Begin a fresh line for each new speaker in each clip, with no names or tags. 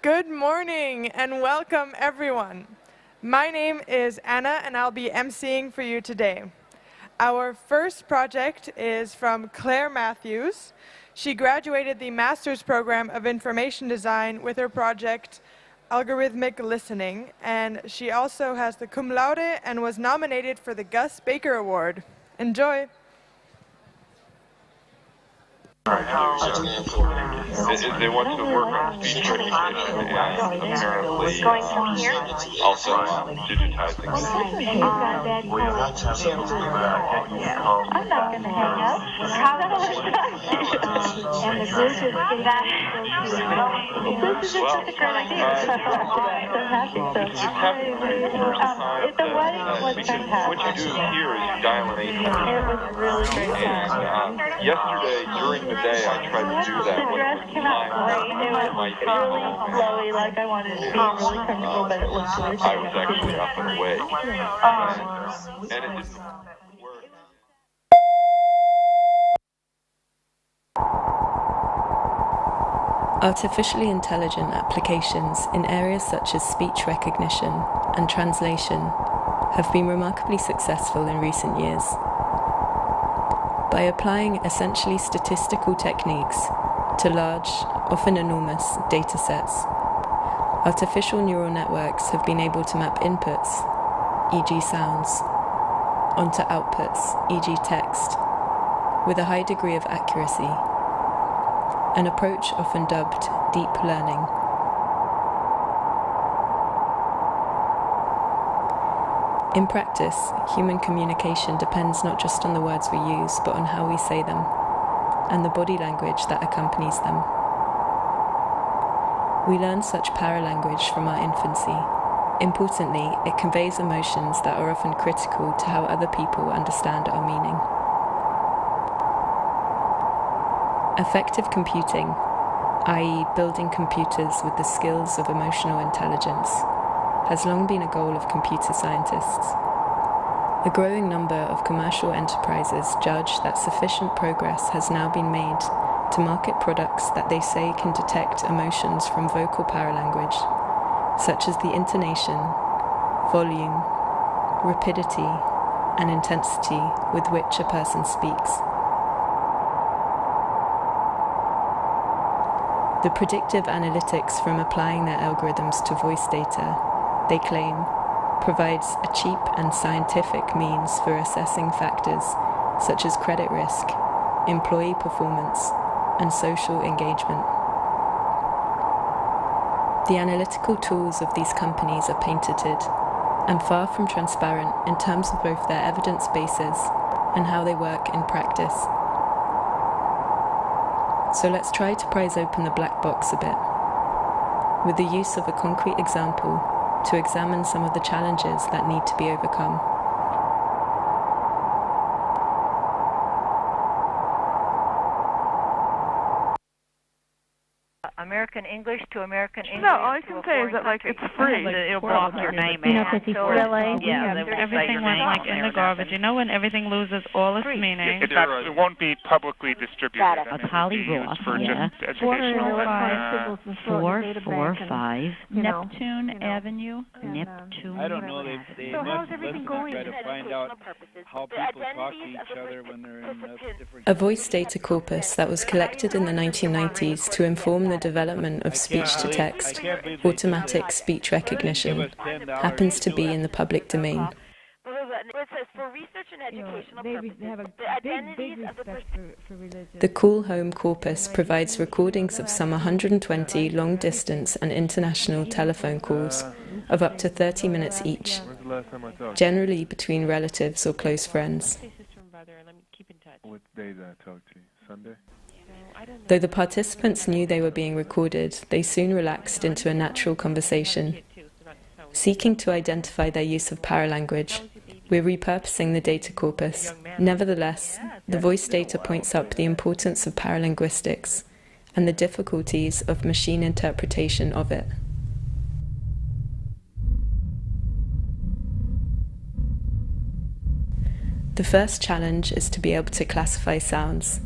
Good morning and welcome everyone. My name is Anna and I'll be emceeing for you today. Our first project is from Claire Matthews. She graduated the Master's Program of Information Design with her project Algorithmic Listening, and she also has the cum laude and was nominated for the Gus Baker Award. Enjoy!
They want to work on speech recognition and apparently also digitizing.
I'm not going to hang up. And the group is this is just a great idea. I'm so happy. The wedding was fantastic.
What you do here is dial an 800.
It was really great.
And yesterday, during the day, I tried to do that.
The dress came out great. It was really flowy, like I wanted it to be really comfortable, but it looked really
I was actually up and away. And it didn't work.
Artificially intelligent applications in areas such as speech recognition and translation have been remarkably successful in recent years. By applying essentially statistical techniques to large, often enormous, data sets, artificial neural networks have been able to map inputs, e.g. sounds, onto outputs, e.g. text, with a high degree of accuracy, an approach often dubbed deep learning. In practice, human communication depends not just on the words we use, but on how we say them, and the body language that accompanies them. We learn such paralanguage from our infancy. Importantly, it conveys emotions that are often critical to how other people understand our meaning. Effective computing, i.e. building computers with the skills of emotional intelligence, has long been a goal of computer scientists. A growing number of commercial enterprises judge that sufficient progress has now been made to market products that they say can detect emotions from vocal paralanguage, such as the intonation, volume, rapidity, and intensity with which a person speaks. The predictive analytics from applying their algorithms to voice data, they claim, provides a cheap and scientific means for assessing factors such as credit risk, employee performance, and social engagement. The analytical tools of these companies are patented and far from transparent in terms of both their evidence bases and how they work in practice. So let's try to prise open the black box a bit, with the use of a concrete example to examine some of the challenges that need to be overcome.
American English to American English.
No, all I can say is that it's free.
It'll block your name.
Everything
went
like in the garbage. You know when everything loses all its meaning?
It won't be publicly distributed.
A polyglot,
for just educational.
445 Neptune Avenue. Neptune.
I don't know. They must try to find out how people talk to each other when they're in different...
A voice data corpus that was collected in the 1990s to inform the development of speech-to-text, automatic speech recognition, happens to be in the public domain. The Cool Home corpus provides recordings of some 120 long-distance and international telephone calls of up to 30 minutes each, generally between relatives or close friends.
What day did I talk to you? Sunday?
Though the participants knew they were being recorded, they soon relaxed into a natural conversation. Seeking to identify their use of paralanguage, we're repurposing the data corpus. Nevertheless, the voice data points up the importance of paralinguistics and the difficulties of machine interpretation of it. The first challenge is to be able to classify sounds.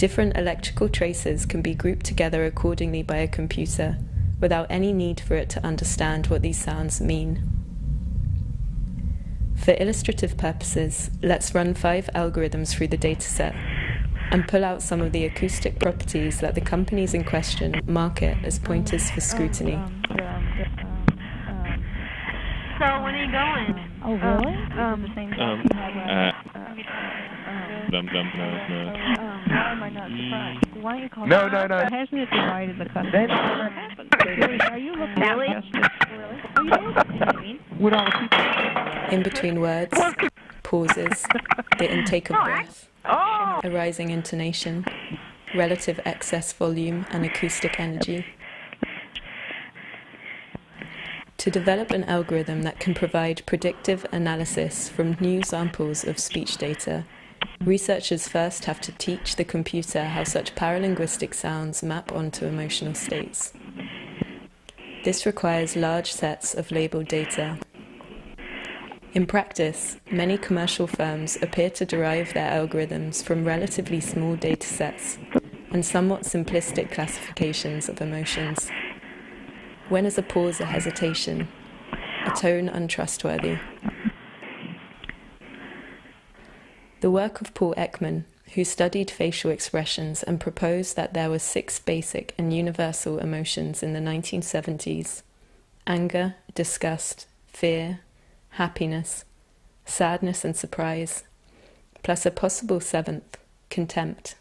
Different electrical traces can be grouped together accordingly by a computer, without any need for it to understand what these sounds mean. For illustrative purposes, let's run 5 algorithms through the dataset and pull out some of the acoustic properties that the companies in question market as pointers for scrutiny.
So when are you going?
Oh, really? The same job you had why am I not surprised? Why don't you call
No.
Hasn't it divided the customer? Are you looking at justice? Really? Would all the people...
In between words, pauses, the intake of breath, a rising intonation, relative excess volume and acoustic energy. To develop an algorithm that can provide predictive analysis from new samples of speech data, researchers first have to teach the computer how such paralinguistic sounds map onto emotional states. This requires large sets of labeled data. In practice, many commercial firms appear to derive their algorithms from relatively small datasets and somewhat simplistic classifications of emotions. When is a pause a hesitation? A tone untrustworthy? The work of Paul Ekman, who studied facial expressions and proposed that there were 6 basic and universal emotions in the 1970s: anger, disgust, fear, happiness, sadness and surprise, plus a possible 7th, contempt,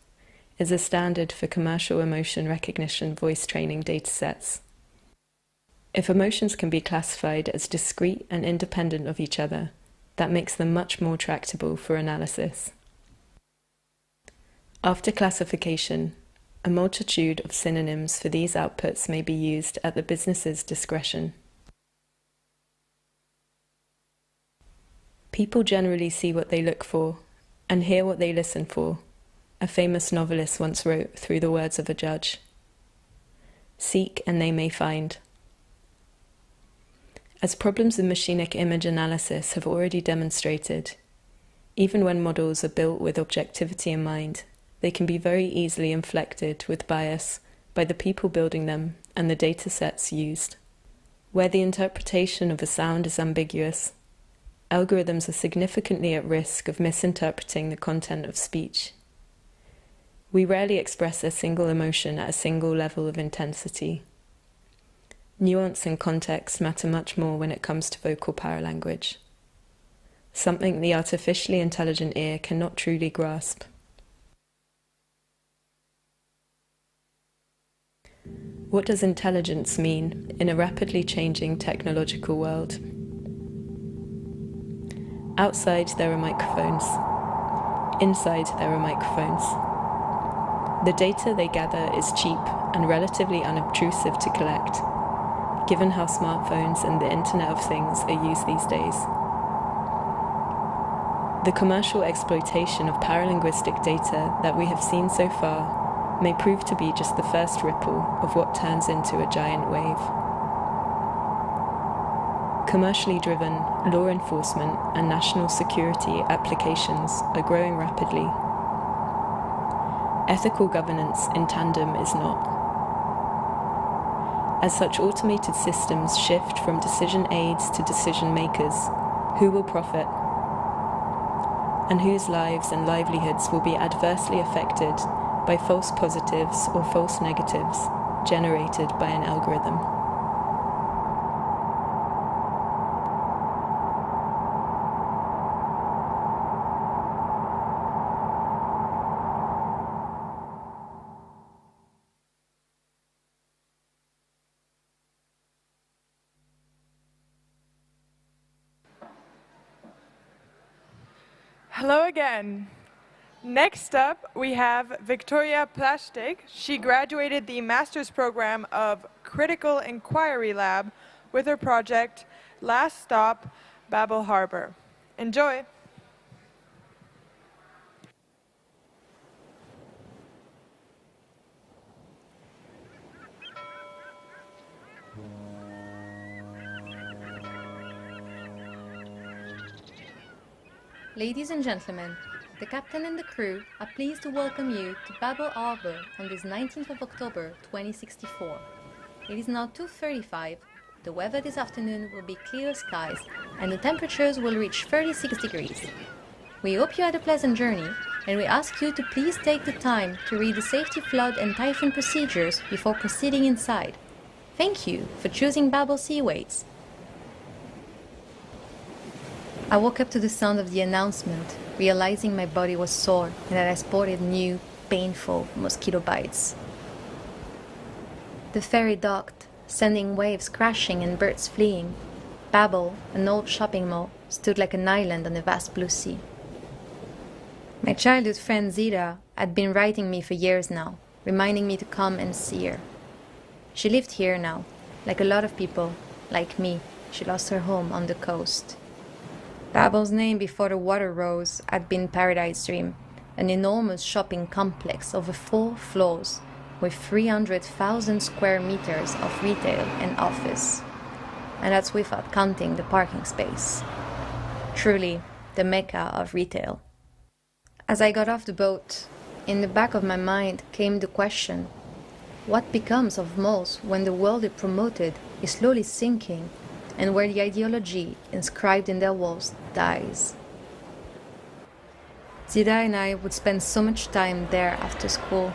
is a standard for commercial emotion recognition voice training datasets. If emotions can be classified as discrete and independent of each other, that makes them much more tractable for analysis. After classification, a multitude of synonyms for these outputs may be used at the business's discretion. People generally see what they look for and hear what they listen for, a famous novelist once wrote through the words of a judge. Seek and they may find. As problems in machinic image analysis have already demonstrated, even when models are built with objectivity in mind, they can be very easily inflected with bias by the people building them and the data sets used. Where the interpretation of a sound is ambiguous, algorithms are significantly at risk of misinterpreting the content of speech. We rarely express a single emotion at a single level of intensity. Nuance and context matter much more when it comes to vocal paralanguage, something the artificially intelligent ear cannot truly grasp. What does intelligence mean in a rapidly changing technological world? Outside there are microphones. Inside there are microphones. The data they gather is cheap and relatively unobtrusive to collect, given how smartphones and the Internet of Things are used these days. The commercial exploitation of paralinguistic data that we have seen so far may prove to be just the first ripple of what turns into a giant wave. Commercially driven law enforcement and national security applications are growing rapidly. Ethical governance in tandem is not. As such automated systems shift from decision aids to decision makers, who will profit? And whose lives and livelihoods will be adversely affected by false positives or false negatives generated by an algorithm?
Hello again. Next up, we have Victoria Plastic. She graduated the master's program of Critical Inquiry Lab with her project Last Stop, Babel Harbor. Enjoy.
Ladies and gentlemen, The captain and the crew are pleased to welcome you to Babel Harbor on this 19th of October 2064. It is now 2:35, the weather this afternoon will be clear skies and the temperatures will reach 36 degrees. We hope you had a pleasant journey and we ask you to please take the time to read the safety flood and typhoon procedures before proceeding inside. Thank you for choosing Babel Seaways. I woke up to the sound of the announcement, realizing my body was sore and that I sported new, painful mosquito bites. The ferry docked, sending waves crashing and birds fleeing. Babel, an old shopping mall, stood like an island on the vast blue sea. My childhood friend Zita had been writing me for years now, reminding me to come and see her. She lived here now. Like a lot of people, like me, she lost her home on the coast. Babel's name before the water rose had been Paradise Dream, an enormous shopping complex over 4 floors with 300,000 square meters of retail and office. And that's without counting the parking space. Truly, the mecca of retail. As I got off the boat, in the back of my mind came the question, what becomes of malls when the world it promoted is slowly sinking and where the ideology inscribed in their walls dies? Zida and I would spend so much time there after school.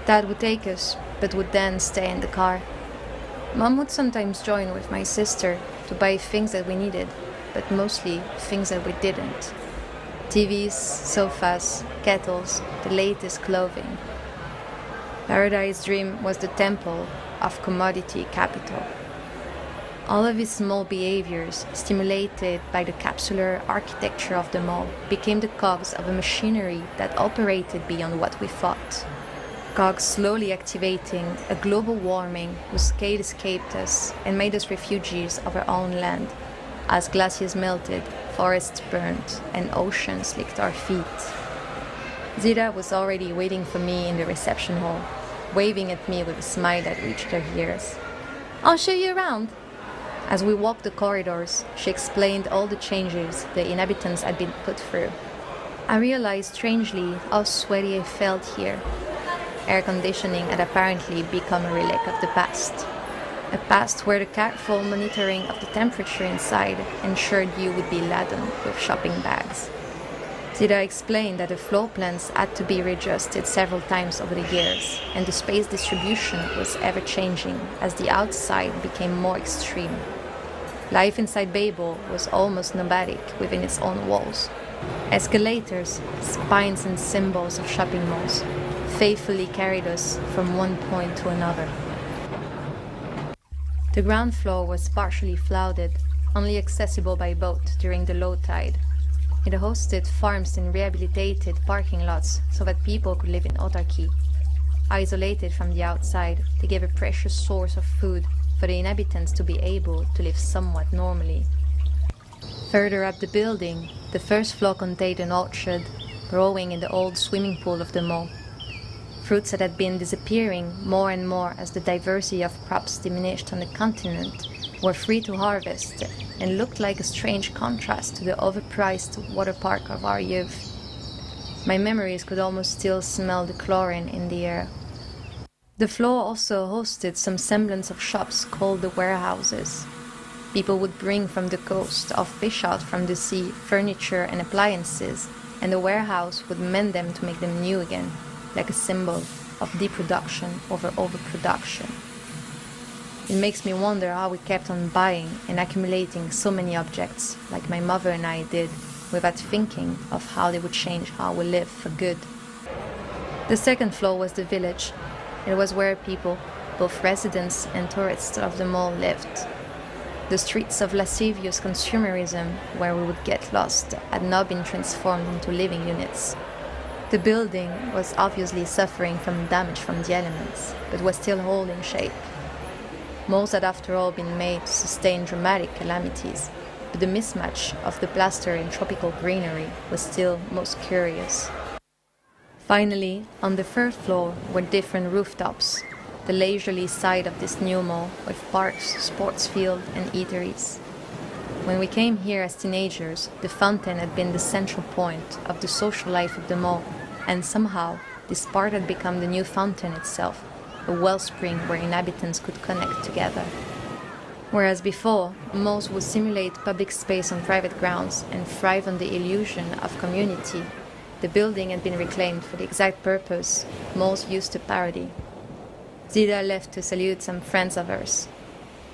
Dad would take us, but would then stay in the car. Mom would sometimes join with my sister to buy things that we needed, but mostly things that we didn't. TVs, sofas, kettles, the latest clothing. Paradise Dream was the temple of commodity capital. All of his small behaviors, stimulated by the capsular architecture of the mall, became the cogs of a machinery that operated beyond what we thought. Cogs slowly activating a global warming whose scale escaped us and made us refugees of our own land, as glaciers melted, forests burned, and oceans licked our feet. Zita was already waiting for me in the reception hall, waving at me with a smile that reached her ears. "I'll show you around." As we walked the corridors, she explained all the changes the inhabitants had been put through. I realized strangely how sweaty I felt here. Air conditioning had apparently become a relic of the past. A past where the careful monitoring of the temperature inside ensured you would be laden with shopping bags. Zita explained that the floor plans had to be readjusted several times over the years, and the space distribution was ever-changing as the outside became more extreme. Life inside Babel was almost nomadic within its own walls. Escalators, spines and symbols of shopping malls, faithfully carried us from one point to another. The ground floor was partially flooded, only accessible by boat during the low tide. It hosted farms and rehabilitated parking lots so that people could live in autarky. Isolated from the outside, they gave a precious source of food for the inhabitants to be able to live somewhat normally. Further up the building, the first floor contained an orchard, growing in the old swimming pool of the mall. Fruits that had been disappearing more and more as the diversity of crops diminished on the continent were free to harvest and looked like a strange contrast to the overpriced water park of our youth. My memories could almost still smell the chlorine in the air. The floor also hosted some semblance of shops called the warehouses. People would bring from the coast or fish out from the sea furniture and appliances, and the warehouse would mend them to make them new again, like a symbol of deproduction over overproduction. It makes me wonder how we kept on buying and accumulating so many objects, like my mother and I did, without thinking of how they would change how we live for good. The second floor was the village. It was where people, both residents and tourists of the mall, lived. The streets of lascivious consumerism, where we would get lost, had now been transformed into living units. The building was obviously suffering from damage from the elements, but was still holding shape. Malls had after all been made to sustain dramatic calamities, but the mismatch of the plaster and tropical greenery was still most curious. Finally, on the third floor were different rooftops, the leisurely side of this new mall with parks, sports field and eateries. When we came here as teenagers, the fountain had been the central point of the social life of the mall, and somehow this part had become the new fountain itself, a wellspring where inhabitants could connect together. Whereas before, malls would simulate public space on private grounds and thrive on the illusion of community, the building had been reclaimed for the exact purpose malls used to parody. Zida left to salute some friends of hers.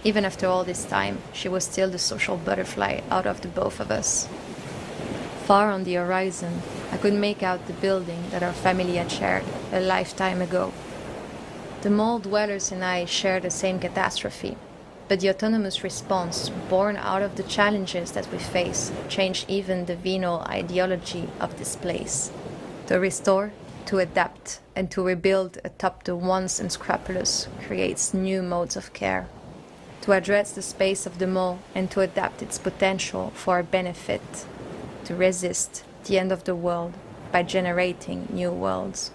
Even after all this time, she was still the social butterfly out of the both of us. Far on the horizon, I could make out the building that our family had shared a lifetime ago. The mall dwellers and I shared the same catastrophe, but the autonomous response born out of the challenges that we face changed even the venal ideology of this place. To restore, to adapt, and to rebuild atop the once unscrupulous creates new modes of care. To address the space of the mall and to adapt its potential for our benefit. To resist the end of the world by generating new worlds.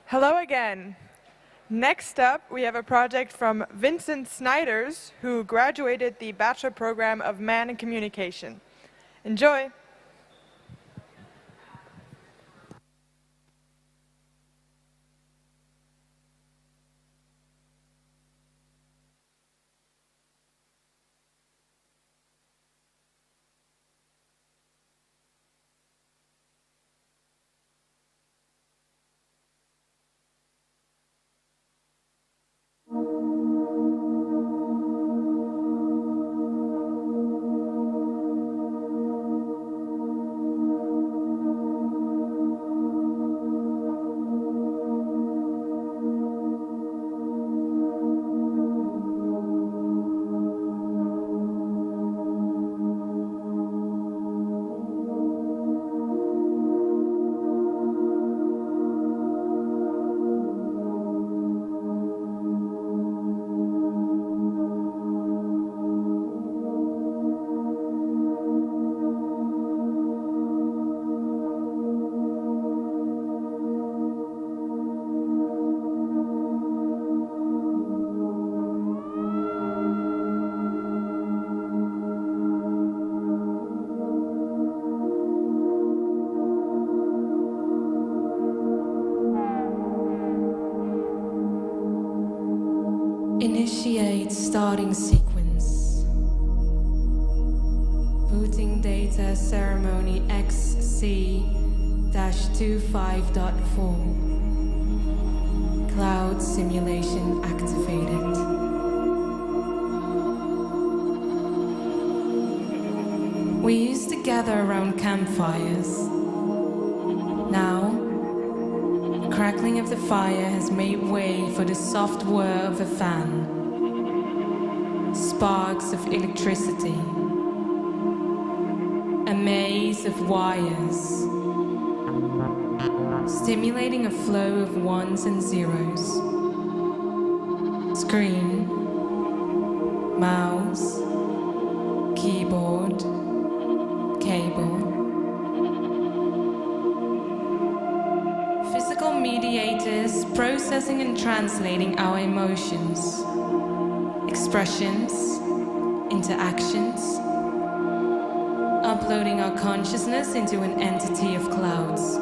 Hello again. Next up, we have a project from Vincent Snyders, who graduated the Bachelor Program of Man in Communication. Enjoy!
Initiate starting sequence. Booting data ceremony XC-25.4. Cloud simulation activated. We used to gather around campfires. Now, the crackling of the fire has made way for the soft whir of a fan. Sparks of electricity. A maze of wires. Stimulating a flow of ones and zeros. Screen. Mouse. Keyboard. Cable. Physical mediators processing and translating our emotions, expressions, interactions, uploading our consciousness into an entity of clouds.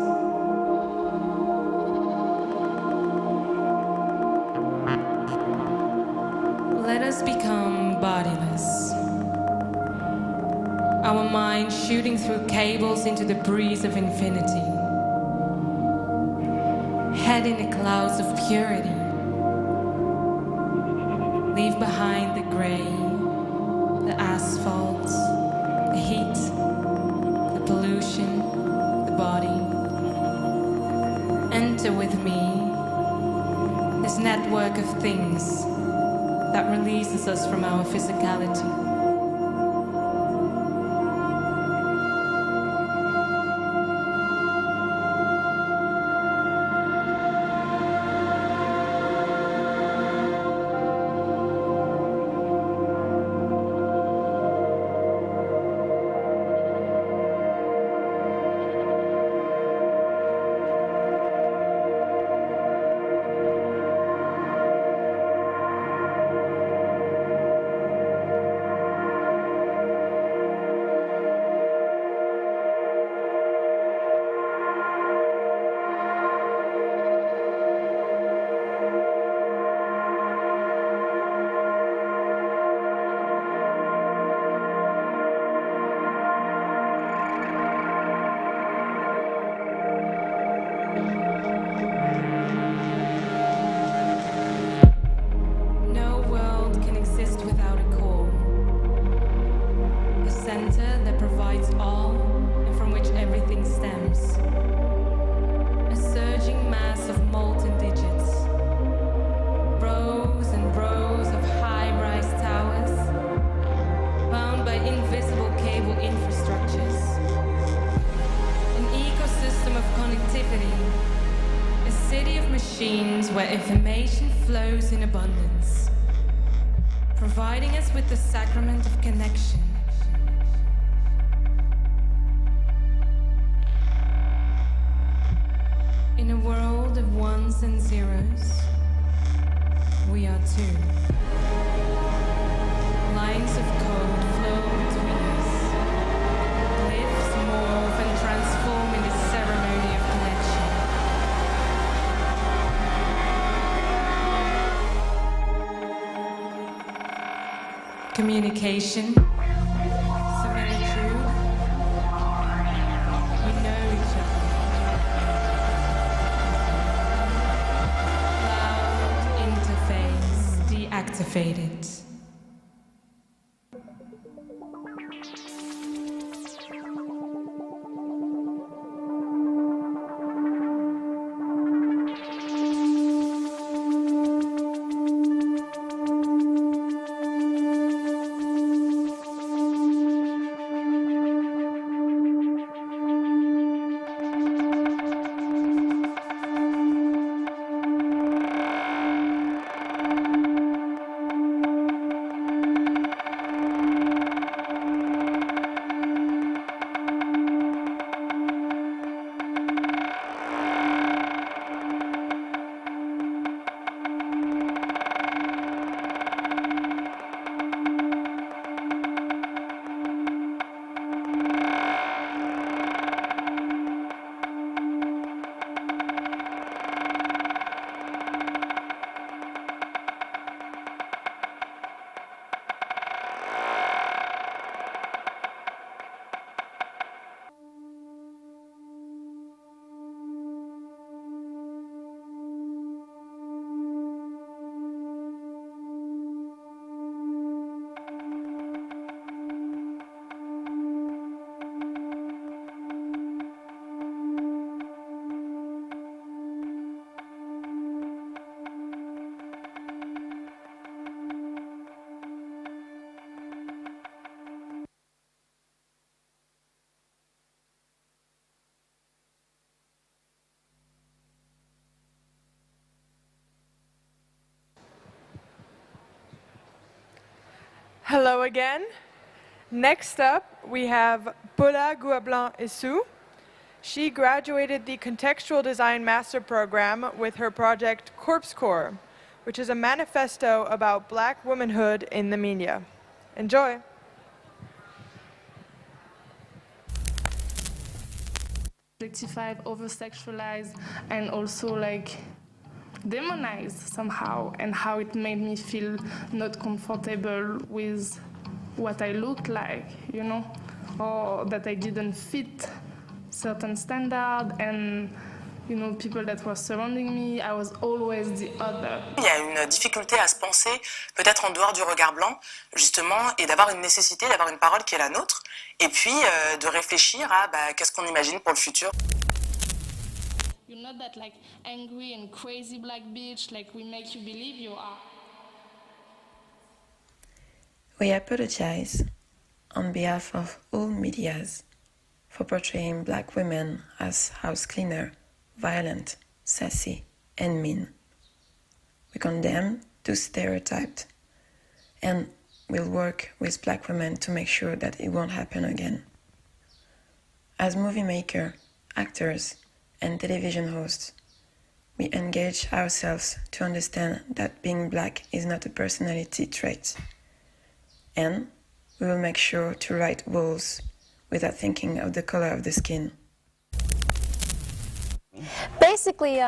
Let us become bodiless. Our mind shooting through cables into the breeze of infinity. Head in the clouds of purity. Leave behind the gray, the asphalt, the heat, the pollution, the body. Enter with me this network of things that releases us from our physicality. Where information flows in abundance, providing us with the sacrament of connection. In a world of ones and zeros, we are two. Lines of code flow between us. Glyphs morph and transform in this ceremony of connection. Communication, similitude, we know each other. Cloud interface deactivated.
Hello again. Next up, we have Paula Gouablanc-Essou. She graduated the Contextual Design Master Program with her project Corpse Core, which is a manifesto about Black womanhood in the media. Enjoy.
Objectified, over-sexualized, and also like demonized somehow, and how it made me feel not comfortable with what I looked like, you know, or that I didn't fit certain standard, and you know, people that were surrounding me. I was always the other.
Il y a une difficulté à se penser, peut-être en dehors du regard blanc, justement, et d'avoir une nécessité, d'avoir une parole qui est la nôtre, et puis de réfléchir à qu'est-ce qu'on imagine pour le futur.
You're not that like angry and crazy black bitch like we make you believe you are.
We apologize on behalf of all medias for portraying black women as house cleaner, violent, sassy, and mean. We condemn those stereotypes and will work with black women to make sure that it won't happen again. As movie makers, actors, and television hosts, we engage ourselves to understand that being black is not a personality trait. And we will make sure to write rules without thinking of the color of the skin.
Basically,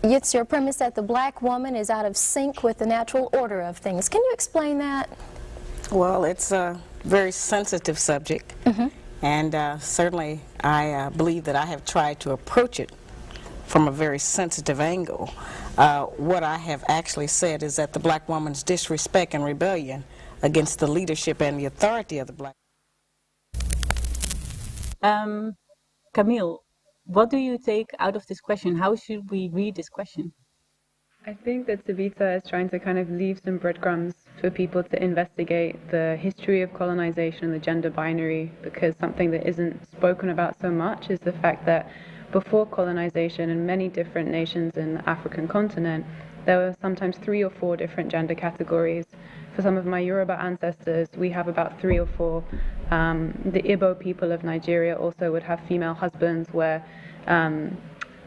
it's your premise that the black woman is out of sync with the natural order of things. Can you explain that?
Well, it's a very sensitive subject, and certainly I believe that I have tried to approach it from a very sensitive angle. What I have actually said is that the black woman's disrespect and rebellion against the leadership and the authority of the black.
Camille, what do you take out of this question? How should we read this question?
I think that Savita is trying to kind of leave some breadcrumbs for people to investigate the history of colonization and the gender binary, because something that isn't spoken about so much is the fact that before colonization in many different nations in the African continent, there were sometimes 3 or 4 different gender categories. For some of my Yoruba ancestors, we have about 3 or 4. The Igbo people of Nigeria also would have female husbands where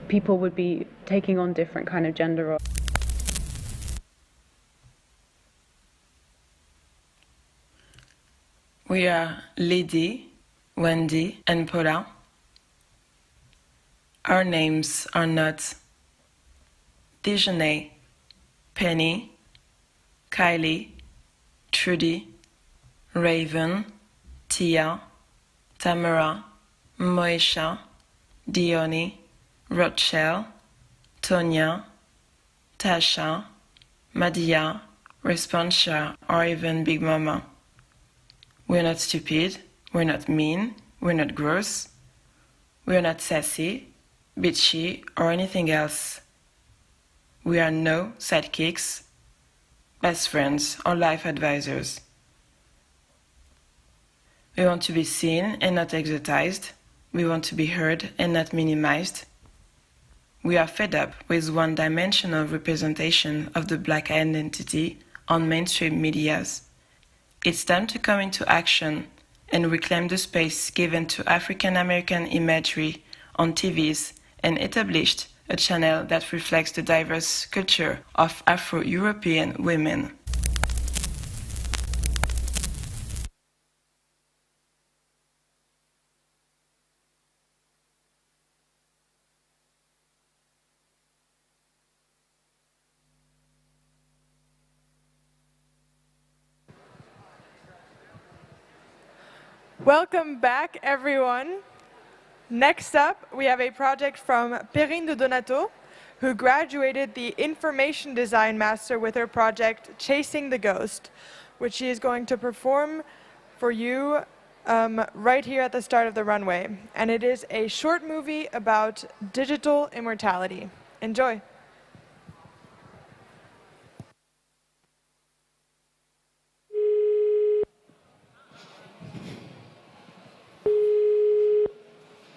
people would be taking on different kind of gender roles.
We are Lydie, Wendy, and Paula. Our names are not Dejanay, Penny, Kylie, Trudy, Raven, Tia, Tamara, Moesha, Dione, Rochelle, Tonya, Tasha, Madia, Responsia, or even Big Mama. We're not stupid, we're not mean, we're not gross, we're not sassy, bitchy, or anything else. We are no sidekicks, best friends, or life advisors. We want to be seen and not exotized. We want to be heard and not minimized. We are fed up with one-dimensional representation of the black identity on mainstream medias. It's time to come into action and reclaim the space given to African American imagery on TVs and establish a channel that reflects the diverse culture of Afro-European women.
Welcome back, everyone. Next up, we have a project from Perrine de Donato, who graduated the Information Design Master with her project Chasing the Ghost, which she is going to perform for you right here at the start of the runway. And it is a short movie about digital immortality. Enjoy.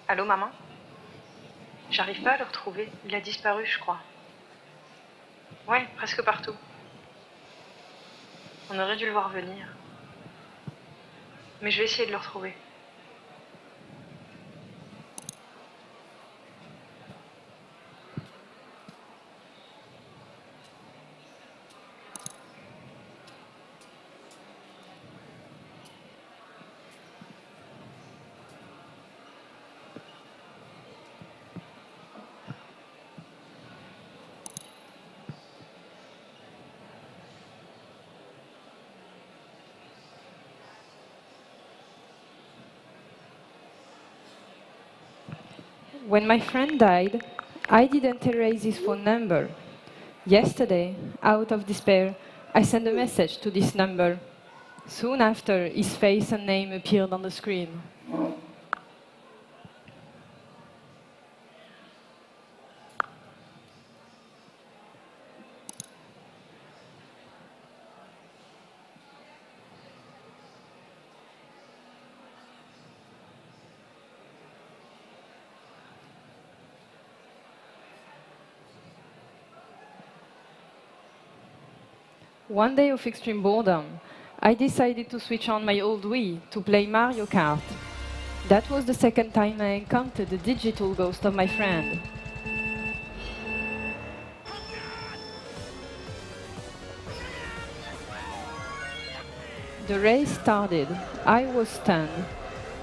Allô, maman? J'arrive pas à le retrouver. Il a disparu, je crois. Ouais, presque partout. On aurait dû le voir venir. Mais je vais essayer de le retrouver.
When my friend died, I didn't erase his phone number. Yesterday, out of despair, I sent a message to this number. Soon after, his face and name appeared on the screen. One day of extreme boredom, I decided to switch on my old Wii to play Mario Kart. That was the second time I encountered the digital ghost of my friend. The race started. I was stunned.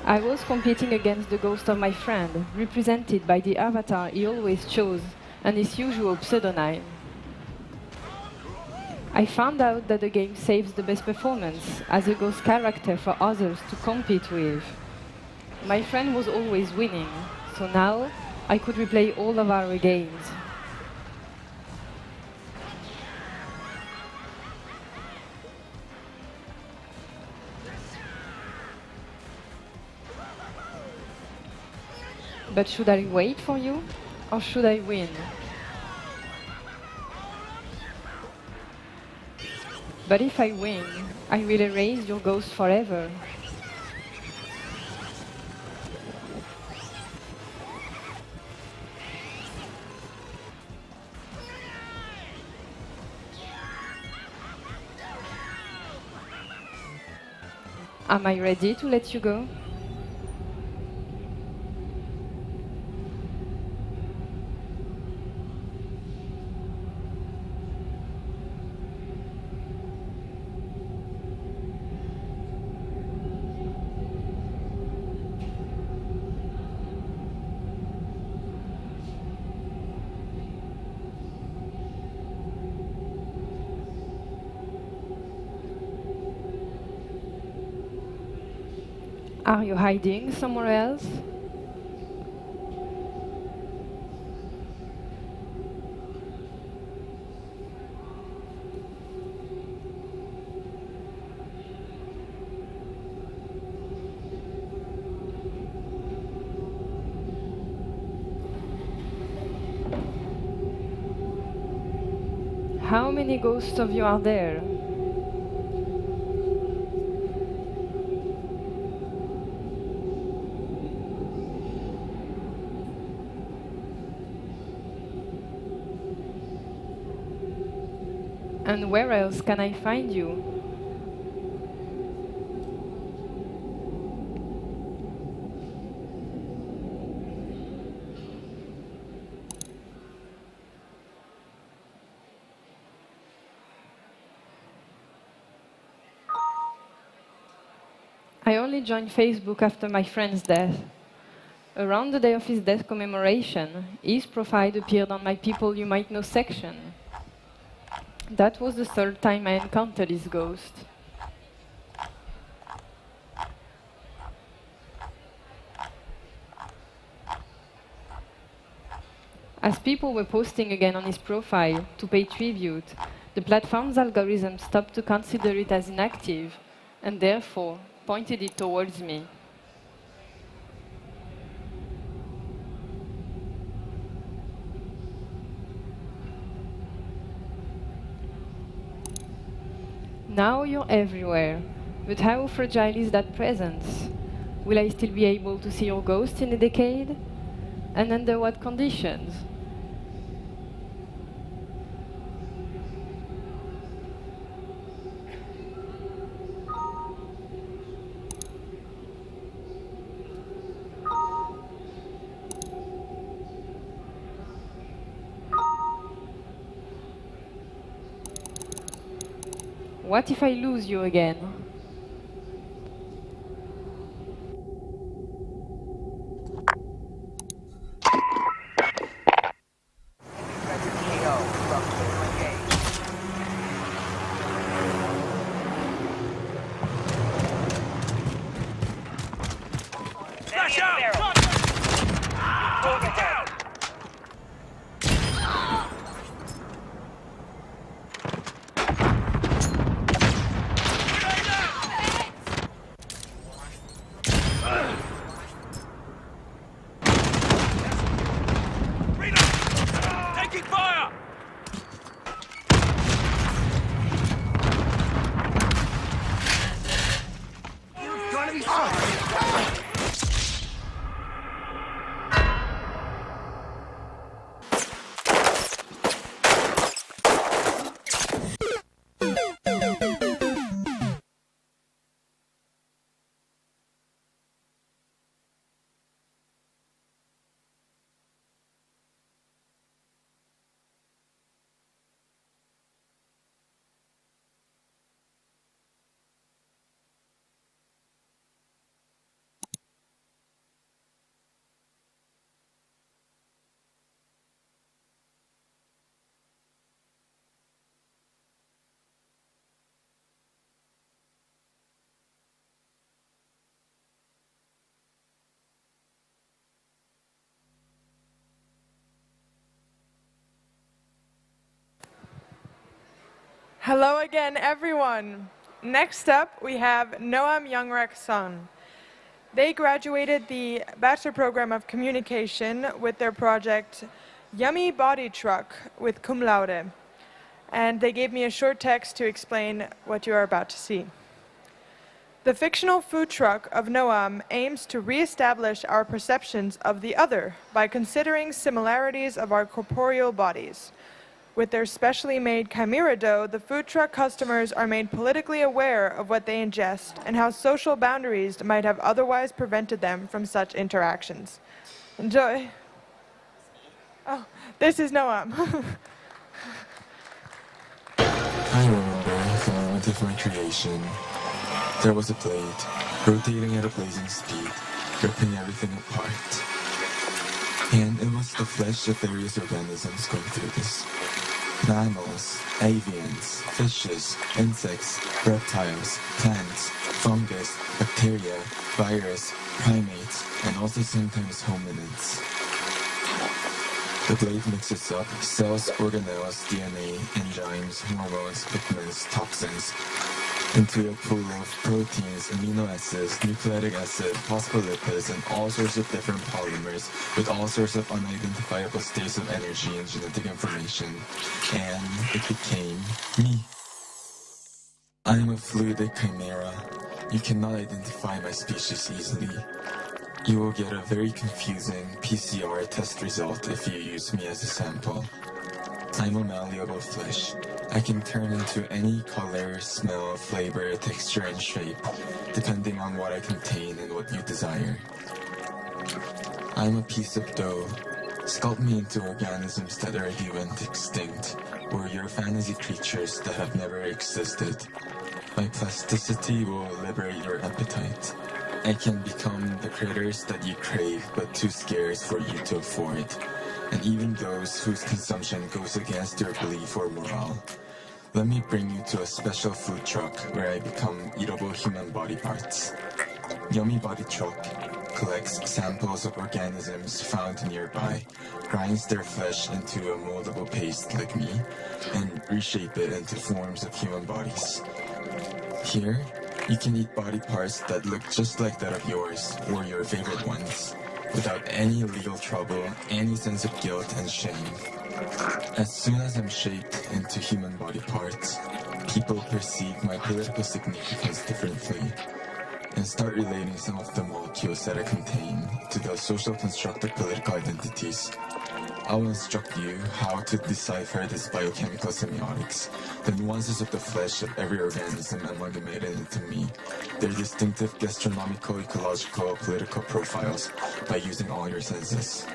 I was competing against the ghost of my friend, represented by the avatar he always chose and his usual pseudonym. I found out that the game saves the best performance as a ghost character for others to compete with. My friend was always winning, so now I could replay all of our games. But should I wait for you, or should I win? But if I win, I will erase your ghost forever. Am I ready to let you go? Are you hiding somewhere else? How many ghosts of you are there? And where else can I find you? I only joined Facebook after my friend's death. Around the day of his death commemoration, his profile appeared on my People You Might Know section. That was the third time I encountered his ghost. As people were posting again on his profile to pay tribute, the platform's algorithm stopped to consider it as inactive and therefore pointed it towards me. Now you're everywhere, but how fragile is that presence? Will I still be able to see your ghost in a decade? And under what conditions? What if I lose you again?
Hello again, everyone. Next up, we have Noam Youngrek Son. They graduated the Bachelor Program of Communication with their project Yummy Body Truck with cum laude. And they gave me a short text to explain what you are about to see. The fictional food truck of Noam aims to re-establish our perceptions of the other by considering similarities of our corporeal bodies. With their specially made chimera dough, the food truck customers are made politically aware of what they ingest and how social boundaries might have otherwise prevented them from such interactions. Enjoy. Oh, this is Noam.
I remember the moment of my creation. There was a blade, rotating at a blazing speed, ripping everything apart. And it was the flesh of various organisms going through this. Mammals, avians, fishes, insects, reptiles, plants, fungus, bacteria, virus, primates, and also sometimes hominids. The blade mixes up cells, organelles, DNA, enzymes, hormones, pigments, toxins into a pool of proteins, amino acids, nucleic acid, phospholipids, and all sorts of different polymers with all sorts of unidentifiable states of energy and genetic information. And it became me. I am a fluidic chimera. You cannot identify my species easily. You will get a very confusing PCR test result if you use me as a sample. I'm a malleable flesh. I can turn into any color, smell, flavor, texture, and shape, depending on what I contain and what you desire. I'm a piece of dough. Sculpt me into organisms that already went extinct, or your fantasy creatures that have never existed. My plasticity will liberate your appetite. I can become the critters that you crave but too scarce for you to afford, and even those whose consumption goes against your belief or morale. Let me bring you to a special food truck where I become eatable human body parts. Yummy Body Truck collects samples of organisms found nearby, grinds their flesh into a moldable paste like me, and reshape it into forms of human bodies. Here, you can eat body parts that look just like that of yours or your favorite ones, without any legal trouble, any sense of guilt and shame. As soon as I'm shaped into human body parts, people perceive my political significance differently and start relating some of the molecules that I contain to the social construct of political identities. I'll instruct you how to decipher this biochemical semiotics, the nuances of the flesh of every organism amalgamated into me, their distinctive gastronomical, ecological, political profiles by using all your senses.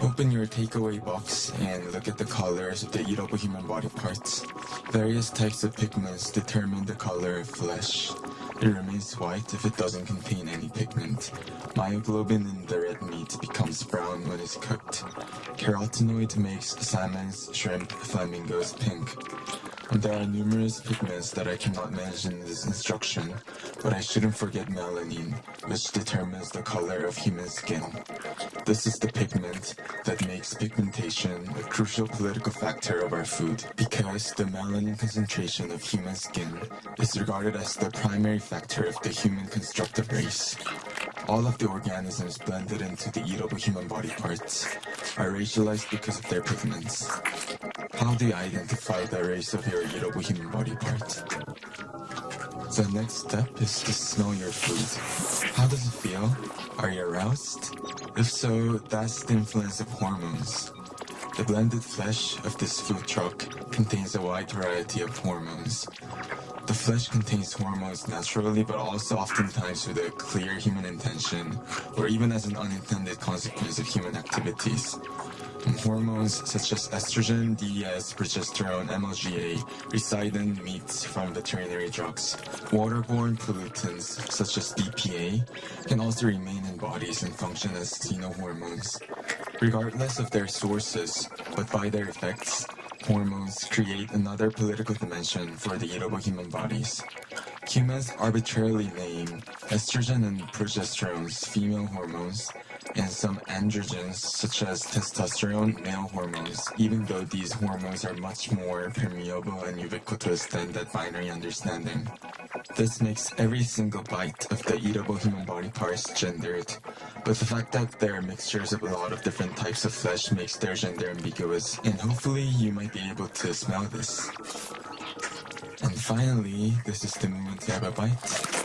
Open your takeaway box and look at the colors of the eatable human body parts. Various types of pigments determine the color of flesh. It remains white if it doesn't contain any pigment. Myoglobin in the red meat becomes brown when it's cooked. Carotenoid makes salmons, shrimp, flamingos pink. And there are numerous pigments that I cannot mention in this instruction, but I shouldn't forget melanin, which determines the color of human skin. This is the pigment that makes pigmentation a crucial political factor of our food, because the melanin concentration of human skin is regarded as the primary factor of the human constructive race. All of the organisms blended into the eatable human body parts are racialized because of their pigments. How do you identify the race of your eatable human body part? The next step is to smell your food. How does it feel? Are you aroused? If so, that's the influence of hormones. The blended flesh of this food truck contains a wide variety of hormones. The flesh contains hormones naturally, but also oftentimes with a clear human intention, or even as an unintended consequence of human activities. Hormones such as estrogen, DES, progesterone, MLGA reside in meats from veterinary drugs. Waterborne pollutants such as BPA can also remain in bodies and function as xenohormones. Regardless of their sources, but by their effects, hormones create another political dimension for the eatable human bodies. Humans arbitrarily name estrogen and progesterones female hormones, and some androgens such as testosterone, male hormones, even though these hormones are much more permeable and ubiquitous than that binary understanding. This makes every single bite of the eatable human body parts gendered, but the fact that there are mixtures of a lot of different types of flesh makes their gender ambiguous, and hopefully you might be able to smell this. And finally, this is the moment to have a bite.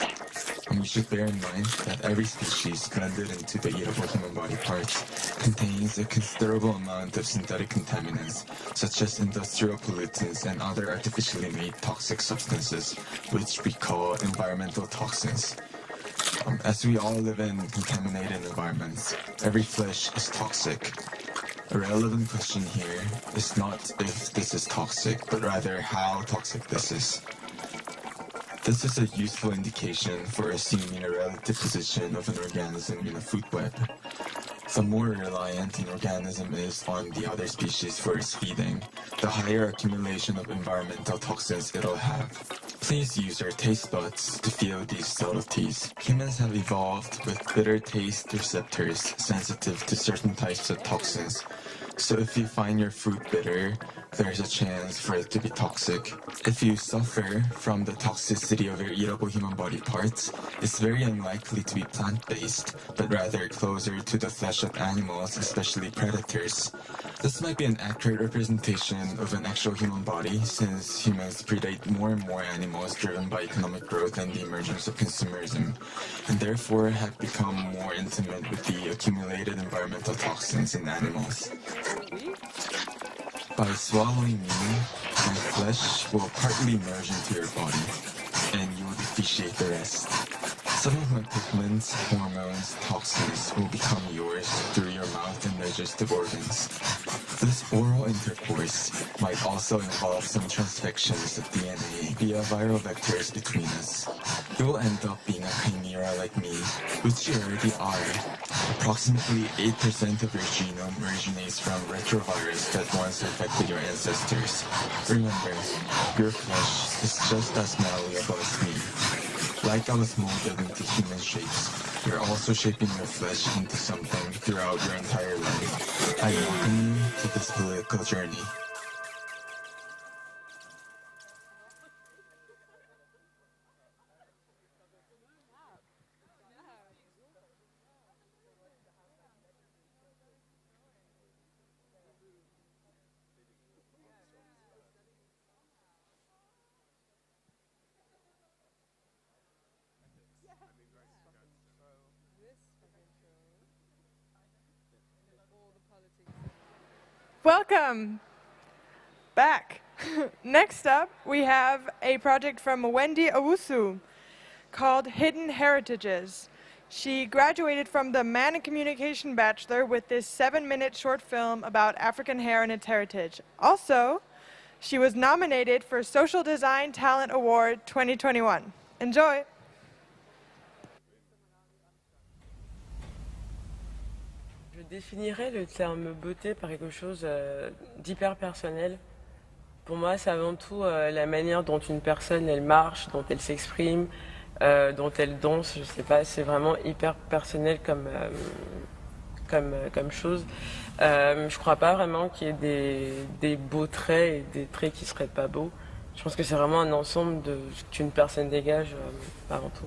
And we should bear in mind that every species blended into the eatable human body parts contains a considerable amount of synthetic contaminants, such as industrial pollutants and other artificially made toxic substances, which we call environmental toxins. As we all live in contaminated environments, every flesh is toxic. A relevant question here is not if this is toxic, but rather how toxic this is. This is a useful indication for assuming a relative position of an organism in a food web. The more reliant an organism is on the other species for its feeding, the higher accumulation of environmental toxins it'll have. Please use your taste buds to feel these subtleties. Humans have evolved with bitter taste receptors sensitive to certain types of toxins. So if you find your food bitter, there's a chance for it to be toxic. If you suffer from the toxicity of your eatable human body parts, it's very unlikely to be plant-based, but rather closer to the flesh of animals, especially predators. This might be an accurate representation of an actual human body, since humans predate more and more animals driven by economic growth and the emergence of consumerism, and therefore have become more intimate with the accumulated environmental toxins in animals. By swallowing me, my flesh will partly merge into your body, and you will depreciate the rest. Some of my pigments, hormones, toxins will become yours through your mouth and digestive organs. This oral intercourse might also involve some transfections of DNA via viral vectors between us. You will end up being a chimera like me, which you already are. Approximately 8% of your genome originates from retrovirus that once infected your ancestors. Remember, your flesh is just as malleable as me. Like I was molded into human shapes, you're also shaping your flesh into something throughout your entire life. I welcome you to this political journey.
Welcome back. Next up, we have a project from Wendy Owusu called Hidden Heritages. She graduated from the Man in Communication Bachelor with this 7-minute short film about African hair and its heritage. Also, she was nominated for Social Design Talent Award 2021. Enjoy!
Je définirais le terme beauté par quelque chose d'hyper personnel. Pour moi, c'est avant tout la manière dont une personne elle marche, dont elle s'exprime, dont elle danse. Je sais pas, c'est vraiment hyper personnel comme chose. Je crois pas vraiment qu'il y ait des beaux traits et des traits qui seraient pas beaux. Je pense que c'est vraiment un ensemble de ce qu'une personne dégage avant tout.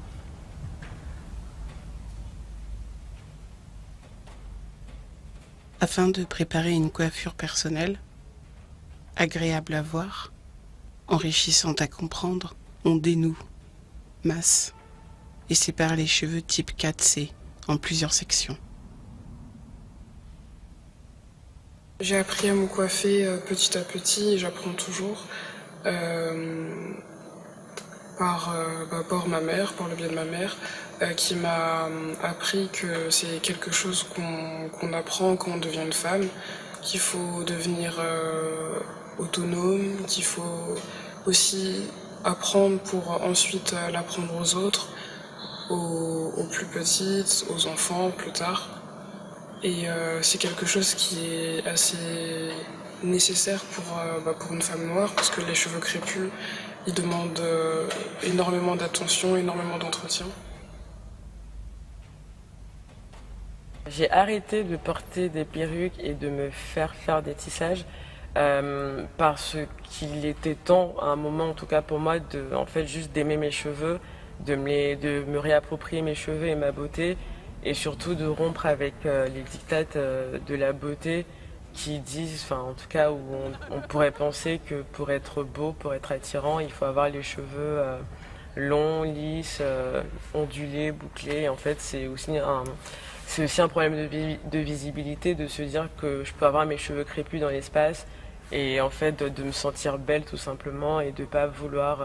Afin de préparer une coiffure personnelle, agréable à voir, enrichissante à comprendre, on dénoue, masse et sépare les cheveux type 4C en plusieurs sections.
J'ai appris à me coiffer petit à petit et j'apprends toujours par ma mère, par le biais de ma mère, qui m'a appris que c'est quelque chose qu'on apprend quand on devient une femme, qu'il faut devenir autonome, qu'il faut aussi apprendre pour ensuite l'apprendre aux autres, aux plus petites, aux enfants plus tard. Et c'est quelque chose qui est assez nécessaire pour une femme noire, parce que les cheveux crépus, ils demandent énormément d'attention, énormément d'entretien.
j'ai arrêté de porter des perruques et de me faire des tissages parce qu'il était temps, à un moment en tout cas pour moi, de en fait juste d'aimer mes cheveux, de me réapproprier mes cheveux et ma beauté, et surtout de rompre avec les dictates de la beauté qui disent, enfin en tout cas où on pourrait penser que pour être beau, pour être attirant, il faut avoir les cheveux longs, lisses, ondulés, bouclés. Et en fait c'est aussi un problème de visibilité, de se dire que je peux avoir mes cheveux crépus dans l'espace et en fait de me sentir belle tout simplement et de pas vouloir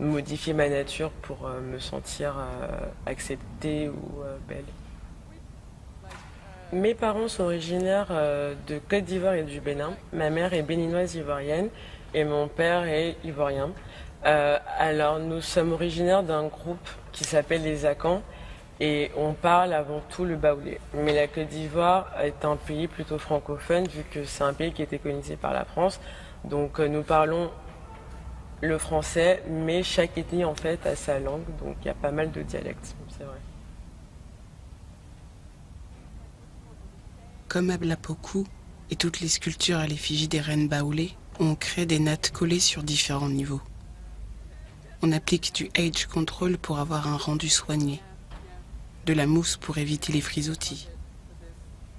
modifier ma nature pour me sentir acceptée ou belle. Mes parents sont originaires de Côte d'Ivoire et du Bénin. Ma mère est béninoise ivoirienne et mon père est ivoirien. Alors nous sommes originaires d'un groupe qui s'appelle les Akans et on parle avant tout le baoulé. Mais la Côte d'Ivoire est un pays plutôt francophone vu que c'est un pays qui a été colonisé par la France. Donc nous parlons le français, mais chaque ethnie en fait a sa langue, donc il y a pas mal de dialectes, c'est vrai.
Comme à Blapoku et toutes les sculptures à l'effigie des reines baoulées, on crée des nattes collées sur différents niveaux. On applique du age control pour avoir un rendu soigné, de la mousse pour éviter les frisottis,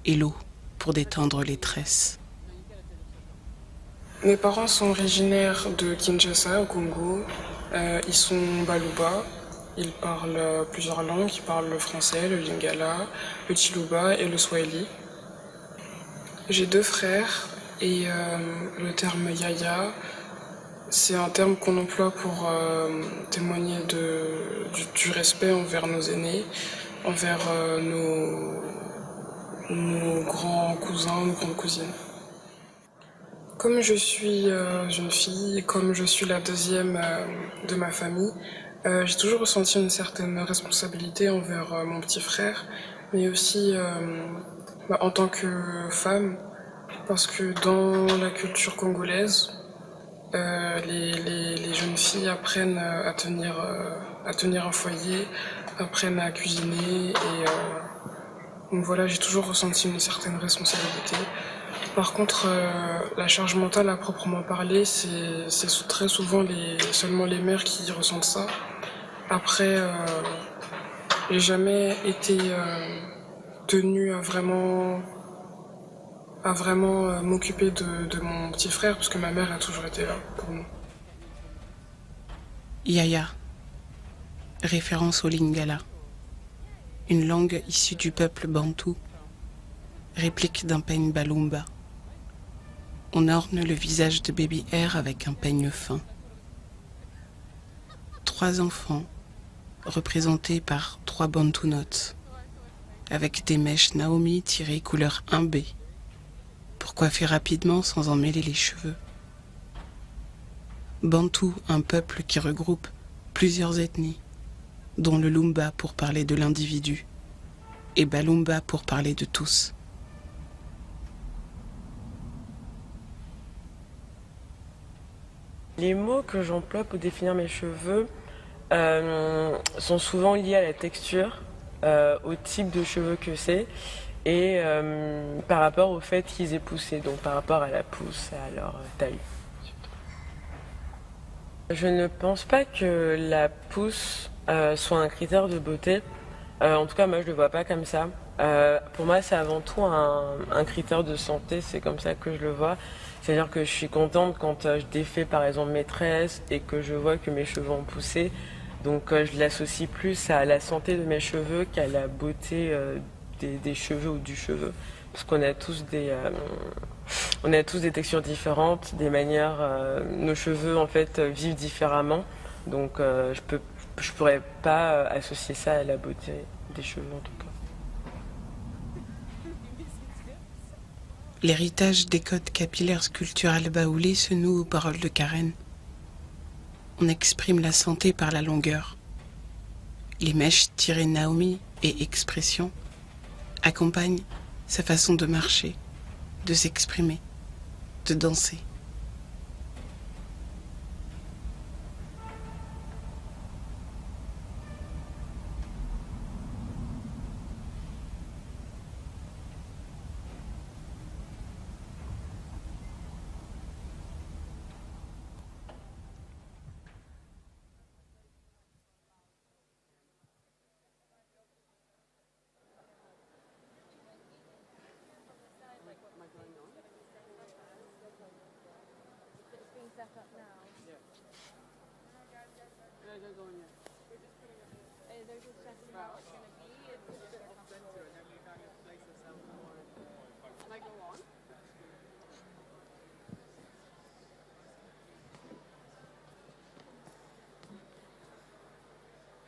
et l'eau pour détendre les tresses.
Mes parents sont originaires de Kinshasa, au Congo. Ils sont baluba. Ils parlent plusieurs langues. Ils parlent le français, le lingala, le chiluba et le swahili. J'ai 2 frères et le terme yaya, c'est un terme qu'on emploie pour témoigner du respect envers nos aînés, envers nos grands cousins, nos grandes cousines. Comme je suis une fille et comme je suis la deuxième de ma famille, j'ai toujours ressenti une certaine responsabilité envers mon petit frère, mais aussi en tant que femme, parce que dans la culture congolaise, les jeunes filles apprennent à tenir un foyer, apprennent à cuisiner, et donc voilà, j'ai toujours ressenti une certaine responsabilité. Par contre, la charge mentale à proprement parler, c'est très souvent seulement les mères qui ressentent ça. Après, j'ai jamais été tenue à vraiment m'occuper de mon petit frère, parce que ma mère a toujours été là pour nous.
Yaya, référence au lingala, une langue issue du peuple bantou, réplique d'un peigne balumba. On orne le visage de Baby Air avec un peigne fin. 3 enfants, représentés par 3 bantounotes, avec des mèches Naomi tirées couleur 1B, pour coiffer rapidement sans en mêler les cheveux. Bantou, un peuple qui regroupe plusieurs ethnies, dont le Lumba pour parler de l'individu, et Balumba pour parler de tous.
Les mots que j'emploie pour définir mes cheveux sont souvent liés à la texture, au type de cheveux que c'est et par rapport au fait qu'ils aient poussé, donc par rapport à la pousse, à leur taille. Je ne pense pas que la pousse soit un critère de beauté. En tout cas, moi, je ne le vois pas comme ça. Pour moi, c'est avant tout un critère de santé, c'est comme ça que je le vois. C'est-à-dire que je suis contente quand je défais par exemple mes tresses et que je vois que mes cheveux ont poussé. Donc je l'associe plus à la santé de mes cheveux qu'à la beauté des cheveux ou du cheveu. Parce qu'on a tous des textures différentes, des manières... nos cheveux en fait vivent différemment. Donc je pourrais pas associer ça à la beauté des cheveux en tout cas.
L'héritage des codes capillaires sculpturales baoulés se noue aux paroles de Karen. On exprime la santé par la longueur. Les mèches tirées Naomi et expression accompagnent sa façon de marcher, de s'exprimer, de danser.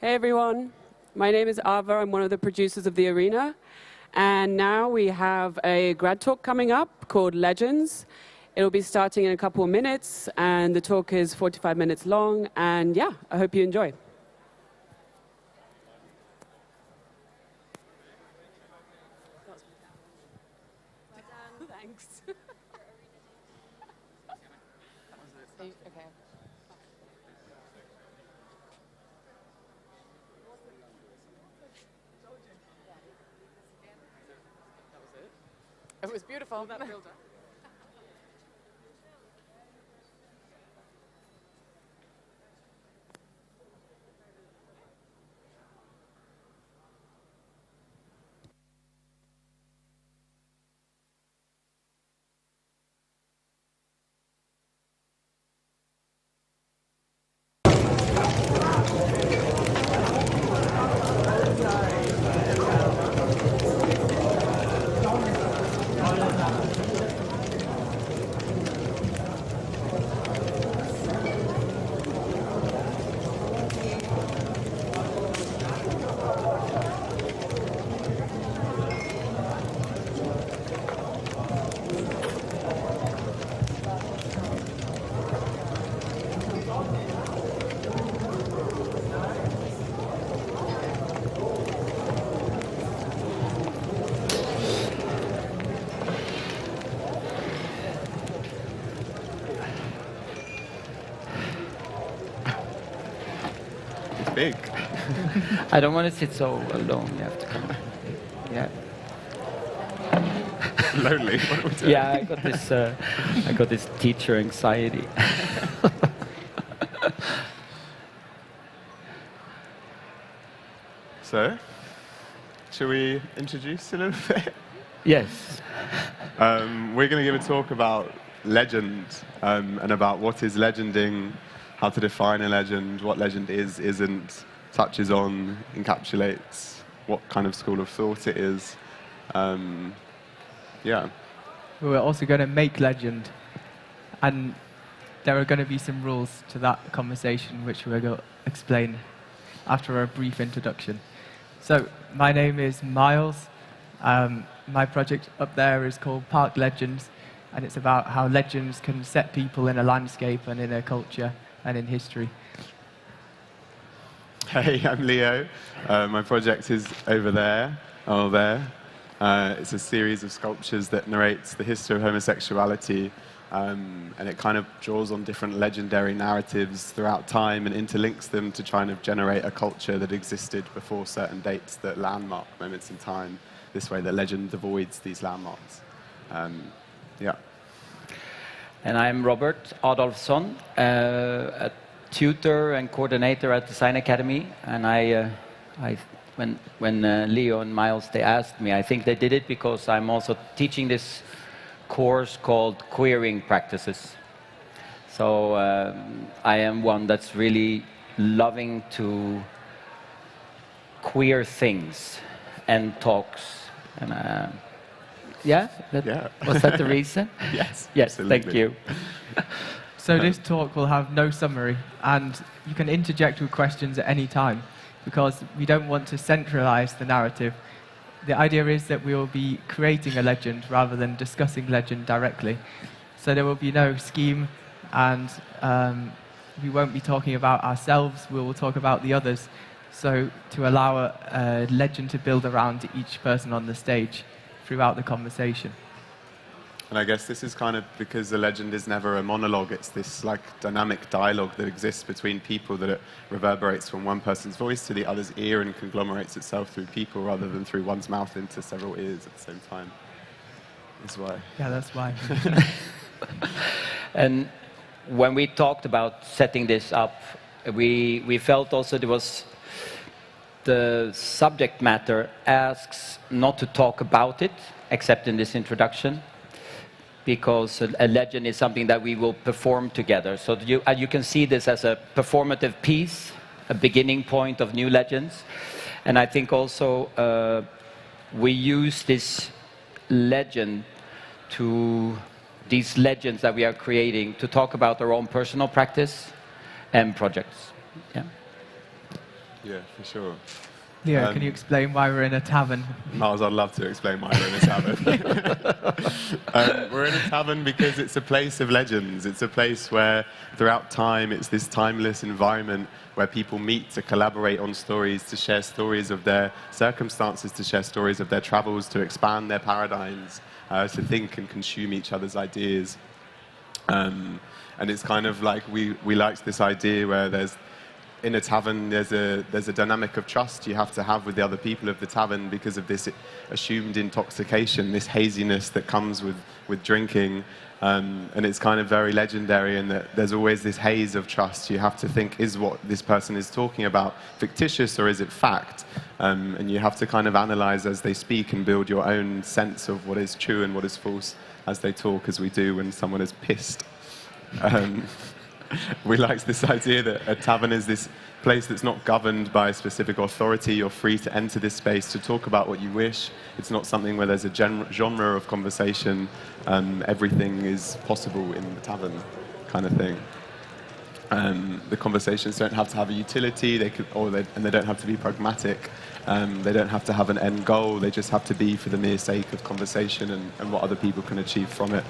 Hey everyone, my name is Ava. I'm one of the producers of the arena. And now we have a grad talk coming up called Legends. It'll be starting in a couple of minutes, and the talk is 45 minutes long. And yeah, I hope you enjoy. Thanks.
Okay. It was beautiful.
Big. I don't want to sit so alone. You have to come. Yeah.
Lonely. What are we doing?
Yeah, I got this teacher anxiety.
So, shall we introduce a little bit?
Yes.
We're going to give a talk about legend and about what is legending, how to define a legend, what legend is, isn't, touches on, encapsulates, what kind of school of thought it is. Yeah.
We're also going to make legend, and there are going to be some rules to that conversation which we're going to explain after a brief introduction. So, my name is Miles. My project up there is called Park Legends, and it's about how legends can set people in a landscape and in a culture and in history.
Hey, I'm Leo. My project is over there, it's a series of sculptures that narrates the history of homosexuality, and it kind of draws on different legendary narratives throughout time and interlinks them to try and generate a culture that existed before certain dates that landmark moments in time. This way, the legend avoids these landmarks. Yeah.
And I'm Robert Adolfsson, a tutor and coordinator at Design Academy. And when Leo and Miles, they asked me, I think they did it because I'm also teaching this course called Queering Practices. So I am one that's really loving to queer things and talks. And yeah? Was that the reason?
Yes.
Yes,
absolutely.
Thank you.
So this talk will have no summary, and you can interject with questions at any time, because we don't want to centralize the narrative. The idea is that we will be creating a legend rather than discussing legend directly. So there will be no scheme, and we won't be talking about ourselves, we will talk about the others. So to allow a legend to build around each person on the stage throughout the conversation.
And I guess this is kind of because the legend is never a monologue, it's this like dynamic dialogue that exists between people, that it reverberates from one person's voice to the other's ear and conglomerates itself through people rather than through one's mouth into several ears at the same time. That's why.
Yeah, that's why.
And when we talked about setting this up, we felt also there was the subject matter asks not to talk about it, except in this introduction. because a legend is something that we will perform together. So you can see this as a performative piece, a beginning point of new legends. And I think also we use this legend these legends that we are creating to talk about our own personal practice and projects. Yeah.
Yeah, for sure.
Leo, can you explain why we're in a tavern?
Miles, I'd love to explain why we're in a tavern. We're in a tavern because it's a place of legends. It's a place where, throughout time, it's this timeless environment where people meet to collaborate on stories, to share stories of their circumstances, to share stories of their travels, to expand their paradigms, to think and consume each other's ideas. And it's kind of like we liked this idea where in a tavern, there's a dynamic of trust you have to have with the other people of the tavern because of this assumed intoxication, this haziness that comes with drinking. And it's kind of very legendary in that there's always this haze of trust. You have to think, is what this person is talking about fictitious or is it fact? And you have to kind of analyze as they speak and build your own sense of what is true and what is false as they talk, as we do when someone is pissed. We liked this idea that a tavern is this place that's not governed by a specific authority. You're free to enter this space to talk about what you wish. It's not something where there's a genre of conversation. Everything is possible in the tavern, kind of thing. The conversations don't have to have a utility, and they don't have to be pragmatic. They don't have to have an end goal. They just have to be for the mere sake of conversation and what other people can achieve from it.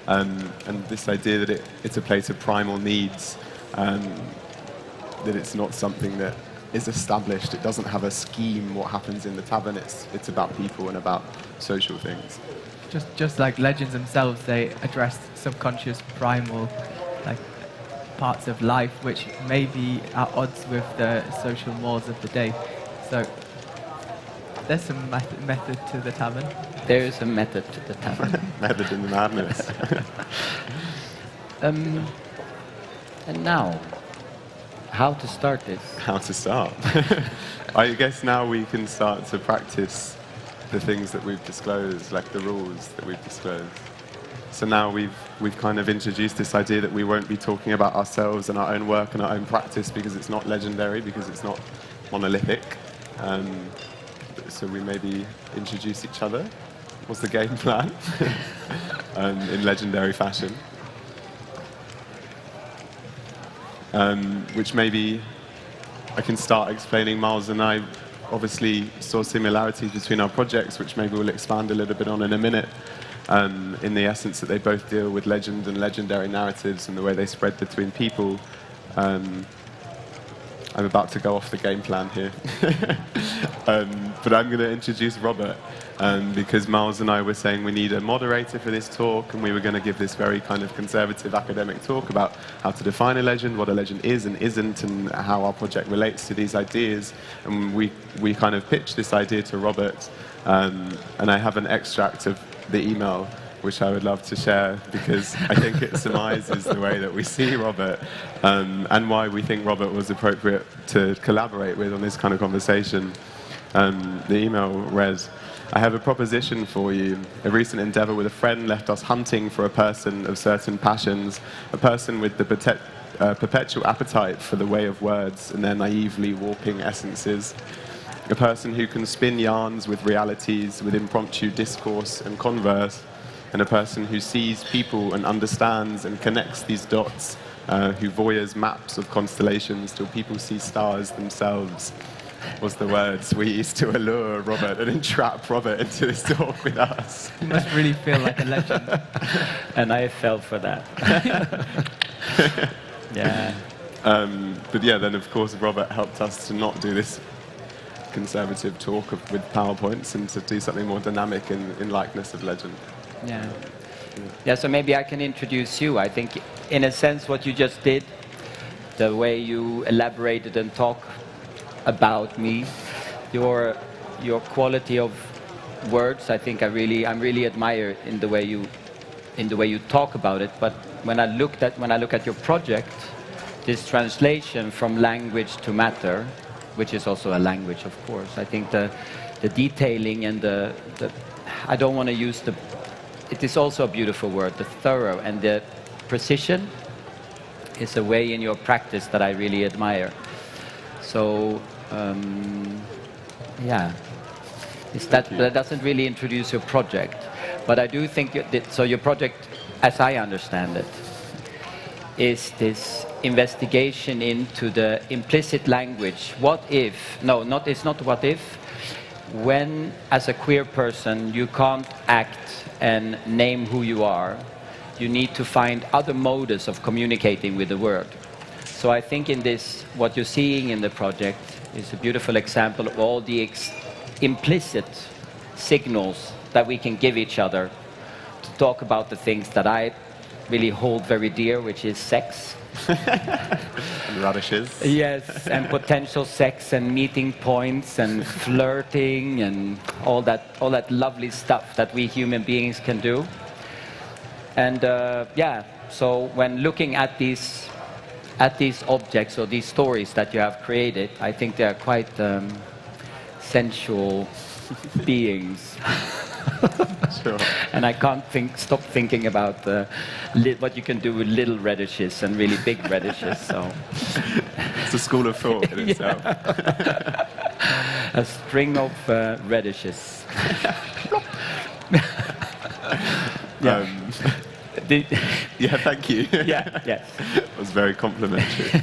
And this idea that it's a place of primal needs, that it's not something that is established. It doesn't have a scheme what happens in the tavern. It's about people and about social things.
Just like legends themselves, they address subconscious, primal, like parts of life which may be at odds with the social mores of the day. So there's some method to the tavern.
There is a method to the tavern.
Method in the madness.
And now, how to start this?
How to start? I guess now we can start to practice the things that we've disclosed, like the rules that we've disclosed. So now we've kind of introduced this idea that we won't be talking about ourselves and our own work and our own practice because it's not legendary, because it's not monolithic. So we maybe introduce each other. What's the game plan? In legendary fashion. Which maybe I can start explaining. Miles and I obviously saw similarities between our projects, which maybe we'll expand a little bit on in a minute, in the essence that they both deal with legend and legendary narratives and the way they spread between people. I'm about to go off the game plan here. But I'm going to introduce Robert, because Miles and I were saying we need a moderator for this talk, and we were going to give this very kind of conservative academic talk about how to define a legend, what a legend is and isn't, and how our project relates to these ideas. And we kind of pitched this idea to Robert, and I have an extract of the email which I would love to share, because I think it surmises the way that we see Robert, and why we think Robert was appropriate to collaborate with on this kind of conversation. The email read, "I have a proposition for you. A recent endeavor with a friend left us hunting for a person of certain passions, a person with the perpetual appetite for the way of words and their naively warping essences, a person who can spin yarns with realities, with impromptu discourse and converse, and a person who sees people and understands and connects these dots, who voyeurs maps of constellations till people see stars themselves," was the words we used to allure Robert and entrap Robert into this talk with us.
You must really feel like a legend.
And I fell for that. Yeah.
But yeah, then of course Robert helped us to not do this conservative talk with PowerPoints and to do something more dynamic in likeness of legend.
Yeah. Yeah, so maybe I can introduce you. I think, in a sense, what you just did, the way you elaborated and talked about me, your quality of words, I think I really admire in the way you talk about it. But when I look at your project, this translation from language to matter, which is also a language, of course. I think the detailing and the I don't want to use the it is also a beautiful word, the thorough, and the precision is a way in your practice that I really admire. So, yeah, that doesn't really introduce your project, but I do think so. Your project, as I understand it, is this investigation into the implicit language. What if? No, it's not what if. When, as a queer person, you can't act and name who you are, you need to find other modes of communicating with the world. So I think in this, what you're seeing in the project is a beautiful example of all the implicit signals that we can give each other to talk about the things that I really hold very dear, which is sex.
And radishes.
Yes, and potential sex and meeting points and flirting and all that lovely stuff that we human beings can do. And yeah, so when looking at these objects or these stories that you have created, I think they are quite sensual beings.
Sure.
And I can't stop thinking about what you can do with little radishes and really big radishes. So
it's a school of thought in itself.
A string of radishes.
Yeah. Yeah, thank you.
Yeah, yes.
It was very complimentary.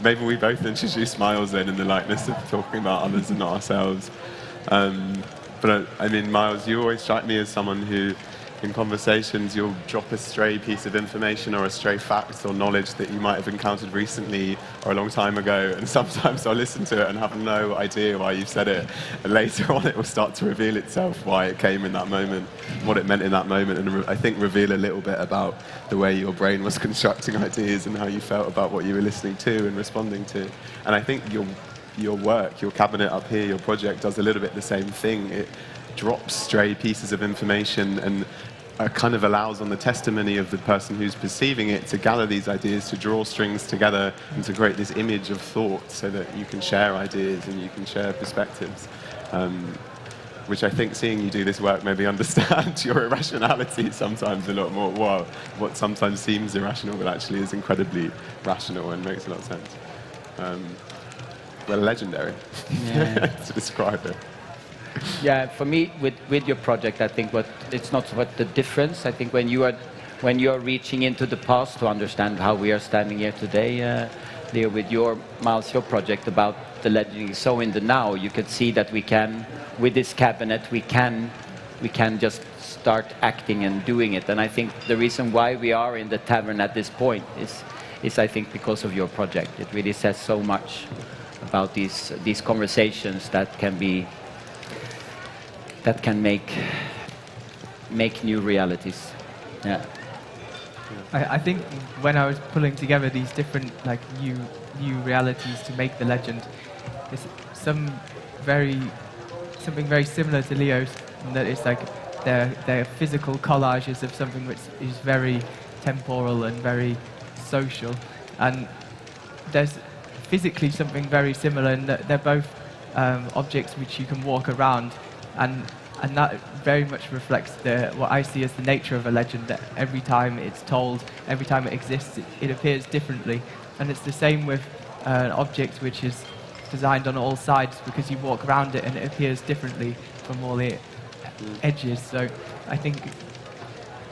Maybe we both introduce Miles then in the likeness of talking about others and not ourselves. But I mean, Miles, you always strike me as someone who, in conversations, you'll drop a stray piece of information or a stray fact or knowledge that you might have encountered recently or a long time ago, and sometimes I'll listen to it and have no idea why you've said it, and later on it will start to reveal itself why it came in that moment, what it meant in that moment, and I think reveal a little bit about the way your brain was constructing ideas and how you felt about what you were listening to and responding to. And I think your work, your cabinet up here, your project does a little bit the same thing. It drops stray pieces of information and kind of allows on the testimony of the person who's perceiving it to gather these ideas, to draw strings together and to create this image of thought so that you can share ideas and you can share perspectives. Which I think, seeing you do this work, maybe understand your irrationality sometimes a lot more. Well, what sometimes seems irrational but actually is incredibly rational and makes a lot of sense. Well, legendary, yeah. To describe it.
Yeah, for me, with your project, I think it's not what the difference. I think when you are reaching into the past to understand how we are standing here today, Leo, with your project about the legend. So in the now, you can see that we can, with this cabinet, we can just start acting and doing it. And I think the reason why we are in the tavern at this point is I think because of your project. It really says so much about these conversations that can make new realities. Yeah.
I think when I was pulling together these different new realities to make the legend, there's something very similar to Leo's, in that it's like they're physical collages of something which is very temporal and very social, and there's physically something very similar in that they're both objects which you can walk around, and that very much reflects what I see as the nature of a legend, that every time it's told, every time it exists, it appears differently. And it's the same with an object which is designed on all sides, because you walk around it and it appears differently from all the edges. So I think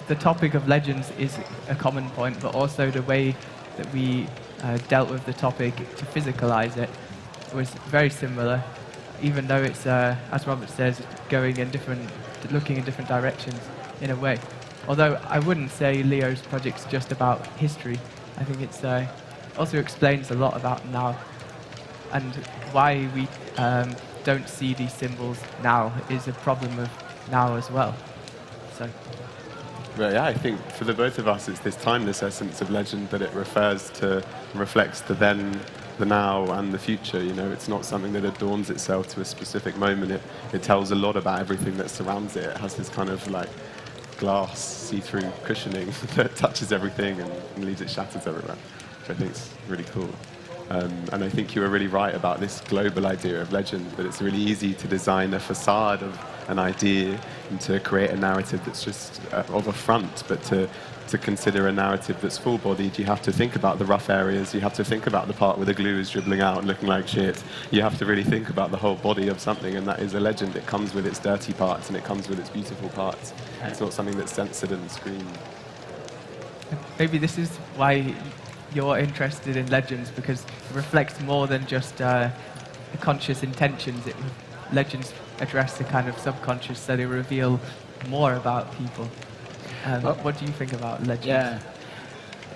the topic of legends is a common point, but also the way that we dealt with the topic to physicalize it was very similar, even though it's, as Robert says, looking in different directions in a way. Although I wouldn't say Leo's project's just about history. I think it's also explains a lot about now, and why we don't see these symbols now is a problem of now as well. So.
Well, yeah, I think for the both of us, it's this timeless essence of legend that it refers to, reflects the then, the now, and the future. You know, it's not something that adorns itself to a specific moment. It tells a lot about everything that surrounds it. It has this kind of like glass, see-through cushioning that touches everything and leaves it shattered everywhere, which I think is really cool. And I think you were really right about this global idea of legend, that it's really easy to design a facade of an idea and to create a narrative that's just of a front, but to consider a narrative that's full-bodied, you have to think about the rough areas, you have to think about the part where the glue is dribbling out and looking like shit. You have to really think about the whole body of something, and that is a legend. It comes with its dirty parts and it comes with its beautiful parts. It's not something that's censored and screened.
Maybe this is why you're interested in legends, because it reflects more than just the conscious intentions. Legends address the kind of subconscious, so they reveal more about people. What do you think about legends?
Yeah.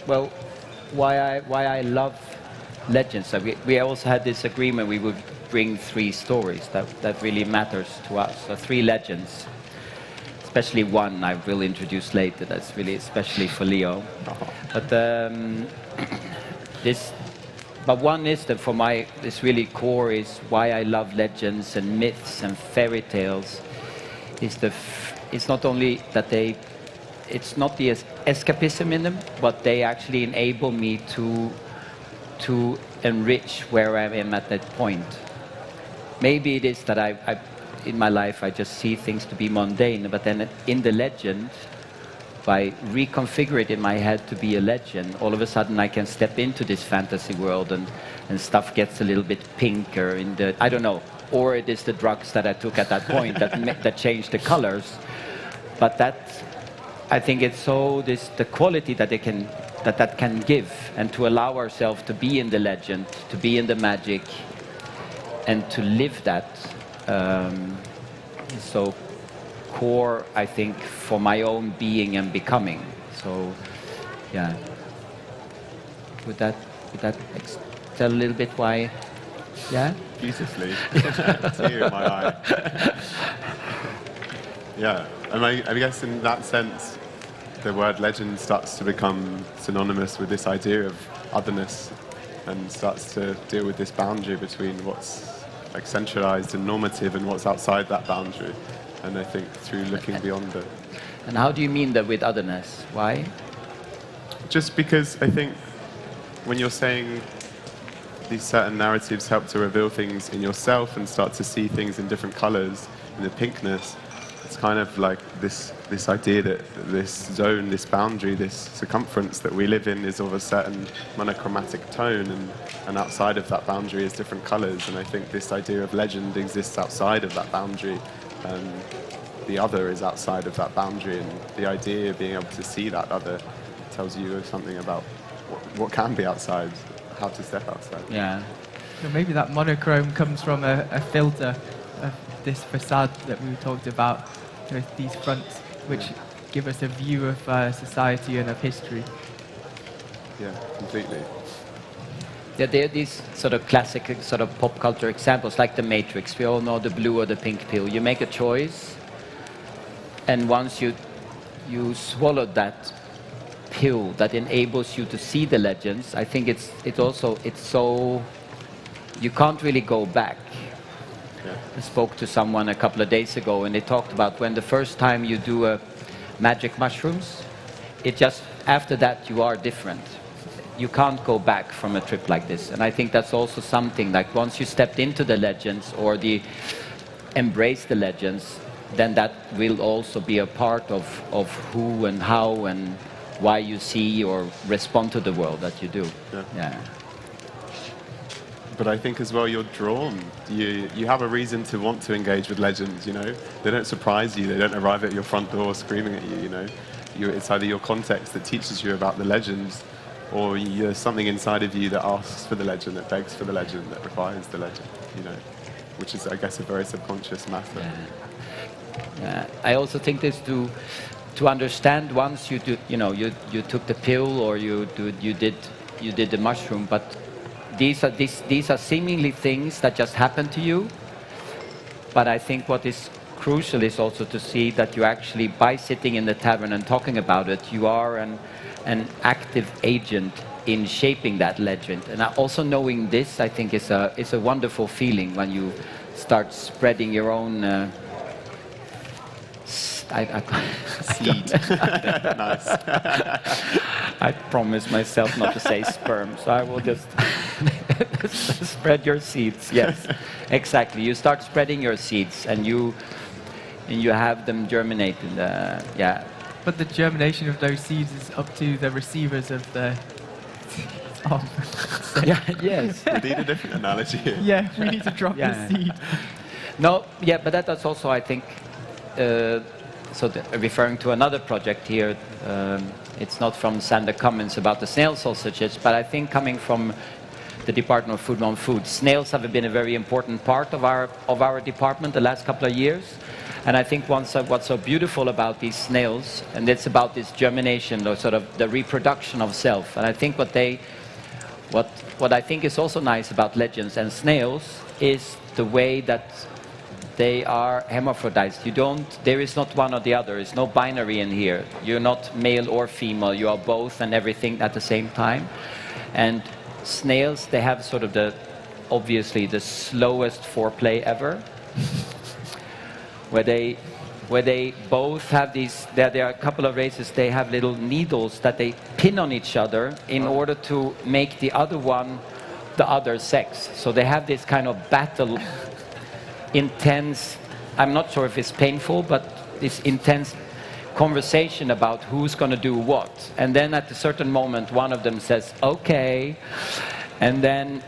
Well, why I love legends. So we also had this agreement we would bring 3 stories that really matters to us. So 3 legends. Especially one I will introduce later. That's really especially for Leo. But but one is that for this really core is why I love legends and myths and fairy tales. It's not only that it's not the escapism in them, but they actually enable me to enrich where I am at that point. Maybe it is that in my life I just see things to be mundane, but then in the legend, if I reconfigure it in my head to be a legend, all of a sudden I can step into this fantasy world and stuff gets a little bit pinker I don't know, or it is the drugs that I took at that point that changed the colors. But I think it's the quality that that can give, and to allow ourselves to be in the legend, to be in the magic, and to live that is so core, I think, for my own being and becoming. So, yeah. Would that tell a little bit why? Yeah.
Beautifully. Tear in my eye. Yeah. And I guess in that sense, the word legend starts to become synonymous with this idea of otherness, and starts to deal with this boundary between what's like centralized and normative and what's outside that boundary. And I think through looking beyond it.
And how do you mean that with otherness? Why?
Just because I think when you're saying these certain narratives help to reveal things in yourself and start to see things in different colors, in the pinkness, it's kind of like this idea that this zone, this boundary, this circumference that we live in is of a certain monochromatic tone, and outside of that boundary is different colors. And I think this idea of legend exists outside of that boundary. The other is outside of that boundary, and the idea of being able to see that other tells you something about what can be outside, how to step outside.
Yeah.
So maybe that monochrome comes from a filter of this facade that we talked about, these fronts which give us a view of society and of history.
Yeah, completely.
Yeah, there are these sort of classic sort of pop culture examples, like The Matrix. We all know the blue or the pink pill. You make a choice, and once you swallow that pill that enables you to see the legends, I think it's so you can't really go back.
Yeah.
I spoke to someone a couple of days ago, and they talked about when the first time you do magic mushrooms, it just after that you are different. You can't go back from a trip like this. And I think that's also something, like once you stepped into the legends or embrace the legends, then that will also be a part of who and how and why you see or respond to the world that you do. Yeah.
But I think as well you're drawn. You have a reason to want to engage with legends, They don't surprise you, they don't arrive at your front door screaming at you, It's either your context that teaches you about the legends, or there's something inside of you that asks for the legend, that begs for the legend, that requires the legend, which is, I guess, a very subconscious matter.
Yeah. I also think this to understand once you do, you took the pill or you did the mushroom, but these are seemingly things that just happen to you. But I think what is crucial is also to see that you actually, by sitting in the tavern and talking about it, you are an active agent in shaping that legend. And also knowing this, I think, is a wonderful feeling when you start spreading your own
seed. Nice.
I promised myself not to say sperm, so I will just Spread your seeds, yes. Exactly. You start spreading your seeds and you have them germinate in the, yeah.
But the germination of those seeds is up to the receivers of the...
Yeah, yes.
We need a different analogy here.
Yeah, we need to drop the seed.
No, yeah, but that's also, I think, referring to another project here, it's not from Sander Cummins about the snail sausages, but I think coming from the Department of Food Non-Food, snails have been a very important part of our department the last couple of years. And I think what's so beautiful about these snails, and it's about this germination, or sort of the reproduction of self. And I think what I think is also nice about legends and snails is the way that they are hermaphrodites. There is not one or the other. There's no binary in here. You're not male or female. You are both and everything at the same time. And snails, they have sort of obviously the slowest foreplay ever. where they both have these, there are a couple of races, they have little needles that they pin on each other in order to make the other one the other sex. So they have this kind of battle, intense, I'm not sure if it's painful, but this intense conversation about who's going to do what. And then at a certain moment, one of them says, okay, and then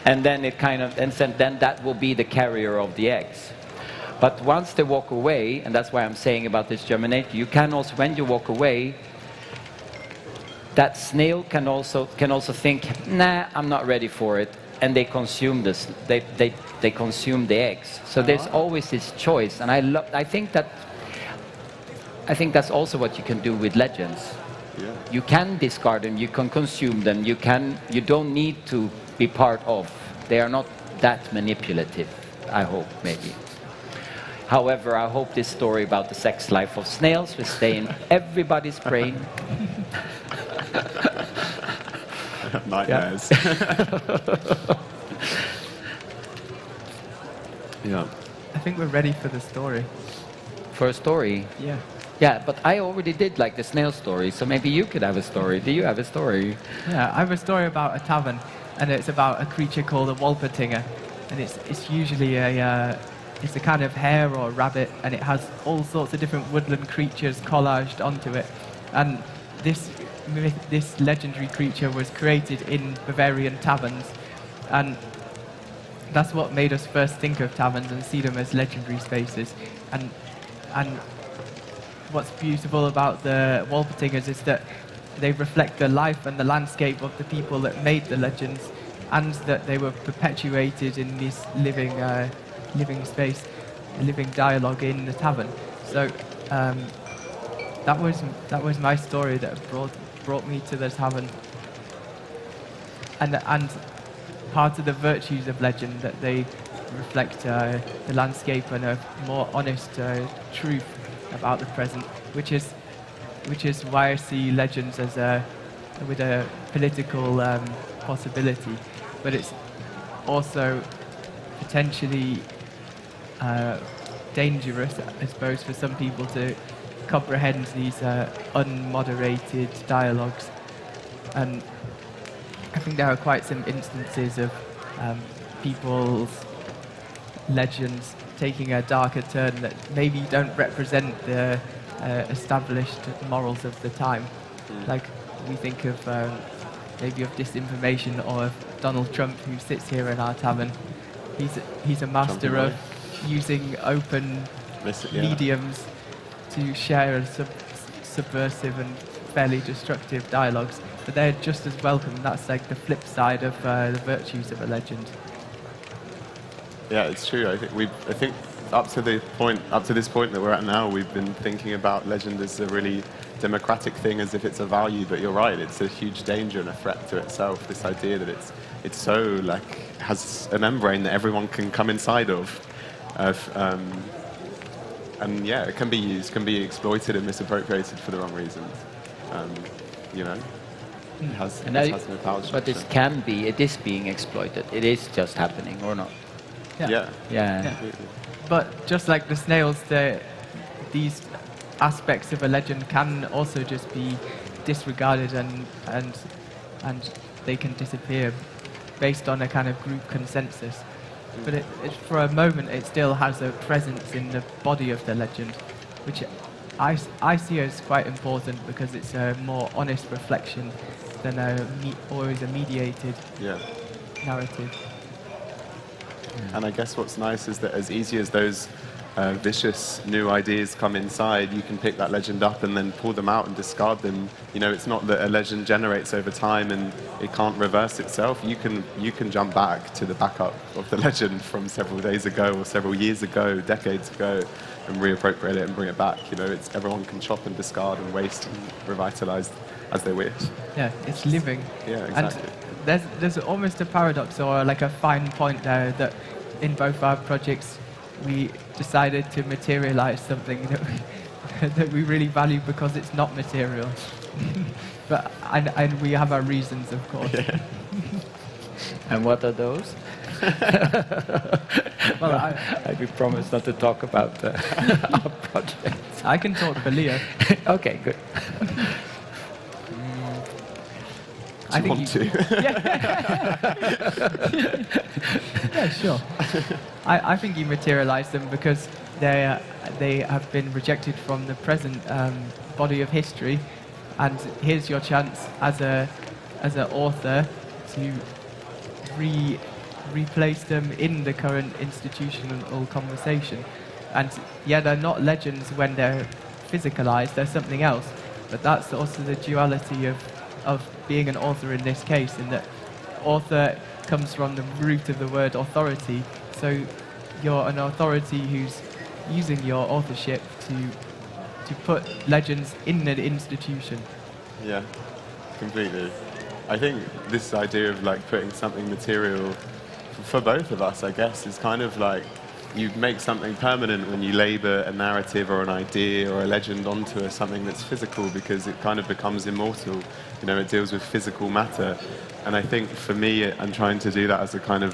it kind of, and then that will be the carrier of the eggs. But once they walk away, and that's why I'm saying about this germination, you can also, when you walk away, that snail can also think, nah, I'm not ready for it, and they consume this. They consume the eggs. So there's always this choice, and I think that's also what you can do with legends.
Yeah.
You can discard them, you can consume them, you don't need to be part of. They are not that manipulative, I hope, maybe. However, I hope this story about the sex life of snails will stay in everybody's brain.
Nightmares. Yeah.
I think we're ready for the story.
For a story?
Yeah.
Yeah, but I already did like the snail story, so maybe you could have a story. Do you have a story?
Yeah, I have a story about a tavern, and it's about a creature called a Wolpertinger, and it's usually it's a kind of hare or rabbit, and it has all sorts of different woodland creatures collaged onto it. And this legendary creature was created in Bavarian taverns, and that's what made us first think of taverns and see them as legendary spaces. And what's beautiful about the Wolpertingers is that they reflect the life and the landscape of the people that made the legends, and that they were perpetuated in this living space, a living dialogue in the tavern. So that was my story that brought me to the tavern. And part of the virtues of legend, that they reflect the landscape and a more honest truth about the present, which is why I see legends as with a political possibility, but it's also potentially dangerous, I suppose, for some people to comprehend these unmoderated dialogues. And I think there are quite some instances of people's legends taking a darker turn that maybe don't represent the established morals of the time. Like, we think of maybe of disinformation, or of Donald Trump, who sits here in our tavern. He's a master of using open mediums to share subversive and fairly destructive dialogues, but they're just as welcome. That's like the flip side of the virtues of a legend.
Yeah, it's true. I think up to this point that we're at now, we've been thinking about legend as a really democratic thing, as if it's a value. But you're right; it's a huge danger and a threat to itself. This idea that it's so has a membrane that everyone can come inside of, and yeah, it can be used, can be exploited and misappropriated for the wrong reasons. It has no power structure.
But it is being exploited. It is just happening, or not?
Yeah.
But just like the snails, these aspects of a legend can also just be disregarded, and they can disappear based on a kind of group consensus. But for a moment, it still has a presence in the body of the legend, which I see as quite important because it's a more honest reflection than always a mediated narrative.
And I guess what's nice is that as easy as those vicious new ideas come inside, you can pick that legend up and then pull them out and discard them. You know, it's not that a legend generates over time and it can't reverse itself. You can jump back to the backup of the legend from several days ago or several years ago, decades ago, and reappropriate it and bring it back. You know, everyone can chop and discard and waste and revitalize as they wish.
Yeah, it's living.
Yeah, exactly.
And there's almost a paradox or like a fine point there that in both our projects we decided to materialize something that we really value because it's not material. But and we have our reasons, of course.
Yeah. And what are those?
Well,
I promise not to talk about our project.
I can talk for Leo.
Okay, good.
Do you want to?
Yeah, sure. I think you materialize them because they have been rejected from the present body of history, and here's your chance as an author to replace them in the current institutional conversation. And yeah, they're not legends when they're physicalized, they're something else. But that's also the duality of being an author in this case, in that author comes from the root of the word authority. So you're an authority who's using your authorship to put legends in an institution.
Yeah, completely. I think this idea of like putting something material for both of us, I guess, is kind of like you make something permanent when you labor a narrative or an idea or a legend onto something that's physical, because it kind of becomes immortal. You know, it deals with physical matter. And I think for me, I'm trying to do that as a kind of,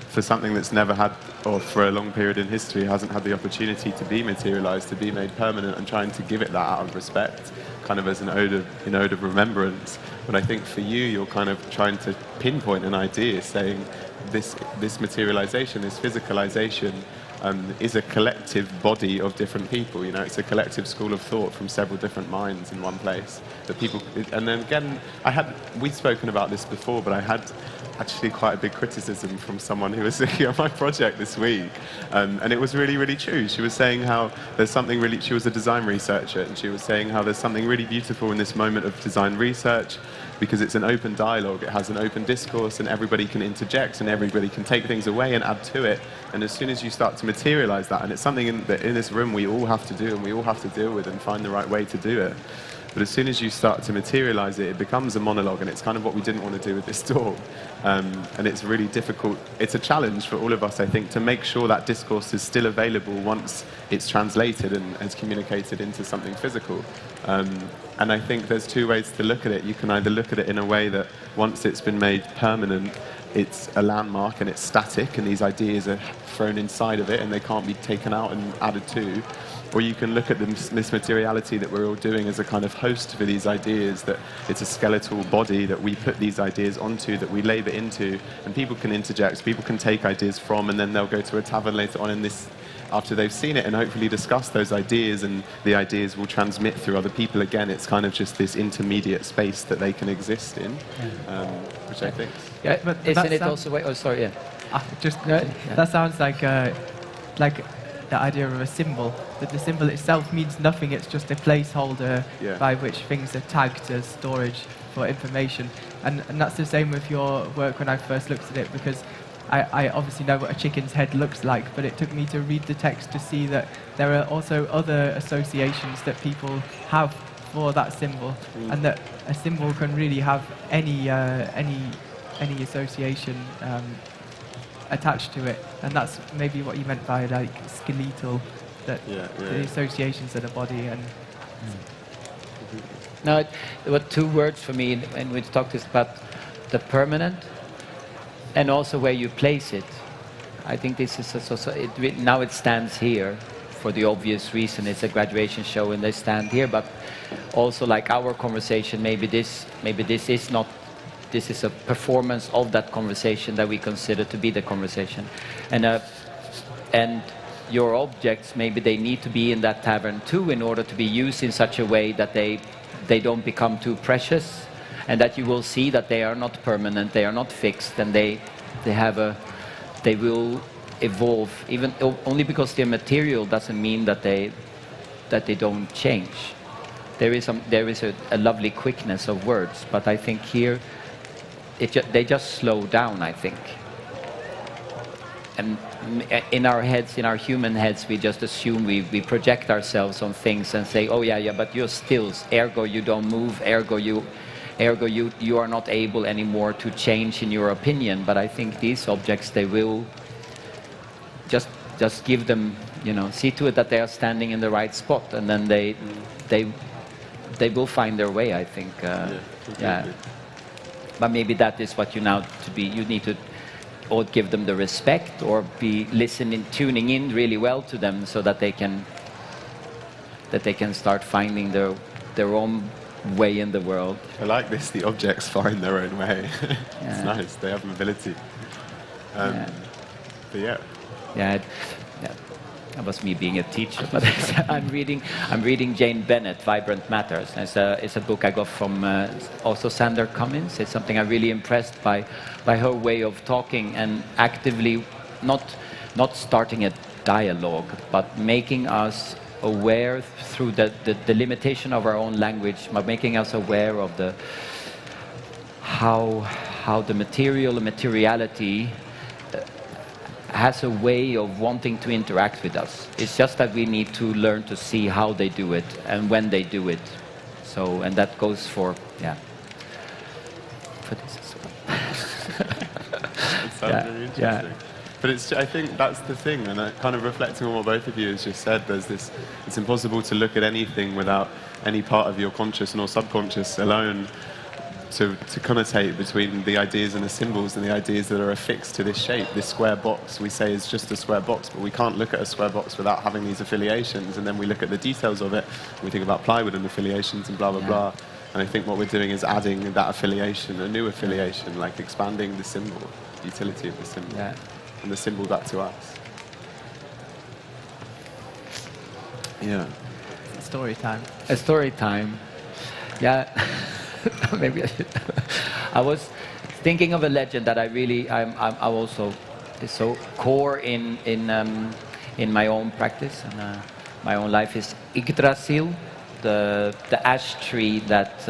for something that's never had, or for a long period in history, hasn't had the opportunity to be materialized, to be made permanent, and trying to give it that out of respect, kind of as an ode of remembrance. But I think for you, you're kind of trying to pinpoint an idea, saying this materialization, this physicalization, is a collective body of different people. You know, it's a collective school of thought from several different minds in one place. That people, and then again, we'd spoken about this before, but I had actually quite a big criticism from someone who was looking at my project this week, and it was really, really true. She was saying how there's something really. She was a design researcher, and she was saying how there's something really beautiful in this moment of design research, because it's an open dialogue, it has an open discourse, and everybody can interject, and everybody can take things away and add to it. And as soon as you start to materialize that, and it's something that in this room we all have to do, and we all have to deal with and find the right way to do it. But as soon as you start to materialize it, it becomes a monologue, and it's kind of what we didn't want to do with this talk. And it's really difficult. It's a challenge for all of us, I think, to make sure that discourse is still available once it's translated and is communicated into something physical. And I think there's two ways to look at it. You can either look at it in a way that once it's been made permanent, it's a landmark and it's static, and these ideas are thrown inside of it and they can't be taken out and added to. Or you can look at this materiality that we're all doing as a kind of host for these ideas, that it's a skeletal body that we put these ideas onto, that we labor into, and people can interject, people can take ideas from, and then they'll go to a tavern later on in this, after they've seen it, and hopefully discuss those ideas, and the ideas will transmit through other people again. It's kind of just this intermediate space that they can exist in, which I think...
Yeah, but isn't it also... Wait, oh, sorry, yeah.
That sounds like the idea of a symbol, that the symbol itself means nothing, it's just a placeholder by which things are tagged as storage for information. And that's the same with your work when I first looked at it, because I obviously know what a chicken's head looks like, but it took me to read the text to see that there are also other associations that people have for that symbol, and that a symbol can really have any association attached to it, and that's maybe what you meant by like skeletal, that the associations of the body. And
now, there were two words for me when we talked about the permanent and also where you place it. I think this is now it stands here for the obvious reason it's a graduation show and they stand here, but also like our conversation, maybe this is not this is a performance of that conversation that we consider to be the conversation. And your objects, maybe they need to be in that tavern too in order to be used in such a way that they don't become too precious, and that you will see that they are not permanent, they are not fixed, and they will evolve. Even only because they're material doesn't mean that they don't change. There is a lovely quickness of words, but I think here they just slow down, I think. And in our heads, in our human heads, we just assume we project ourselves on things and say, oh yeah, but you're stills, ergo you don't move, ergo you are not able anymore to change in your opinion. But I think these objects, they will just give them, see to it that they are standing in the right spot, and then they will find their way, I think. Yeah. But maybe that is what you need to or give them the respect, or be listening, tuning in really well to them, so that they can start finding their own way in the world.
I like this, the objects find their own way. It's nice, they have mobility. But yeah. That was me being a teacher, but I'm reading Jane Bennett, Vibrant Matters. It's a book I got from also Sander Cummins. It's something I'm really impressed by her way of talking, and actively not starting a dialogue, but making us aware through the limitation of our own language, but making us aware of how the material and materiality has a way of wanting to interact with us. It's just that we need to learn to see how they do it and when they do it. So, and that goes for this as well. It sounds really interesting. But I think that's the thing, and kind of reflecting on what both of you has just said, it's impossible to look at anything without any part of your conscious nor subconscious alone to connotate between the ideas and the symbols and the ideas that are affixed to this shape. This square box we say is just a square box, but we can't look at a square box without having these affiliations, and then we look at the details of it, and we think about plywood and affiliations and blah, blah, blah. And I think what we're doing is adding that affiliation, a new affiliation, like expanding the symbol, the utility of the symbol, and the symbol back to us. Yeah.
Story time.
A story time. Yeah. Maybe I should. I was thinking of a legend that I'm also is so core in my own practice and my own life, is Yggdrasil, the ash tree that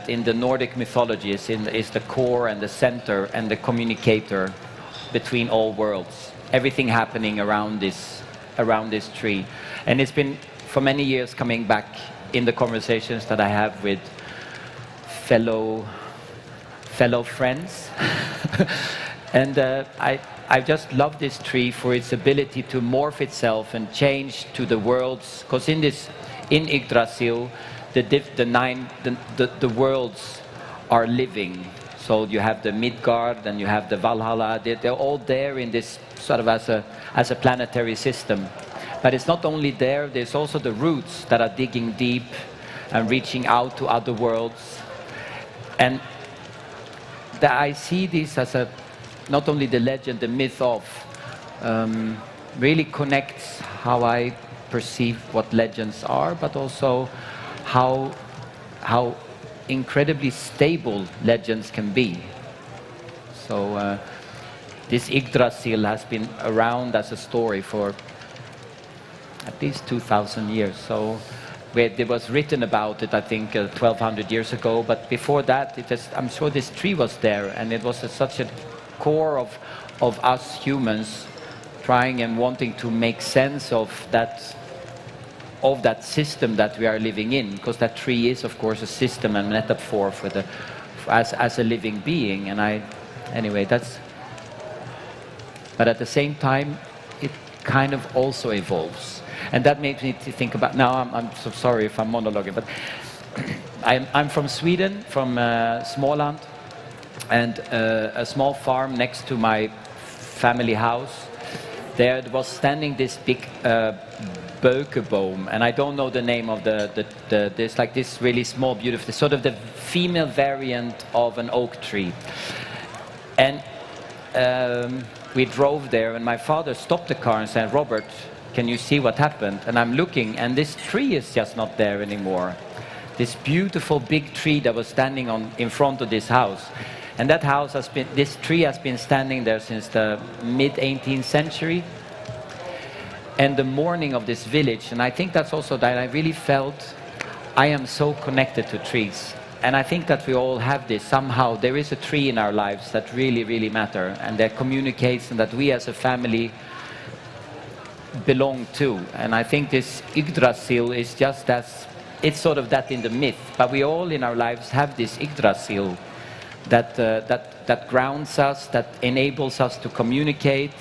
in the Nordic mythology is the core and the center and the communicator between all worlds. Everything happening around this tree, and it's been for many years coming back in the conversations that I have with fellow friends. And I just love this tree for its ability to morph itself and change to the worlds, because in Yggdrasil the worlds are living. So you have the Midgard and you have the Valhalla. They're all there in this sort of as a planetary system. But it's not only there, there's also the roots that are digging deep and reaching out to other worlds. And I see this as not only the legend, the myth of, really connects how I perceive what legends are, but also how incredibly stable legends can be. So this Yggdrasil has been around as a story for at least 2,000 years. So it was written about it, I think, 1,200 years ago. But before that, I'm sure this tree was there, and it was such a core of us humans trying and wanting to make sense of that system that we are living in, because that tree is, of course, a system and metaphor as a living being. And but at the same time, it kind of also evolves. And that makes me think about, now I'm so sorry if I'm monologuing, but I'm from Sweden, from Småland, and a small farm next to my family house. There was standing this big Beukenboom, and I don't know the name of there's like this really small, beautiful, sort of the female variant of an oak tree. And we drove there, and my father stopped the car and said, "Robert, can you see what happened?" And I'm looking, and this tree is just not there anymore. This beautiful big tree that was standing in front of this house. And that house this tree has been standing there since the mid-18th century. And the morning of this village, and I think that's also that I really felt I am so connected to trees. And I think that we all have this somehow. There is a tree in our lives that really, really matter, and that communicates, and that we as a family belong to. And I think this Yggdrasil is just it's sort of that in the myth, but we all in our lives have this Yggdrasil that grounds us, that enables us to communicate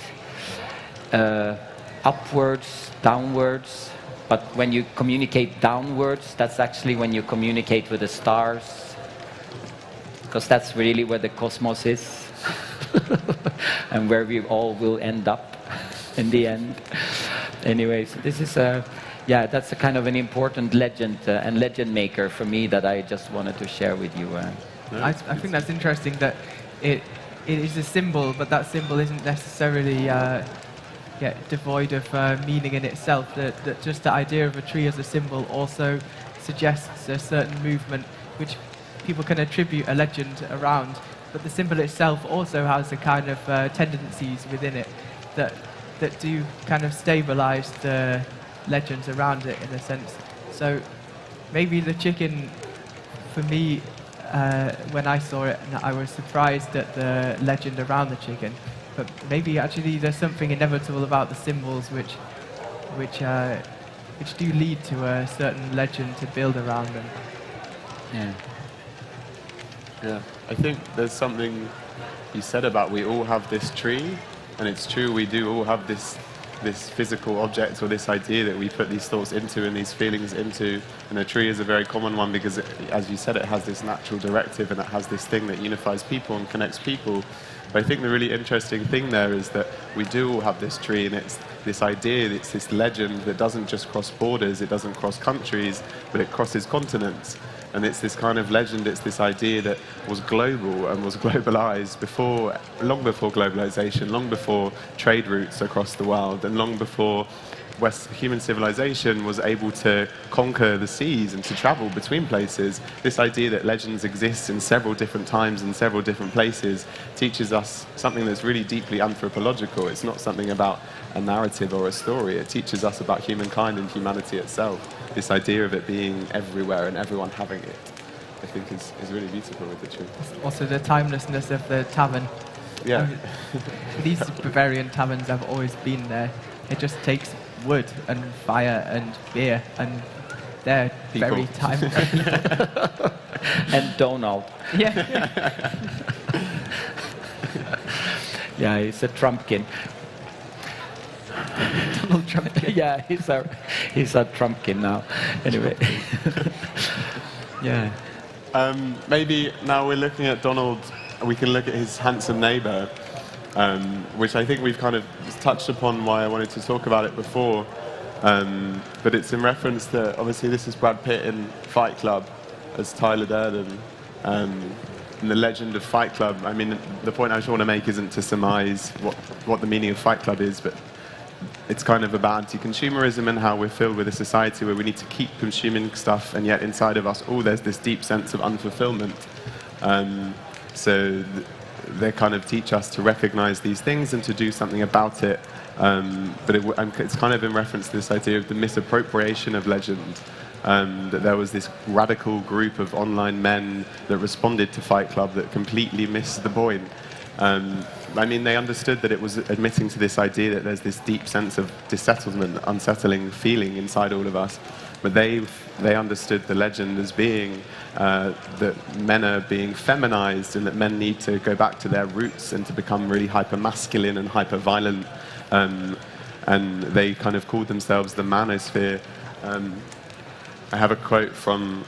upwards, downwards. But when you communicate downwards, that's actually when you communicate with the stars, because that's really where the cosmos is and where we all will end up in the end. Anyways, this is that's a kind of an important legend and legend maker for me that I just wanted to share with you.
I think that's interesting that it is a symbol, but that symbol isn't necessarily devoid of meaning in itself. That just the idea of a tree as a symbol also suggests a certain movement which people can attribute a legend around, but the symbol itself also has a kind of tendencies within it that do kind of stabilize the legends around it in a sense. So maybe the chicken, for me, when I saw it, I was surprised at the legend around the chicken. But maybe actually there's something inevitable about the symbols which do lead to a certain legend to build around them.
Yeah, I think there's something you said about we all have this tree, and it's true, we do all have this physical object or this idea that we put these thoughts into and these feelings into, and a tree is a very common one because, as you said, it has this natural directive and it has this thing that unifies people and connects people. But I think the really interesting thing there is that we do all have this tree, and it's this idea, it's this legend that doesn't just cross borders, it doesn't cross countries, but it crosses continents. And it's this kind of legend, it's this idea that was global and was globalized long before globalization, long before trade routes across the world, and long before human civilization was able to conquer the seas and to travel between places. This idea that legends exist in several different times in several different places teaches us something that's really deeply anthropological. It's not something about a narrative or a story. It teaches us about humankind and humanity itself. This idea of it being everywhere and everyone having it, I think is really beautiful with the tree.
Also the timelessness of the tavern.
Yeah.
These Bavarian taverns have always been there. It just takes wood and fire and beer, and they're
people.
Very timeless.
And Donald.
Yeah.
Yeah, he's a Trumpkin.
Donald Trumpkin.
Yeah, he's a Trumpkin now. Anyway. Yeah.
Maybe now we're looking at Donald, we can look at his handsome neighbour, which I think we've kind of touched upon why I wanted to talk about it before. But it's in reference to, obviously this is Brad Pitt in Fight Club as Tyler Durden. And the legend of Fight Club, I mean, the point I just want to make isn't to surmise what the meaning of Fight Club is, but it's kind of about anti-consumerism and how we're filled with a society where we need to keep consuming stuff, and yet inside of us, there's this deep sense of unfulfillment. So they kind of teach us to recognize these things and to do something about it. But it's kind of in reference to this idea of the misappropriation of legend. That there was this radical group of online men that responded to Fight Club that completely missed the point. I mean, they understood that it was admitting to this idea that there's this deep sense of dissettlement, unsettling feeling inside all of us. But they understood the legend as being that men are being feminized, and that men need to go back to their roots and to become really hyper-masculine and hyper-violent. And they kind of called themselves the manosphere. I have a quote from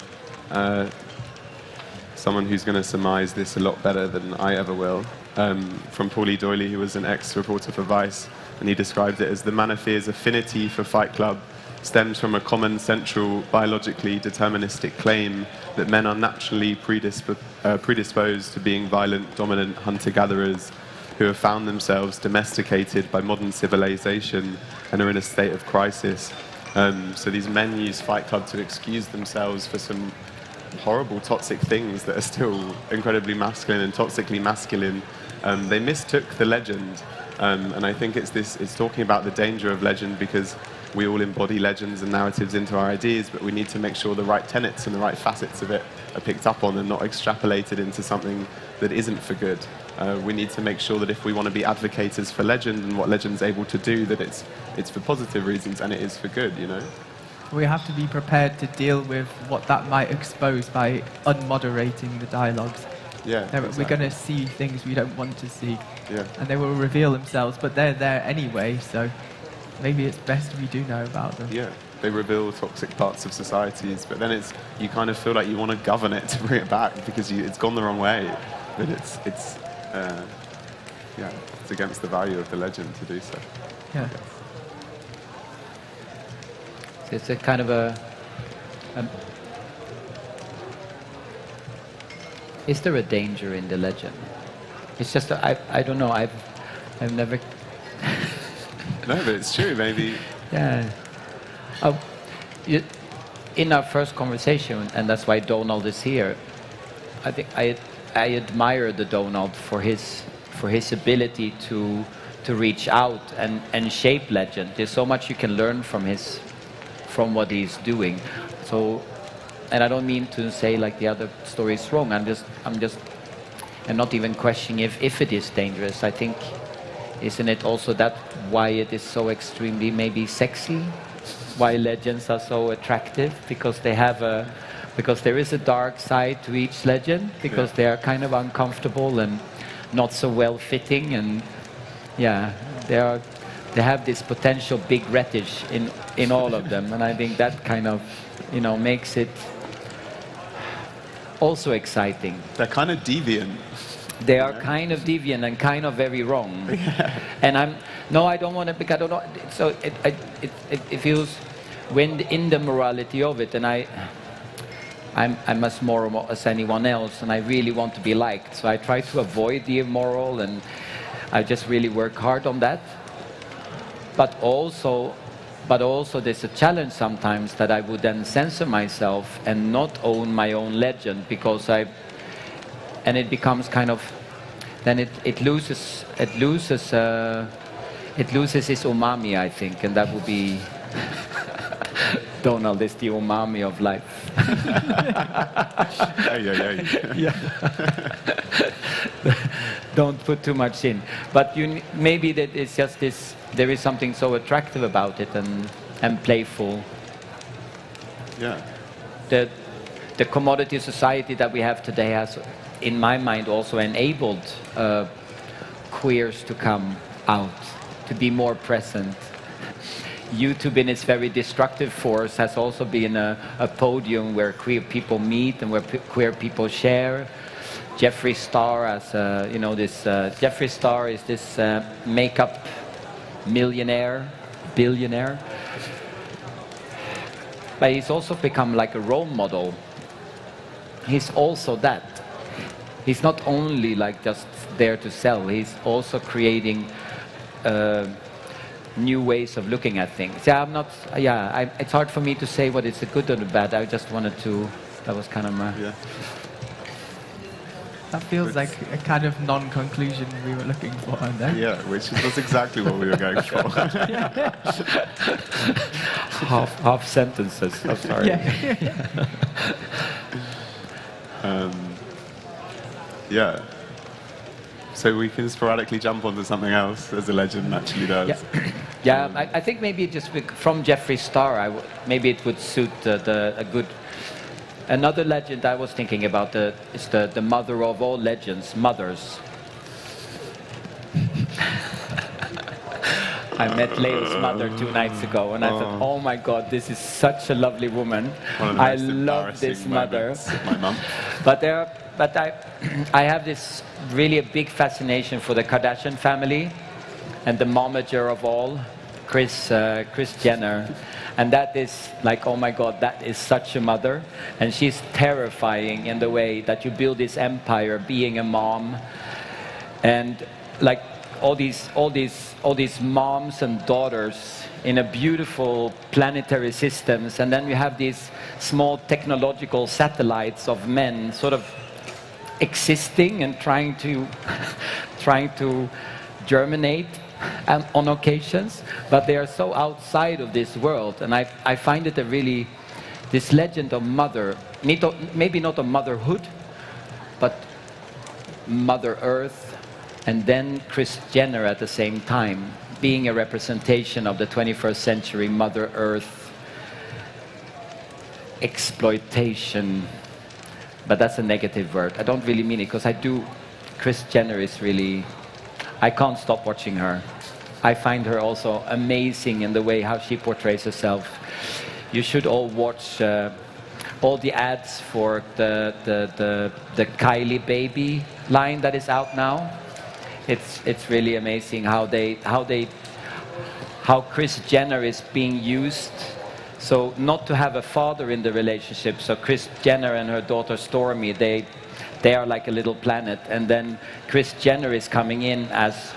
someone who's going to surmise this a lot better than I ever will, from Paulie Doyley, who was an ex-reporter for Vice, and he described it as the Manophere's affinity for Fight Club stems from a common central biologically deterministic claim that men are naturally predisposed to being violent, dominant hunter-gatherers who have found themselves domesticated by modern civilization and are in a state of crisis. So these men use Fight Club to excuse themselves for some horrible, toxic things that are still incredibly masculine and toxically masculine. They mistook the legend, and I think it's talking about the danger of legend, because we all embody legends and narratives into our ideas, but we need to make sure the right tenets and the right facets of it are picked up on and not extrapolated into something that isn't for good. We need to make sure that if we want to be advocates for legend and what legend's able to do, that it's for positive reasons and it is for good, you know?
We have to be prepared to deal with what that might expose by unmoderating the dialogues.
Yeah, exactly.
We're going to see things we don't want to see,
yeah.
And they will reveal themselves, but they're there anyway, so maybe it's best we do know about them.
Yeah, they reveal toxic parts of societies, but then you kind of feel like you want to govern it to bring it back, because it's gone the wrong way. But it's against the value of the legend to do so.
Yeah.
It's a kind of is there a danger in the legend? It's just I don't know. I've never.
No, but it's true. Maybe.
Yeah. In our first conversation, and that's why Donald is here. I think I admire the Donald for his ability to reach out and shape legend. There's so much you can learn from what he's doing. So, and I don't mean to say like the other story is wrong. I'm not even questioning if it is dangerous. I think, isn't it also that why it is so extremely maybe sexy? Why legends are so attractive? Because because there is a dark side to each legend, because they are kind of uncomfortable and not so well fitting, and yeah, they have this potential big retish in all of them, and I think that kind of makes it also exciting.
They're kind of deviant.
They are kind of deviant and kind of very wrong.
Yeah.
And I don't want to, because I don't know. So it feels when in the morality of it, and I'm as moral as anyone else, and I really want to be liked. So I try to avoid the immoral, and I just really work hard on that. But also there's a challenge sometimes that I would then censor myself and not own my own legend, because and it becomes kind of, then it loses its umami, I think, and that would be Donald is the umami of life.
Yeah.
Don't put too much in. But maybe that it's just this. There is something so attractive about it and playful.
Yeah.
The commodity society that we have today has, in my mind, also enabled queers to come out, to be more present. YouTube in its very destructive force has also been a podium where queer people meet and where queer people share. Jeffree Star, Jeffree Star is this makeup billionaire. But he's also become like a role model. He's also that. He's not only like just there to sell, he's also creating new ways of looking at things. It's hard for me to say what is the good or the bad. I just wanted to, that was kind of my...
Yeah.
That feels like a kind of non-conclusion we were looking for, no?
Yeah, which was exactly what we were going for.
half sentences, I'm sorry.
Yeah. So we can sporadically jump onto something else, as a legend naturally does.
I think maybe just from Jeffree Star, maybe it would suit a good... Another legend I was thinking about is the mother of all legends, mothers. I met Leo's mother 2 nights ago, and I thought, oh my God, this is such a lovely woman. I love this mother.
My mum.
But I have this really a big fascination for the Kardashian family and the momager of all, Kris Jenner. And that is like, oh my God, that is such a mother. And she's terrifying in the way that you build this empire being a mom. And like all these moms and daughters in a beautiful planetary systems. And then you have these small technological satellites of men sort of existing and trying to germinate on occasions, but they are so outside of this world. And I find it this legend of mother, maybe not of motherhood, but Mother Earth, and then Kris Jenner at the same time, being a representation of the 21st century Mother Earth exploitation. But that's a negative word. I don't really mean it, because Kris Jenner is really, I can't stop watching her. I find her also amazing in the way how she portrays herself. You should all watch all the ads for the Kylie baby line that is out now. It's really amazing how Kris Jenner is being used. So not to have a father in the relationship. So Kris Jenner and her daughter Stormy, they are like a little planet. And then Kris Jenner is coming in as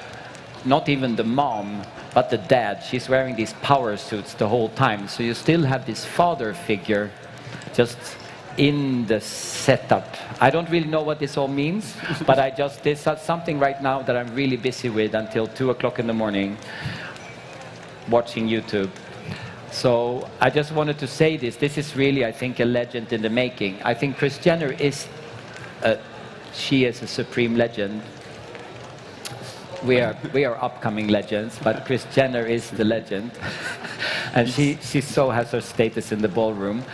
not even the mom, but the dad. She's wearing these power suits the whole time. So you still have this father figure just in the setup. I don't really know what this all means, but there's something right now that I'm really busy with until 2 o'clock in the morning, watching YouTube. So I just wanted to say this. This is really, I think, a legend in the making. I think Kris Jenner she is a supreme legend. We are upcoming legends, but Kris Jenner is the legend. And she so has her status in the ballroom.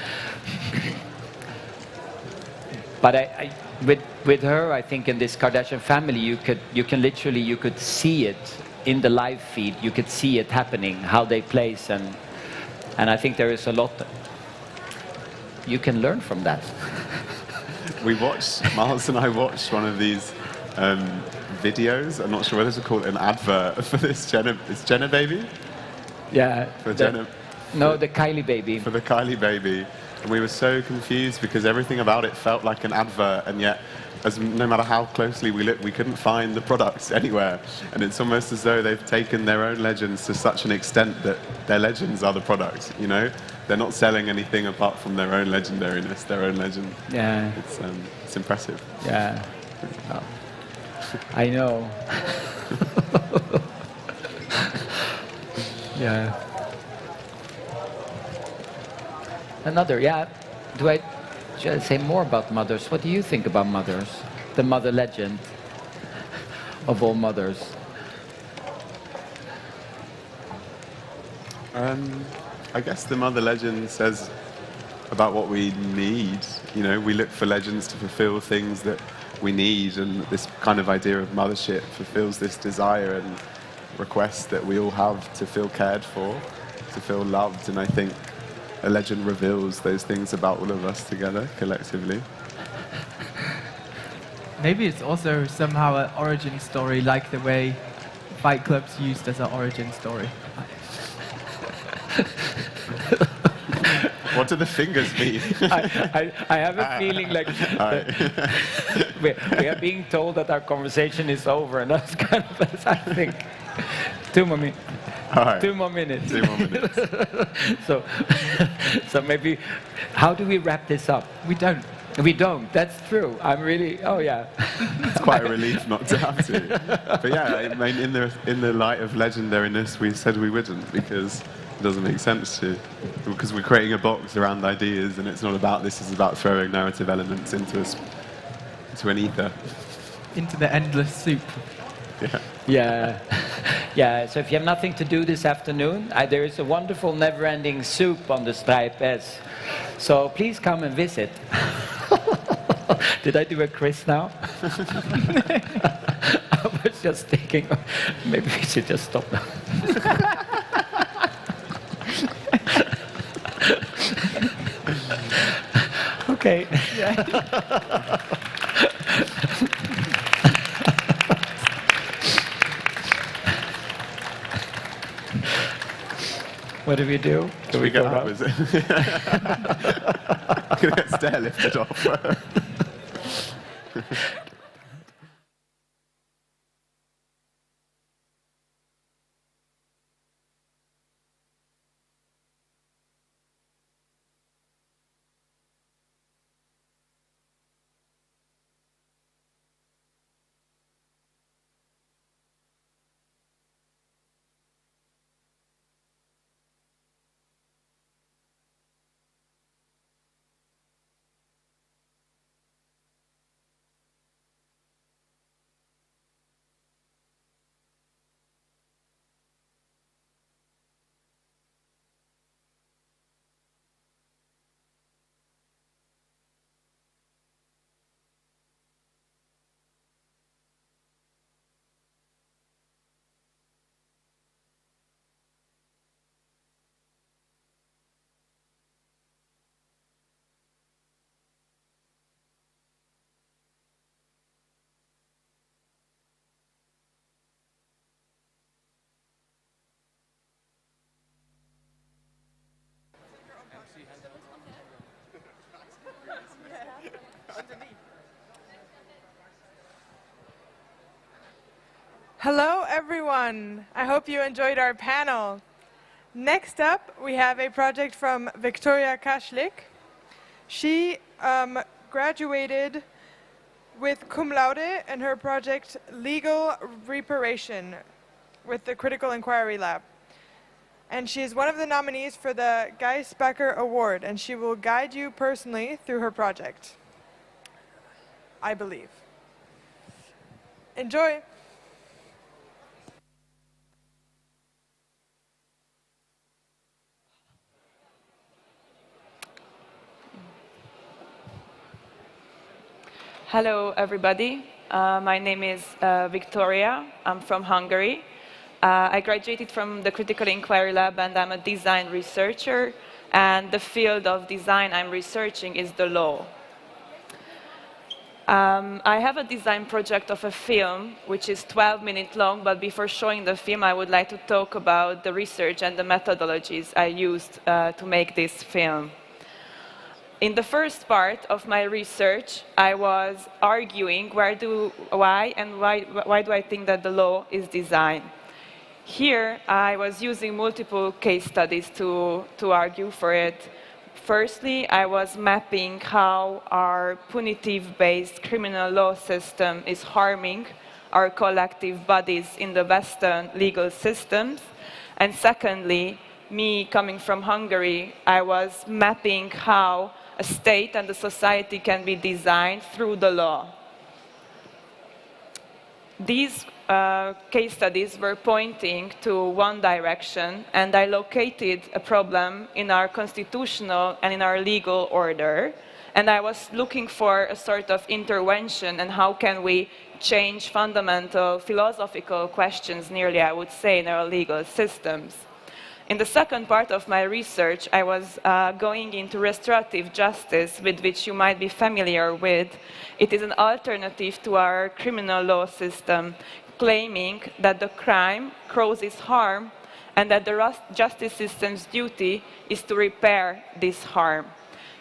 But with her, I think in this Kardashian family, you could see it in the live feed. You could see it happening, how they place, and I think there is a lot you can learn from that.
Miles and I watched one of these videos. I'm not sure whether to call it an advert for this Jenner baby.
Yeah.
For Jenner.
No, the Kylie baby.
For the Kylie baby. And we were so confused because everything about it felt like an advert, and yet no matter how closely we looked, we couldn't find the products anywhere. And it's almost as though they've taken their own legends to such an extent that their legends are the products, you know? They're not selling anything apart from their own legendariness, their own legend.
Yeah.
It's impressive.
Yeah. Oh. I know. Yeah. Should I say more about mothers? What do you think about mothers? The mother legend of all mothers.
I guess the mother legend says about what we need. You know, we look for legends to fulfill things that we need, and this kind of idea of mothership fulfills this desire and request that we all have to feel cared for, to feel loved. And I think a legend reveals those things about all of us together, collectively.
Maybe it's also somehow an origin story, like the way Fight Club's used as an origin story.
What do the fingers mean?
I have a feeling like we are being told that our conversation is over, and that's kind of, I think, 2 more minutes.
Right.
2 more minutes.
2 more minutes.
So maybe, how do we wrap this up?
We don't.
We don't. That's true. I'm really. Oh yeah.
It's quite a relief not to have to. But yeah, I mean, in the light of legendariness, we said we wouldn't, because it doesn't make sense to, because we're creating a box around ideas, and it's not about this. It's about throwing narrative elements into an ether.
Into the endless soup.
Yeah.
Yeah. Yeah, so if you have nothing to do this afternoon, there is a wonderful never-ending soup on the Stripe S. So please come and visit. Did I do a Chris now? I was just thinking, maybe we should just stop now. Okay.
What do we do?
Should we go up? Is it? I'm going to get stair lifted off.
Hello, everyone. I hope you enjoyed our panel. Next up, we have a project from Victoria Kashlik. She graduated with cum laude in her project Legal Reparation with the Critical Inquiry Lab. And she is one of the nominees for the Geisbacher Award, and she will guide you personally through her project, I believe. Enjoy.
Hello, everybody. My name is Victoria. I'm from Hungary. I graduated from the Critical Inquiry Lab, and I'm a design researcher. And the field of design I'm researching is the law. I have a design project of a film, which is 12 minutes long, but before showing the film, I would like to talk about the research and the methodologies I used to make this film. In the first part of my research, I was arguing why do I think that the law is design. Here, I was using multiple case studies to argue for it. Firstly, I was mapping how our punitive-based criminal law system is harming our collective bodies in the Western legal systems. And secondly, me coming from Hungary, I was mapping how a state and a society can be designed through the law. These case studies were pointing to one direction, and I located a problem in our constitutional and in our legal order, and I was looking for a sort of intervention and how can we change fundamental philosophical questions, nearly I would say, in our legal systems. In the second part of my research, I was going into restorative justice, with which you might be familiar with. It is an alternative to our criminal law system, claiming that the crime causes harm and that the justice system's duty is to repair this harm.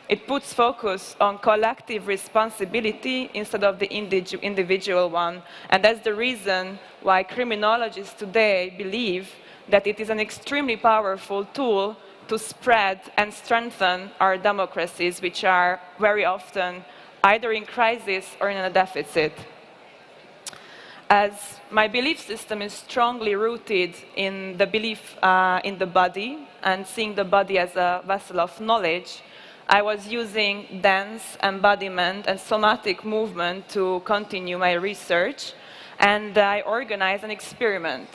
It puts focus on collective responsibility instead of the individual one, and that's the reason why criminologists today believe that it is an extremely powerful tool to spread and strengthen our democracies, which are very often either in crisis or in a deficit. As my belief system is strongly rooted in the belief in the body and seeing the body as a vessel of knowledge, I was using dance, embodiment, and somatic movement to continue my research, and I organized an experiment.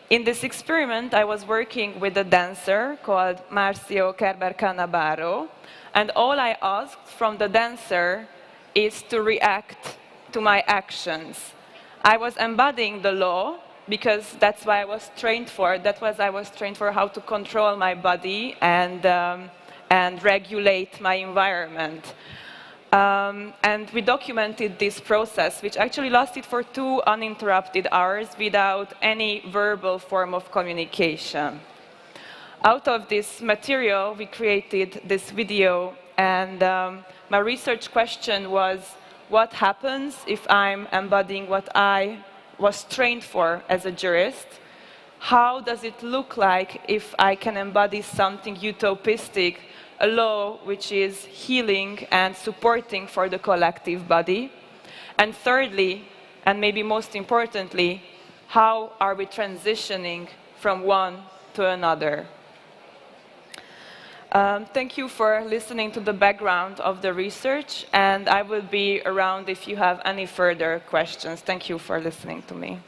In this experiment, I was working with a dancer called Marcio Kerber Canabaro, and all I asked from the dancer is to react to my actions. I was embodying the law because that's what I was trained for. That was I was trained for how to control my body and regulate my environment. And we documented this process, which actually lasted for 2 uninterrupted hours without any verbal form of communication. out of this material, we created this video, and my research question was, what happens if I'm embodying what I was trained for as a jurist? How does it look like if I can embody something utopistic, a law which is healing and supporting for the collective body? And thirdly, and maybe most importantly, how are we transitioning from one to another? Thank you for listening to the background of the research, and I will be around if you have any further questions. Thank you for listening to me.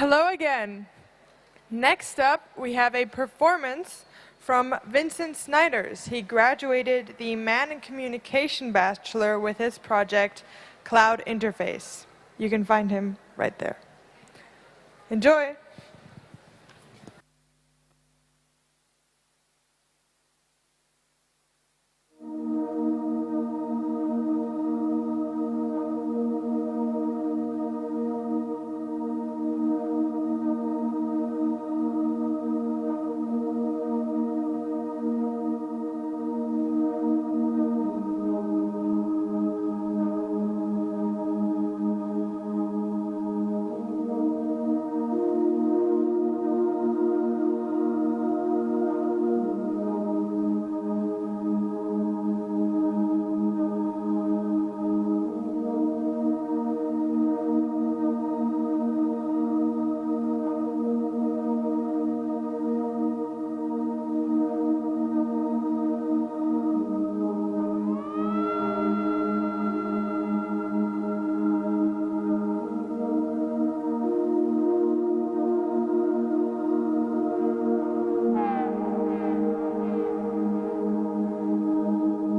Hello again. Next up, we have a performance from Vincent Snyders. He graduated the Man in Communication Bachelor with his project, Cloud Interface. You can find him right there. Enjoy!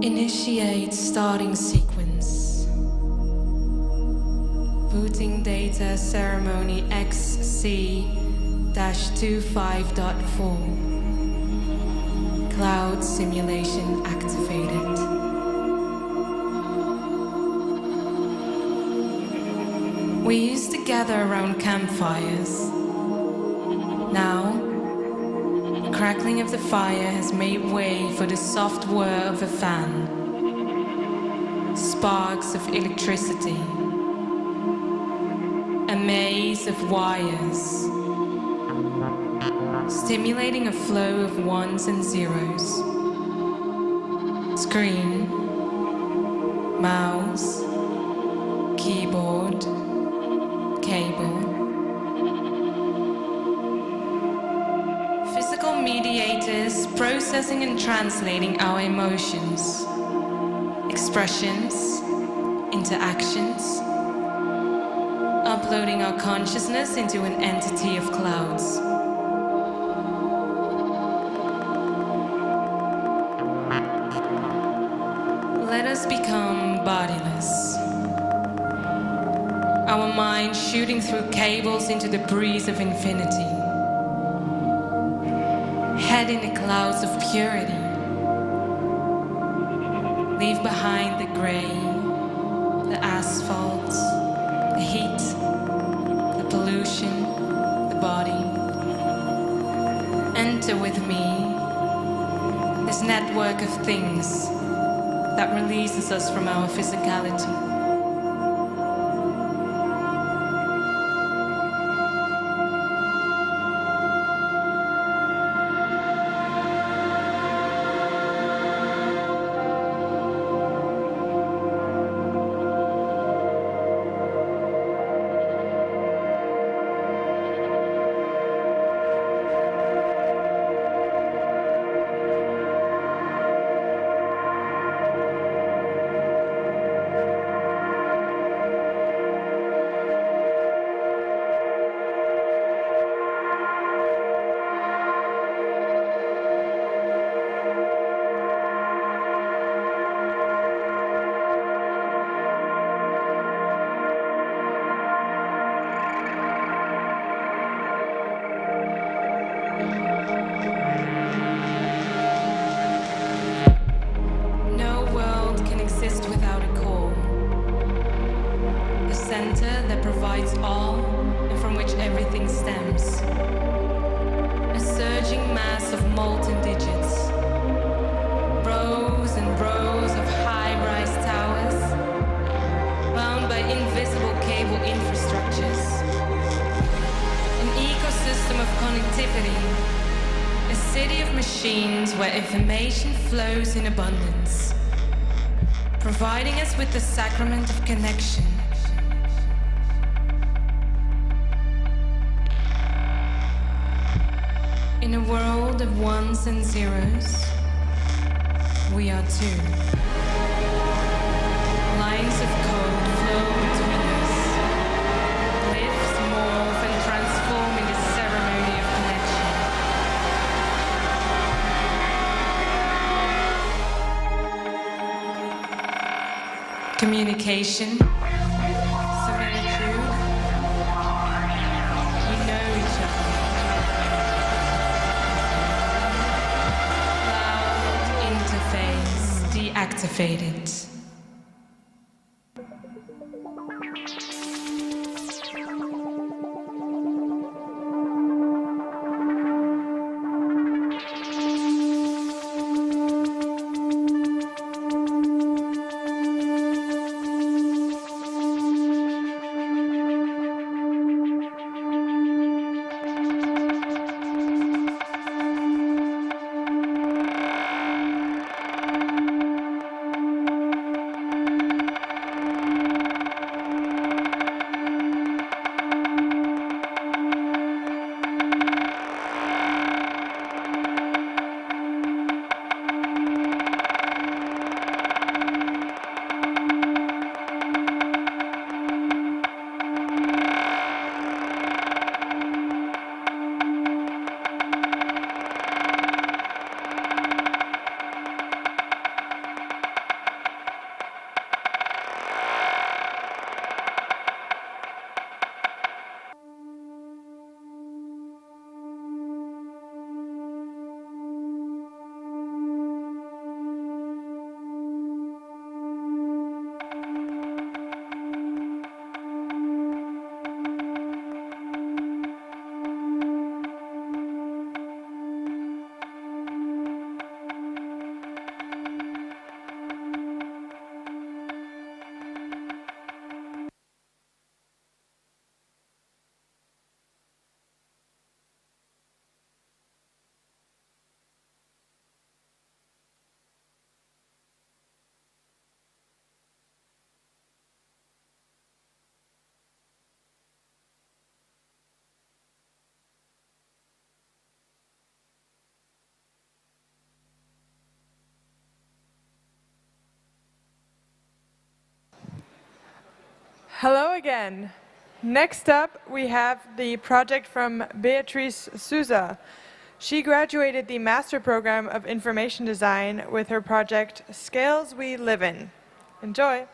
Initiate starting sequence. Booting data ceremony XC-25.4. Cloud simulation activated. We used to gather around campfires. Now, the crackling of the fire has made way for the soft whir of a fan. Sparks of electricity. A maze of wires. Stimulating a flow of ones and zeros. Screen. Mouse. Keyboard. Cable. Physical mediators processing and translating our emotions, expressions, interactions, uploading our consciousness into an entity of clouds. Let us become bodiless. Our mind shooting through cables into the breeze of infinity. Head in the clouds of purity. Leave behind the gray, the asphalt, the heat, the pollution, the body. Enter with me this network of things that releases us from our physicality. Information flows in abundance, providing us with the sacrament of connection. In a world of ones and zeros, we are two. Lines of code flow between us, lives morph and transform communication, similitude. We know each other. Cloud interface deactivated.
Hello again. Next up, we have the project from Beatrice Souza. She graduated the Master Program of Information Design with her project, Scales We Live In. Enjoy.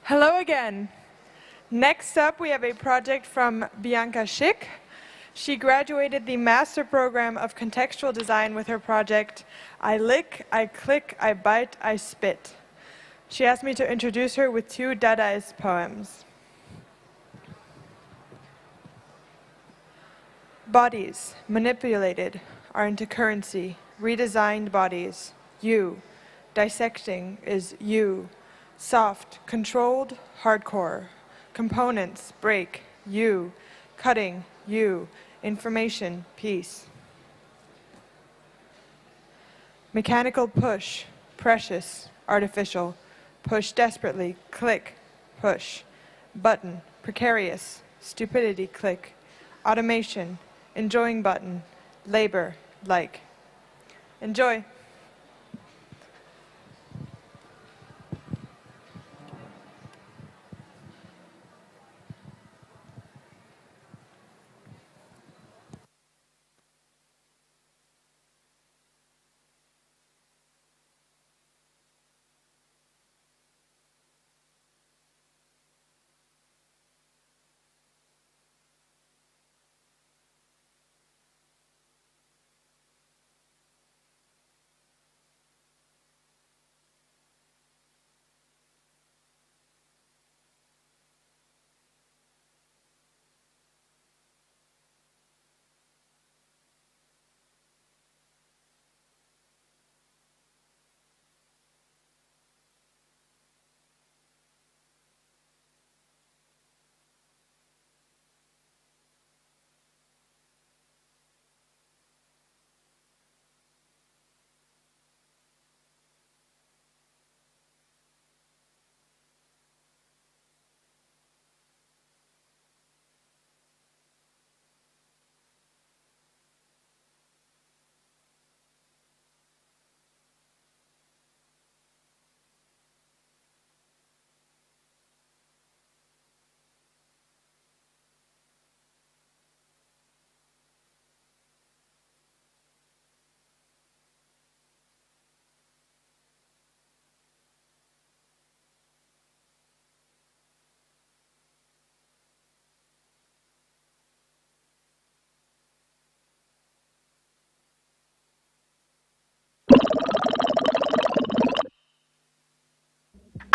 Hello again. Next up, we have a project from Bianca Schick. She graduated the master program of contextual design with her project, I Lick, I Click, I Bite, I Spit. She asked me to introduce her with 2 Dadaist poems. Bodies, manipulated, are into currency, redesigned bodies. You, dissecting is you. Soft, controlled, hardcore. Components, break, you. Cutting, you. Information, peace. Mechanical push, precious, artificial. Push desperately, click, push. Button, precarious, stupidity, click. Automation, enjoying button, labor, like. Enjoy.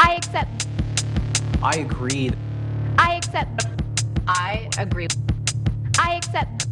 I accept.
I agree.
I accept.
I agree.
I accept.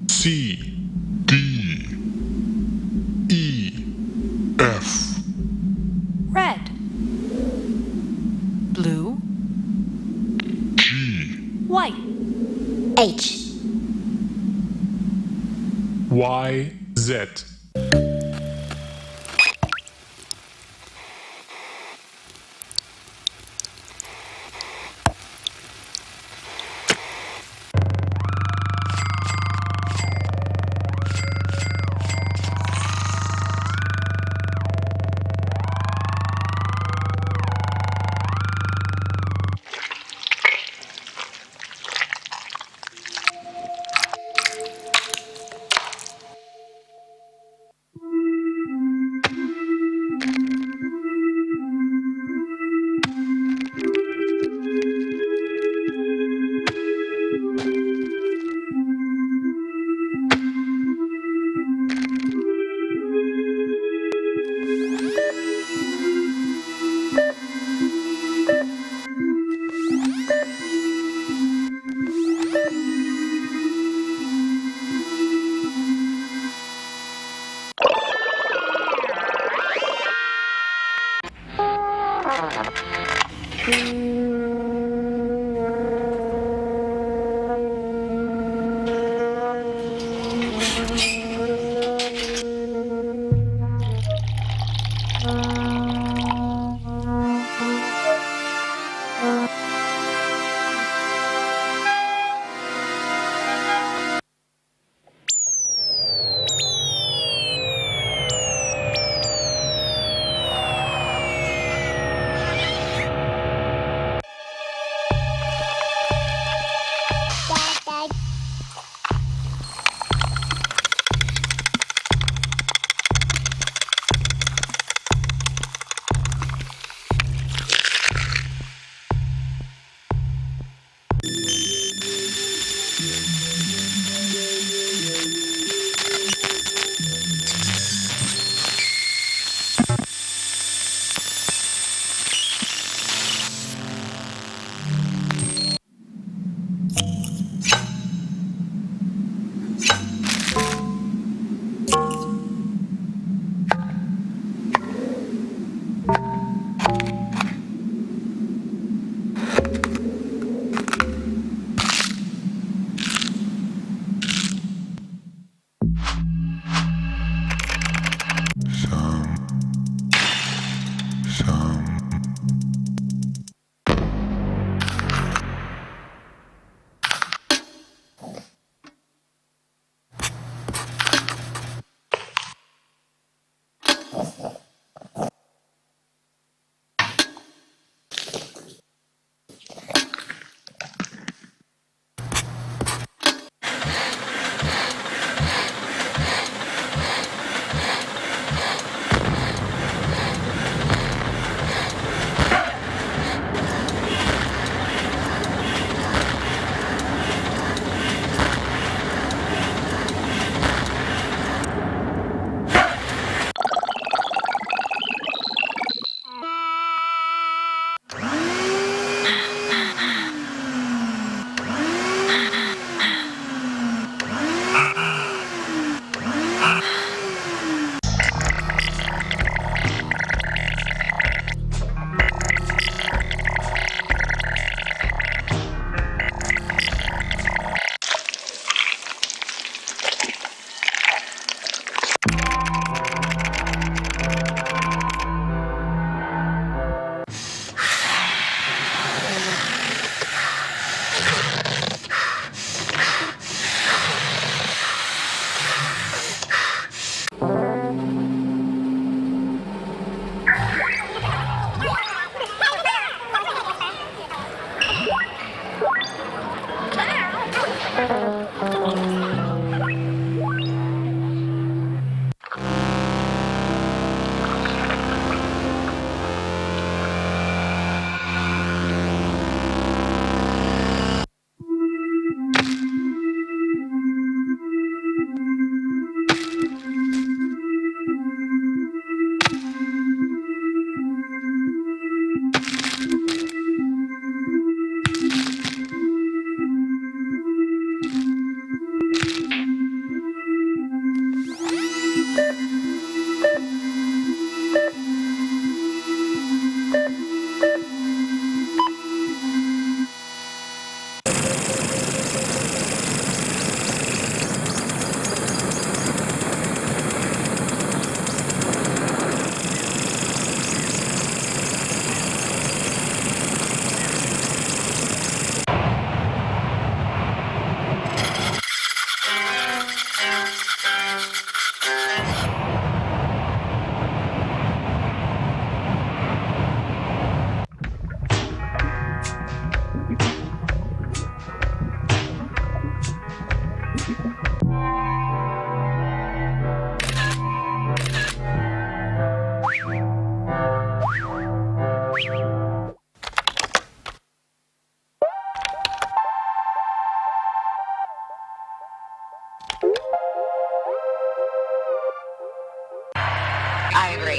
C, D, E, F.
Red. Blue.
G.
White. H.
Y, Z.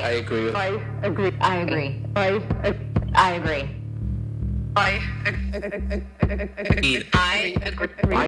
I agree. I agree. I agree. I agree. I agree. I agree.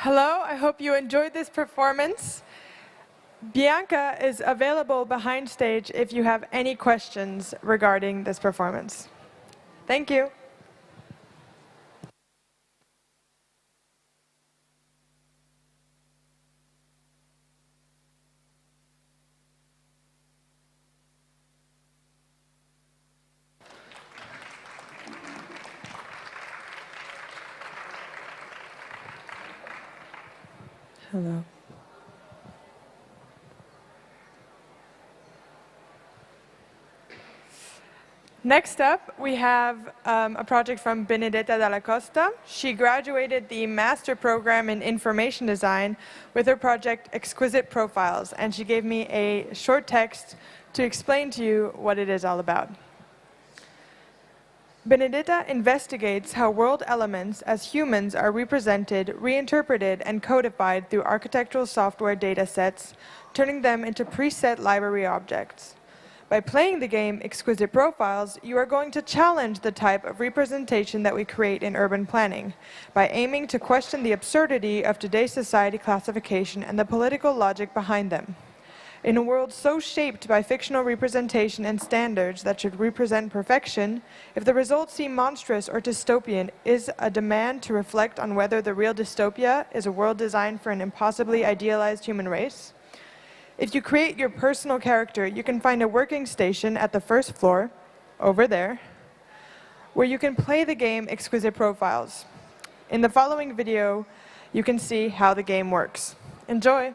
Hello, I hope you enjoyed this performance. Bianca is available behind stage if you have any questions regarding this performance. Thank you. Hello. Next up, we have a project from Benedetta Dalla Costa. She graduated the master program in information design with her project Exquisite Profiles, and she gave me a short text to explain to you what it is all about. Benedetta investigates how world elements as humans are represented, reinterpreted, and codified through architectural software data sets, turning them into preset library objects. By playing the game Exquisite Profiles, you are going to challenge the type of representation that we create in urban planning, by aiming to question the absurdity of today's society classification and the political logic behind them. In a world so shaped by fictional representation and standards that should represent perfection, if the results seem monstrous or dystopian, is a demand to reflect on whether the real dystopia is a world designed for an impossibly idealized human race. If you create your personal character, you can find a working station at the first floor, over there, where you can play the game Exquisite Profiles. In the following video, you can see how the game works. Enjoy!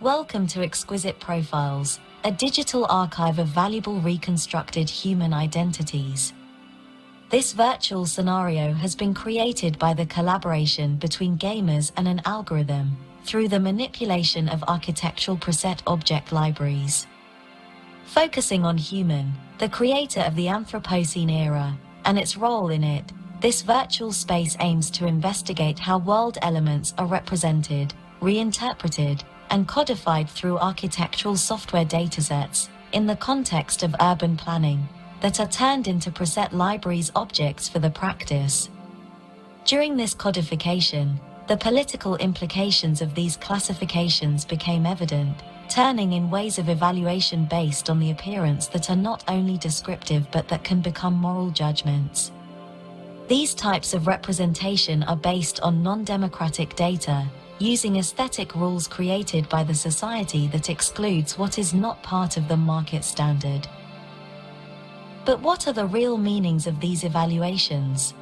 Welcome to Exquisite Profiles, a digital archive of valuable reconstructed human identities. This virtual scenario has been created by the collaboration between gamers and an algorithm through the manipulation of architectural preset object libraries. Focusing on human, the creator of the Anthropocene era, and its role in it, this virtual space aims to investigate how world elements are represented, reinterpreted, and codified through architectural software datasets in the context of urban planning that are turned into preset libraries objects for the practice. During this codification, the political implications of these classifications became evident, turning in ways of evaluation based on the appearance that are not only descriptive but that can become moral judgments. These types of representation are based on non-democratic data, using aesthetic rules created by the society that excludes what is not part of the market standard. But what are the real meanings of these evaluations?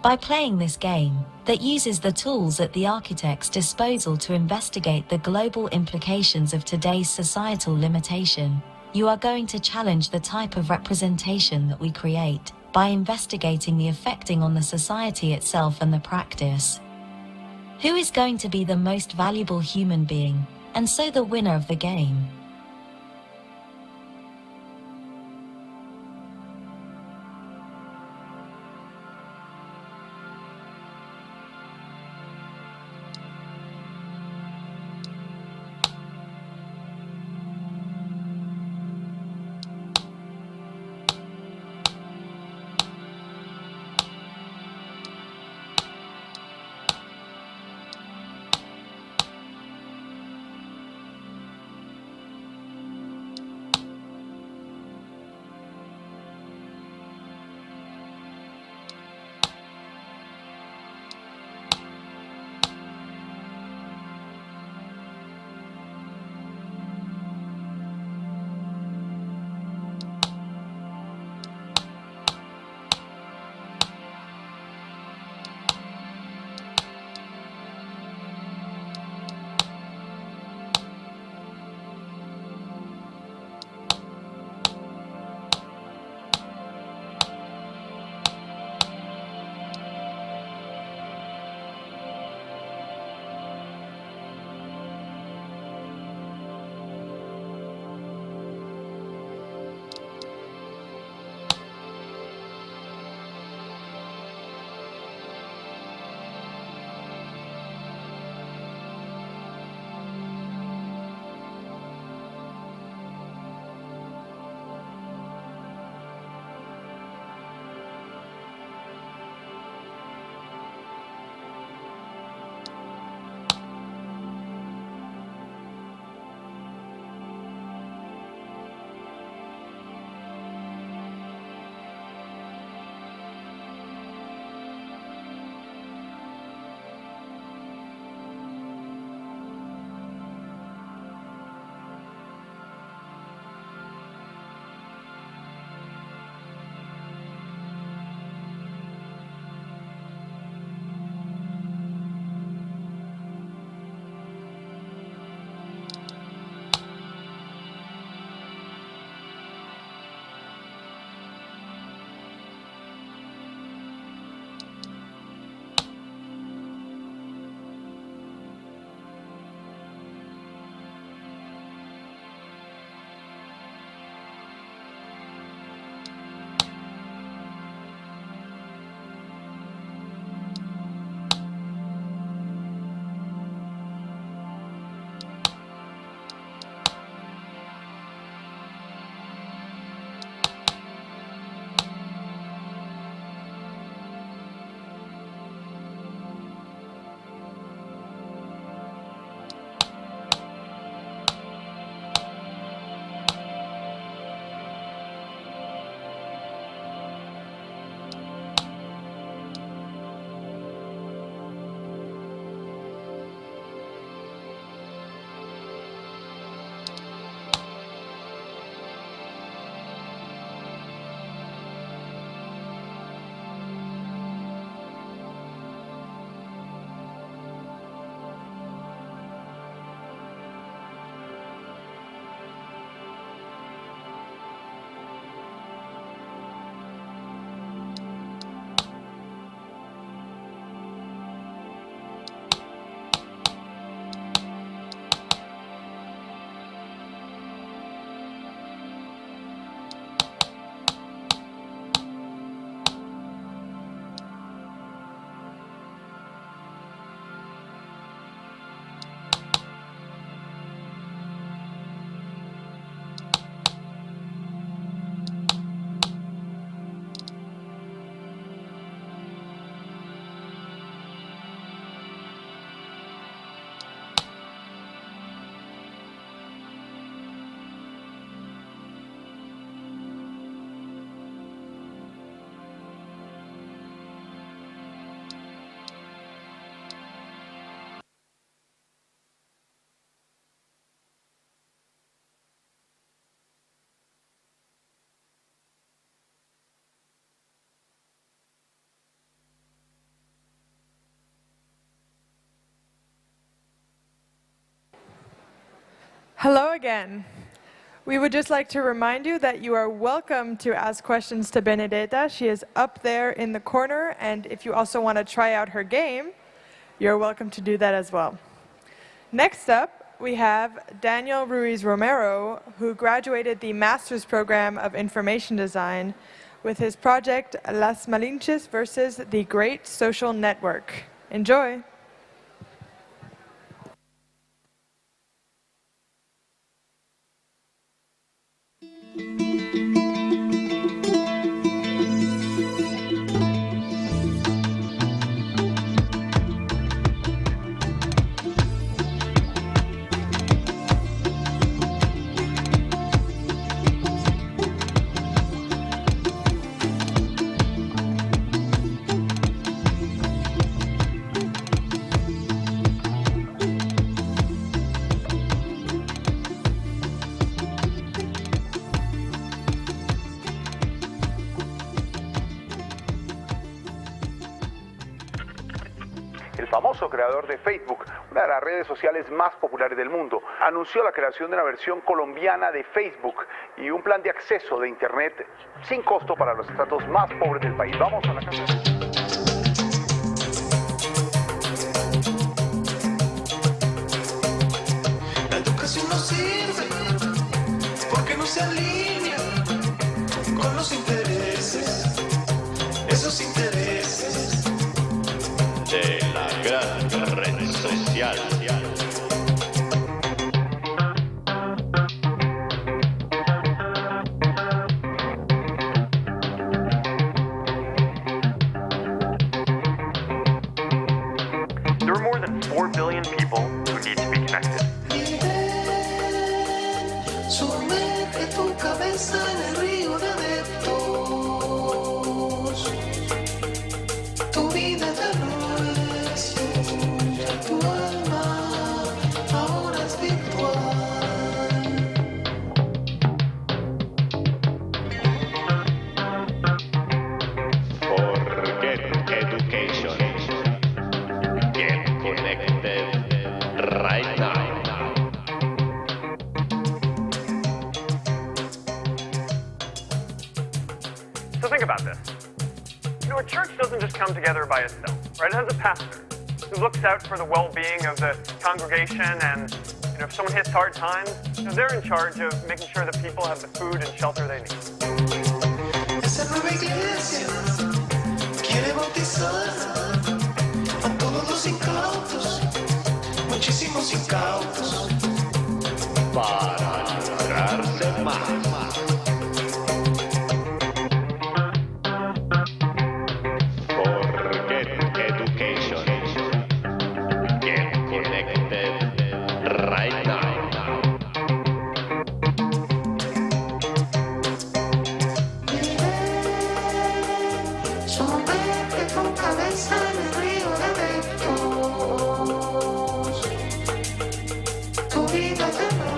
By playing this game, that uses the tools at the architect's disposal to investigate the global implications of today's societal limitation, you are going to challenge the type of representation that we create, by investigating the effecting on the society itself and the practice. Who is going to be the most valuable human being, and so the winner of the game?
Hello again. We would just like to remind you that you are welcome to ask questions to Benedetta. She is up there in the corner, and if you also want to try out her game, you're welcome to do that as well. Next up, we have Daniel Ruiz Romero, who graduated the Master's Program of Information Design with his project Las Malinches versus the Great Social Network. Enjoy!
El famoso creador de Facebook, una de las redes sociales más populares del mundo, anunció la creación de una versión colombiana de Facebook y un plan de acceso de Internet sin costo para los estratos más pobres del país. Vamos a la casa.
La educación no sirve porque no se alinea con los intereses, esos intereses
de la gran red social.
There are more than 4 billion people who need to be connected.
Somete tu cabeza en el río de adeptos. Tu vida ya no es tuya, tu alma ahora es virtual.
Forget education. Get connected right now.
So think about this. You know, a church doesn't just come together by itself, right? It has a pastor who looks out for the well-being of the congregation, and you know, if someone hits hard times, you know, they're in charge of making sure that people have the food and shelter they need.
Esa nueva iglesia quiere bautizar a todos los incautos, muchísimos incautos.
Para lograrse más. Forget education. Get connected right now.
Somete tu cabeza en el río de adeptos. Tu vida ya no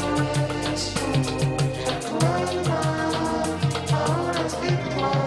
es tuya, tu alma ahora es virtual.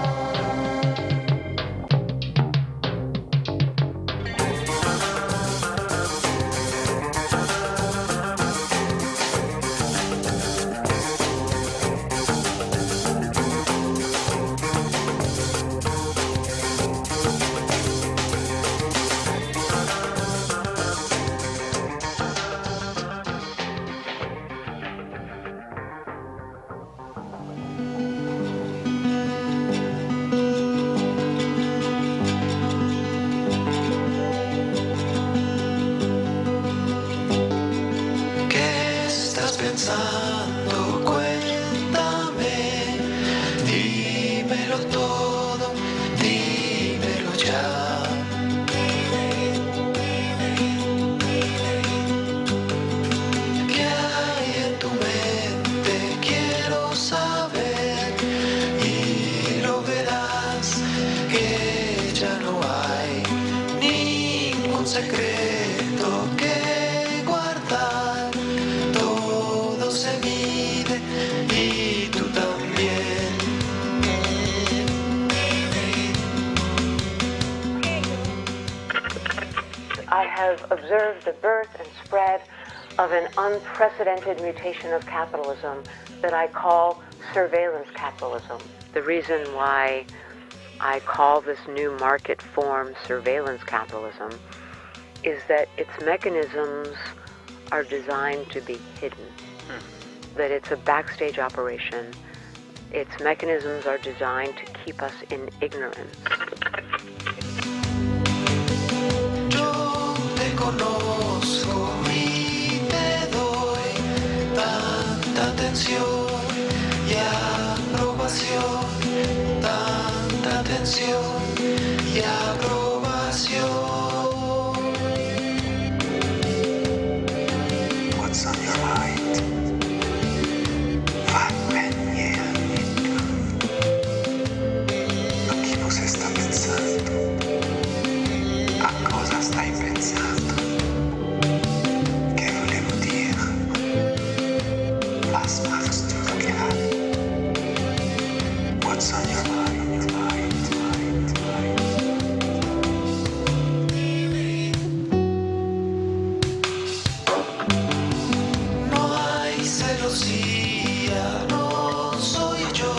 ¿Qué estás pensando? Cuéntame, dímelo todo, dímelo ya. ¿Qué hay en tu mente? Quiero saber y lo verás que ya no hay ningún secreto que guardar. Todo se mide y tú también.
I
have observed the birth and spread of an unprecedented mutation of capitalism that I call surveillance capitalism. The reason why I call this new market form surveillance capitalism is that its mechanisms are designed to be hidden, that it's a backstage operation. Its mechanisms are designed to keep us in ignorance.
Yo te conozco y te doy tanta atención y aprobación, tanta atención y aprobación. What's on your mind? ¿A qué você está pensando? A cosa stai pensando? Che volevo dire? Was machst du gerade? What's on your mind? No hay celosía, no soy yo,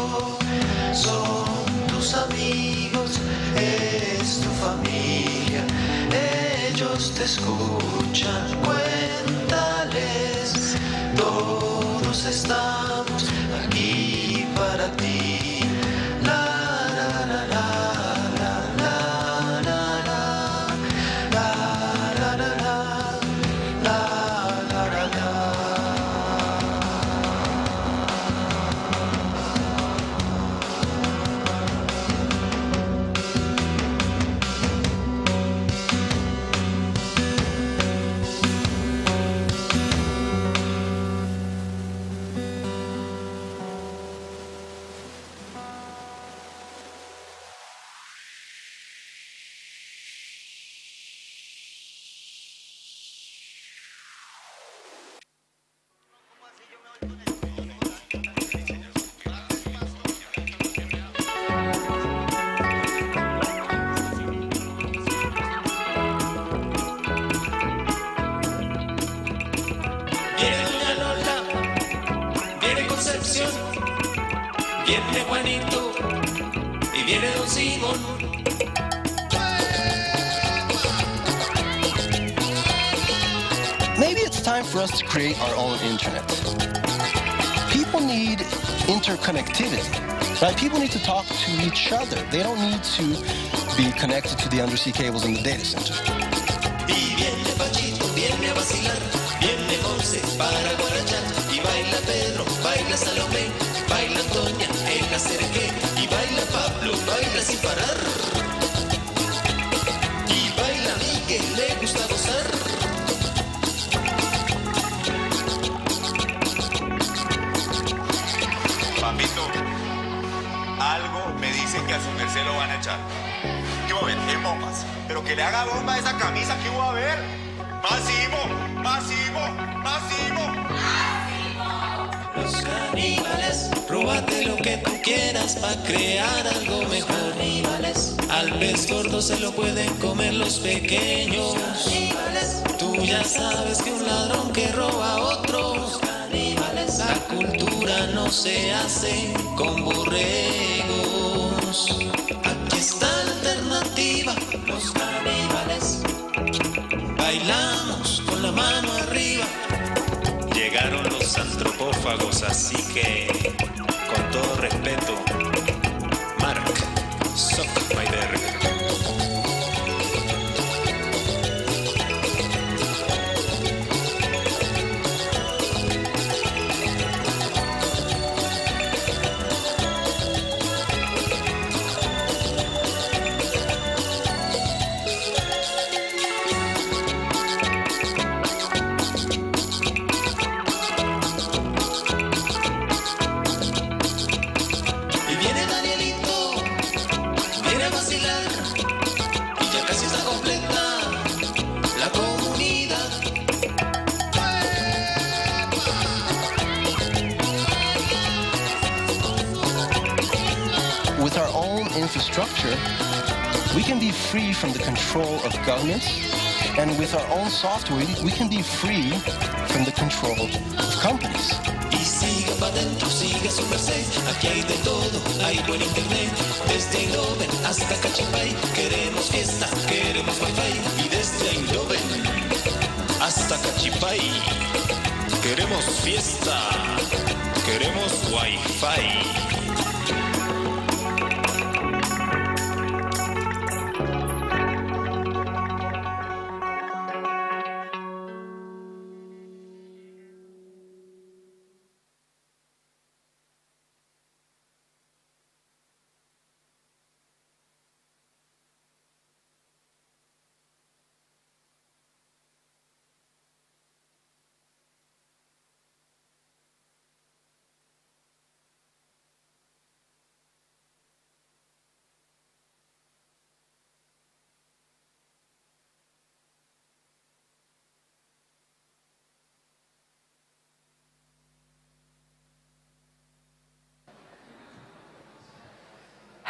son tus amigos, es tu familia, ellos te escuchan, cuéntales, todos estamos aquí para ti. La la la la la la la la la la la la la la la.
Viene Doña Lola, viene Concepción, viene Juanito y viene Don Simón.
Maybe it's time for us to create our own internet. People need interconnectivity, right? People need to talk to each other. They don't need to be connected to the undersea cables in the data center.
Y viene Pachito, viene a vacilar, viene José para guarachar. Y baila Pedro, baila Salomé, baila Antonia en la Cerequé. Y baila Pablo, baila sin parar. Y baila Miguel, le gusta gozar.
Papito, algo me dicen que a su merced lo van a echar. ¿Qué va a ver? En bombas. Pero que le haga bomba a esa camisa, ¿qué va a ver? ¡Máximo! ¡Máximo! ¡Máximo!
Los caníbales, róbate lo que tú quieras para crear algo mejor. Caníbales, al pez gordo se lo pueden comer los pequeños. Caníbales, tú ya sabes que un ladrón que roba a otro. Caníbales, la cultura no se hace con borregos. Aquí está la alternativa, los caníbales. Bailamos con la mano arriba. Llegaron los antropófagos, así que, con todo respeto, Mark Zuckerberg. Y viene Danielito, viene a vacilar, y ya casi está completa la comunidad.
With our own infrastructure, we can be free from the control of governments And with our own software, we can be free from the control of companies.
Y siga pa' dentro, siga su merced. Aquí hay de todo, hay buen internet. Desde Eindhoven hasta Cachipay, queremos fiesta, queremos wifi. Y desde Eindhoven hasta Cachipay, queremos fiesta, queremos wifi.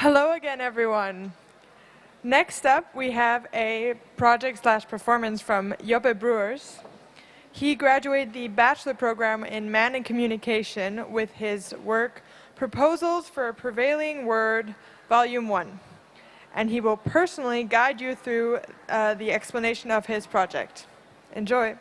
Hello again, everyone. Next up, we have a project/performance from Joppe Brewers. He graduated the bachelor program in Man and Communication with his work Proposals for a Prevailing Word, Volume 1. And he will personally guide you through the explanation of his project. Enjoy.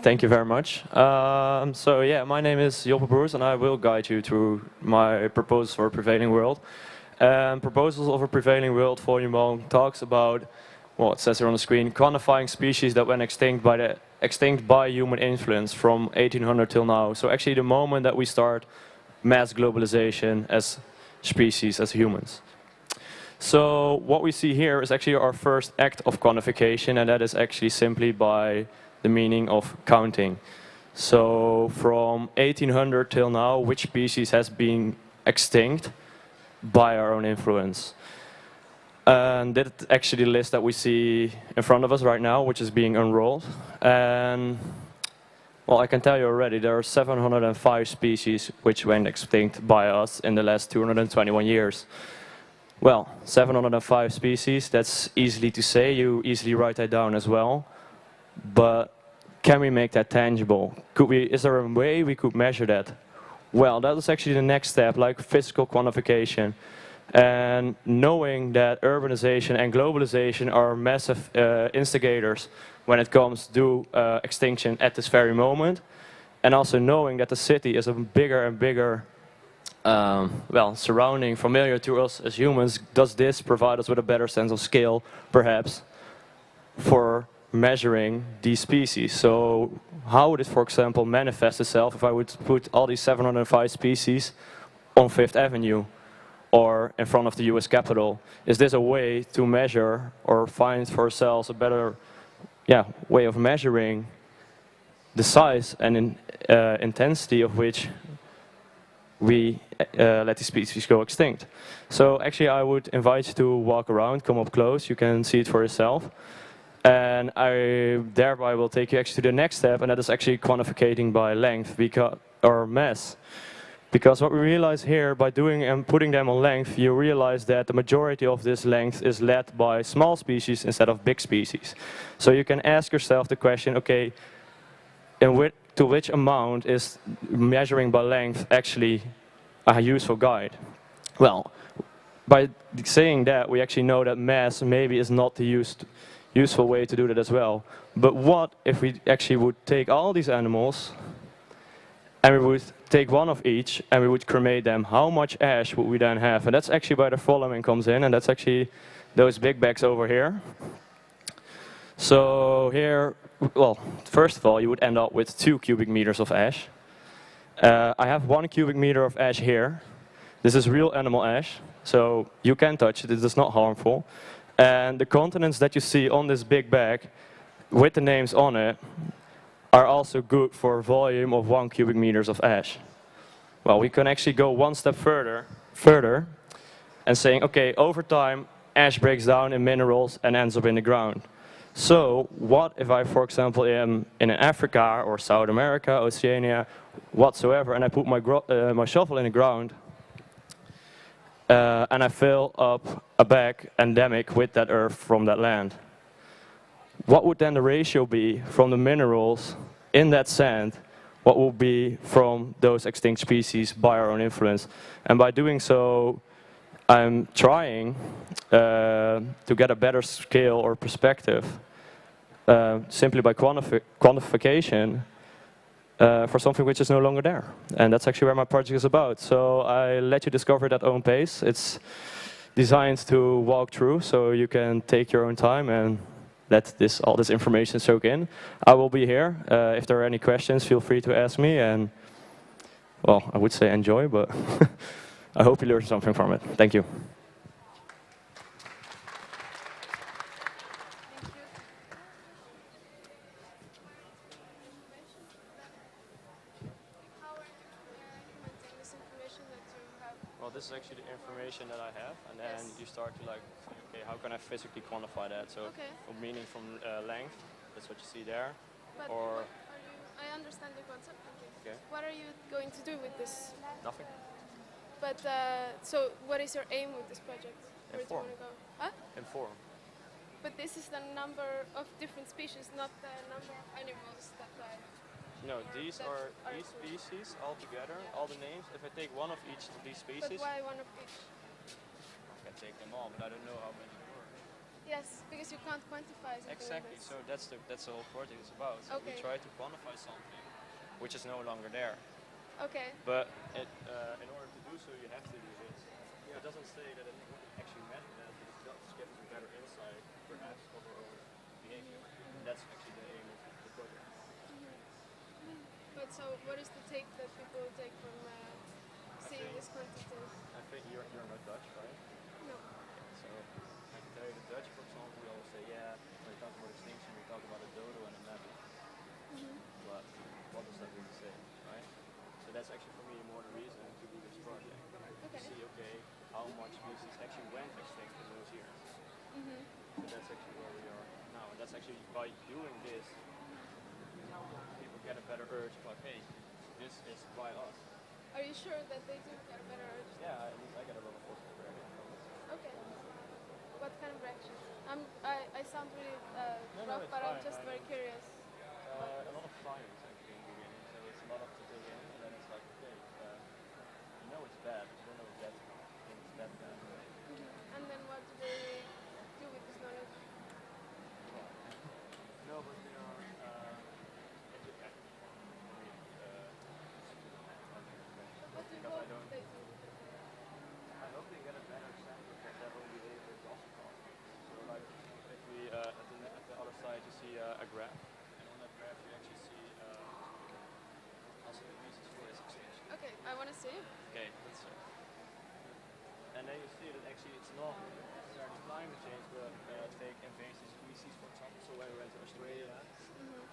Thank you very much. So yeah, my name is Joppe Brewers and I will guide you through my proposals for a prevailing world. Proposals of a prevailing world volume 1 talks about, well, it says here on the screen, quantifying species that went extinct by human influence from 1800 till now. So actually the moment that we start mass globalization as species, as humans. So what we see here is actually our first act of quantification, and that is actually simply by the meaning of counting. So from 1800 till now, which species has been extinct by our own influence? And that's actually the list that we see in front of us right now, which is being unrolled. And well, I can tell you already, there are 705 species which went extinct by us in the last 221 years. Well, 705 species, that's easily to say, you easily write that down as well. But can we make that tangible? Is there a way we could measure that? Well, that is actually the next step, like physical quantification. And knowing that urbanization and globalization are massive instigators when it comes to extinction at this very moment. And also knowing that the city is a bigger and bigger surrounding familiar to us as humans, does this provide us with a better sense of scale, perhaps, for measuring these species? So how would it, for example, manifest itself if I would put all these 705 species on Fifth Avenue or in front of the US Capitol? Is this a way to measure or find for ourselves a better way of measuring the size and intensity of which we let the species go extinct? So actually I would invite you to walk around, come up close, you can see it for yourself. And I thereby will take you actually to the next step, and that is actually quantificating by length or mass. Because what we realize here, by doing and putting them on length, you realize that the majority of this length is led by small species instead of big species. So you can ask yourself the question, okay, to which amount is measuring by length actually a useful guide? Well, by saying that, we actually know that mass maybe is not the useful way to do that as well. But what if we actually would take all these animals and we would take one of each and we would cremate them? How much ash would we then have? And that's actually where the following comes in, and that's actually those big bags over here. So here, well, first of all, you would end up with 2 cubic meters of ash. I have 1 cubic meter of ash here. This is real animal ash, so you can touch it, it is not harmful. And the continents that you see on this big bag with the names on it are also good for a volume of 1 cubic meters of ash. Well, we can actually go one step further and saying, okay, over time, ash breaks down in minerals and ends up in the ground. So what if I, for example, am in Africa or South America, Oceania, whatsoever, and I put my shovel in the ground, and I fill up a bag endemic with that earth from that land. What would then the ratio be from the minerals in that sand? What will be from those extinct species by our own influence? And by doing so, I'm trying to get a better scale or perspective simply by quantification for something which is no longer there. And that's actually where my project is about. So I let you discover it at own pace. It's designed to walk through, so you can take your own time and let all this information soak in. I will be here. If there are any questions, feel free to ask me. And, well, I would say enjoy, but I hope you learned something from it. Thank you. Well, this is actually the information that I have, and then you start to like, okay, how can I physically quantify that? So, meaning from length, that's what you see there,
but
or
I understand the concept.
Okay.
What are you going to do with this?
Nothing.
But so, what is your aim with this project? Where do you want to go? Huh?
Inform.
But this is the number of different species, not the number of animals that die.
No, these are each species all together, all the names. If I take one of each of these species,
but why one of each?
I can take them all, but I don't know how many there were.
Yes, because you can't quantify something.
Exactly. So that's the whole project is about. So we
Okay.
try to quantify something which is no longer there.
Okay.
But in order to do so, you have to do this. It doesn't say that it wouldn't actually matter that, but it does give us a better insight, perhaps, of our own behavior. And that's actually the aim of the project.
But so, what is the take that people take from seeing this quantity?
I think you're not Dutch, right?
No.
Okay, so I can tell you the Dutch, for example, we always say, yeah, when we talk about extinction, we talk about a dodo and a mammoth. But what does that really say, right? So that's actually for me more the reason to do this project. To see, okay, how much species actually went extinct in those years. So that's actually where we are now. And that's actually by doing this, people get a better urge like, hey, this is by us.
Are you sure that they do get a better urge?
Yeah, at least I get a lot of positive reaction from it.
Okay. What kind of reaction? I sound really rough, but I'm just very curious.
A lot of science actually in the beginning, so it's a lot of to dig in, and then it's like, okay, you know it's bad, but you don't know if that thing's that bad.
And then what do they do with this knowledge?
No, but they are
What do you hope they do?
I hope they get a better sense of what their own behavior is also causing. So like, if we, at the other side you see a graph, and on that graph you actually see also the reasons for its extinction.
Okay, I want to see.
Okay, let's see. And then you see that actually it's not necessarily climate change, but take invasive species, for example. So when we went to Australia,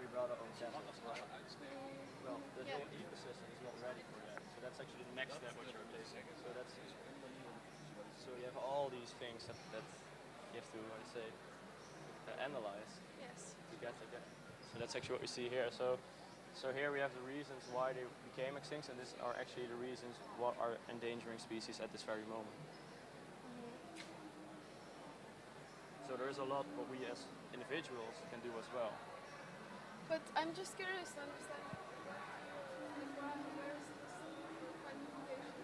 we brought our own samples. Well, the whole ecosystem is not ready for that. So that's actually the next step what you're taking. So that's you have all these things that you have to analyze to get together. So that's actually what we see here. So here we have the reasons why they became extinct, and these are actually the reasons what are endangering species at this very moment. So there is a lot what we as individuals can do as well.
But I'm just curious to understand. Where is this quantification?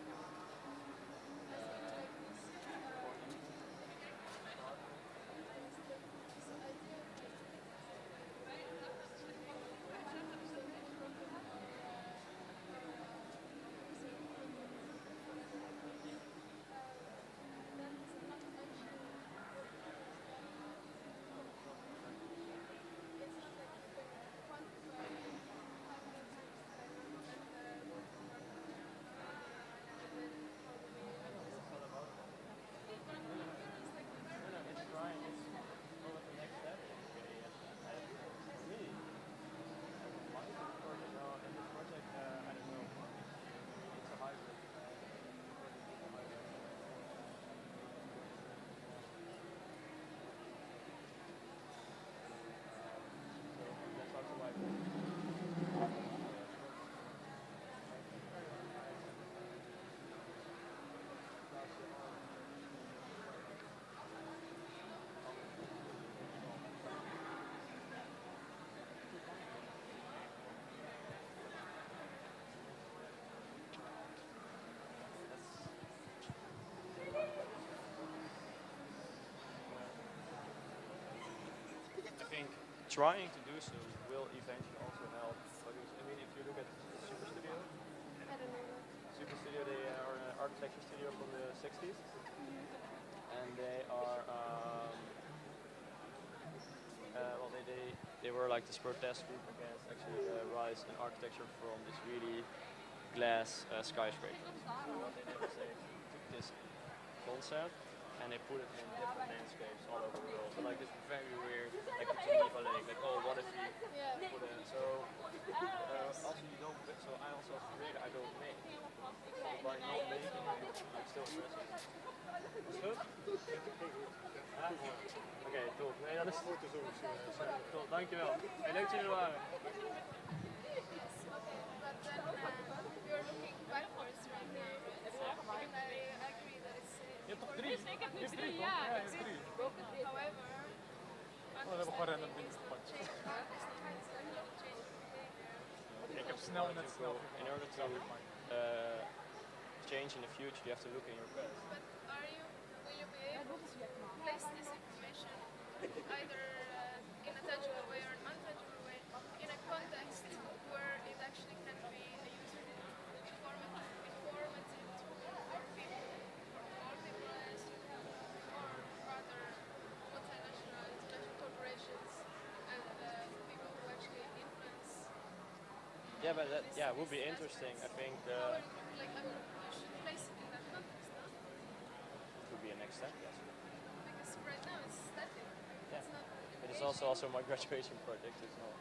trying to do so will eventually also help. Because, I mean, if you look at Super Studio,
I don't know that.
Super Studio, they are an architecture studio from the 60s, and they are well, they were like this protest group against actually the rise in architecture from this really glass skyscrapers. So what they did was they took this concept and they put it in different landscapes all over the world. So like this very weird, like the Geneva Lake, like oh what if we put it, so also you don't, so I also create, I don't make. So by not making, I'm still stressing. Is het goed? Ja? Oké, top. Nee, dat is goed te doen. Top, dankjewel. En leuk dat jullie er waren.
But then you're looking backwards right now, right? And I agree that it's...
Je hebt toch drie? Je hebt drie, toch? Ja, je hebt drie.
However,
we hebben gewoon random dingen gepakt. Ik heb snel net snel.
In order to change in the future, you have to look in your past.
But will you be able to place this information either in a tangible way or an untangible way in a context where it actually can be a informative tool for people, for all people as or rather multinational, international corporations and people who actually influence.
Yeah, but that would be interesting. I think
You should place it in that context, no?
it would be a next step. Yes.
Because right now it's static.
Yeah.
It's not.
It is also my graduation project. It's not.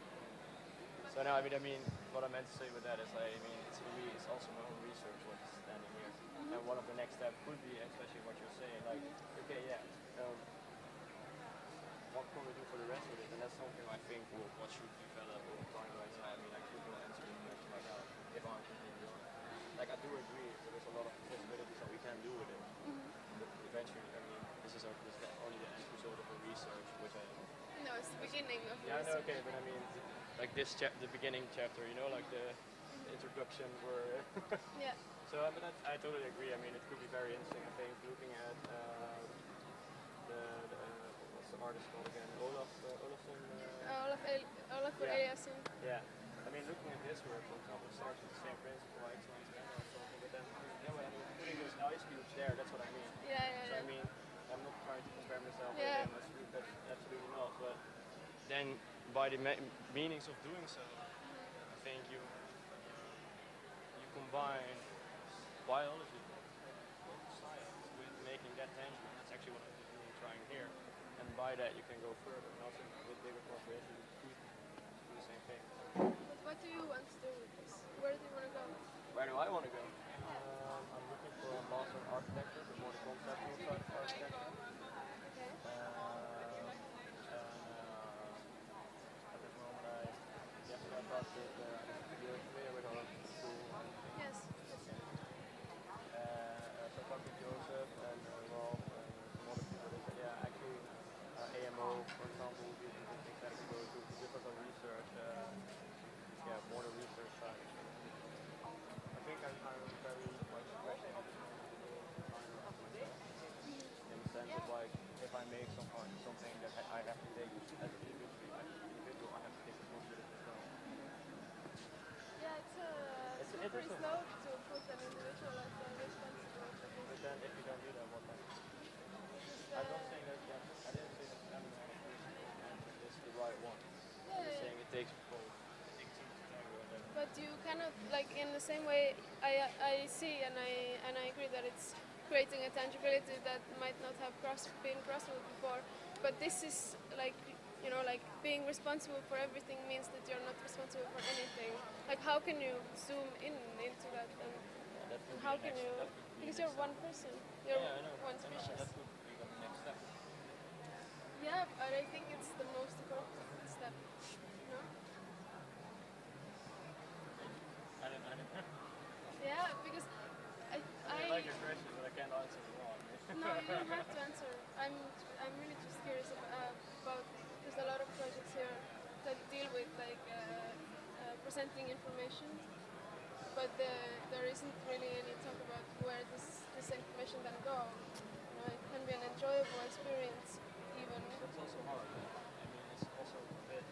So now, I mean, what I meant to say with that is, it's also my own research what's standing here. And one of the next steps could be, especially what you're saying, like, okay, what can we do for the rest of it? And that's something I think what should develop over time right now. I mean, I could not answer the question right now if I'm completely honest. Like, I do agree that there's a lot of possibilities that we can do with it. But eventually, I mean, this is only the end result of a research, which I...
No, it's the beginning of
Yeah, no, okay, but I mean, like this the beginning chapter, you know, like the introduction where...
Yeah.
So, but I totally agree. I mean, it could be very interesting, I think, looking at what's the artist called again? Olafson?
Olaf Eliasson.
Yeah. I mean, looking at this work, for example, it starts with the same principle, like excellence and something, but then, putting those ice cubes there, that's what I mean.
Yeah.
So, I mean, I'm not trying to compare myself with him, that's absolutely not, but then by the meanings of doing so, I think you combine biology, science, with making that tangible. That's actually what I'm really trying here. And by that you can go further, and also with bigger corporations you do the same thing.
But what do you want to do with this? Where do you want to go?
Where do I want to go? I'm looking for a master in architecture, but more the conceptual side of architecture.
Okay.
At this moment I thought that you're familiar with our school.
Yes.
So I talked to Joseph and Rolf and some other people. They said, yeah, actually AMO, for example, would be a good thing that to go to give us a research, more the research side. I think I'm very much passionate about myself. In the sense of like, if I make something that I have to take as an individual, I have to take responsibility as well.
Yeah, it's very slow to put an individual as responsible for this.
But then if you don't do that, what then? I'm not saying that, I didn't say that answer is the right one. I'm just saying it takes both. It takes two to tango and then...
But you kind of, like in the same way, I see and I agree that it's creating a tangibility that might not have been possible before. But this is like, you know, like being responsible for everything means that you're not responsible for anything. Like how can you zoom into that and how can you, because you're one person, you're one species.
That would be the next step.
Yeah, but I think it's the most important step, no?
I didn't
Yeah, because
I like your question, but I can't answer it wrong.
No, you don't have to answer. I'm really just curious about, there's a lot of projects here that deal with like presenting information, but there isn't really any talk about where this information can go. You know, it can be an enjoyable experience even.
It's also hard. I mean, it's also a bit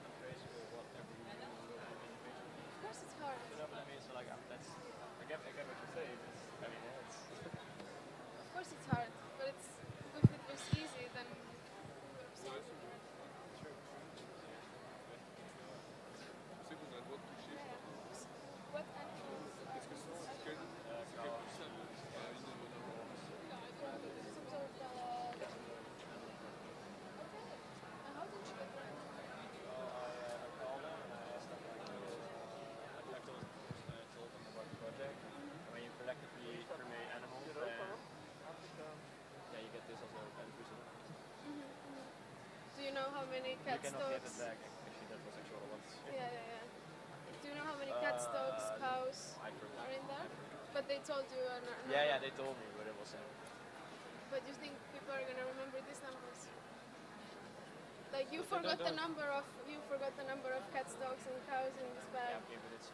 many cat stocks?
back. Actually, that was actually what I wanted to say.
Yeah. Do you know how many cat stocks, cows are in there? But they told you.
Yeah, they told me, but it was.
But you think people are gonna remember these numbers? Like you forgot the number of cat stocks and cows in this bag.
Yeah, okay, but it's.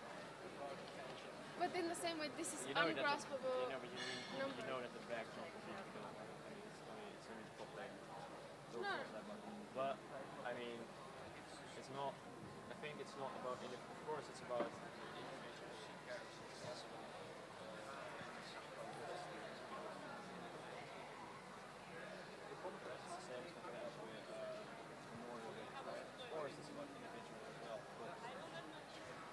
But in the same way, this is ungraspable.
You know that the bag's not completely filled. I mean, it's only the top layer.
No.
But I mean, it's not. I think it's not about. Of course, it's about individual characters. It's also about. The contrast is the same as what we have with memorial. Of course, it's about individual as well. But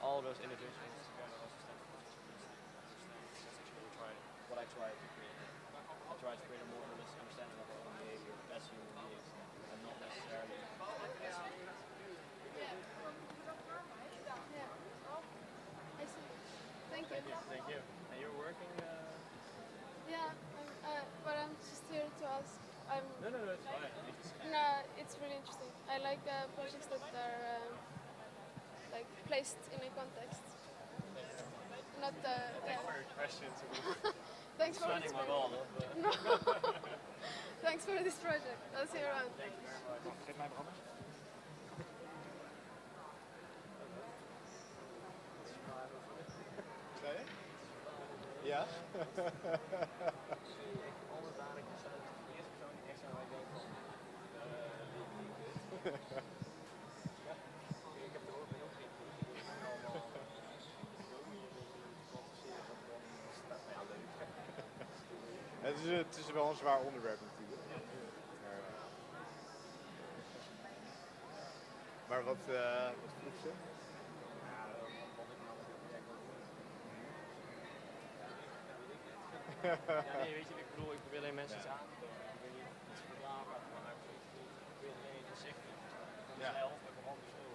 all those individuals together also stand for that's actually what I try to create. I try to create a more holistic understanding of our own behavior as human beings, and not necessarily as
I see. Thank you.
Thank you. And you're working?
Yeah, but I'm just here to ask.
No, it's fine.
No, it's really interesting. I like projects that are like placed in a context. Not
Thanks for your questions.
Thanks for this
project.
No. Thanks for this project. I'll see you around.
Thank you very much.
Geef mij maar
Zei je? Ja?
Onderdanig is de eerste persoon die echt zo aan denkt van ik heb er ook heel geen allemaal
Het is wel een zwaar onderwerp natuurlijk. Maar wat vroeg ze?
Ja, nee, weet je, ik bedoel, ik probeer alleen mensen iets aan te doen. Ik wil niet iets verklagen, maar ik probeer alleen iets zeggen van mezelf en van anderen zo.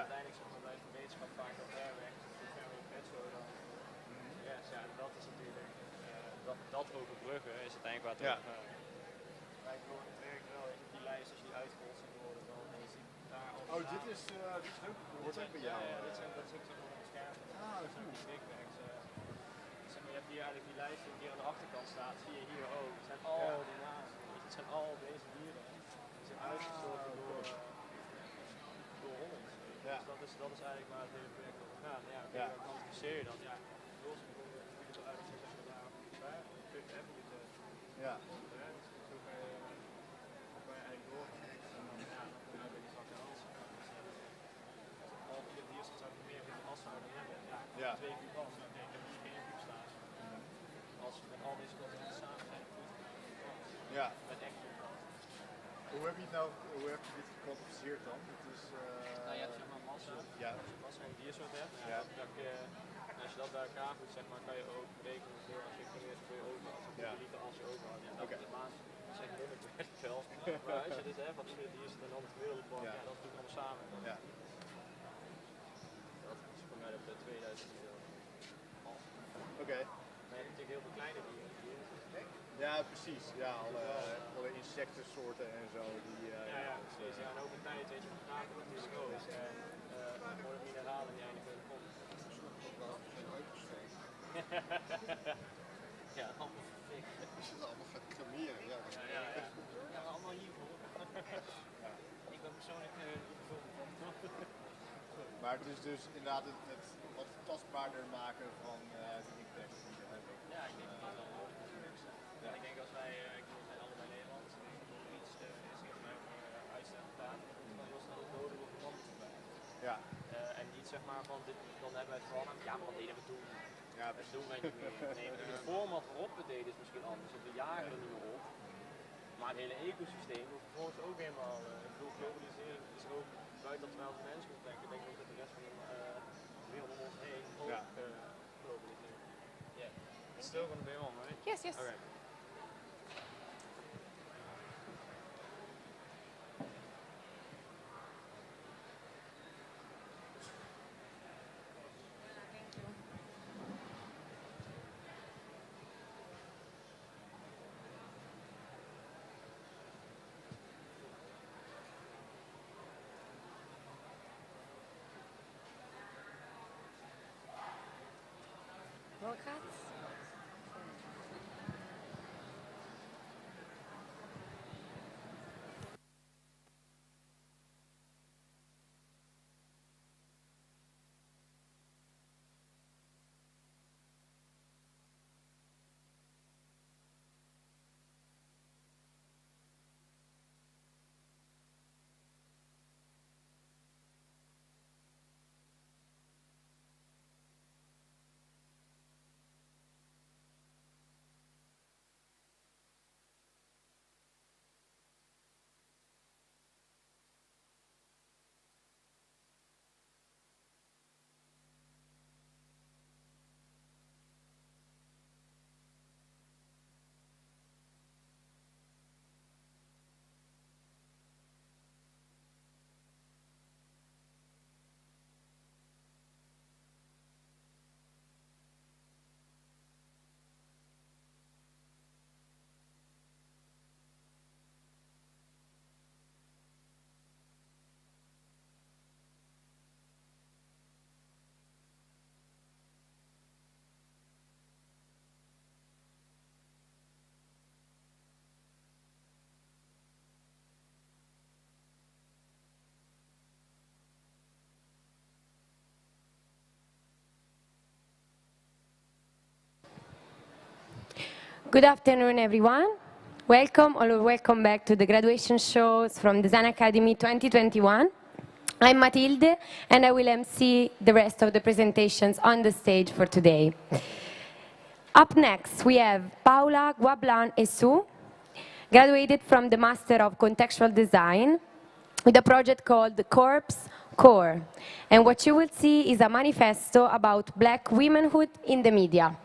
Uiteindelijk zeg maar bij wetenschap vaak al ver weg, ver weg net zo dan. Ja, en dat is natuurlijk, dat overbruggen is uiteindelijk waar het over gaat. Maar ik bedoel, het werkt wel, die lijst als je die uitrolt ziet worden dan en je ziet daar al.
Oh, dit is ook, hoort ook bij jou?
Ja, dat is ook zo op het scherm. Ah, dat is ook die bigbags. Je hebt hier eigenlijk die lijst die hier aan de achterkant staat, zie je hier ook. Het zijn al die namen, het zijn al deze dieren. Die zijn uitgestorven door honderd.
Ja.
Dus dat is eigenlijk waar het hele project over gaat. Ja, waar kwantificeer je dat? Ja, los van de gebieden uit als je daar hebben je de.
Ja.
Zo kan je eigenlijk doorgaan. En dan kun je bij die zwakke hals. Al die dieren zou ik meer van die assen zouden hebben. Ja, 2 kuub as. Ik heb dus geen kuub staan. Als je met al deze continenten samen zijn,
ja.
Met echt
hoe heb je dit gekwantificeerd dan? Het is,
nou, je hebt zeg maar massa.
Ja.
Massa van diersoort hebt.
Ja.
Als je dat bij elkaar doet, zeg maar, kan je ook berekenen hoeveel als je creëert hoeveel je overhoudt. Hoeveel liter als je overhoudt. Ja, dat is de maand. Dat is echt limited wel. Maar als je dus hebt, wat verschillende dieren zitten en dan het gemiddelde vorm, dat doe ik allemaal samen.
Ja.
Dat is voor mij op de 2000 euro.
Oké.
Maar je hebt natuurlijk heel veel kleine dieren.
Ja, precies. Ja, alle insectensoorten en zo.
Precies. Ja, en over tijd weet je van kraken natuurlijk ook. En voor de mineralen die eigenlijk in de grond. Ja, allemaal verfikt.
Allemaal gaat kremeren, ja.
Ja, allemaal hiervoor. Ik ben persoonlijk
maar het is dus inderdaad het wat tastbaarder maken van de impact die we hebben.
Ja, ik denk dat dat wel mogelijk is. Ja. Ik denk als wij, we zijn allebei Nederlands, en als er iets is in mijn uitstel gedaan, dan heel snel het nodig om veranderd te blijven.
Ja.
En niet zeg maar van, dan hebben wij het veranderd, ja, maar wat deden we toen?
Ja,
dat doen wij niet meer. Nee, de format waarop we deden is misschien anders, of we jagen er niet meer op. Maar het hele ecosysteem wordt vervolgens ook helemaal, ik bedoel, globalisering is ook buiten dat we naar onze mensen moeten denken. Ik denk ook dat de rest van de wereld om ons heen ook globaliseren. Yeah. It's still going to be on, right?
Yes.
Okay.
Good afternoon, everyone. Welcome or welcome back to the graduation shows from Design Academy 2021. I'm Matilde, and I will MC the rest of the presentations on the stage for today. Up next, we have Paula Guablan Esu, graduated from the Master of Contextual Design with a project called Corpse Core. And what you will see is a manifesto about Black womanhood in the media.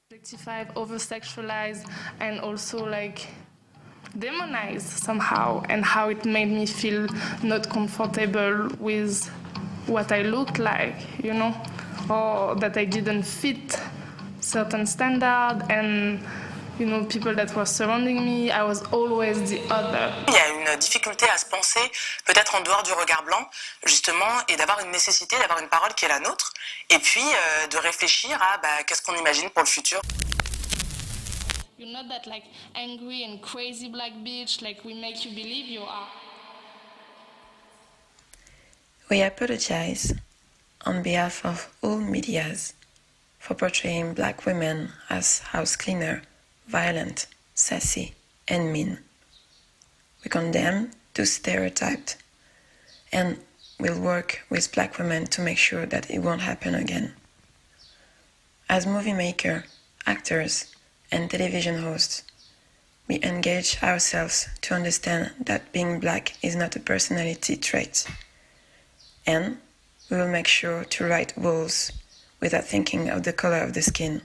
Objectified, over-sexualized, and also like demonized somehow, and how it made me feel not comfortable with what I looked like, you know, or that I didn't fit certain standard, and you know, people that were surrounding me, I was always the other.
Il y a une difficulté à se penser, peut-être en dehors du regard blanc, justement, et d'avoir une nécessité d'avoir une parole qui est la nôtre, et puis de réfléchir à qu'est-ce qu'on imagine pour le futur.
You're not that like angry and crazy black bitch like we make you believe you are.
We apologize on behalf of all medias for portraying black women as house cleaner, violent, sassy, and mean. We condemn those stereotypes and will work with black women to make sure that it won't happen again. As movie makers, actors, and television hosts, we engage ourselves to understand that being black is not a personality trait. And we will make sure to write rules without thinking of the color of the skin.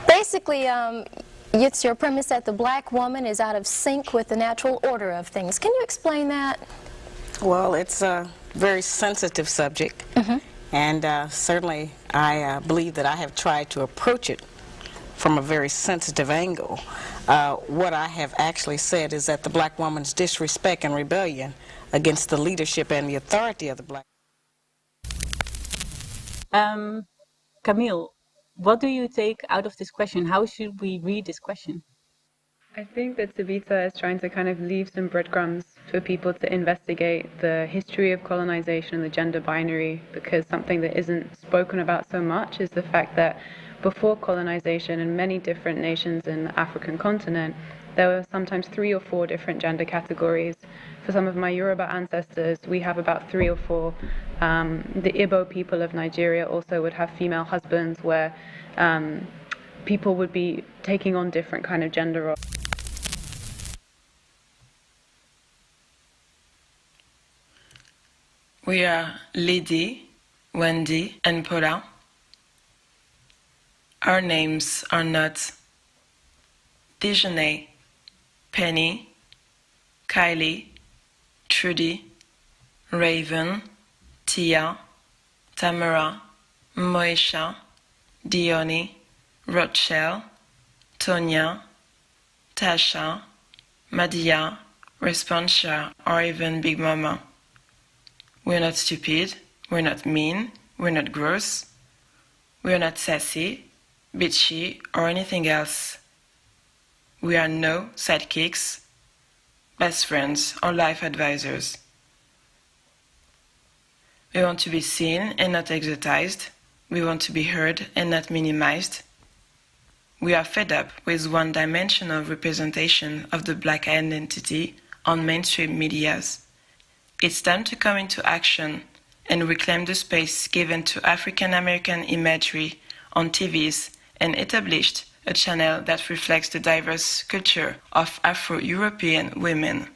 Basically, it's your premise that the black woman is out of sync with the natural order of things. Can you explain that?
Well, it's a very sensitive subject, and certainly I believe that I have tried to approach it from a very sensitive angle. What I have actually said is that the black woman's disrespect and rebellion against the leadership and the authority of the black.
Camille, what do you take out of this question? How should we read this question?
I think that Savita is trying to kind of leave some breadcrumbs for people to investigate the history of colonization and the gender binary, because something that isn't spoken about so much is the fact that before colonization in many different nations in the African continent, there were sometimes 3 or 4 different gender categories. For some of my Yoruba ancestors, we have about 3 or 4. The Igbo people of Nigeria also would have female husbands where people would be taking on different kind of gender roles.
We are Lydie, Wendy, and Paula. Our names are not Déjeuner, Penny, Kylie, Trudy, Raven, Tia, Tamara, Moesha, Dione, Rochelle, Tonya, Tasha, Madia, Responsia, or even Big Mama. We're not stupid, we're not mean, we're not gross, we're not sassy, bitchy, or anything else. We are no sidekicks, best friends, or life advisors. We want to be seen and not exotized. We want to be heard and not minimized. We are fed up with one-dimensional representation of the black identity on mainstream medias. It's time to come into action and reclaim the space given to African American imagery on TVs and established a channel that reflects the diverse culture of Afro-European women.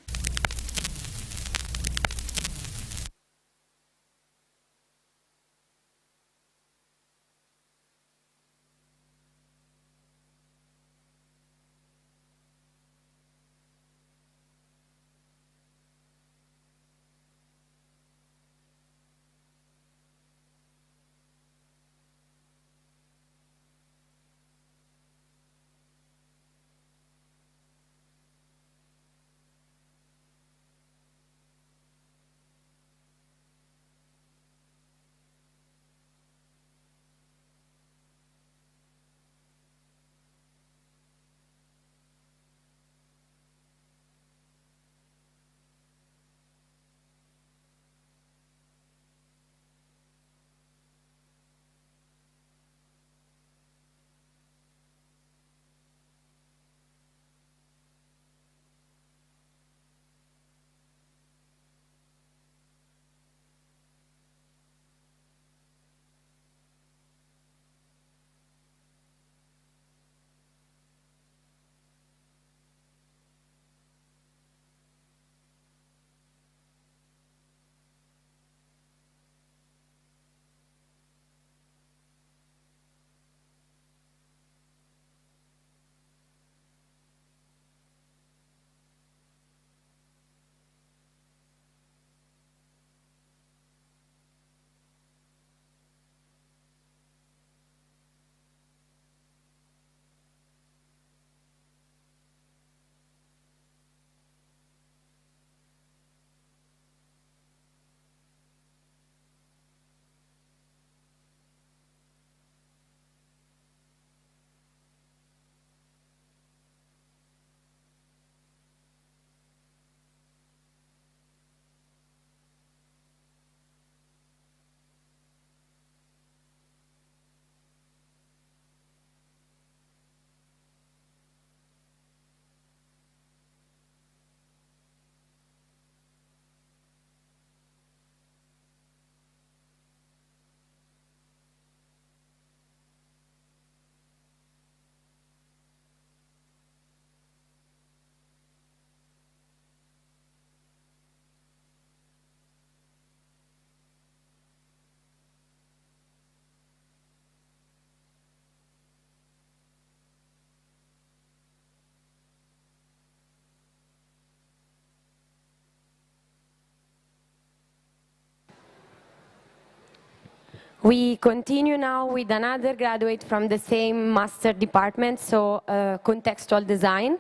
We continue now with another graduate from the same master department, so contextual design.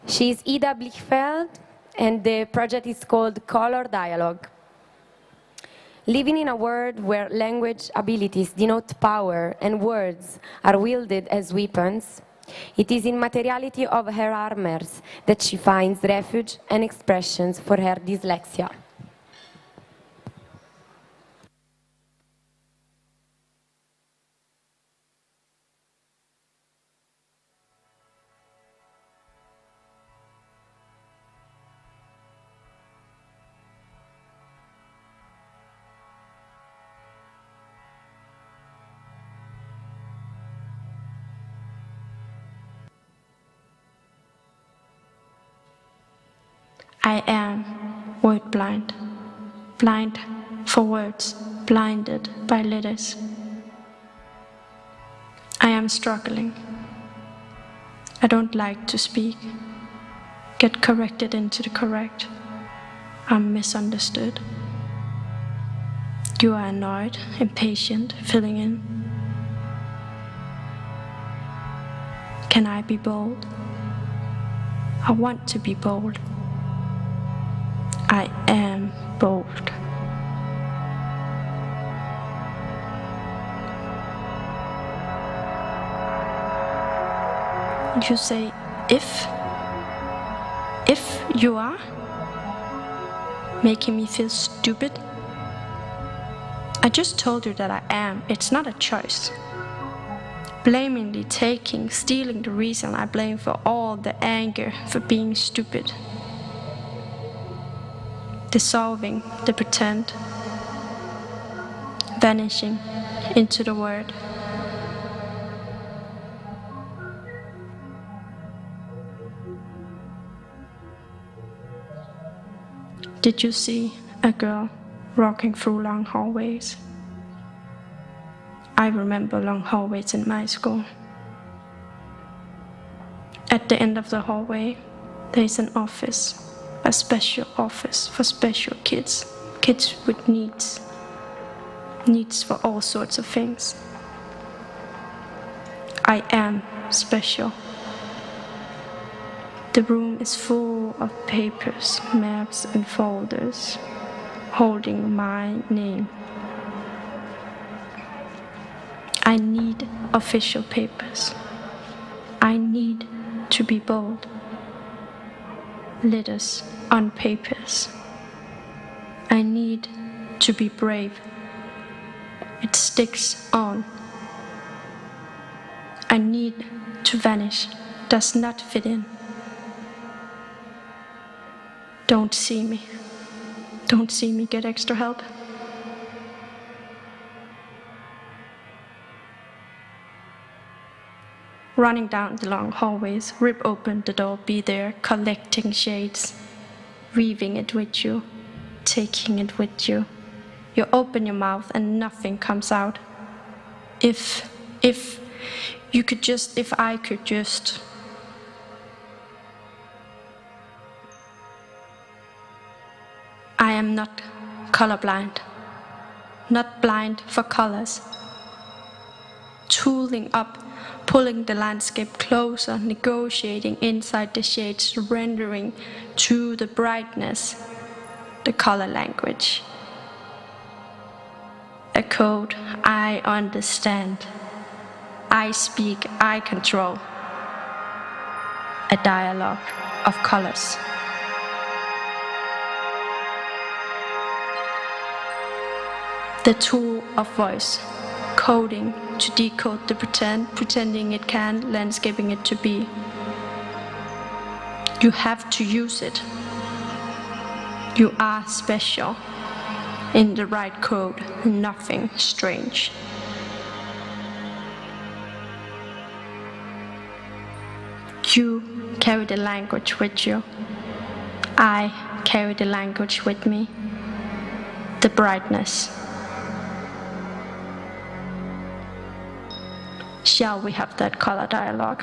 She's Ida Blichfeld, and the project is called Color Dialogue. Living in a world where language abilities denote power and words are wielded as weapons, it is in materiality of her armors that she finds refuge and expressions for her dyslexia.
I am word blind, blind for words, blinded by letters. I am struggling. I don't like to speak, get corrected into the correct. I'm misunderstood. You are annoyed, impatient, filling in. Can I be bold? I want to be bold. I am bold. You say, if you are making me feel stupid. I just told you that I am. It's not a choice. Blamingly taking, stealing the reason I blame for all the anger for being stupid. Dissolving the pretend, vanishing into the word. Did you see a girl walking through long hallways? I remember long hallways in my school. At the end of the hallway, there is an office, a special office for special kids, kids with needs for all sorts of things. I am special. The room is full of papers, maps and folders, holding my name. I need official papers. I need to be bold. Letters on papers. I need to be brave. It sticks on. I need to vanish. Does not fit in. Don't see me. Don't see me get extra help. Running down the long hallways, rip open the door, be there, collecting shades, weaving it with you, taking it with you. You open your mouth and nothing comes out. If you could just, if I could just. I am not colorblind, not blind for colors. Tooling up, pulling the landscape closer, negotiating inside the shades, surrendering to the brightness, the color language. A code I understand, I speak, I control. A dialogue of colors. The tool of voice, coding to decode the pretend, pretending it can, landscaping it to be. You have to use it. You are special. In the right code, nothing strange. You carry the language with you. I carry the language with me. The brightness. Shall we have that color dialogue?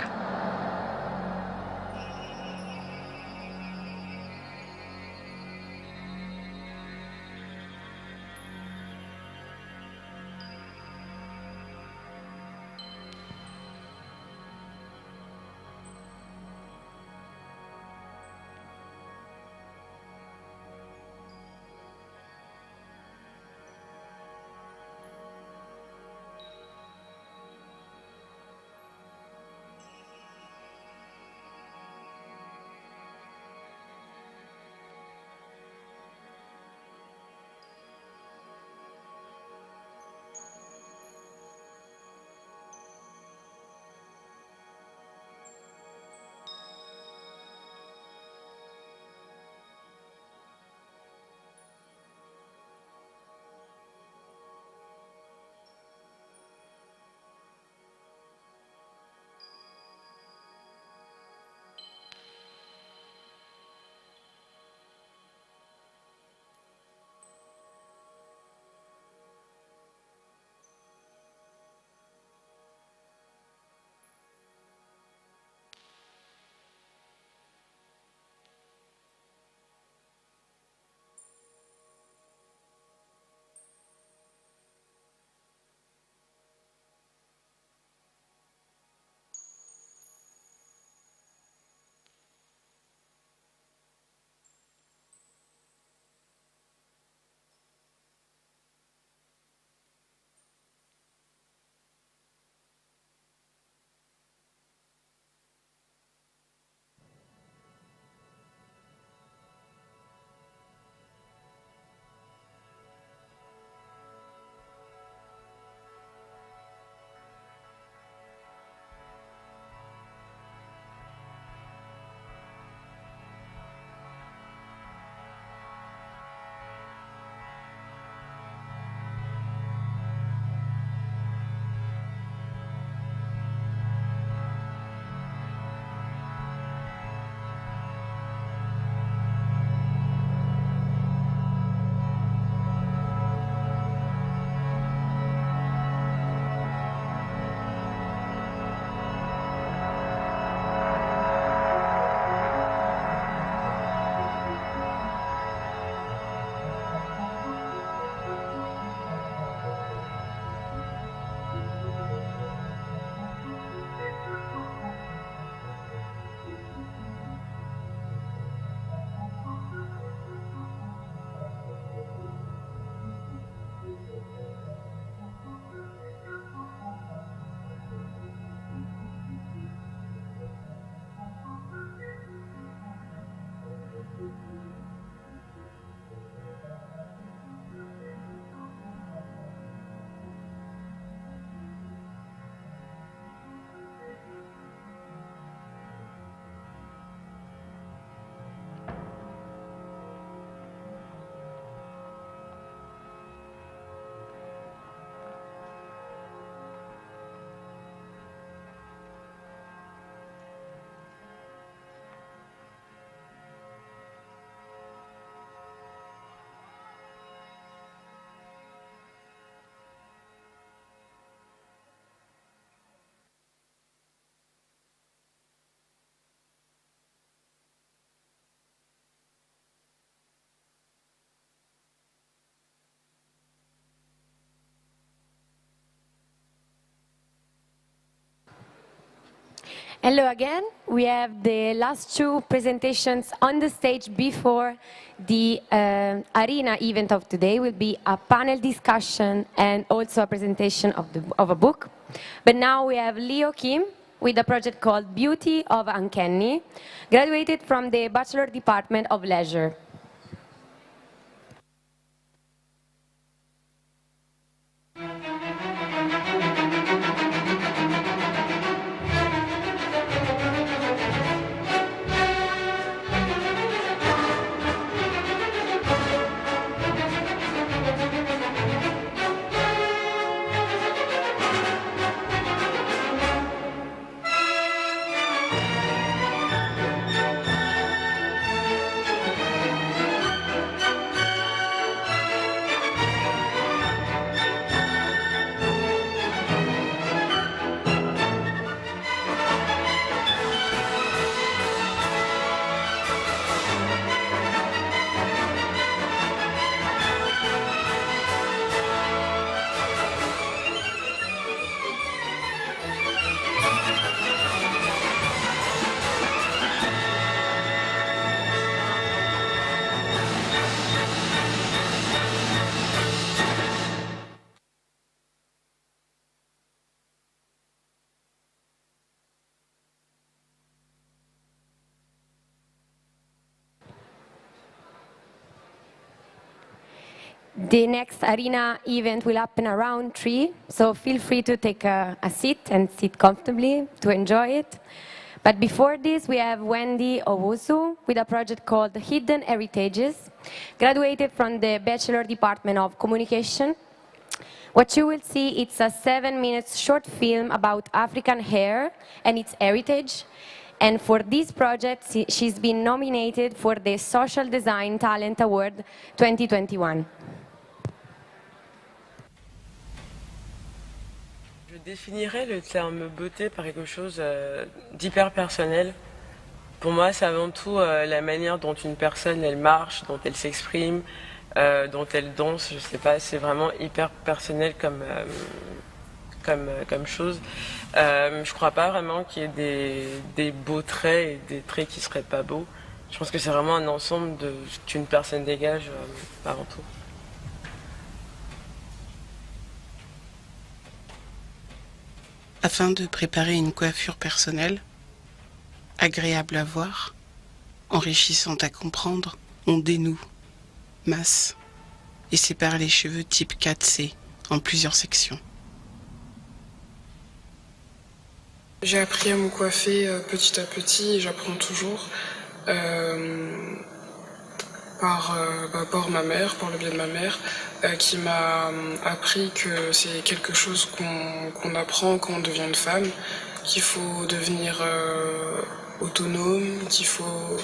Hello again. We have the last two presentations on the stage before the arena event of today. Will be a panel discussion and also a presentation of a book. But now we have Leo Kim with a project called Beauty of Uncanny, graduated from the Bachelor Department of Leisure. The next arena event will happen around 3, so feel free to take a seat and sit comfortably to enjoy it. But before this, we have Wendy Owusu with a project called Hidden Heritages, graduated from the Bachelor Department of Communication. What you will see, it's a 7-minute short film about African hair and its heritage. And for this project, she's been nominated for the Social Design Talent Award 2021.
Je définirais le terme beauté par quelque chose d'hyper personnel. Pour moi, c'est avant tout la manière dont une personne elle marche, dont elle s'exprime, dont elle danse. Je sais pas, c'est vraiment hyper personnel comme chose. Je crois pas vraiment qu'il y ait des beaux traits et des traits qui seraient pas beaux. Je pense que c'est vraiment un ensemble de ce qu'une personne dégage avant tout.
Afin de préparer une coiffure personnelle, agréable à voir, enrichissante à comprendre, on dénoue, masse et sépare les cheveux type 4C en plusieurs sections.
J'ai appris à me coiffer petit à petit et j'apprends toujours par ma mère, par le biais de ma mère, qui m'a appris que c'est quelque chose qu'on apprend quand on devient une femme, qu'il faut devenir autonome, qu'il faut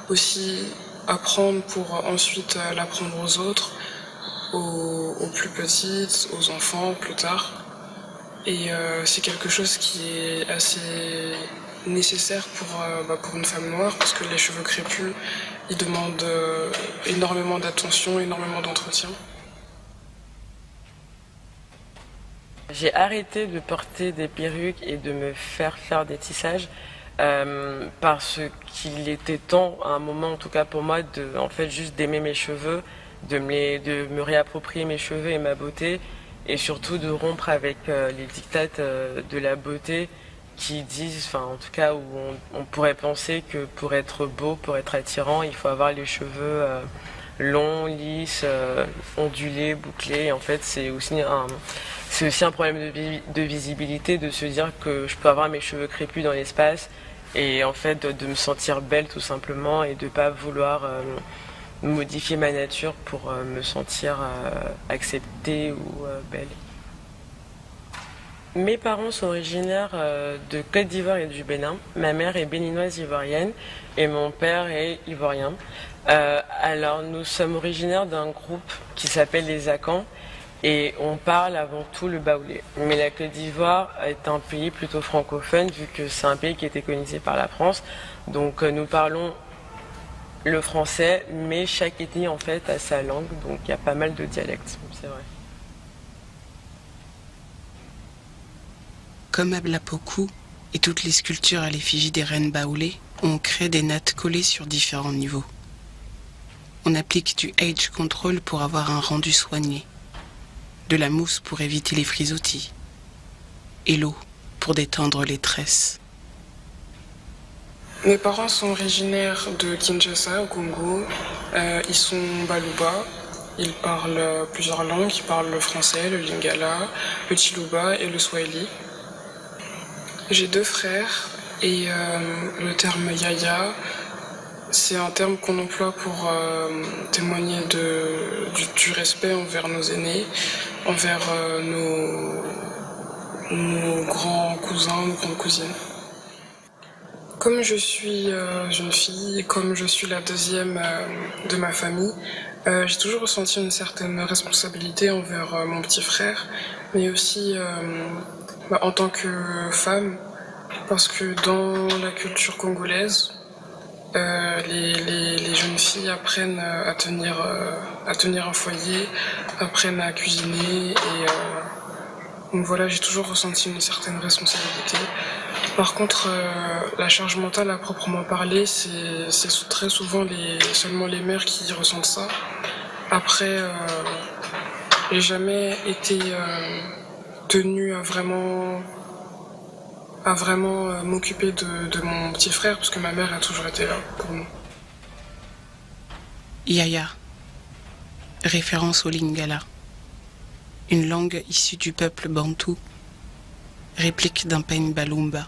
aussi apprendre pour ensuite l'apprendre aux autres, aux plus petites, aux enfants plus tard. Et c'est quelque chose qui est assez nécessaire pour une femme noire, parce que les cheveux crépus, ils demandent énormément d'attention, énormément d'entretien.
J'ai arrêté de porter des perruques et de me faire des tissages parce qu'il était temps, à un moment en tout cas pour moi, juste d'aimer mes cheveux, de me réapproprier mes cheveux et ma beauté, et surtout de rompre avec les dictates de la beauté qui disent, en tout cas où on pourrait penser que pour être beau, pour être attirant, il faut avoir les cheveux longs, lisses, ondulés, bouclés. Et en fait, c'est aussi un problème de visibilité, de se dire que je peux avoir mes cheveux crépus dans l'espace et en fait de me sentir belle tout simplement et de ne pas vouloir modifier ma nature pour me sentir acceptée ou belle. Mes parents sont originaires de Côte d'Ivoire et du Bénin. Ma mère est béninoise ivoirienne et mon père est ivoirien. Alors nous sommes originaires d'un groupe qui s'appelle les Akans et on parle avant tout le baoulé. Mais la Côte d'Ivoire est un pays plutôt francophone vu que c'est un pays qui a été colonisé par la France. Donc nous parlons le français, mais chaque ethnie en fait a sa langue, donc il y a pas mal de dialectes, c'est vrai.
Comme Ablapoku, et toutes les sculptures à l'effigie des reines baoulées, on crée des nattes collées sur différents niveaux. On applique du age control pour avoir un rendu soigné, de la mousse pour éviter les frisottis, et l'eau pour détendre les tresses.
Mes parents sont originaires de Kinshasa, au Congo. Ils sont baluba. Ils parlent plusieurs langues. Ils parlent le français, le lingala, le chiluba et le swahili. J'ai 2 frères et le terme yaya, c'est un terme qu'on emploie pour témoigner du respect envers nos aînés, envers nos grands cousins, nos grandes cousines. Comme je suis jeune fille et comme je suis la deuxième de ma famille, j'ai toujours ressenti une certaine responsabilité envers mon petit frère, mais aussi en tant que femme, parce que dans la culture congolaise, les jeunes filles apprennent à tenir un foyer, apprennent à cuisiner et donc voilà, j'ai toujours ressenti une certaine responsabilité. Par contre, la charge mentale à proprement parler, c'est très souvent seulement les mères qui ressentent ça. Après, j'ai jamais été tenue à vraiment m'occuper de mon petit frère, parce que ma mère a toujours été là pour nous.
Yaya, référence au lingala, une langue issue du peuple bantou, réplique d'un peigne balumba.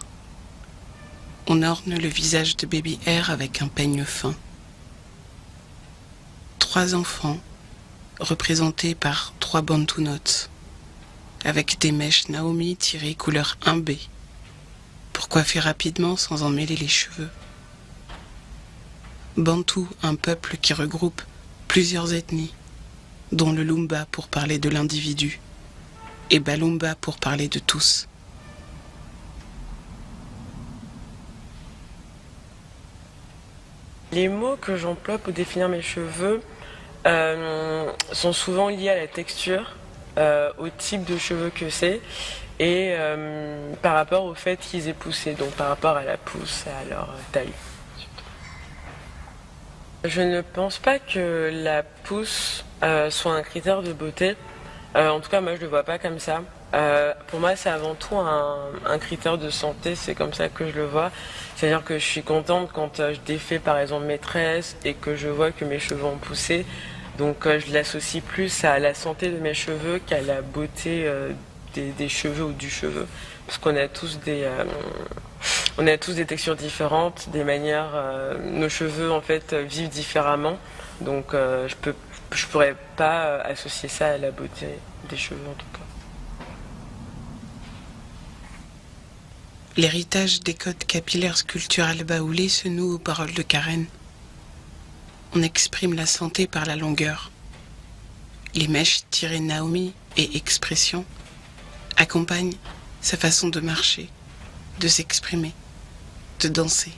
On orne le visage de Baby R avec un peigne fin. 3 enfants, représentés par 3 bantu notes, avec des mèches Naomi tirées couleur 1B, pour coiffer rapidement sans en mêler les cheveux. Bantu, un peuple qui regroupe plusieurs ethnies, dont le Lumba pour parler de l'individu, et Balumba pour parler de tous.
Les mots que j'emploie pour définir mes cheveux sont souvent liés à la texture, au type de cheveux que c'est et par rapport au fait qu'ils aient poussé, donc par rapport à la pousse, à leur taille. Je ne pense pas que la pousse soit un critère de beauté. En tout cas, moi, je ne le vois pas comme ça. Pour moi, c'est avant tout un critère de santé, c'est comme ça que je le vois. C'est-à-dire que je suis contente quand je défais par exemple mes tresses et que je vois que mes cheveux ont poussé. Donc je l'associe plus à la santé de mes cheveux qu'à la beauté des cheveux ou du cheveu. Parce qu'on a tous des textures différentes, des manières, nos cheveux en fait vivent différemment. Donc je pourrais pas associer ça à la beauté des cheveux en tout cas.
L'héritage des codes capillaires sculpturales baoulés se noue aux paroles de Karen. On exprime la santé par la longueur. Les mèches tirées Naomi et expression accompagnent sa façon de marcher, de s'exprimer, de danser.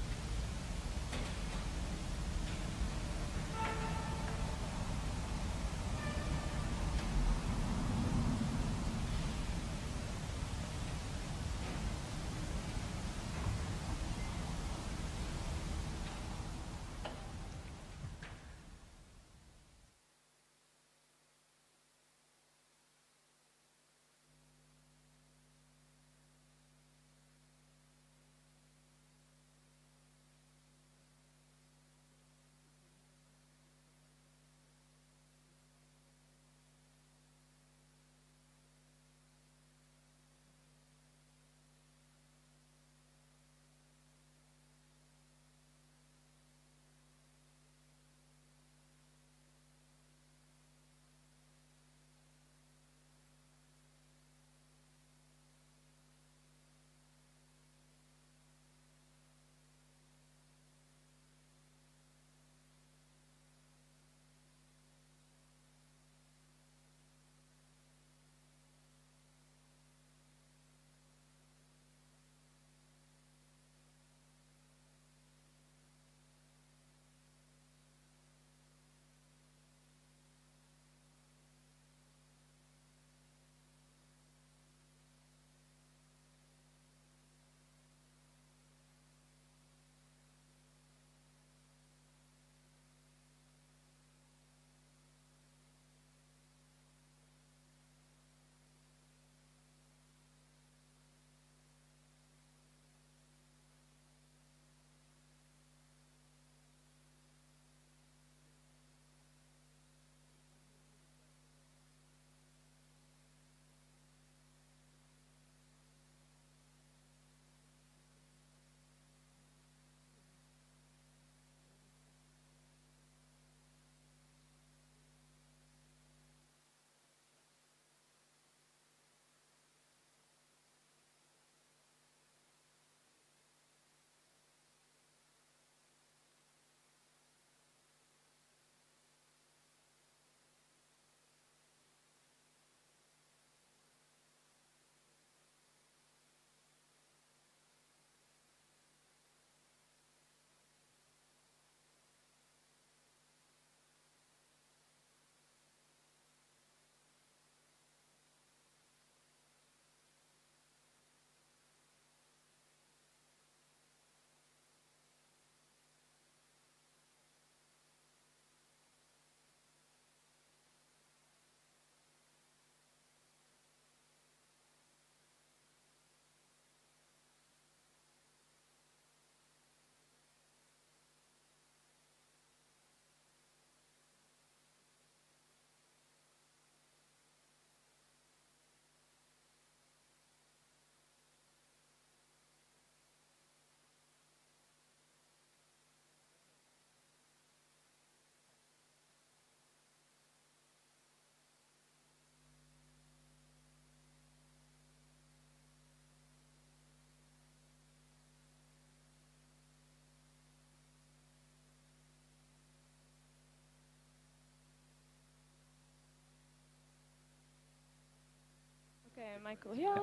Michael here.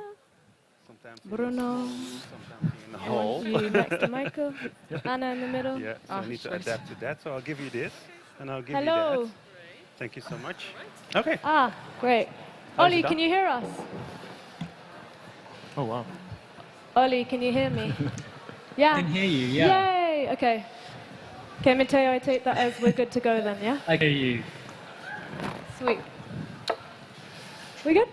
Sometimes
Bruno.
sometimes in the
I
hole.
want you next to Michael. Anna in the middle.
Yeah, so I need to
shit.
adapt to that. So I'll give you this, and I'll give you
Hello.
that. Thank you so much. Okay.
Ah, great.
How's
Ollie,
it
can
done?
you hear us?
Oh, wow.
Ollie, can you hear me? Yeah.
I can hear you, yeah.
Yay, okay. Okay, Mateo, I take that as we're good to go then, yeah?
I hear you.
Sweet. We good?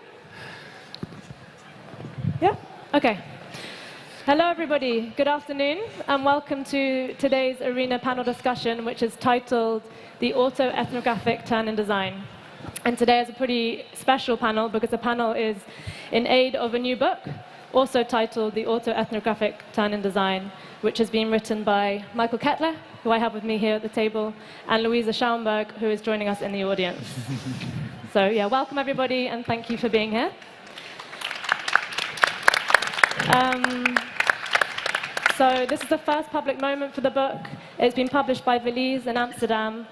Yeah? Okay. Hello, everybody. Good afternoon, and welcome to today's arena panel discussion, which is titled The Auto-Ethnographic Turn in Design. And today is a pretty special panel because the panel is in aid of a new book, also titled The Auto-Ethnographic Turn in Design, which has been written by Michael Kettler, who I have with me here at the table, and Louisa Schaumburg, who is joining us in the audience. So yeah, welcome everybody, and thank you for being here. So this is the first public moment for the book. It's been published by Valise in Amsterdam,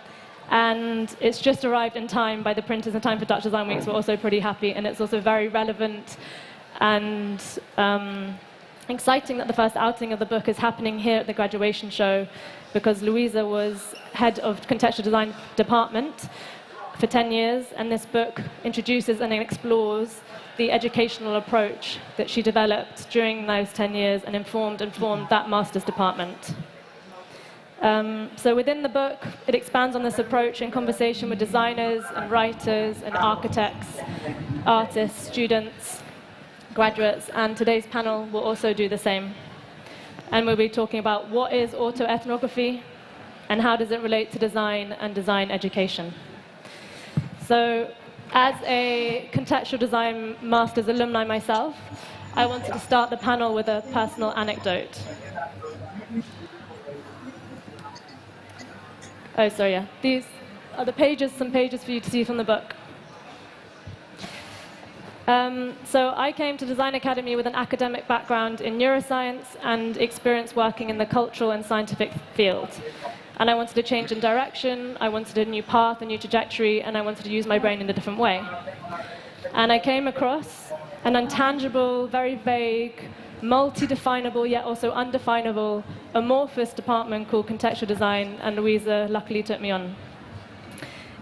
and it's just arrived in time by the printers in time for Dutch Design Week, so we're also pretty happy, and it's also very relevant and exciting that the first outing of the book is happening here at the graduation show, because Louisa was head of contextual design department for 10 years, and this book introduces and explores the educational approach that she developed during those 10 years and informed that master's department. So within the book, it expands on this approach in conversation with designers and writers and architects, artists, students, graduates, and today's panel will also do the same. And we'll be talking about what is autoethnography and how does it relate to design and design education. So as a contextual design master's alumni myself, I wanted to start the panel with a personal anecdote. Oh, sorry, yeah. These are the pages, some pages for you to see from the book. So I came to Design Academy with an academic background in neuroscience and experience working in the cultural and scientific field. And I wanted to change in direction, I wanted a new path, a new trajectory, and I wanted to use my brain in a different way. And I came across an intangible, very vague, multi-definable, yet also undefinable, amorphous department called contextual design, and Louisa luckily took me on.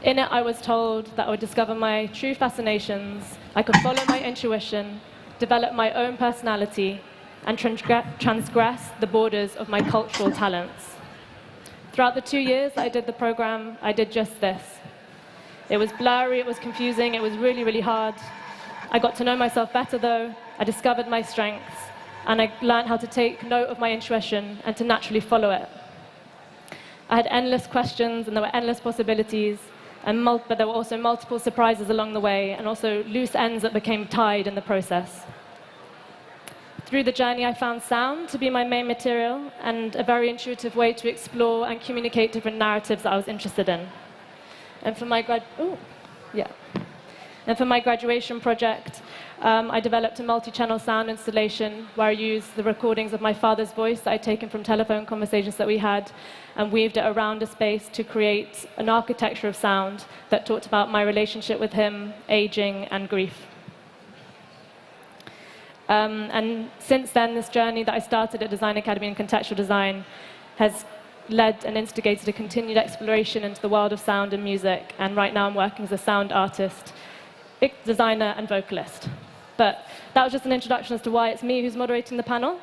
In it, I was told that I would discover my true fascinations, I could follow my intuition, develop my own personality, and transgress the borders of my cultural talents. Throughout the 2 years that I did the program, I did just this. It was blurry, it was confusing, it was really, really hard. I got to know myself better, though. I discovered my strengths, and I learned how to take note of my intuition and to naturally follow it. I had endless questions, and there were endless possibilities, but there were also multiple surprises along the way, and also loose ends that became tied in the process. Through the journey, I found sound to be my main material and a very intuitive way to explore and communicate different narratives that I was interested in. And for my graduation project, I developed a multi-channel sound installation where I used the recordings of my father's voice that I'd taken from telephone conversations that we had and weaved it around a space to create an architecture of sound that talked about my relationship with him, aging, and grief. And since then, this journey that I started at Design Academy in contextual design has led and instigated a continued exploration into the world of sound and music. And right now I'm working as a sound artist, designer, and vocalist. But that was just an introduction as to why it's me who's moderating the panel.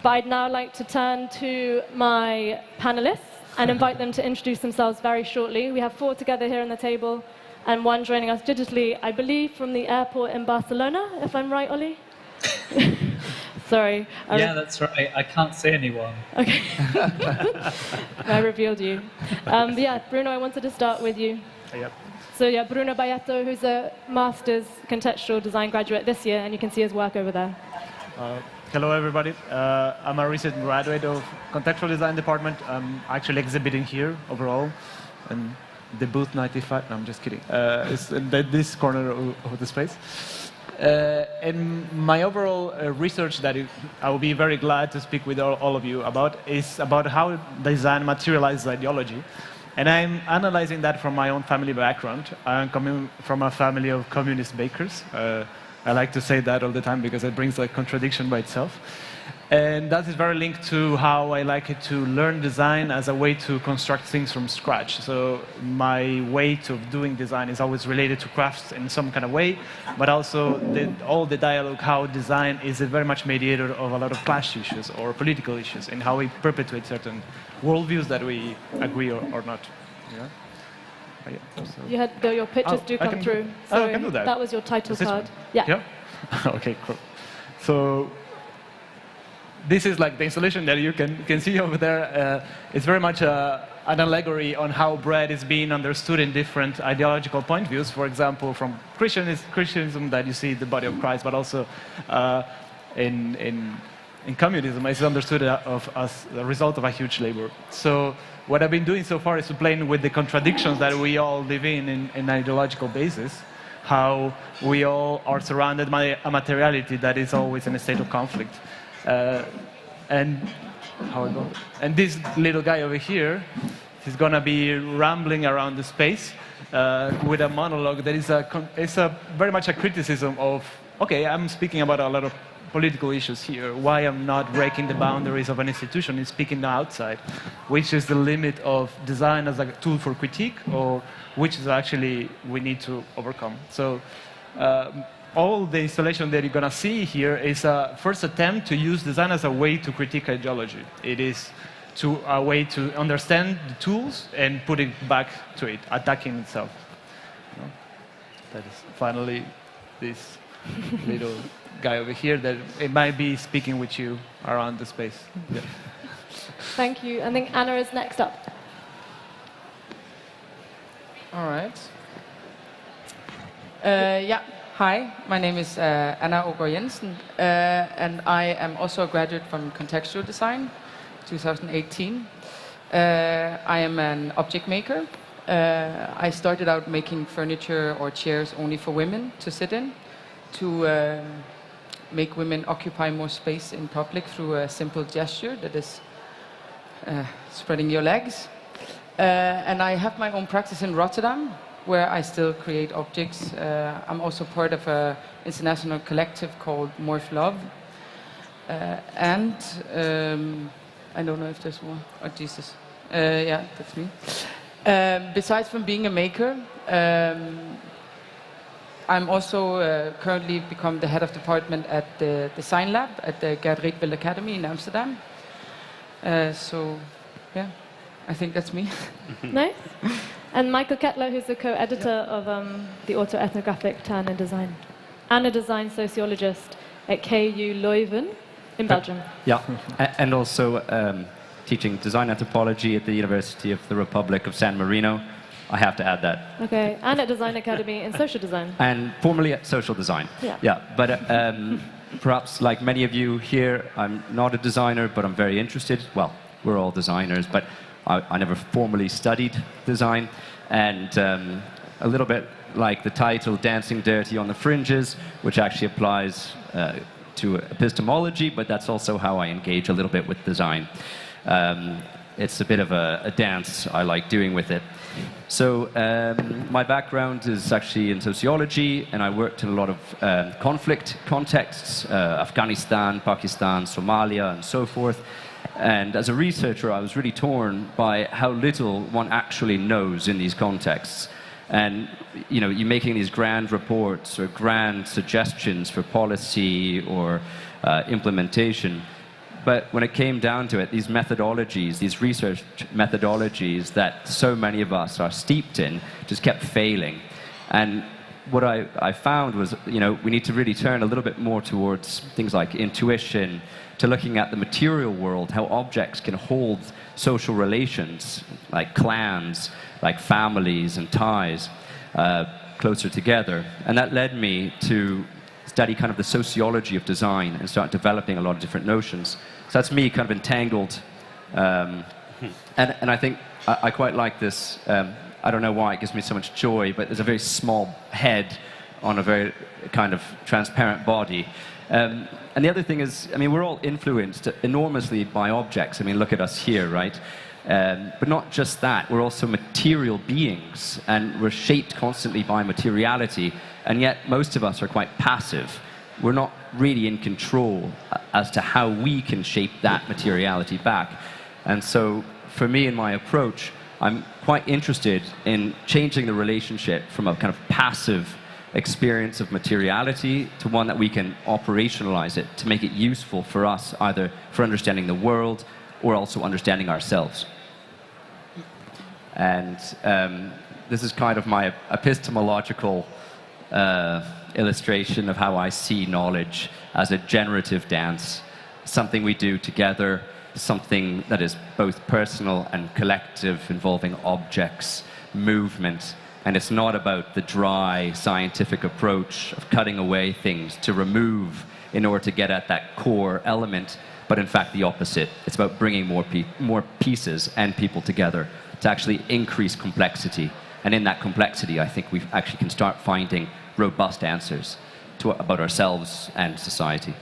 But I'd now like to turn to my panelists and invite them to introduce themselves very shortly. We have 4 together here on the table, and 1 joining us digitally, I believe, from the airport in Barcelona, if I'm right, Ollie? Sorry.
Yeah, that's right. I can't see anyone.
Okay. I revealed you. But yeah, Bruno, I wanted to start with you.
Yep.
So yeah, Bruno Bayeto, who's a master's contextual design graduate this year, and you can see his work over there.
Hello, everybody. I'm a recent graduate of contextual design department. I'm actually exhibiting here overall, and the booth 95. No, I'm just kidding. It's in this corner of the space. And my overall research that I will be very glad to speak with all of you about is about how design materializes ideology. And I'm analyzing that from my own family background. I'm coming from a family of communist bakers. I like to say that all the time because it brings a contradiction by itself. And that is very linked to how I like it to learn design as a way to construct things from scratch. So my way of doing design is always related to crafts in some kind of way, but also all the dialogue, how design is a very much mediator of a lot of class issues or political issues, and how we perpetuate certain worldviews that we agree or not. Yeah? So.
You had your pictures do come through. So
I can do that.
That was your title card.
Yeah. Okay, cool. So this is like the installation that you can see over there. It's very much an allegory on how bread is being understood in different ideological point of views. For example, from Christianism, that you see the body of Christ, but also in communism, it's understood as a result of a huge labor. So what I've been doing so far is to play with the contradictions that we all live in ideological basis, how we all are surrounded by a materiality that is always in a state of conflict. And this little guy over here is going to be rambling around the space with a monologue that is very much a criticism of, okay, I'm speaking about a lot of political issues here, why I'm not breaking the boundaries of an institution and speaking outside, which is the limit of design as a tool for critique, or which is actually we need to overcome. So all the installation that you're going to see here is a first attempt to use design as a way to critique ideology. It is a way to understand the tools and put it back to it, attacking itself. That is finally this little guy over here that it might be speaking with you around the space. Yeah.
Thank you. I think Anna is next up.
All right. Yeah. Hi, my name is Anna Ågaard Jensen, and I am also a graduate from Contextual Design, 2018. I am an object maker. I started out making furniture or chairs only for women to sit in, to make women occupy more space in public through a simple gesture that is spreading your legs. And I have my own practice in Rotterdam, where I still create objects. I'm also part of an international collective called Morph Love. And I don't know if there's more. Oh, Jesus. Yeah, that's me. Besides from being a maker, I'm also currently become the head of department at the Design Lab at the Gerd Rietveld Academy in Amsterdam. So, yeah, I think that's me.
Nice. And Michael Kettler, who's the co-editor of the autoethnographic Turn in Design, and a design sociologist at KU Leuven in Belgium.
Yeah, and also teaching design anthropology at the University of the Republic of San Marino. I have to add that.
Okay, and at Design Academy in social design.
And formerly at social design. Yeah, but perhaps like many of you here, I'm not a designer, but I'm very interested. Well, we're all designers, but I never formally studied design, and a little bit like the title, Dancing Dirty on the Fringes, which actually applies to epistemology, but that's also how I engage a little bit with design. It's a bit of a dance I like doing with it. So my background is actually in sociology, and I worked in a lot of conflict contexts, Afghanistan, Pakistan, Somalia, and so forth. And as a researcher, I was really torn by how little one actually knows in these contexts. And you're making these grand reports or grand suggestions for policy or implementation. But when it came down to it, these methodologies, these research methodologies that so many of us are steeped in, just kept failing. And what I found was, we need to really turn a little bit more towards things like intuition, to looking at the material world, how objects can hold social relations, like clans, like families and ties, closer together. And that led me to study kind of the sociology of design and start developing a lot of different notions. So that's me kind of entangled. And I think I quite like this. I don't know why it gives me so much joy, but there's a very small head on a very kind of transparent body. And the other thing is, we're all influenced enormously by objects. Look at us here, right? But not just that, we're also material beings, and we're shaped constantly by materiality, and yet most of us are quite passive. We're not really in control as to how we can shape that materiality back. And so for me in my approach, I'm quite interested in changing the relationship from a kind of passive experience of materiality to one that we can operationalize it to make it useful for us, either for understanding the world or also understanding ourselves. And this is kind of my epistemological illustration of how I see knowledge as a generative dance, something we do together, something that is both personal and collective, involving objects, movement. And it's not about the dry scientific approach of cutting away things to remove in order to get at that core element, but in fact the opposite. It's about bringing more pieces and people together to actually increase complexity. And in that complexity, I think we actually can start finding robust answers about ourselves and society.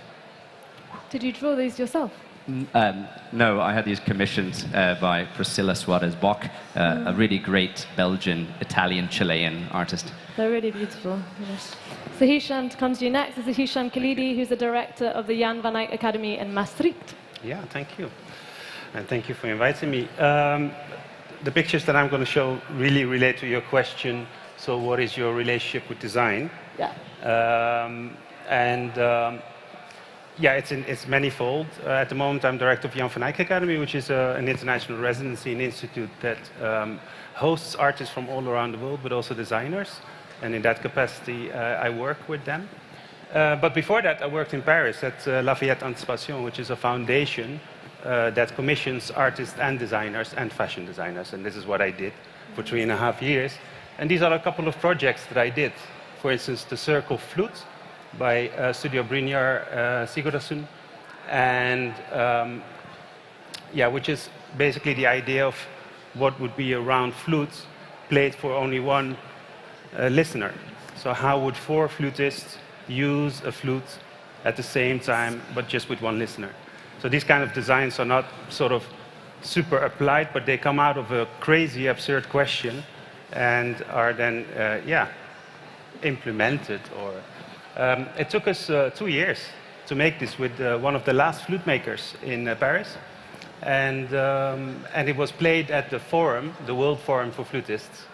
Did you draw these yourself?
No, I had these commissioned by Priscilla Suarez-Bock, a really great Belgian, Italian, Chilean artist.
They're really beautiful. Yes. So Hisham comes to you next. This is Hisham Khalidi, who's the director of the Jan van Eyck Academy in Maastricht.
Yeah, thank you. And thank you for inviting me. The pictures that I'm going to show really relate to your question. So what is your relationship with design?
Yeah.
Yeah, it's manifold. At the moment, I'm director of Jan van Eyck Academy, which is an international residency and institute that hosts artists from all around the world, but also designers. And in that capacity, I work with them. But before that, I worked in Paris at Lafayette Anticipation, which is a foundation that commissions artists and designers and fashion designers. And this is what I did for 3.5 years. And these are a couple of projects that I did. For instance, the Circle Flute by Studio Brynjar Sigurðarson, and which is basically the idea of what would be a round flute played for only one listener. So how would 4 flutists use a flute at the same time, but just with one listener? So these kind of designs are not sort of super applied, but they come out of a crazy, absurd question and are then, implemented. Or it took us 2 years to make this with one of the last flute makers in Paris. And it was played at the Forum, the World Forum for Flutists,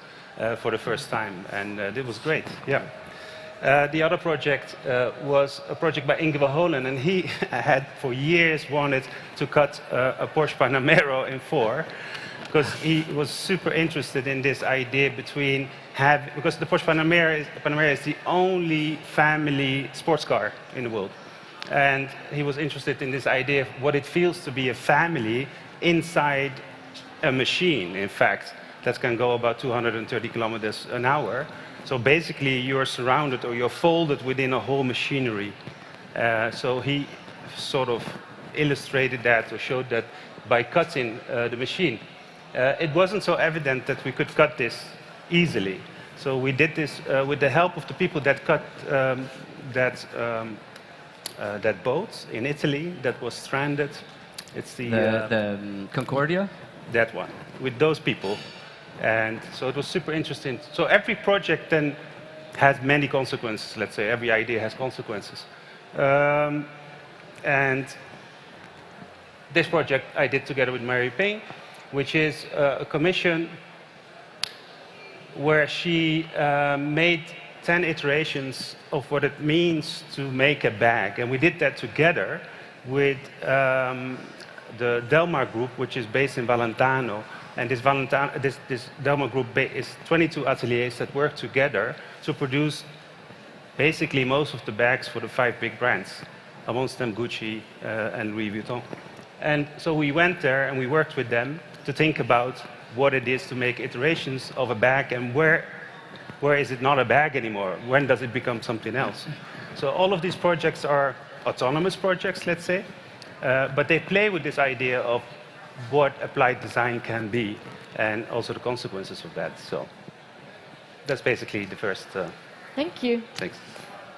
for the first time. And it was great, yeah. The other project was a project by Inge Verholen, and he had for years wanted to cut a Porsche Panamera in 4, because he was super interested in this idea between because the Porsche Panamera is the only family sports car in the world. And he was interested in this idea of what it feels to be a family inside a machine, in fact, that can go about 230 kilometers an hour. So basically, you're surrounded or you're folded within a whole machinery. So he sort of illustrated that or showed that by cutting the machine. It wasn't so evident that we could cut this easily. So we did this with the help of the people that cut that boat in Italy that was stranded. It's
the Concordia?
That one, with those people. And so it was super interesting. So every project then has many consequences, let's say. Every idea has consequences. And this project I did together with Mary Payne, which is a commission where she made 10 iterations of what it means to make a bag. And we did that together with the Delmar Group, which is based in Valentano. And this Delmar Group is 22 ateliers that work together to produce basically most of the bags for the 5 big brands, amongst them Gucci and Louis Vuitton. And so we went there and we worked with them to think about what it is to make iterations of a bag and where is it not a bag anymore? When does it become something else? So all of these projects are autonomous projects, let's say, but they play with this idea of what applied design can be and also the consequences of that. So that's basically the first.
Thank you.
Thanks.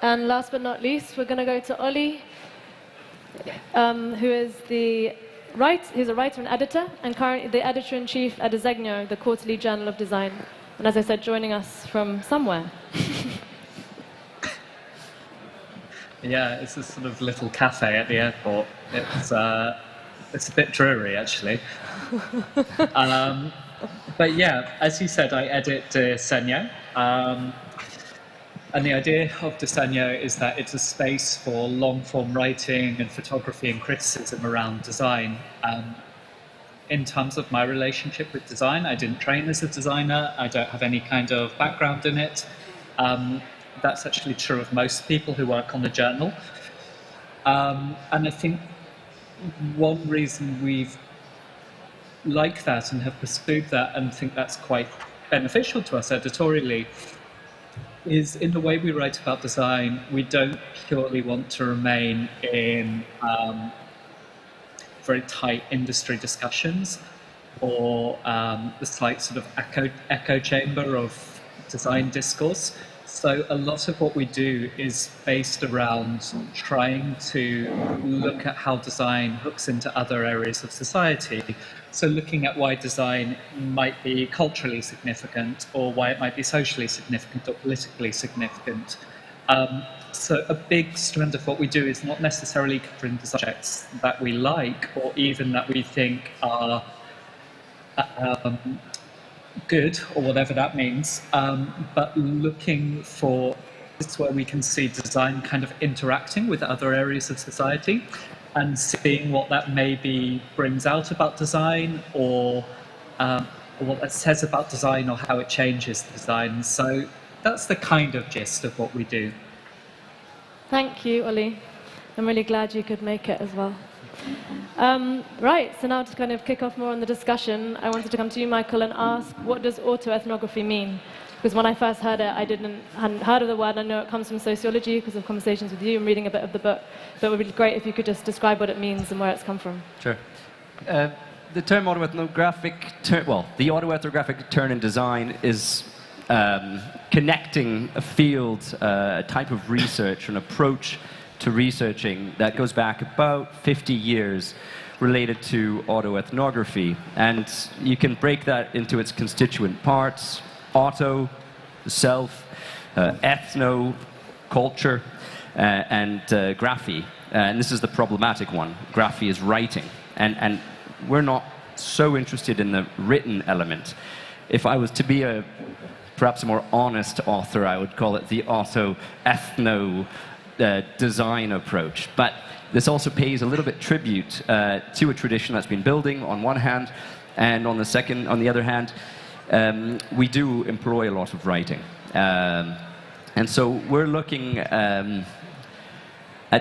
And last but not least, we're going to go to Ollie, who is the He's a writer and editor, and currently the editor-in-chief at Designo, the quarterly journal of design. And as I said, joining us from somewhere.
Yeah, it's a sort of little cafe at the airport. It's a bit dreary, actually. But yeah, as you said, I edit Designo. And the idea of Designo is that it's a space for long-form writing and photography and criticism around design. In terms of my relationship with design, I didn't train as a designer. I don't have any kind of background in it. That's actually true of most people who work on the journal. And I think one reason we've liked that and have pursued that and think that's quite beneficial to us editorially is in the way we write about design, we don't purely want to remain in very tight industry discussions or the slight sort of echo chamber of design discourse. So a lot of what we do is based around trying to look at how design hooks into other areas of society. So looking at why design might be culturally significant or why it might be socially significant or politically significant. So a big strand of what we do is not necessarily covering the subjects that we like or even that we think are good, or whatever that means, but looking for this where we can see design kind of interacting with other areas of society and seeing what that maybe brings out about design or what that says about design or how it changes design. So that's the kind of gist of what we do.
Thank you, Ollie. I'm really glad you could make it as well. Right, so now to kind of kick off more on the discussion, I wanted to come to you, Michael, and ask, what does autoethnography mean? Because when I first heard it, I hadn't heard of the word. I know it comes from sociology because of conversations with you and reading a bit of the book. But it would be great if you could just describe what it means and where it's come from.
Sure. The term autoethnographic, the autoethnographic turn in design is connecting a field, a type of research, an approach to researching that goes back about 50 years related to autoethnography. And you can break that into its constituent parts: auto, self, ethno, culture, and graphy. And this is the problematic one. Graphy is writing. And we're not so interested in the written element. If I was to be perhaps a more honest author, I would call it the auto-ethno design approach. But this also pays a little bit tribute to a tradition that's been building on one hand, and on the other hand, we do employ a lot of writing. And so we're looking at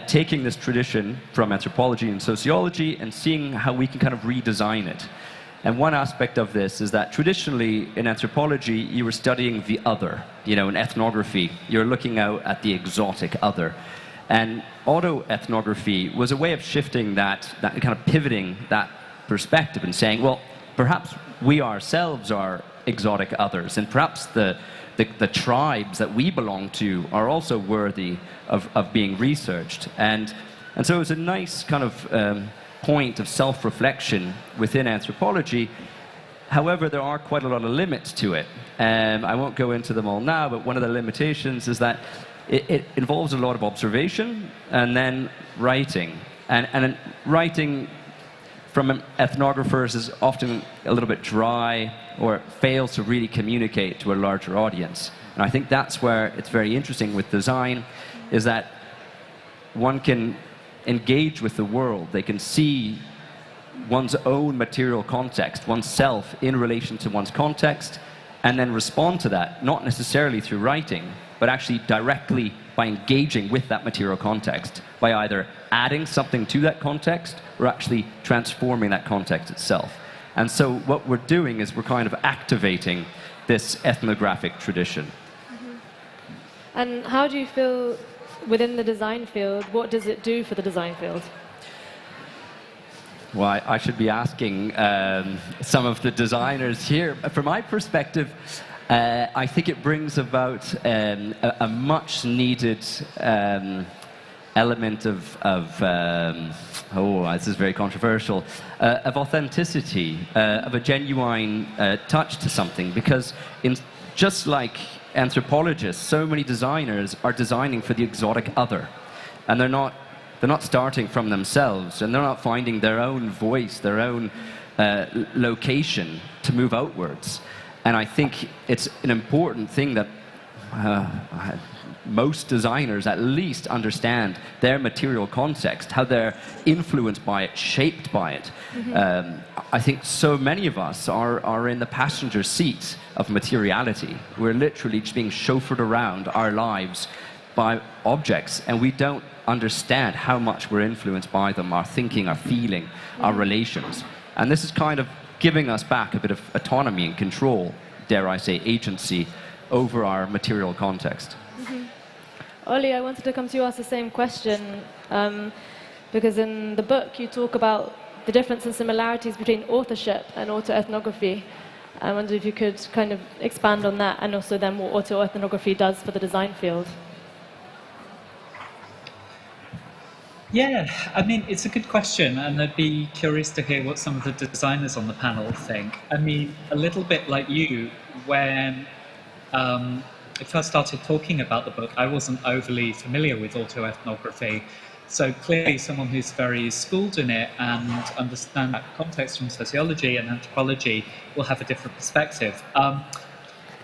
taking this tradition from anthropology and sociology and seeing how we can kind of redesign it. And one aspect of this is that traditionally in anthropology, you were studying the other. In ethnography, you're looking out at the exotic other. And autoethnography was a way of shifting that kind of pivoting that perspective and saying, well, perhaps we ourselves are exotic others, and perhaps the tribes that we belong to are also worthy of being researched. And so it's a nice kind of point of self-reflection within anthropology. However, there are quite a lot of limits to it. I won't go into them all now, but one of the limitations is that it involves a lot of observation and then writing. And writing from ethnographers is often a little bit dry or fails to really communicate to a larger audience. And I think that's where it's very interesting with design, is that one can engage with the world. They can see one's own material context, oneself in relation to one's context, and then respond to that, not necessarily through writing, but actually directly by engaging with that material context, by either adding something to that context or actually transforming that context itself. And so what we're doing is we're kind of activating this ethnographic tradition.
Mm-hmm. And how do you feel within the design field, what does it do for the design field?
Well, I should be asking some of the designers here. From my perspective, I think it brings about a much needed element of oh, this is very controversial, of authenticity, of a genuine touch to something, because just like anthropologists, so many designers are designing for the exotic other, and they're not starting from themselves, and they're not finding their own voice, their own location to move outwards. And I think it's an important thing that most designers at least understand their material context, how they're influenced by it, shaped by it. I think so many of us are in the passenger seat of materiality. We're literally just being chauffeured around our lives by objects, and we don't understand how much we're influenced by them, our thinking, our feeling, our relations. And this is kind of giving us back a bit of autonomy and control, dare I say, agency over our material context.
Ollie, I wanted to come to you ask the same question, because in the book you talk about the difference and similarities between authorship and autoethnography. I wonder if you could kind of expand on that, and also then what autoethnography does for the design field.
Yeah, I mean, it's a good question, and I'd be curious to hear what some of the designers on the panel think. I mean, a little bit like you, when I first started talking about the book, I wasn't overly familiar with autoethnography. So clearly someone who's very schooled in it and understands that context from sociology and anthropology will have a different perspective.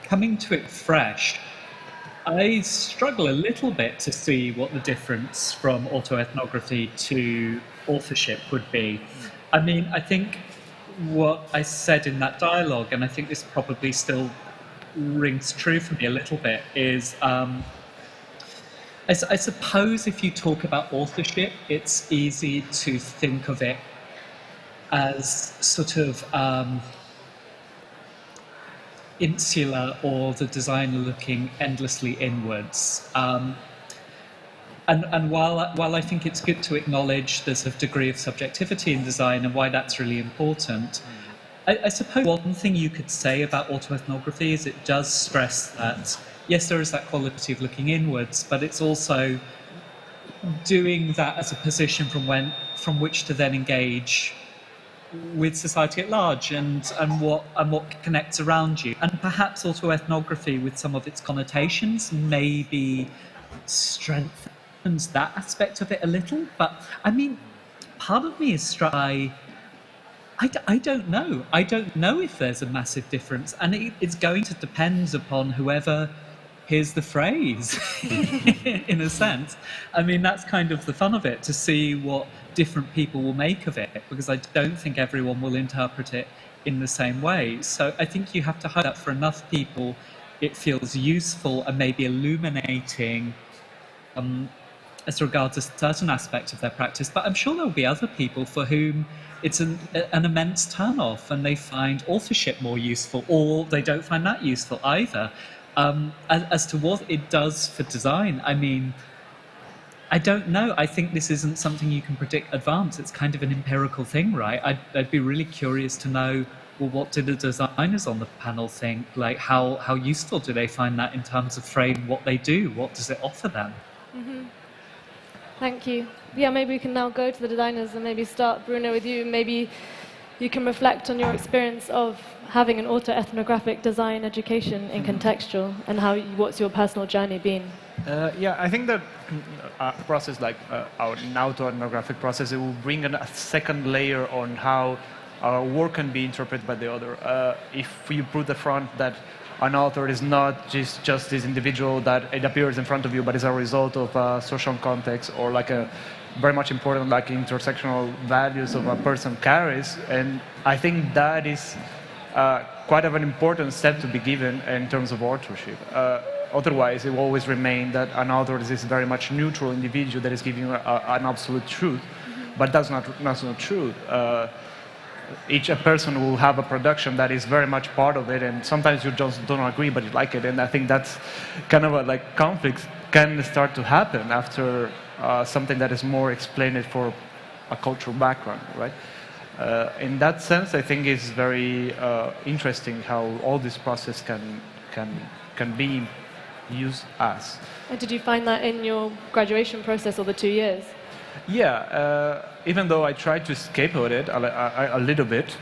Coming to it fresh, I struggle a little bit to see what the difference from autoethnography to authorship would be. I mean, I think what I said in that dialogue, and I think this probably still rings true for me a little bit, is I suppose if you talk about authorship, it's easy to think of it as sort of insular, or the designer looking endlessly inwards. And while I think it's good to acknowledge there's a degree of subjectivity in design and why that's really important, I suppose one thing you could say about autoethnography is it does stress that, yes, there is that quality of looking inwards, but it's also doing that as a position from which to then engage with society at large and what connects around you. And perhaps autoethnography, with some of its connotations, maybe strengthens that aspect of it a little. But I mean, part of me is struck by, I don't know. I don't know if there's a massive difference, and it's going to depend upon whoever hears the phrase, in a sense. I mean, that's kind of the fun of it, to see what different people will make of it, because I don't think everyone will interpret it in the same way. So I think you have to hope that for enough people it feels useful and maybe illuminating as regards a certain aspect of their practice. But I'm sure there'll be other people for whom it's an immense turn-off, and they find authorship more useful, or they don't find that useful either. As to what it does for design, I mean, I don't know. I think this isn't something you can predict advance. It's kind of an empirical thing, right? I'd be really curious to know, well, what do the designers on the panel think? Like, how useful do they find that in terms of frame what they do? What does it offer them?
Mm-hmm. Thank you. Yeah, maybe we can now go to the designers and maybe start, Bruno, with you. Maybe you can reflect on your experience of having an autoethnographic design education in contextual, and what's your personal journey been?
Yeah, I think that a process like an autoethnographic process, it will bring a second layer on how our work can be interpreted by the other. If you put the front that an author is not just this individual that it appears in front of you, but is a result of a social context, or like a very much important like intersectional values of a person carries, and I think that is quite of an important step to be given in terms of authorship. Otherwise, it will always remain that an author is this very much neutral individual that is giving an absolute truth, but that's not true. Each person will have a production that is very much part of it, and sometimes you just don't agree, but you like it, and I think that's kind of like conflicts can start to happen after something that is more explained for a cultural background, right? In that sense, I think it's very interesting how all this process can be used as.
And did you find that in your graduation process, or the 2 years?
Yeah, even though I tried to scapegoat it a little bit,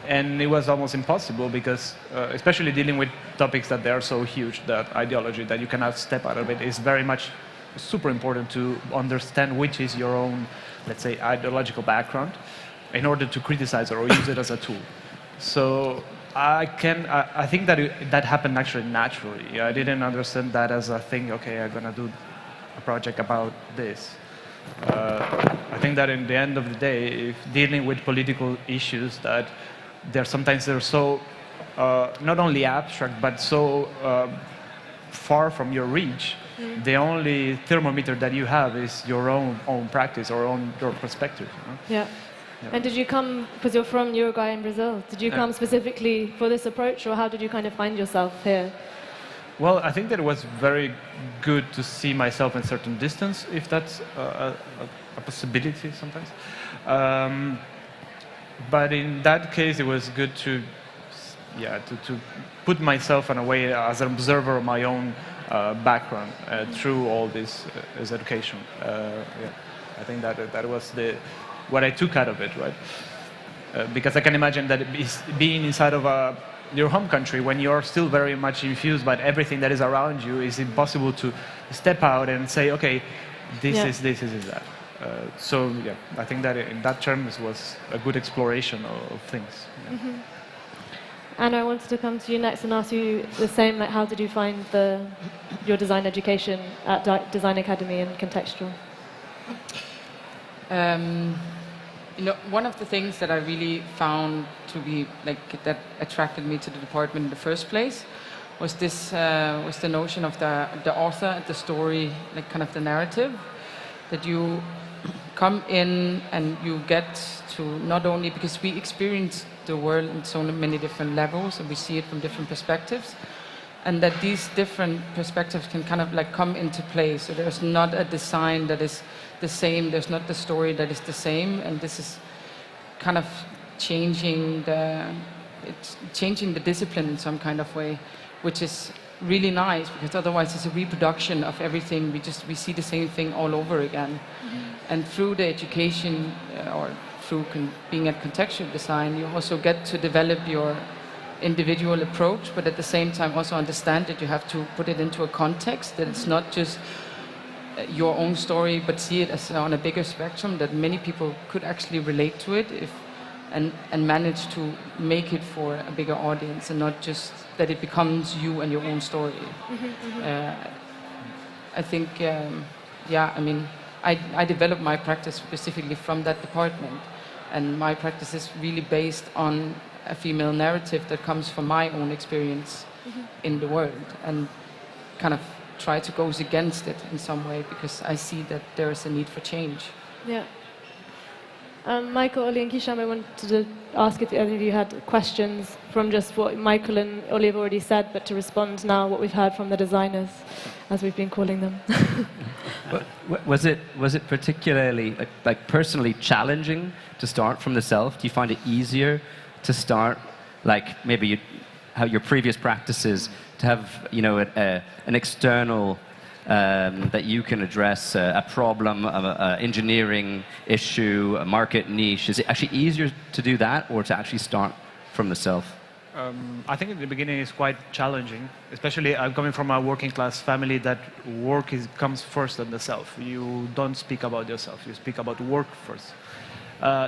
and it was almost impossible because, especially dealing with topics that they are so huge, that ideology, that you cannot step out of it, is very much super important to understand which is your own, let's say, ideological background in order to criticize it or use it as a tool. So I think that that happened actually naturally. I didn't understand that as a thing, okay, I'm going to do a project about this. I think that in the end of the day, if dealing with political issues, that sometimes they're so not only abstract but so far from your reach. The only thermometer that you have is your own practice or your perspective. You know?
Yeah. And did you come, because you're from Uruguay and Brazil, did you come specifically for this approach, or how did you kind of find yourself here?
Well, I think that it was very good to see myself in a certain distance, if that's a possibility sometimes. But in that case, it was good to put myself in a way as an observer of my own background through all this education. I think that was what I took out of it, right? Because I can imagine that being inside of your home country, when you're still very much infused by everything that is around you, it's impossible to step out and say, okay, this is that. So yeah, I think that in that terms was a good exploration of things. Yeah.
Mm-hmm. And I wanted to come to you next and ask you the same, like how did you find your design education at Design Academy and Contextual?
One of the things that I really found to be that attracted me to the department in the first place was the notion of the author, the story, like kind of the narrative, that you come in and you get to not only, because we experience the world in so many different levels and we see it from different perspectives, and that these different perspectives can kind of like come into play. So there's not a design that is the same, there's not the story that is the same, and this is kind of changing the discipline in some kind of way, which is really nice, because otherwise it's a reproduction of everything. We see the same thing all over again. Mm-hmm. And through the education or through being at contextual design, you also get to develop your individual approach, but at the same time also understand that you have to put it into a context, that it's not just your own story, but see it as on a bigger spectrum, that many people could actually relate to it and manage to make it for a bigger audience, and not just that it becomes you and your own story. Mm-hmm, mm-hmm. I think, I developed my practice specifically from that department, and my practice is really based on a female narrative that comes from my own experience in the world, and kind of try to go against it in some way, because I see that there is a need for change.
Yeah. Michael, Oli and Kisham, I wanted to ask if any of you had questions from just what Michael and Oli have already said, but to respond now what we've heard from the designers, as we've been calling them.
Was it particularly like personally challenging to start from the self? Do you find it easier to start, like maybe how your previous practices, to have an external that you can address a problem, an engineering issue, a market niche? Is it actually easier to do that, or to actually start from the self?
I think in the beginning it's quite challenging, especially I'm coming from a working class family that work comes first than the self. You don't speak about yourself, you speak about work first.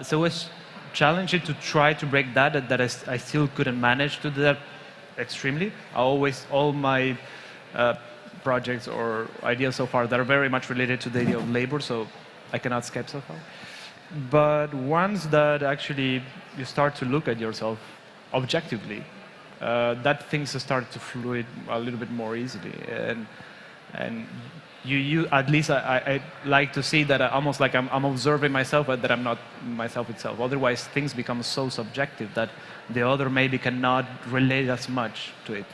So it's challenging to try to break that I still couldn't manage to do that extremely. All my projects or ideas so far that are very much related to the idea of labor, so I cannot escape so far. But once that actually you start to look at yourself objectively, that things start to fluid a little bit more easily, and you at least I like to see that almost like I'm observing myself, but that I'm not myself itself. Otherwise, things become so subjective that the other maybe cannot relate as much to it.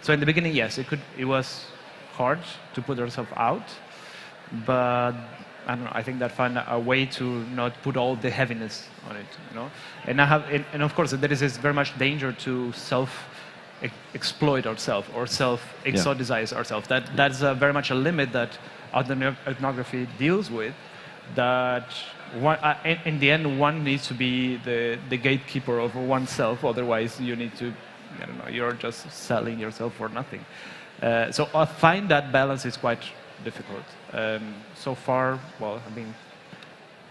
So in the beginning, yes, it was hard to put yourself out, but I don't know, I think that find a way to not put all the heaviness on it, and of course there is this very much danger to exploit ourselves or self-exoticize ourselves. That's very much a limit that ethnography deals with, that in the end, one needs to be the gatekeeper over oneself. Otherwise, you need to, I don't know, you're just selling yourself for nothing. So I find that balance is quite difficult. So far, well, I've been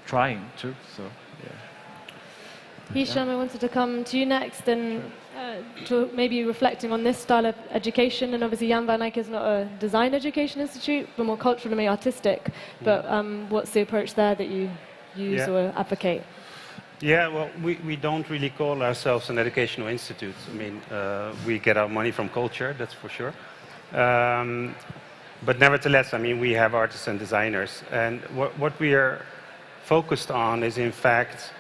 trying to, so yeah.
Hisham, I wanted to come to you next and to maybe reflecting on this style of education. And obviously, Jan van Eyck is not a design education institute, but more culturally artistic. But what's the approach there that you use or advocate?
Yeah, well, we don't really call ourselves an educational institute. I mean, we get our money from culture, that's for sure. But nevertheless, I mean, we have artists and designers. And what we are focused on is, in fact,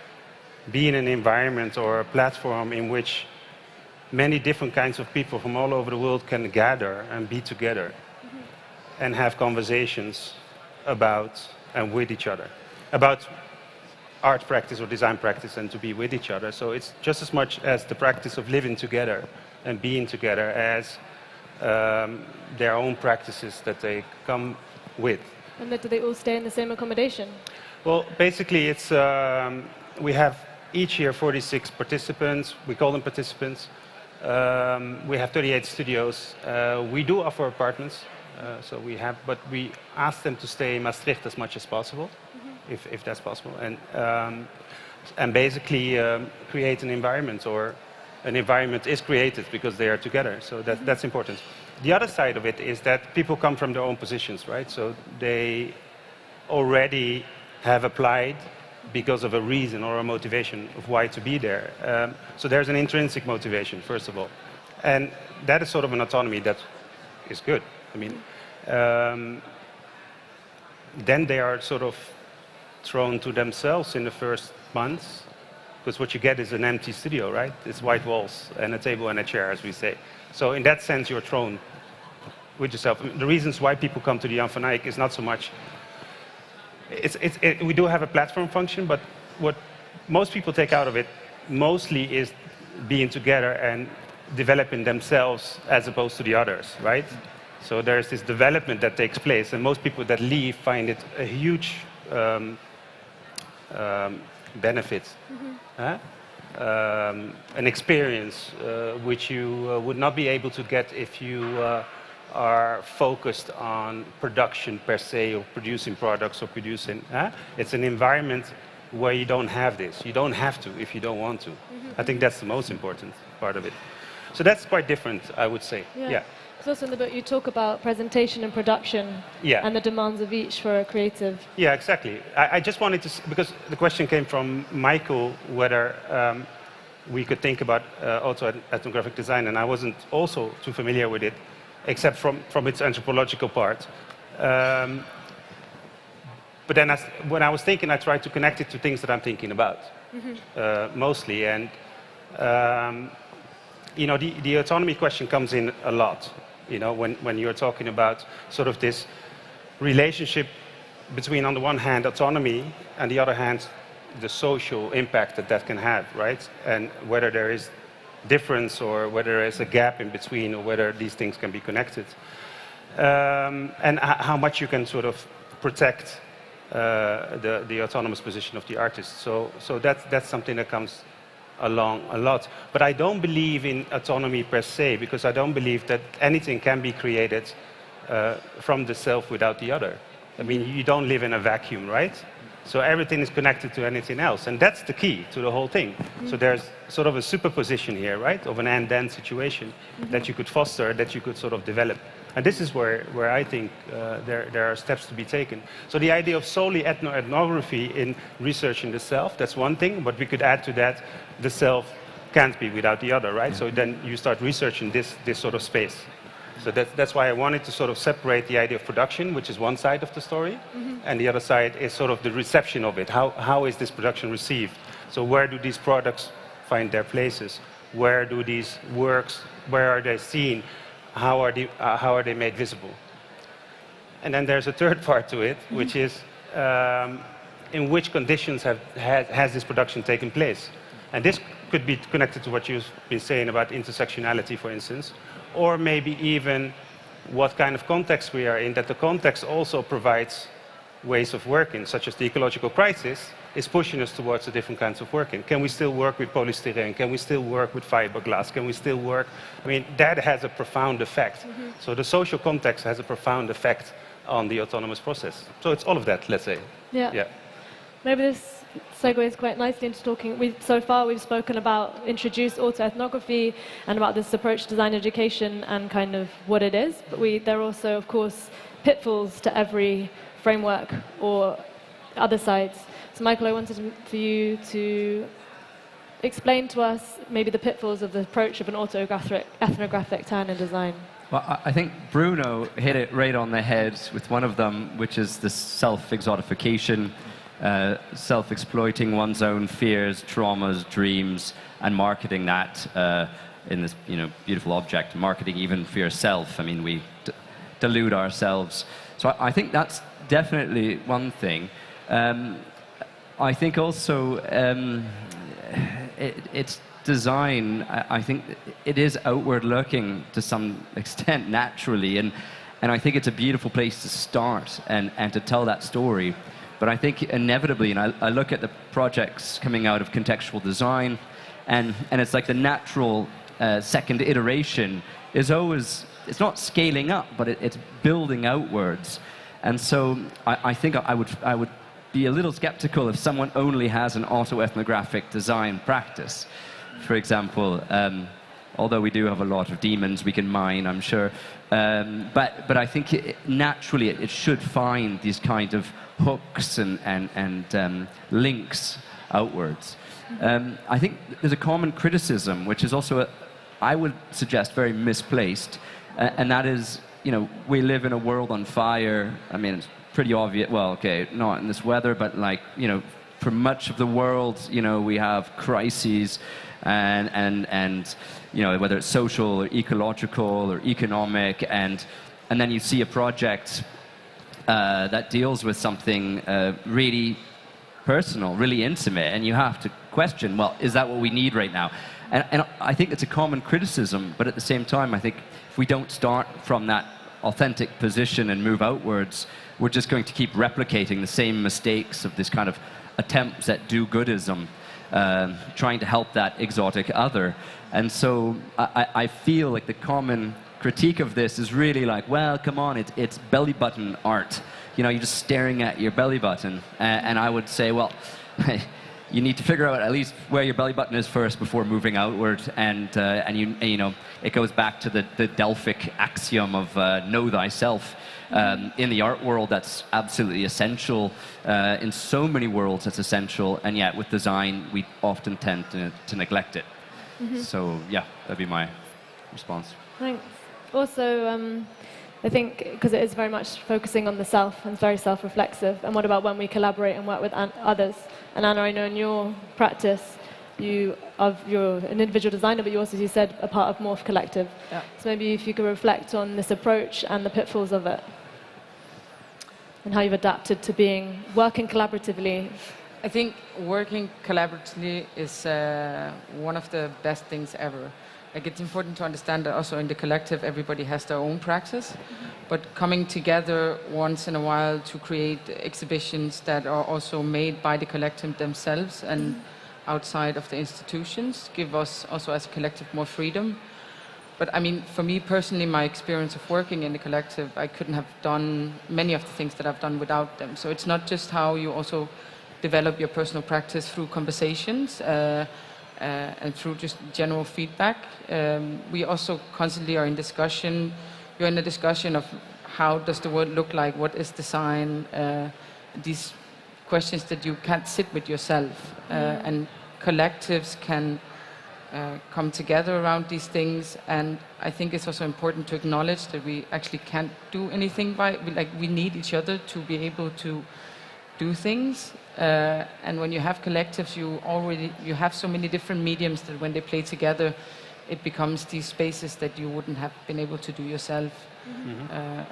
being an environment or a platform in which many different kinds of people from all over the world can gather and be together and have conversations about and with each other, about art practice or design practice, and to be with each other. So it's just as much as the practice of living together and being together as their own practices that they come with.
And do they all stay in the same accommodation?
Well, basically, it's we have each year 46 participants. We call them participants. We have 38 studios. We do offer apartments, so we have, but we ask them to stay in Maastricht as much as possible, if that's possible, and basically create an environment, or an environment is created because they are together. So that's important. The other side of it is that people come from their own positions, right? So they already have applied because of a reason or a motivation of why to be there. So there's an intrinsic motivation, first of all. And that is sort of an autonomy that is good. I mean, then they are sort of thrown to themselves in the first months, because what you get is an empty studio, right? It's white walls and a table and a chair, as we say. So in that sense, you're thrown with yourself. The reasons why people come to the Jan van Eyck is not so much we do have a platform function, but what most people take out of it mostly is being together and developing themselves as opposed to the others, right? So there's this development that takes place, and most people that leave find it a huge benefit, an experience which you would not be able to get if you are focused on production per se, or producing products, or producing. It's an environment where you don't have this. You don't have to if you don't want to. I think that's the most important part of it. So that's quite different, I would say. Yeah.
Because also in the book you talk about presentation and production and the demands of each for a creative.
Yeah, exactly. I just wanted to, because the question came from Michael, whether we could think about auto-ethnographic design, and I wasn't also too familiar with it, except from its anthropological part. But then when I was thinking, I tried to connect it to things that I'm thinking about, mostly. And, you know, the autonomy question comes in a lot, you know, when you're talking about sort of this relationship between, on the one hand, autonomy, and the other hand, the social impact that can have, right? And whether there is difference, or whether there is a gap in between, or whether these things can be connected, and how much you can sort of protect the autonomous position of the artist. So that's something that comes along a lot. But I don't believe in autonomy per se, because I don't believe that anything can be created from the self without the other. I mean, you don't live in a vacuum, right? So everything is connected to anything else, and that's the key to the whole thing. So there's sort of a superposition here, right, of an and-then situation that you could foster, that you could sort of develop. And this is where I think there are steps to be taken. So the idea of solely ethnography in researching the self, that's one thing, but we could add to that, the self can't be without the other, right? So then you start researching this sort of space. So that's why I wanted to sort of separate the idea of production, which is one side of the story, and the other side is sort of the reception of it. How is this production received? So where do these products find their places? Where do these works, where are they seen? How are they made visible? And then there's a third part to it, which is in which conditions has this production taken place? And this could be connected to what you've been saying about intersectionality, for instance, or maybe even what kind of context we are in, that the context also provides ways of working, such as the ecological crisis, is pushing us towards the different kinds of working. Can we still work with polystyrene? Can we still work with fiberglass? Can we still work? I mean, that has a profound effect. So the social context has a profound effect on the autonomous process. So it's all of that, let's say.
Yeah. Maybe this segues quite nicely into talking. So far, we've spoken about introduced autoethnography and about this approach to design education and kind of what it is. But there are also, of course, pitfalls to every framework or other sides. So, Michael, I wanted for you to explain to us maybe the pitfalls of the approach of an ethnographic turn in design.
Well, I think Bruno hit it right on the head with one of them, which is the self-exotification, self-exploiting one's own fears, traumas, dreams, and marketing that in this beautiful object, marketing even for yourself. I mean, we delude ourselves. So I think that's definitely one thing. I think also it's design. I think it is outward looking to some extent naturally, and I think it's a beautiful place to start and to tell that story. But I think inevitably, and I look at the projects coming out of contextual design, and it's like the natural second iteration is always, it's not scaling up, but it's building outwards. And so I think I would be a little skeptical if someone only has an autoethnographic design practice. For example, although we do have a lot of demons we can mine, I'm sure, but I think naturally it should find these kind of hooks and links outwards. I think there's a common criticism, which is also, I would suggest, very misplaced, and that is, we live in a world on fire. I mean, it's pretty obvious. Well, okay, not in this weather, but like, for much of the world, we have crises, and whether it's social or ecological or economic, and then you see a project that deals with something really personal, really intimate, and you have to question, well, is that what we need right now? And I think it's a common criticism, but at the same time, I think if we don't start from that authentic position and move outwards, we're just going to keep replicating the same mistakes of this kind of attempts at do-goodism, trying to help that exotic other. And so I feel like the common critique of this is really like, well, come on, it's belly button art. You're just staring at your belly button. And I would say, well, you need to figure out at least where your belly button is first before moving outward. And it goes back to the Delphic axiom of know thyself. In the art world, that's absolutely essential. In so many worlds, it's essential. And yet, with design, we often tend to neglect it. So, yeah, that'd be my response.
Thanks. Also, I think, because it is very much focusing on the self and it's very self-reflexive, and what about when we collaborate and work with others? And Anna, I know in your practice, you're an individual designer, but you also, as you said, a part of Morph Collective. Yeah. So maybe if you could reflect on this approach and the pitfalls of it, and how you've adapted to working collaboratively.
I think working collaboratively is one of the best things ever. Like, it's important to understand that also in the collective, everybody has their own practice, but coming together once in a while to create exhibitions that are also made by the collective themselves and outside of the institutions give us also as a collective more freedom. But I mean, for me personally, my experience of working in the collective, I couldn't have done many of the things that I've done without them. So it's not just how you also develop your personal practice through conversations, and through just general feedback. We also constantly are in discussion. You're in a discussion of how does the world look like, what is design, these questions that you can't sit with yourself. And collectives can come together around these things. And I think it's also important to acknowledge that we actually can't do anything we need each other to be able to do things. And when you have collectives, you have so many different mediums that when they play together, it becomes these spaces that you wouldn't have been able to do yourself.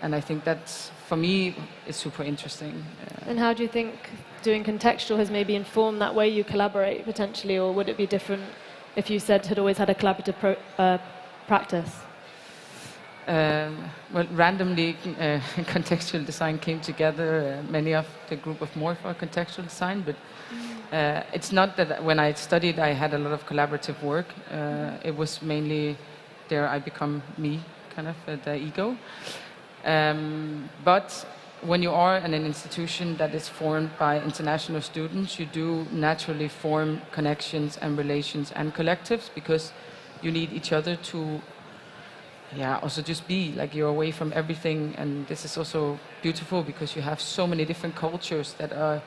And I think that's, for me, is super interesting.
And how do you think doing contextual has maybe informed that way you collaborate potentially, or would it be different if you had always had a collaborative practice?
Well, randomly, contextual design came together. Many of the group of more for contextual design, but it's not that when I studied I had a lot of collaborative work. It was mainly there I become me, kind of the ego. But when you are in an institution that is formed by international students, you do naturally form connections and relations and collectives because you need each other to also just be, like, you're away from everything, and this is also beautiful because you have so many different cultures that are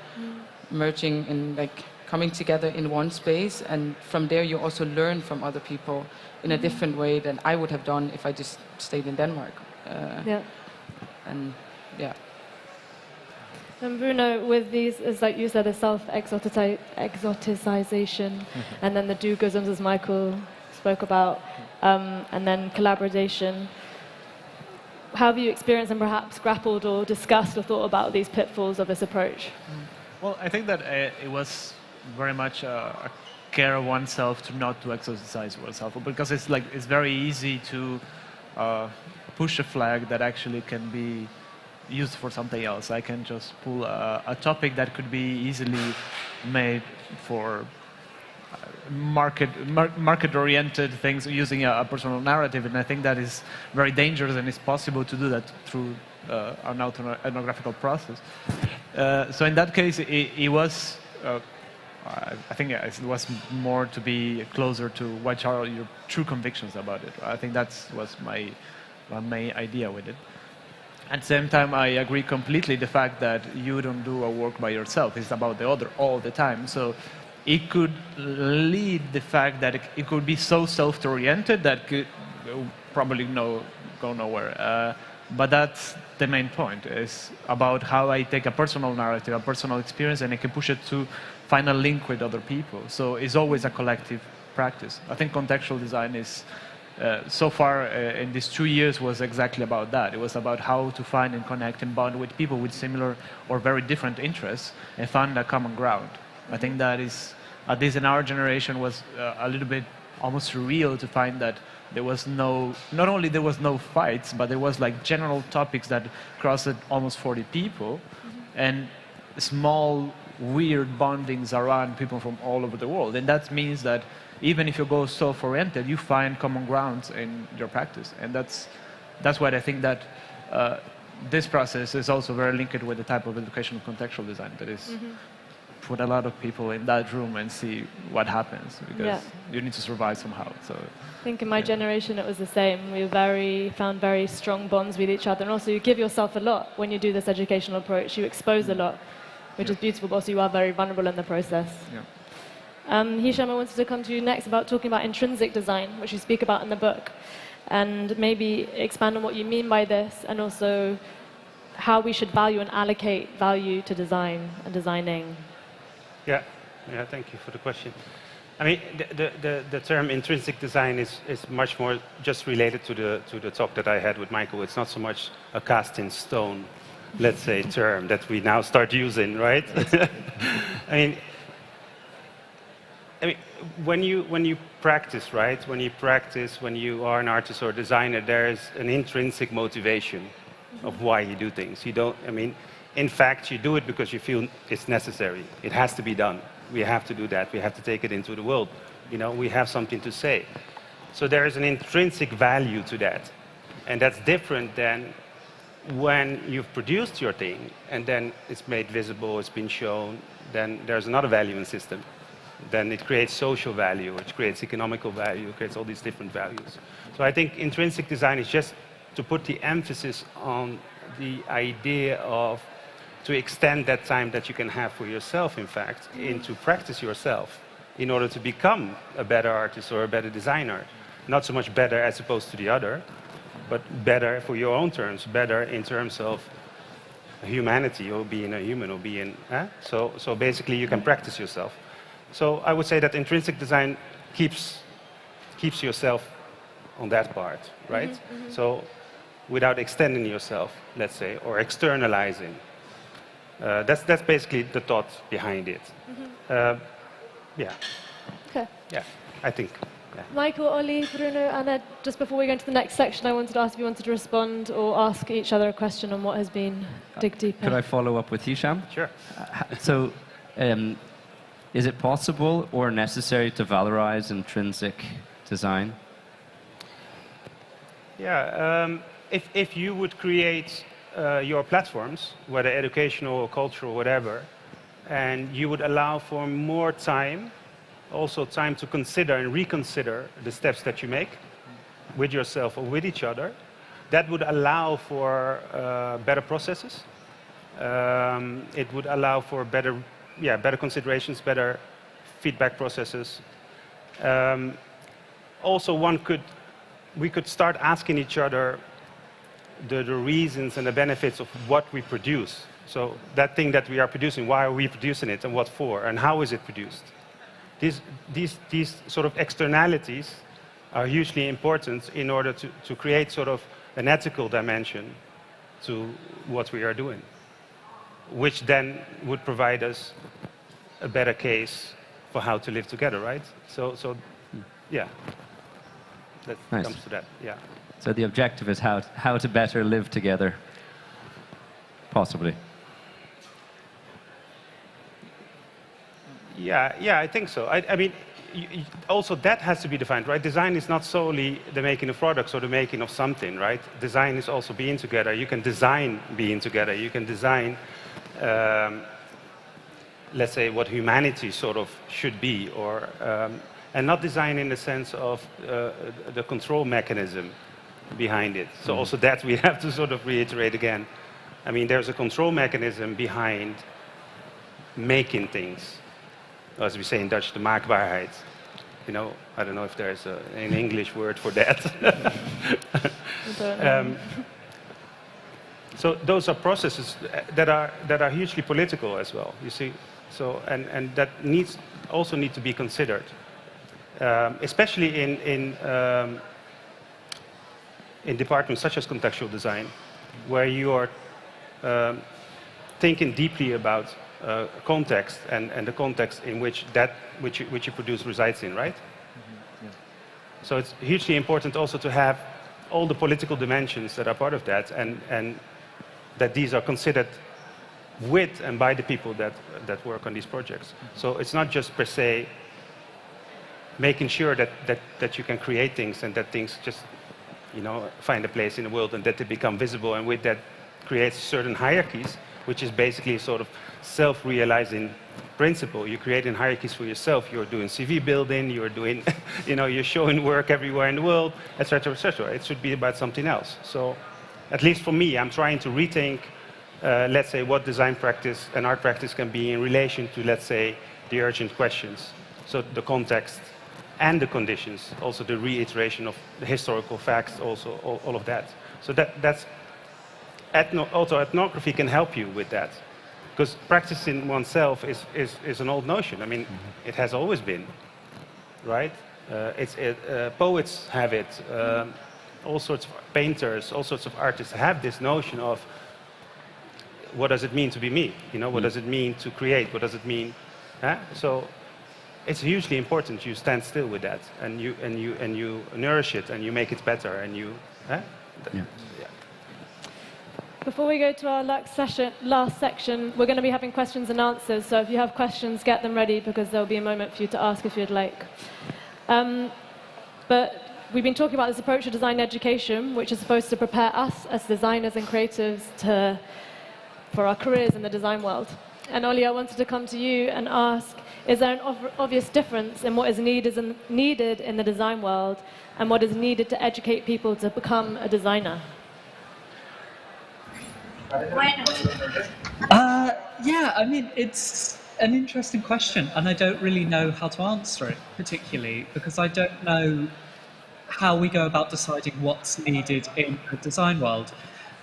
merging and like coming together in one space, and from there you also learn from other people in a different way than I would have done if I just stayed in Denmark. And yeah.
And Bruno, with these, as like you said, the self-exoticization, and then the do-goodisms, as Michael spoke about, and then collaboration. How have you experienced and perhaps grappled or discussed or thought about these pitfalls of this approach?
Well, I think that it was very much a care of oneself to not to exoticize oneself, because it's very easy to push a flag that actually can be used for something else. I can just pull a topic that could be easily made for market-oriented things using a personal narrative, and I think that is very dangerous, and it's possible to do that through an ethnographical process. So in that case, it was, I think it was more to be closer to what are your true convictions about it. I think that was my main idea with it. At the same time, I agree completely the fact that you don't do a work by yourself. It's about the other all the time. So it could lead the fact that it could be so self-oriented that could probably go nowhere. But that's the main point, is about how I take a personal narrative, a personal experience, and I can push it to find a link with other people. So it's always a collective practice. I think contextual design is, so far in these 2 years, was exactly about that. It was about how to find and connect and bond with people with similar or very different interests and find a common ground. I think that is, at least in our generation, was a little bit almost surreal to find that there was not only there was no fights, but there was like general topics that crossed almost 40 people, and small weird bondings around people from all over the world. And that means that even if you go self-oriented, you find common grounds in your practice. And that's why I think that this process is also very linked with the type of educational contextual design that is put a lot of people in that room and see what happens, because you need to survive somehow. So
I think in my generation it was the same. We found very strong bonds with each other, and also you give yourself a lot when you do this educational approach. You expose a lot, which is beautiful, but also you are very vulnerable in the process. Hisham, I wanted to come to you next about talking about intrinsic design, which you speak about in the book, and maybe expand on what you mean by this, and also how we should value and allocate value to design and designing.
Yeah, thank you for the question. I mean, the term intrinsic design is much more just related to the talk that I had with Michael. It's not so much a cast in stone, let's say, term that we now start using, right? I mean, when you practice, right? When you are an artist or a designer, there is an intrinsic motivation of why you do things. You don't, I mean, in fact, you do it because you feel it's necessary. It has to be done. We have to do that. We have to take it into the world. You know, we have something to say. So there is an intrinsic value to that. And that's different than when you've produced your thing and then it's made visible, it's been shown, then there's another valuing system. Then it creates social value, it creates economical value, it creates all these different values. So I think intrinsic design is just to put the emphasis on the idea of to extend that time that you can have for yourself, in fact, into practice yourself in order to become a better artist or a better designer. Not so much better as opposed to the other, but better for your own terms, better in terms of humanity or being a human or being... So basically you can practice yourself. So I would say that intrinsic design keeps yourself on that part, right? So without extending yourself, let's say, or externalizing. That's basically the thought behind it. Yeah.
Okay.
Yeah, I think.
Michael, Ollie, Bruno, Anna, just before we go into the next section, I wanted to ask if you wanted to respond or ask each other a question on what has been dig deeper.
Could I follow up with Hisham?
Sure.
So, is it possible or necessary to valorize intrinsic design?
Yeah, if you would create your platforms, whether educational or cultural, whatever, and you would allow for more time, also time to consider and reconsider the steps that you make with yourself or with each other, that would allow for better processes. It would allow for better considerations, better feedback processes. Also, we could start asking each other the reasons and the benefits of what we produce. So that thing that we are producing, why are we producing it and what for, and how is it produced? These sort of externalities are hugely important in order to create sort of an ethical dimension to what we are doing, which then would provide us a better case for how to live together, right? So yeah, that
Nice.
comes to that, yeah.
So the objective is how to better live together, possibly.
Yeah, I think so. I mean, also that has to be defined, right? Design is not solely the making of products or the making of something, right? Design is also being together. You can design being together. You can design, let's say, what humanity sort of should be, or and not design in the sense of the control mechanism behind it. So also that we have to sort of reiterate again. I mean, there's a control mechanism behind making things. As we say in Dutch, the maakbaarheid. You know, I don't know if there's an English word for that. So those are processes that are hugely political as well. You see, so and that also need to be considered, especially in departments such as contextual design, where you are thinking deeply about context and the context in which which you produce resides in, right?
Mm-hmm. Yeah.
So it's hugely important also to have all the political dimensions that are part of that, and that these are considered with and by the people that work on these projects. So it's not just per se making sure that you can create things and that things just, you know, find a place in the world and that they become visible, and with that creates certain hierarchies, which is basically sort of self-realizing principle. You're creating hierarchies for yourself. You're doing CV building, you're doing, you know, you're showing work everywhere in the world, etc., etc. It should be about something else. So at least for me, I'm trying to rethink, let's say, what design practice and art practice can be in relation to, let's say, the urgent questions. So the context and the conditions, also the reiteration of the historical facts, also all of that. So that's also ethnography can help you with that, because practicing oneself is an old notion. I mean, it has always been, right? Poets have it. All sorts of painters, all sorts of artists have this notion of what does it mean to be me? You know, what does it mean to create? What does it mean? So it's hugely important you stand still with that, and you nourish it, and you make it better, and you.
Before we go to our last section, we're going to be having questions and answers. So if you have questions, get them ready, because there'll be a moment for you to ask if you'd like. But we've been talking about this approach to design education, which is supposed to prepare us as designers and creatives for our careers in the design world. And Ollie, I wanted to come to you and ask, is there an obvious difference in what is needed in the design world and what is needed to educate people to become a designer?
Yeah, I mean, it's an interesting question, and I don't really know how to answer it particularly, because I don't know how we go about deciding what's needed in the design world.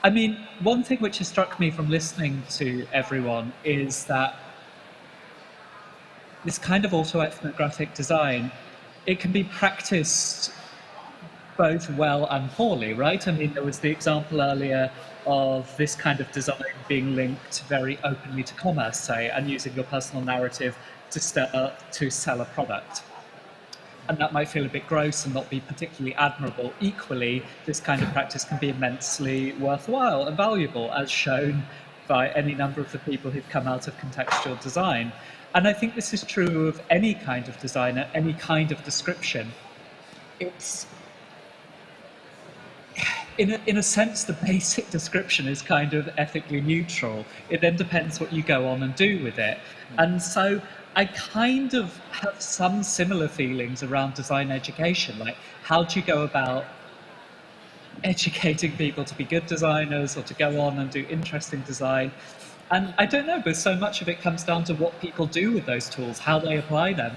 I mean, one thing which has struck me from listening to everyone is that this kind of auto-ethnographic design, it can be practiced both well and poorly, right? I mean, there was the example earlier of this kind of design being linked very openly to commerce, say, and using your personal narrative to sell a product. and that might feel a bit gross and not be particularly admirable. Equally, this kind of practice can be immensely worthwhile and valuable, as shown by any number of the people who've come out of contextual design. And I think this is true of any kind of design, any kind of description. It's, in a sense, the basic description is kind of ethically neutral. It then depends what you go on and do with it. And so I kind of have some similar feelings around design education. Like, how do you go about educating people to be good designers or to go on and do interesting design? And I don't know, but so much of it comes down to what people do with those tools, how they apply them.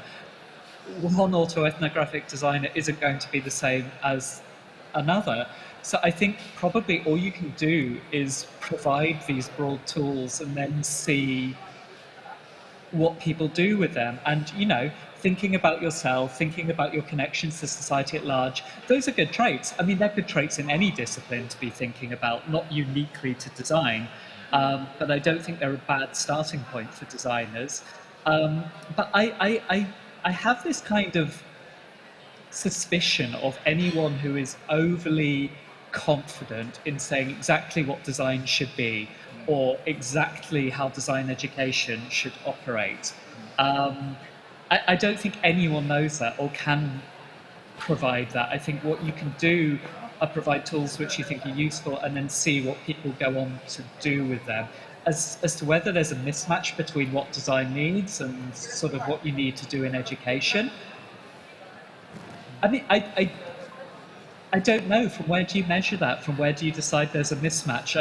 One autoethnographic designer isn't going to be the same as another. So I think probably all you can do is provide these broad tools and then see what people do with them. And, you know, thinking about yourself, thinking about your connections to society at large, those are good traits. I mean, they're good traits in any discipline to be thinking about, not uniquely to design. But I don't think they're a bad starting point for designers. But I have this kind of suspicion of anyone who is overly confident in saying exactly what design should be or exactly how design education should operate. I don't think anyone knows that or can provide that. I think what you can do are provide tools which you think are useful and then see what people go on to do with them. As to whether there's a mismatch between what design needs and sort of what you need to do in education, I mean, I don't know. From where do you measure that? From where do you decide there's a mismatch?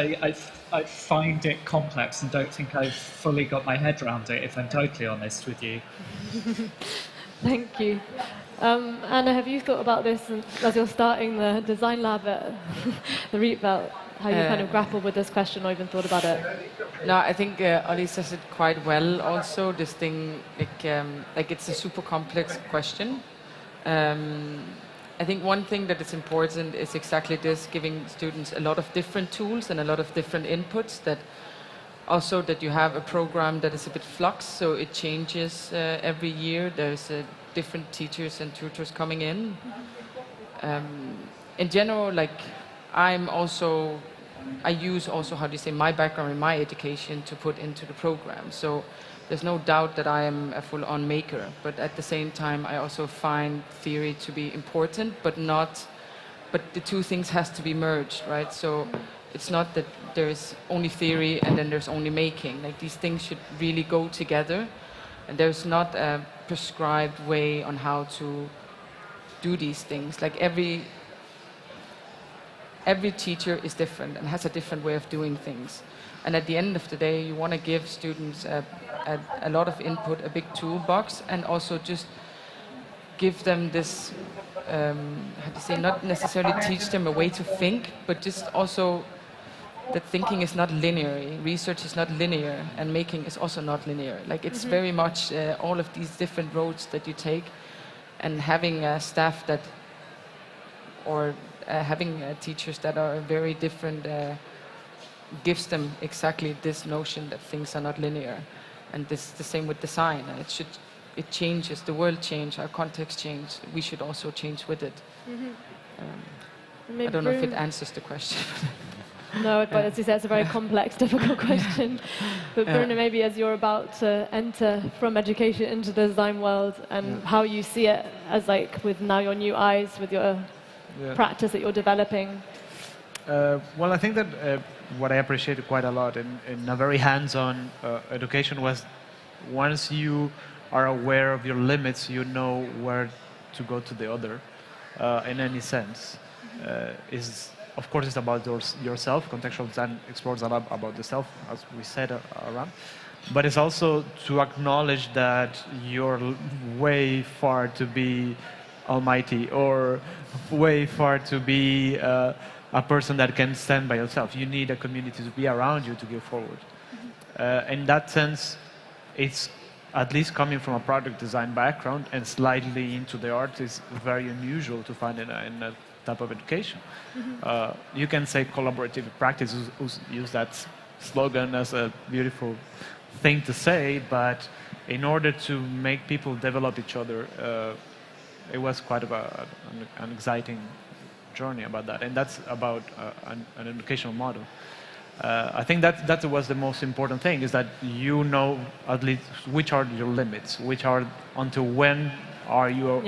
I find it complex and don't think I've fully got my head around it, if I'm totally honest with you.
Thank you. Anna, have you thought about this as you're starting the design lab at the Rietveld? How you kind of grapple with this question or even thought about it?
No, I think Ollie says it quite well also, this thing, like it's a super complex question. I think one thing that is important is exactly this, giving students a lot of different tools and a lot of different inputs, that also that you have a program that is a bit flux, so it changes every year. There's different teachers and tutors coming in. In general, like I use also, how do you say, my background and my education to put into the program. So there's no doubt that I am a full-on maker, but at the same time, I also find theory to be important, but the two things has to be merged, right? So it's not that there's only theory and then there's only making. Like, these things should really go together, and there's not a prescribed way on how to do these things. Like, every teacher is different and has a different way of doing things. And at the end of the day, you want to give students a lot of input, a big toolbox, and also just give them this, how to say, not necessarily teach them a way to think, but just also that thinking is not linear, research is not linear, and making is also not linear. Like, it's very much all of these different roads that you take, and having staff that, or having teachers that are very different gives them exactly this notion that things are not linear. And this the same with design. It changes, the world changes, our context changes. We should also change with it. I don't know if it answers the question.
No, but as you said, it's a very complex, difficult question. But Bruno, maybe as you're about to enter from education into the design world, and how you see it as, like, with now your new eyes, with your practice that you're developing.
Well, I think that what I appreciated quite a lot in a very hands-on education was, once you are aware of your limits, you know where to go to the other, in any sense. Of course, it's about yourself. Contextual design explores a lot about the self, as we said around. But it's also to acknowledge that you're way far to be almighty, or way far to be a person that can stand by yourself. You need a community to be around you to go forward. In that sense, it's, at least coming from a product design background and slightly into the art, is very unusual to find in a type of education. You can say collaborative practice, use that slogan as a beautiful thing to say, but in order to make people develop each other, it was quite an exciting journey about that, and that's about an educational model. I think that was the most important thing, is that you know at least which are your limits, which are until when are you,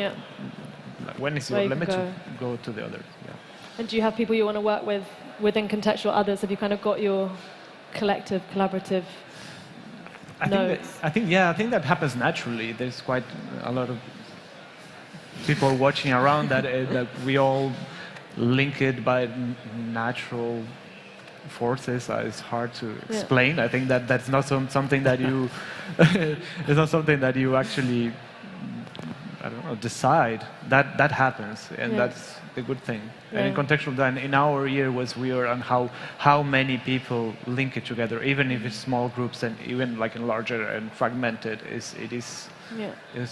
when is your limit to go to the other. Yeah.
And do you have people you want to work with within contextual others? Have you kind of got your collective, collaborative nodes?
I think that happens naturally. There's quite a lot of people watching around that we all link it by natural forces. It's hard to explain. I think that's not something that you it's not something that you actually, I don't know, decide. That happens, and that's the good thing. And in contextual design, in our year was weird on how many people link it together, even if it's small groups, and even like in larger and fragmented. It is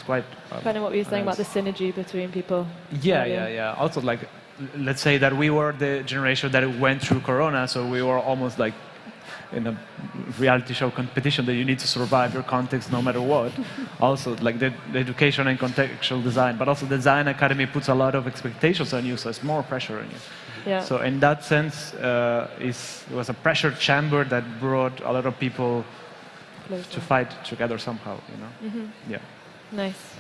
quite
kind of what we were saying about the synergy between people.
Yeah. Also, like, let's say that we were the generation that went through Corona, so we were almost like in a reality show competition that you need to survive your context no matter what. Also, like the education and contextual design, but also the Design Academy puts a lot of expectations on you, so it's more pressure on you.
Yeah.
So in that sense, it was a pressure chamber that brought a lot of people to fight together somehow, you know?
Mm-hmm.
Yeah.
Nice.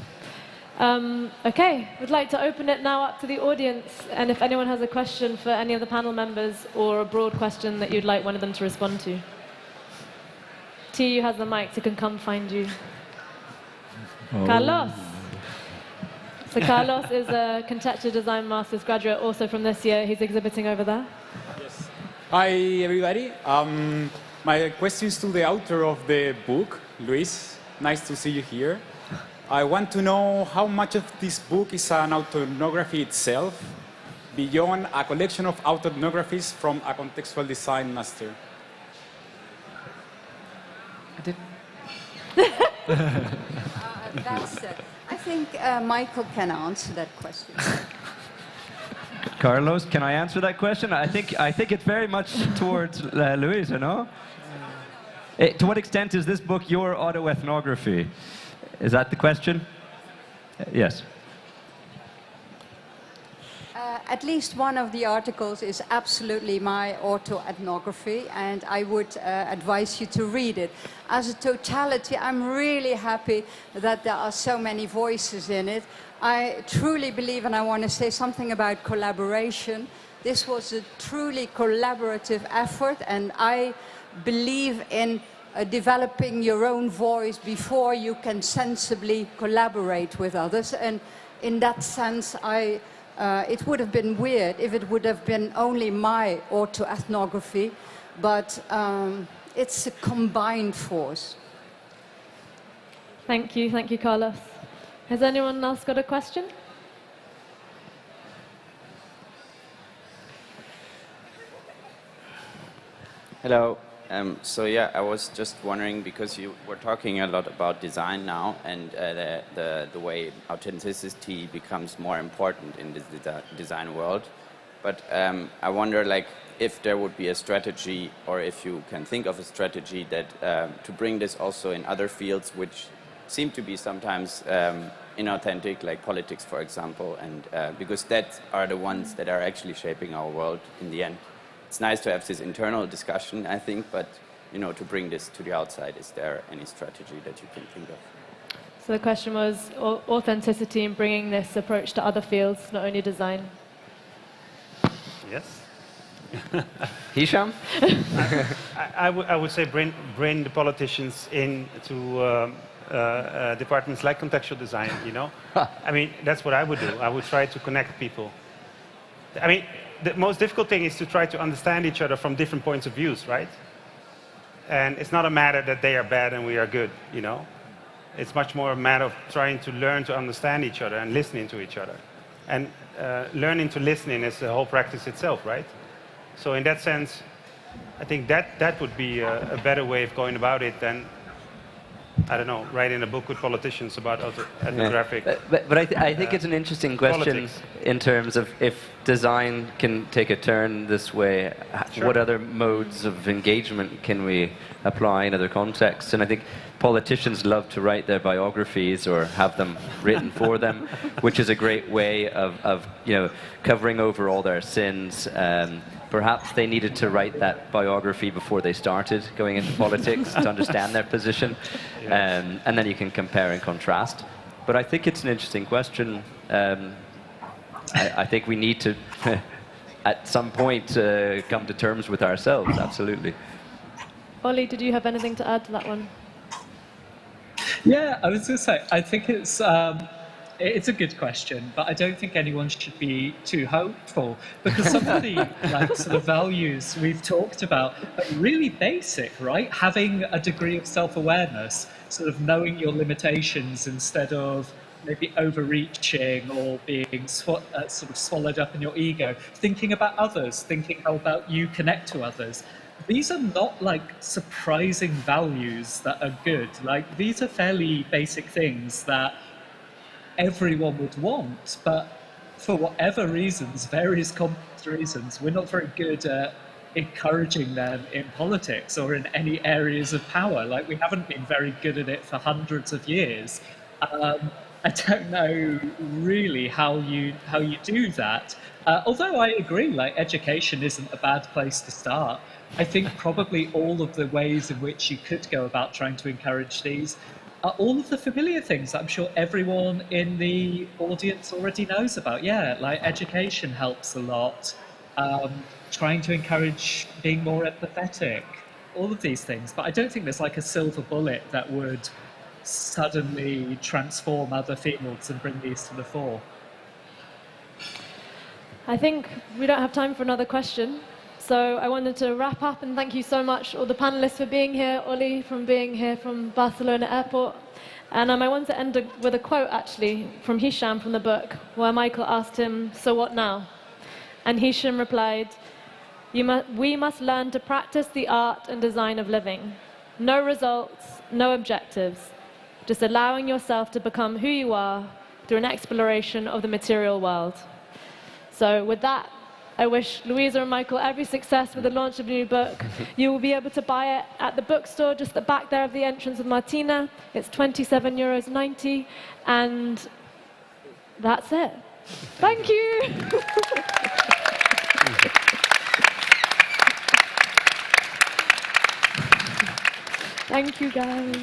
Okay, we'd like to open it now up to the audience, and if anyone has a question for any of the panel members or a broad question that you'd like one of them to respond to. TU has the mic, so can come find you.
Oh.
Carlos. So Carlos is a contextual design master's graduate, also from this year. He's exhibiting over there.
Yes. Hi, everybody. My question is to the author of the book, Luis. Nice to see you here. I want to know how much of this book is an autoethnography itself, beyond a collection of autoethnographies from a contextual design master.
I think Michael can answer that question.
Carlos, can I answer that question? I think it's very much towards Luis, you know? To what extent is this book your autoethnography? Is that the question? Yes.
At least one of the articles is absolutely my autoethnography, and I would advise you to read it. As a totality, I'm really happy that there are so many voices in it. I truly believe, and I want to say something about collaboration. This was a truly collaborative effort, and I believe in developing your own voice before you can sensibly collaborate with others. And in that sense, it would have been weird if it would have been only my autoethnography, but it's a combined force.
Thank you, Carlos. Has anyone else got a question?
Hello. So yeah, I was just wondering, because you were talking a lot about design now, and the way authenticity becomes more important in the design world. But I wonder, like, if there would be a strategy, or if you can think of a strategy that to bring this also in other fields which seem to be sometimes inauthentic, like politics, for example, and because that are the ones that are actually shaping our world in the end. It's nice to have this internal discussion, I think, but to bring this to the outside, is there any strategy that you can think of?
So the question was authenticity in bringing this approach to other fields, not only design.
Yes.
Hisham?
I would say bring the politicians into departments like contextual design, I mean, that's what I would do. I would try to connect people. I mean, the most difficult thing is to try to understand each other from different points of views, right? And it's not a matter that they are bad and we are good, It's much more a matter of trying to learn to understand each other and listening to each other. And learning to listening is the whole practice itself, right? So in that sense, I think that would be a better way of going about it than I don't know, writing a book with politicians about ethnographic.
Yeah. But I think it's an interesting question
politics.
in terms of if design can take a turn this way,
Sure.
what other modes of engagement can we apply in other contexts? And I think politicians love to write their biographies or have them written for them, which is a great way of covering over all their sins. Perhaps they needed to write that biography before they started going into politics to understand their position, and then you can compare and contrast. But I think it's an interesting question. I think we need to, at some point, come to terms with ourselves, absolutely.
Ollie, did you have anything to add to that one?
Yeah, I was going to say, I think it's a good question, but I don't think anyone should be too hopeful, because some of the sort of values we've talked about are really basic, right? Having a degree of self-awareness, sort of knowing your limitations instead of maybe overreaching or being sort of swallowed up in your ego, thinking about others, thinking how about you connect to others. These are not like surprising values that are good. Like, these are fairly basic things that everyone would want, but for whatever reasons, various complex reasons, we're not very good at encouraging them in politics or in any areas of power. Like, we haven't been very good at it for hundreds of years. I don't know really how you do that. Although I agree, like, education isn't a bad place to start. I think probably all of the ways in which you could go about trying to encourage these are all of the familiar things that I'm sure everyone in the audience already knows about. Yeah, like education helps a lot. Trying to encourage being more empathetic, all of these things. But I don't think there's like a silver bullet that would suddenly transform other fields and bring these to the fore.
I think we don't have time for another question. So I wanted to wrap up and thank you so much, all the panelists, for being here, Ollie from being here from Barcelona Airport. And I want to end with a quote, actually, from Hisham from the book, where Michael asked him, "So what now?" And Hisham replied, "We must learn to practice the art and design of living. No results, no objectives, just allowing yourself to become who you are through an exploration of the material world." So with that, I wish Louisa and Michael every success with the launch of the new book. You will be able to buy it at the bookstore just at the back there of the entrance of Martina. It's €27.90, and that's it. Thank you. Thank you, guys.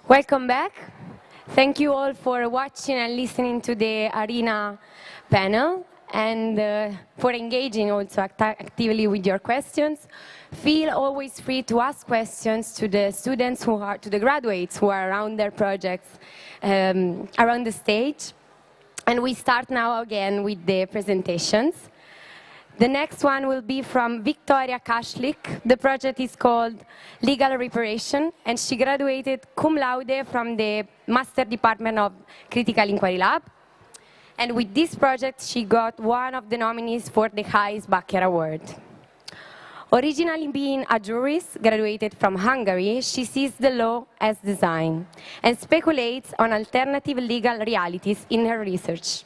Welcome back. Thank you all for watching and listening to the Arena panel and for engaging also actively with your questions. Feel always free to ask questions to the students to the graduates who are around their projects around the stage. And we start now again with the presentations. The next one will be from Victoria Kashlik. The project is called Legal Reparation, and she graduated cum laude from the Master Department of Critical Inquiry Lab. And with this project, she got one of the nominees for the highest Backyard Award. Originally being a jurist graduated from Hungary, she sees the law as design and speculates on alternative legal realities in her research.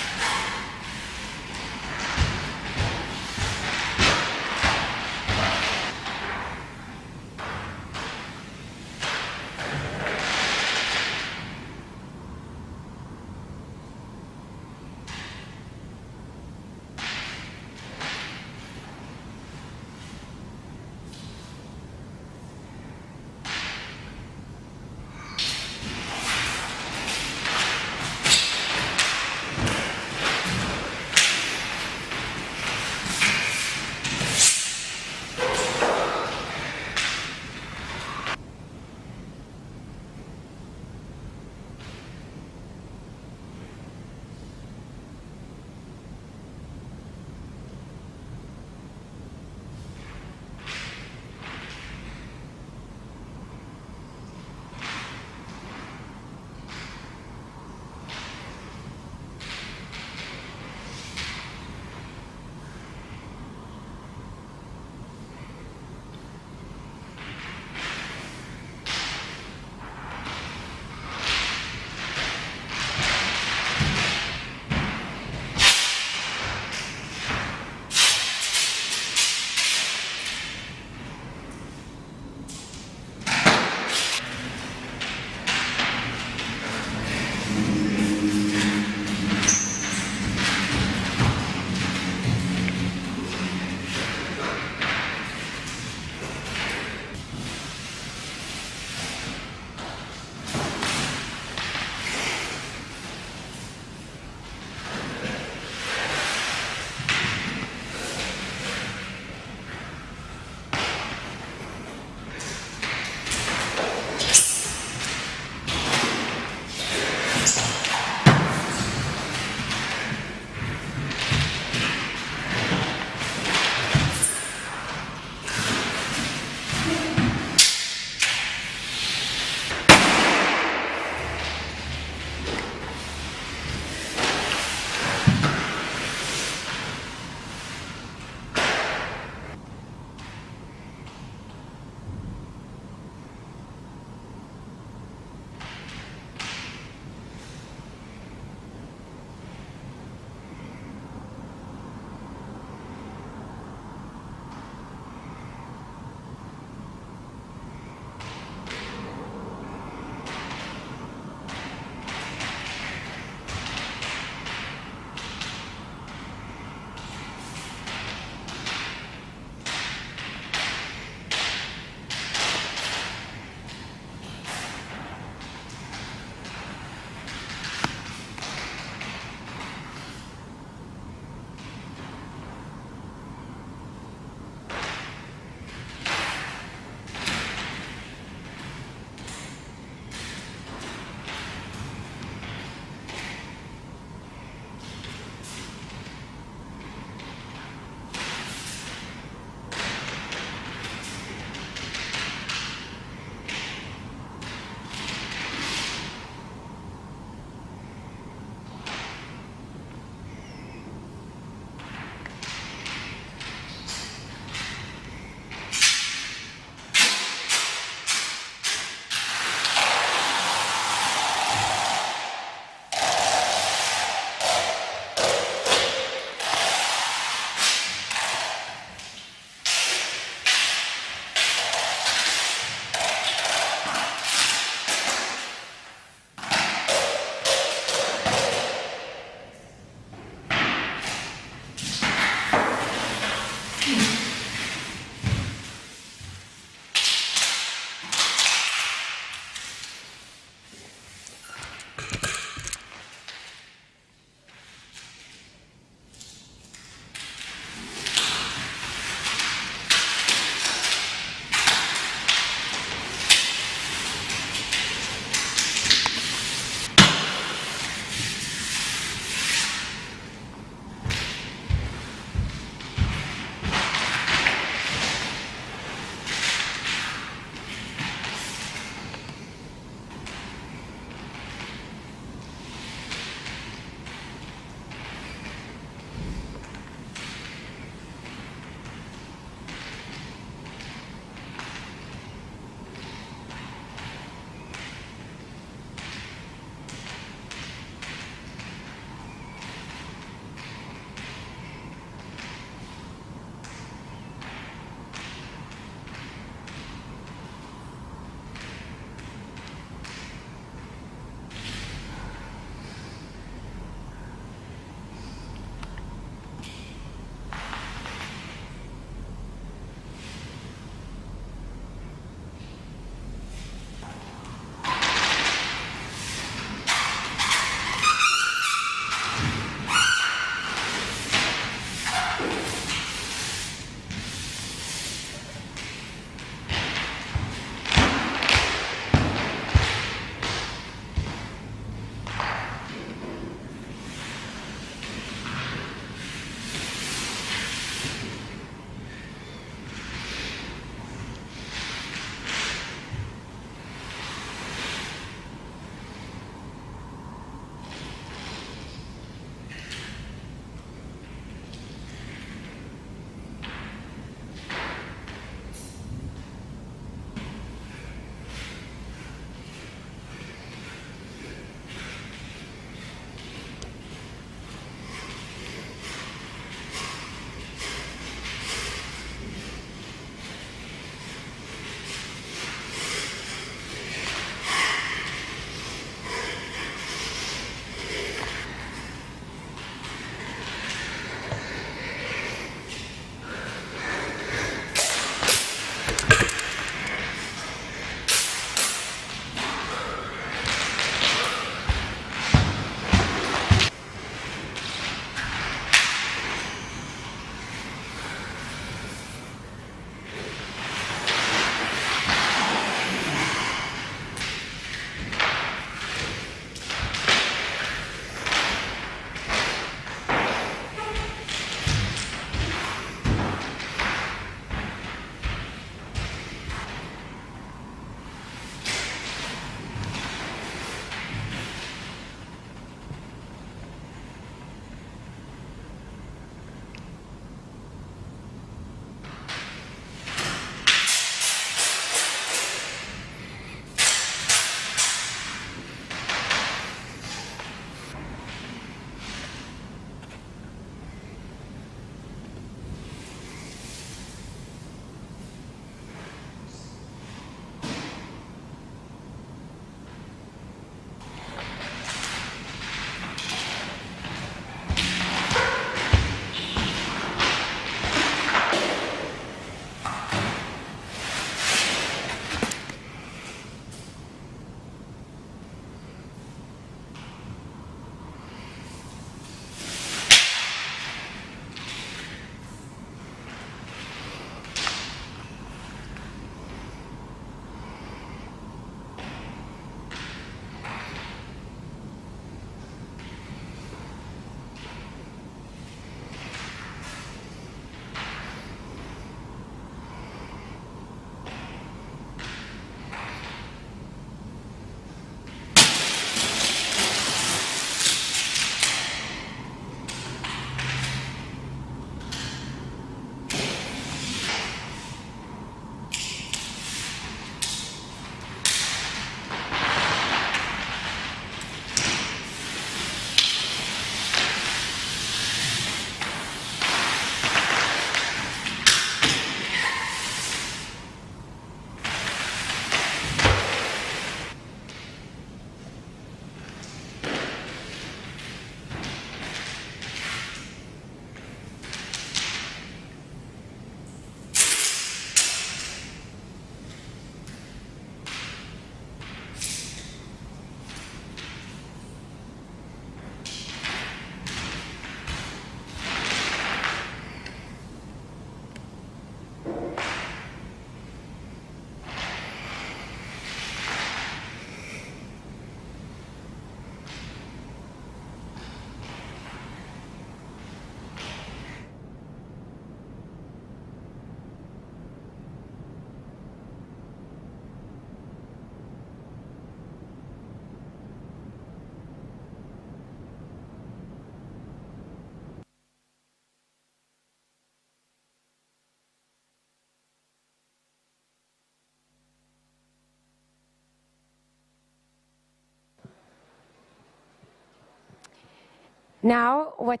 Now, what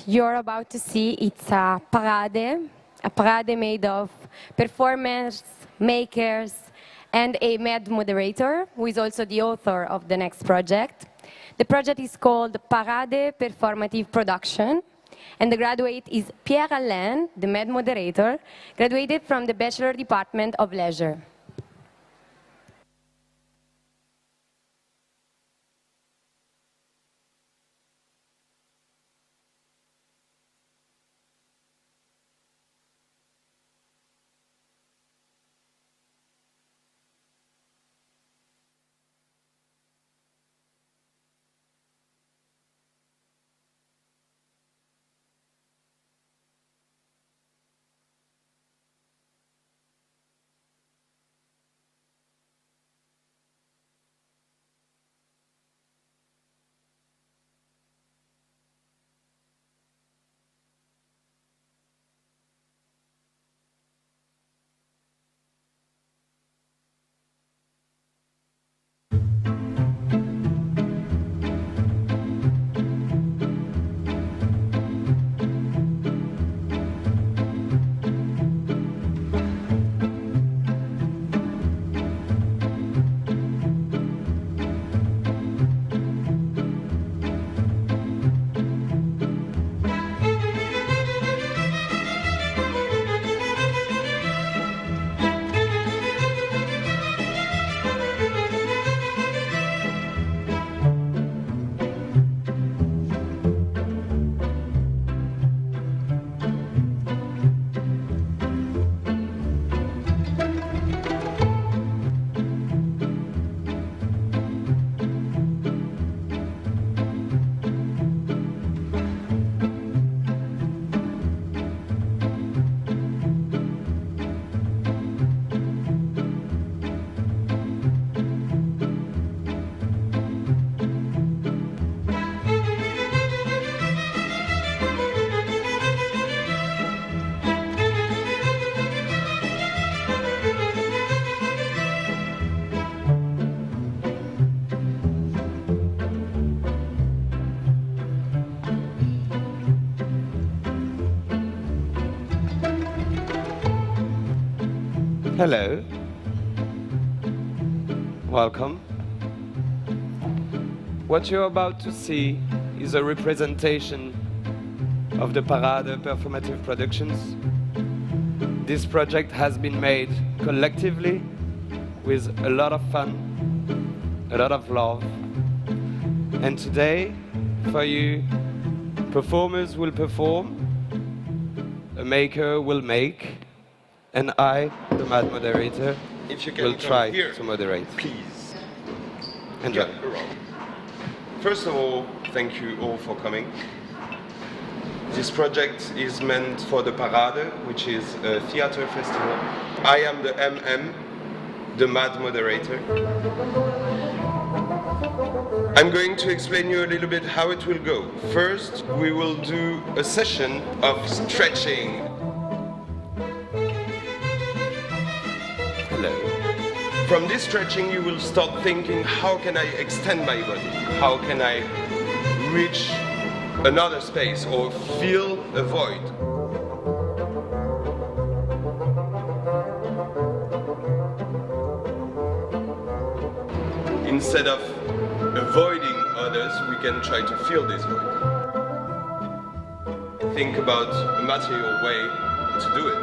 you're about to see, it's a parade made of performers, makers, and a med moderator, who is also the author of the next project. The project is called Parade Performative Production, and the graduate is Pierre Alain, the med moderator, graduated from the Bachelor Department of Leisure.
Hello. Welcome. What you're about to see is a representation of the Parade Performative Productions. This project has been made collectively with a lot of fun, a lot of love. And today, for you, performers will perform, a maker will make, and I, the mad moderator, will try to moderate.
Please.
Enjoy.
Yeah, first of all, thank you all for coming. This project is meant for the Parade, which is a theater festival. I am the MM, the mad moderator. I'm going to explain you a little bit how it will go. First, we will do a session of stretching. Hello. From this stretching, you will start thinking, how can I extend my body? How can I reach another space or fill a void? Instead of avoiding others, we can try to fill this void. Think about a material way to do it.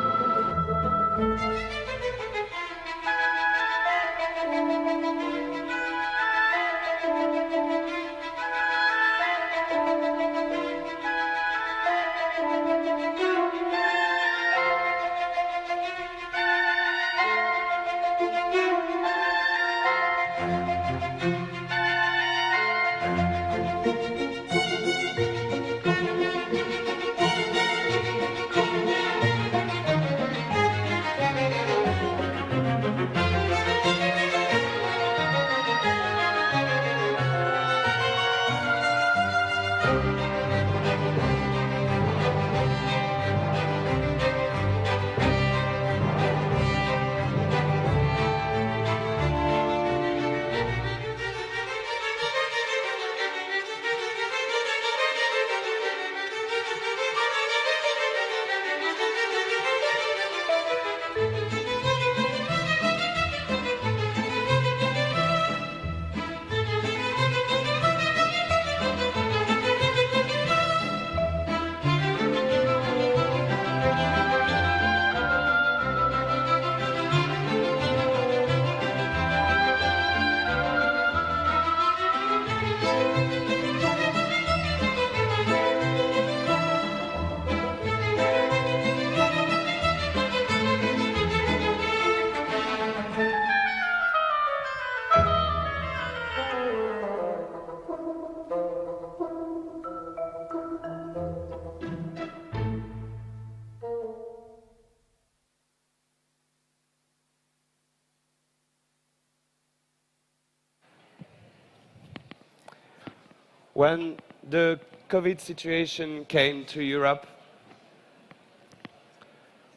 When the COVID situation came to Europe,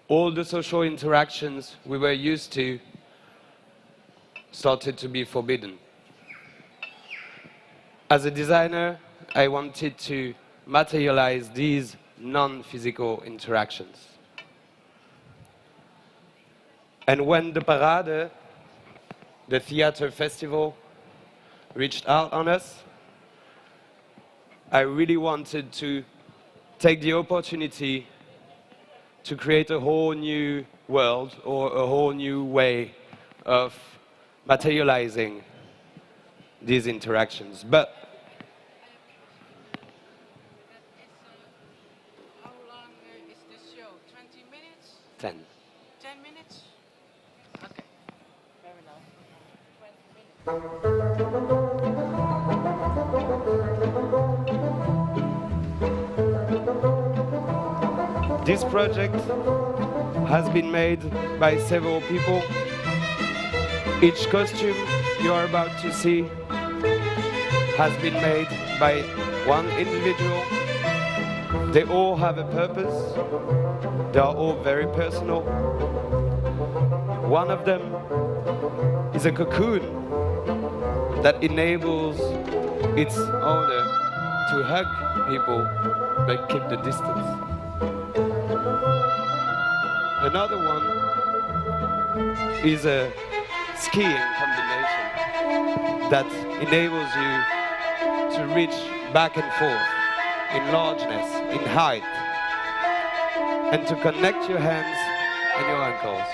all the social interactions we were used to started to be forbidden. As a designer, I wanted to materialize these non-physical interactions. And when the Parade, the theater festival, reached out on us, I really wanted to take the opportunity to create a whole new world or a whole new way of materializing these interactions. But
how long is this show? 20 minutes?
10.
10 minutes? Okay, fair enough. 20 minutes.
This project has been made by several people. Each costume you are about to see has been made by one individual. They all have a purpose. They are all very personal. One of them is a cocoon that enables its owner to hug people but keep the distance. Another one is a skiing combination that enables you to reach back and forth in largeness, in height, and to connect your hands and your ankles.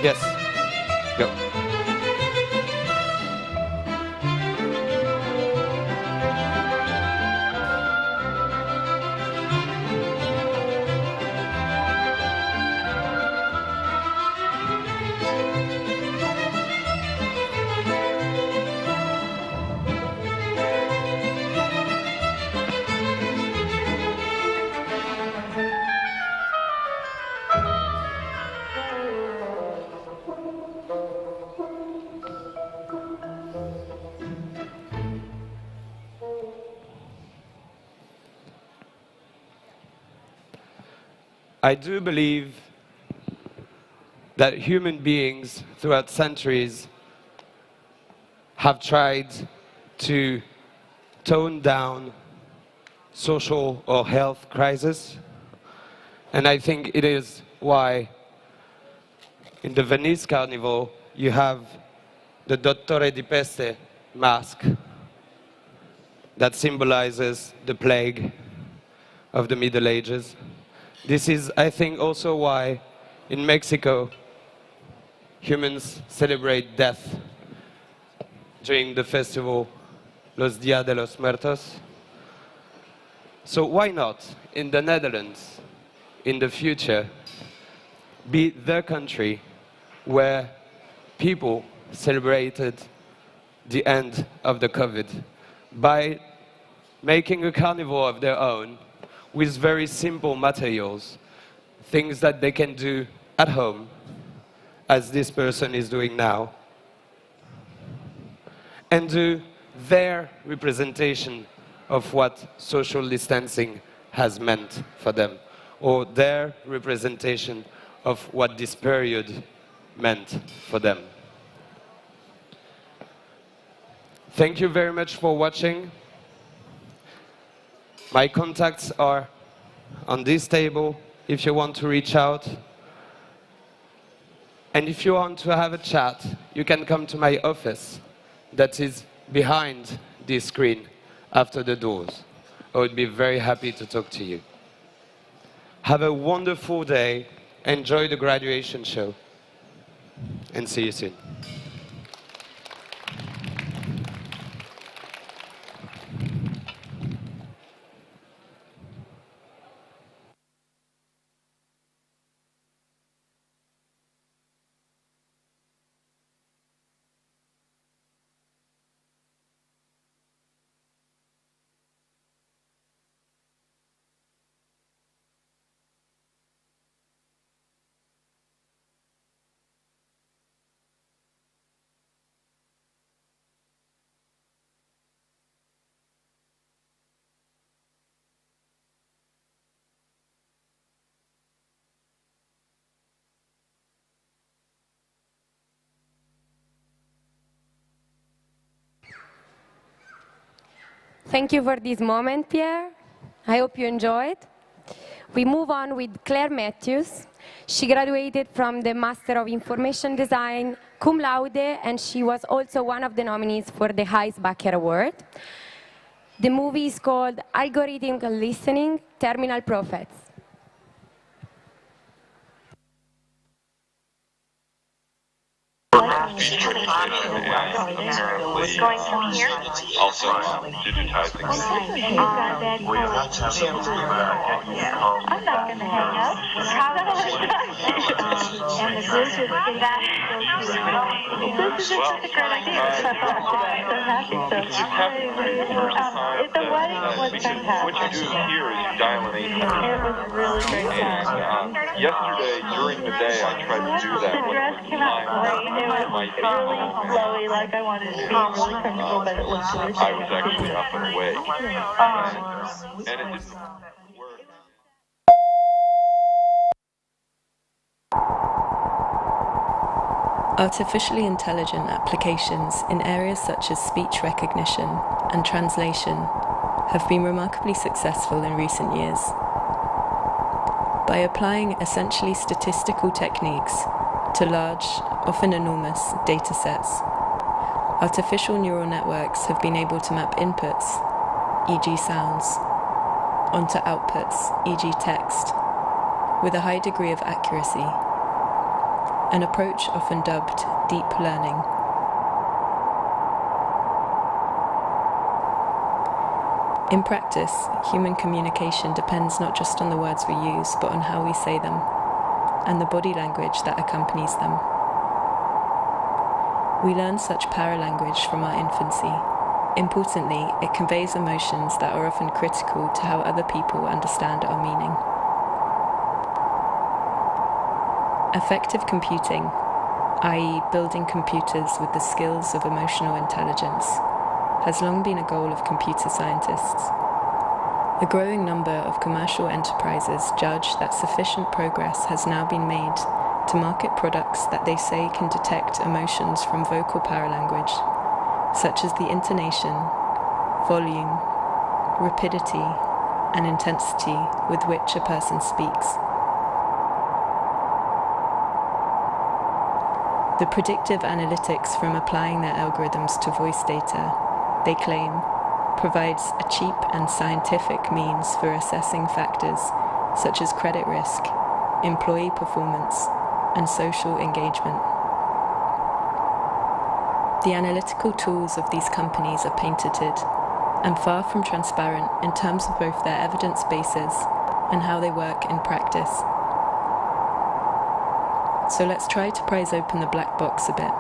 Yes. Go. I do believe that human beings throughout centuries have tried to tone down social or health crisis. And I think it is why in the Venice Carnival you have the Dottore di Peste mask that symbolizes the plague of the Middle Ages. This is, I think, also why in Mexico humans celebrate death during the festival Los Días de los Muertos. So why not, in the Netherlands, in the future, be the country where people celebrated the end of the COVID by making a carnival of their own with very simple materials, things that they can do at home, as this person is doing now, and do their representation of what social distancing has meant for them, or their representation of what this period meant for them. Thank you very much for watching. My contacts are on this table if you want to reach out. And if you want to have a chat, you can come to my office that is behind this screen after the doors. I would be very happy to talk to you. Have a wonderful day, enjoy the graduation show, and see you soon.
Thank you for this moment, Pierre. I hope you enjoyed. We move on with Claire Matthews. She graduated from the Master of Information Design cum laude, and she was also one of the nominees for the Heisbacher Award. The movie is called Algorithmic Listening, Terminal Prophets.
Going from here? Also digitizing. I'm not going to hang up. And the group is that. This is such a great idea. I'm so happy. The wedding was fantastic.
What you do here is dial an 800.
It was really great fun.
Yesterday, during the day, I tried to do that.
The dress came out great. It was really flowy, like I wanted it to be really comfortable, but it looked really
I was actually up and away. And it didn't work.
Artificially intelligent applications in areas such as speech recognition and translation have been remarkably successful in recent years. By applying essentially statistical techniques to large, often enormous, data sets, artificial neural networks have been able to map inputs, e.g. sounds, onto outputs, e.g. text, with a high degree of accuracy, an approach often dubbed deep learning. In practice, human communication depends not just on the words we use, but on how we say them, and the body language that accompanies them. We learn such paralanguage from our infancy. Importantly, it conveys emotions that are often critical to how other people understand our meaning. Effective computing, i.e. building computers with the skills of emotional intelligence, has long been a goal of computer scientists. A growing number of commercial enterprises judge that sufficient progress has now been made to market products that they say can detect emotions from vocal paralanguage, such as the intonation, volume, rapidity, and intensity with which a person speaks. The predictive analytics from applying their algorithms to voice data, they claim, provides a cheap and scientific means for assessing factors such as credit risk, employee performance, and social engagement. The analytical tools of these companies are patented and far from transparent in terms of both their evidence bases and how they work in practice. So let's try to prise open the black box a bit,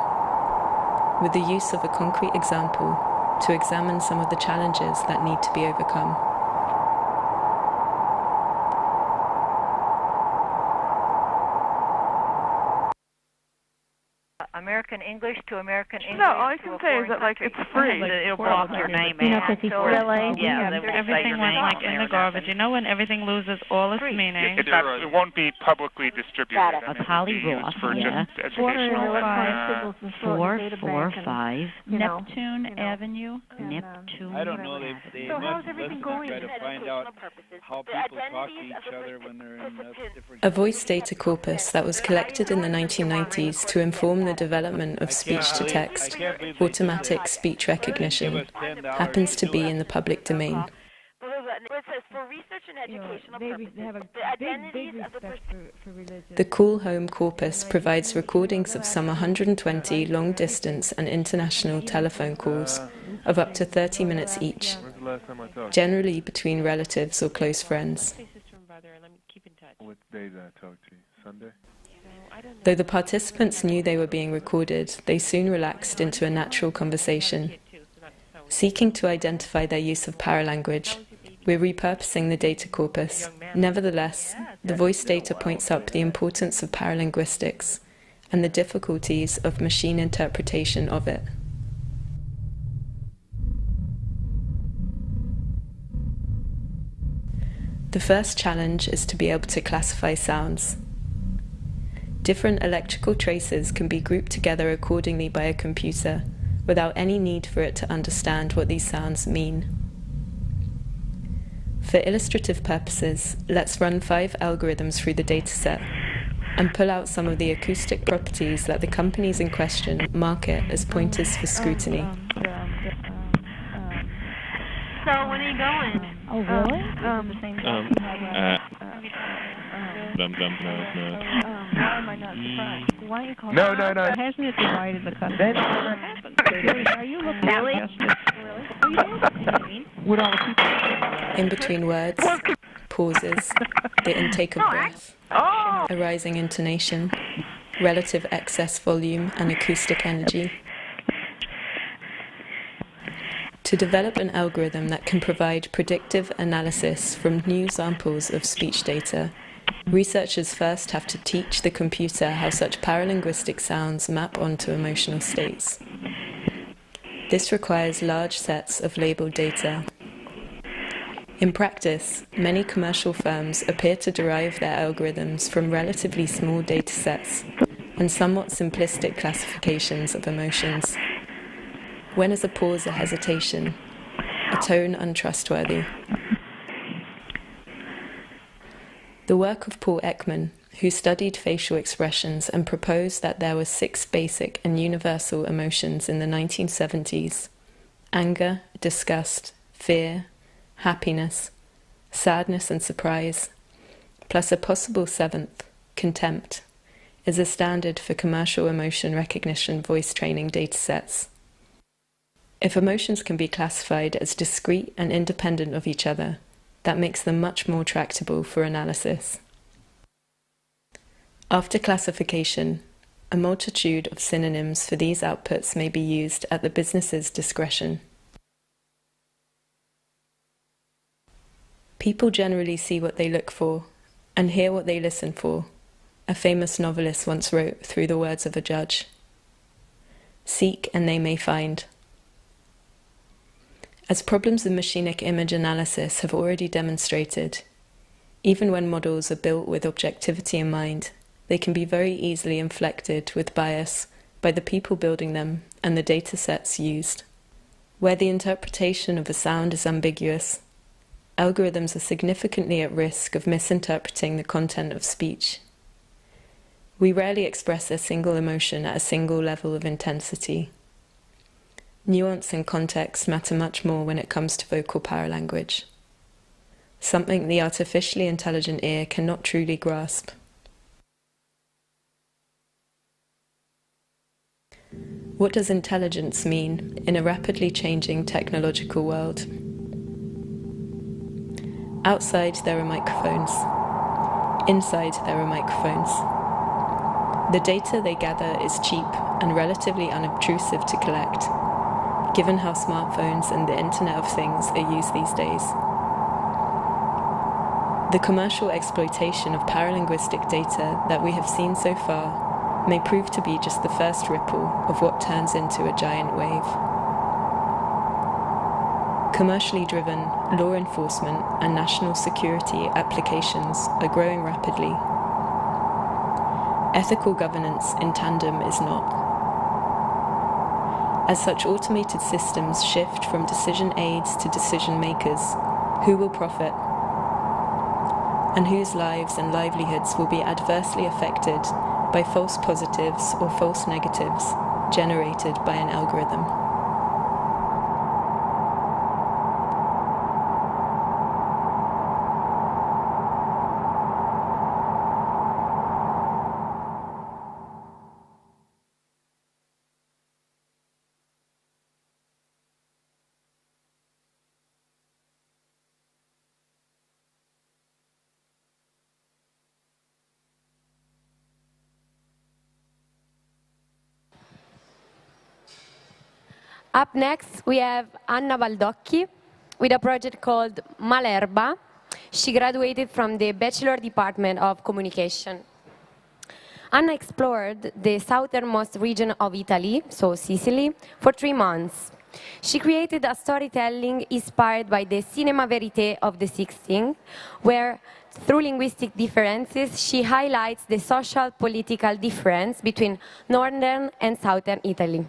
with the use of a concrete example to examine some of the challenges that need to be overcome.
America American English to American English.
No, all I can say is that like it's free.
It'll block your name
You know,
out.
'cause he's
So
silly.
yeah,
Everything went like in the garbage. You know when everything loses all its meaning.
It won't be publicly distributed. I mean,
Polly
it'll be
Ross,
used for
yeah.
just educational.
445 Neptune Avenue. Neptune.
I don't know. They
So
must
how's everything going?
try to find out how people talk to each other when they're in different.
A voice data corpus that was collected in the 1990s to inform the development of speech-to-text, automatic speech recognition, happens to be in the public domain.
For research and educational purposes, the identities of the person.
The Cool Home corpus provides recordings of some 120 long-distance and international telephone calls of up to 30 minutes each, generally between relatives or close friends.
What day did I talk to you? Sunday?
Though the participants knew they were being recorded, they soon relaxed into a natural conversation. Seeking to identify their use of paralanguage, we're repurposing the data corpus. Nevertheless, the voice data points up the importance of paralinguistics and the difficulties of machine interpretation of it. The first challenge is to be able to classify sounds. Different electrical traces can be grouped together accordingly by a computer without any need for it to understand what these sounds mean. For illustrative purposes, let's run 5 algorithms through the dataset and pull out some of the acoustic properties that the companies in question market as pointers for scrutiny.
So when are you going?
Oh, really?
The same
Why am I not surprised? Why don't you call
No.
Hasn't it divided the country? Are you looking at justice? Really? With all the people?
In between words, pauses, the intake of breath, a rising intonation, relative excess volume and acoustic energy. To develop an algorithm that can provide predictive analysis from new samples of speech data, researchers first have to teach the computer how such paralinguistic sounds map onto emotional states. This requires large sets of labeled data. In practice, many commercial firms appear to derive their algorithms from relatively small datasets and somewhat simplistic classifications of emotions. When is a pause a hesitation? A tone untrustworthy? The work of Paul Ekman, who studied facial expressions and proposed that there were 6 basic and universal emotions in the 1970s: anger, disgust, fear, happiness, sadness and surprise, plus a possible 7th, contempt, is a standard for commercial emotion recognition voice training datasets. If emotions can be classified as discrete and independent of each other, that makes them much more tractable for analysis. After classification, a multitude of synonyms for these outputs may be used at the business's discretion. People generally see what they look for and hear what they listen for, a famous novelist once wrote through the words of a judge. Seek and they may find. As problems in machinic image analysis have already demonstrated, even when models are built with objectivity in mind, they can be very easily inflected with bias by the people building them and the datasets used. Where the interpretation of a sound is ambiguous, algorithms are significantly at risk of misinterpreting the content of speech. We rarely express a single emotion at a single level of intensity. Nuance and context matter much more when it comes to vocal paralanguage, something the artificially intelligent ear cannot truly grasp. What does intelligence mean in a rapidly changing technological world? Outside there are microphones. Inside there are microphones. The data they gather is cheap and relatively unobtrusive to collect, given how smartphones and the Internet of Things are used these days. The commercial exploitation of paralinguistic data that we have seen so far may prove to be just the first ripple of what turns into a giant wave. Commercially driven law enforcement and national security applications are growing rapidly. Ethical governance in tandem is not. As such automated systems shift from decision aids to decision makers, who will profit? And whose lives and livelihoods will be adversely affected by false positives or false negatives generated by an algorithm?
Up next, we have Anna Baldocchi with a project called Malerba. She graduated from the Bachelor Department of Communication. Anna explored the southernmost region of Italy, so Sicily, for 3 months. She created a storytelling inspired by the cinema verité of the 16th, where, through linguistic differences, she highlights the social-political difference between northern and southern Italy.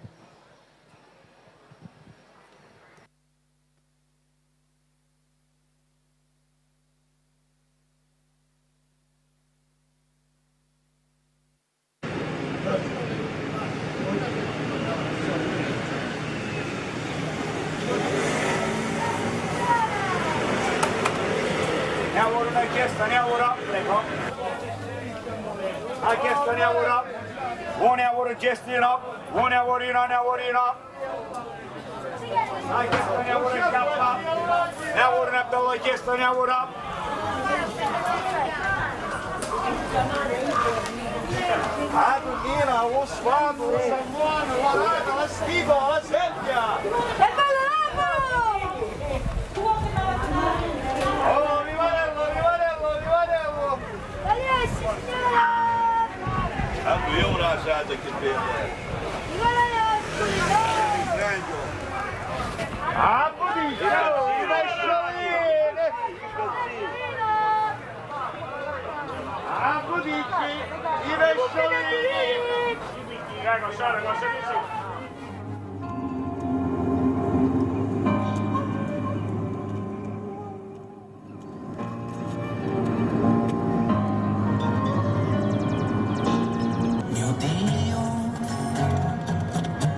Mio Dio,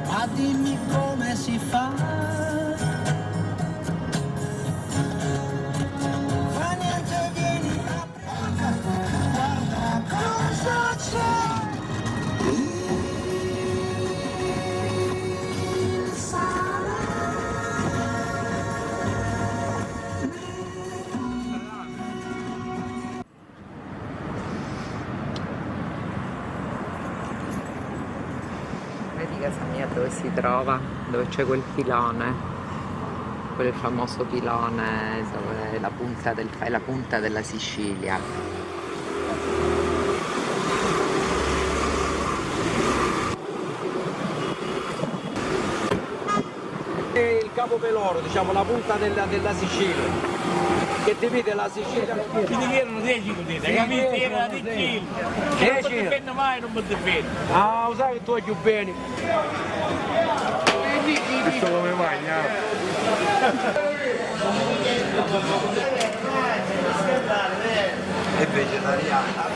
ma dimmi come si fa. Fa niente, vieni a guarda cosa c'è. Il sale.
Vedi casa mia dove si trova? Dove c'è quel pilone, quel famoso pilone dove fai la punta della Sicilia.
Il Capo Peloro, diciamo la punta della Sicilia. Che divide la Sicilia.
Ti chiedono 10 così, capito? Era di Sicilia. E non mi difendo mai, non mi difendo.
Ah, lo sai che tu hai più bene.
Questo come mangia?
È vegetariana.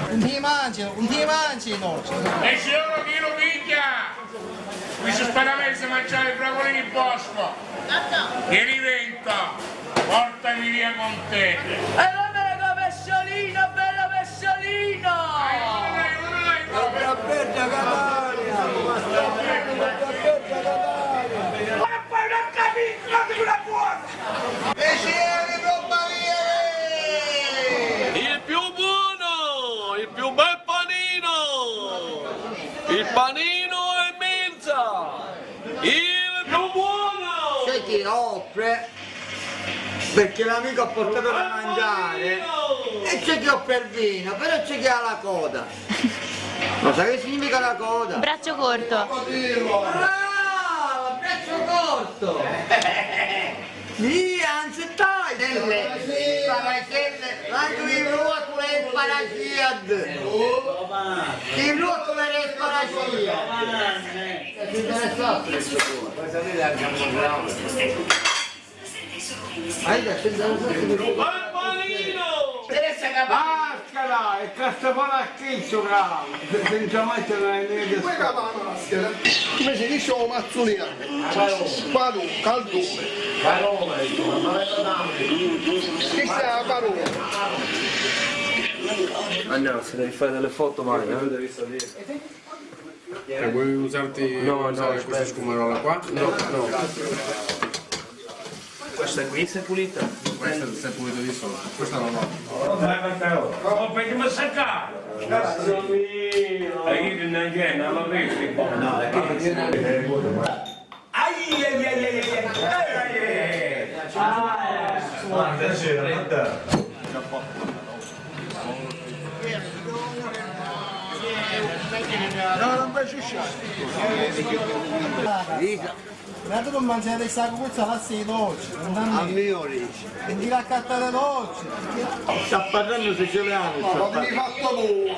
Non ti mangi, no.
E se uno chi lo picchia? Qui si spara me se mangiare i fravolini in bosco. Che diventa? Portami via con te.
E la mega pesciolina, bella pesciolina! La Bergia Catania! Ma poi non capisco, non ti una buona! E c'è roba via!
Il più buono, il più bel panino, il panino è mensa, il più buono!
Se ti offre!
Perché l'amico ha portato da mangiare e c'è chi ho per vino, però c'è chi ha la coda. Ma sai che significa la coda?
Braccio corto.
Brava, braccio corto! Anzi stai! Paracelle, anche i ruotoli e il paraciad! I ruotoli e il paraciad! Ti interessa questo tuo? Vuoi sapere anche un po'? Maschera! E castapone a chiccio, bravo! Senza mettere la neve.
Come cava la maschera? Come si dice o mazzuliano? Quadro, caldone.
Parole,
Chi sta a parole?
Andiamo, se devi fare delle foto vai, devi salire.
Vuoi usarti questa scumarola qua?
No. Questa qui si è pulita?
Questa si è pulita di sopra, questa non va.
Oh, perché mi secca? Cazzo mio! E io non c'è, non l'ho visto. No, è che...
Guarda, c'era.
No, non puoi sciusciare. Guarda non mangiare questa cosa la sei dolce, non da me.
a mio dice.
E di raccattare dolce.
Sta parlando se ce l'hanno.
No, lo devi fatto tu.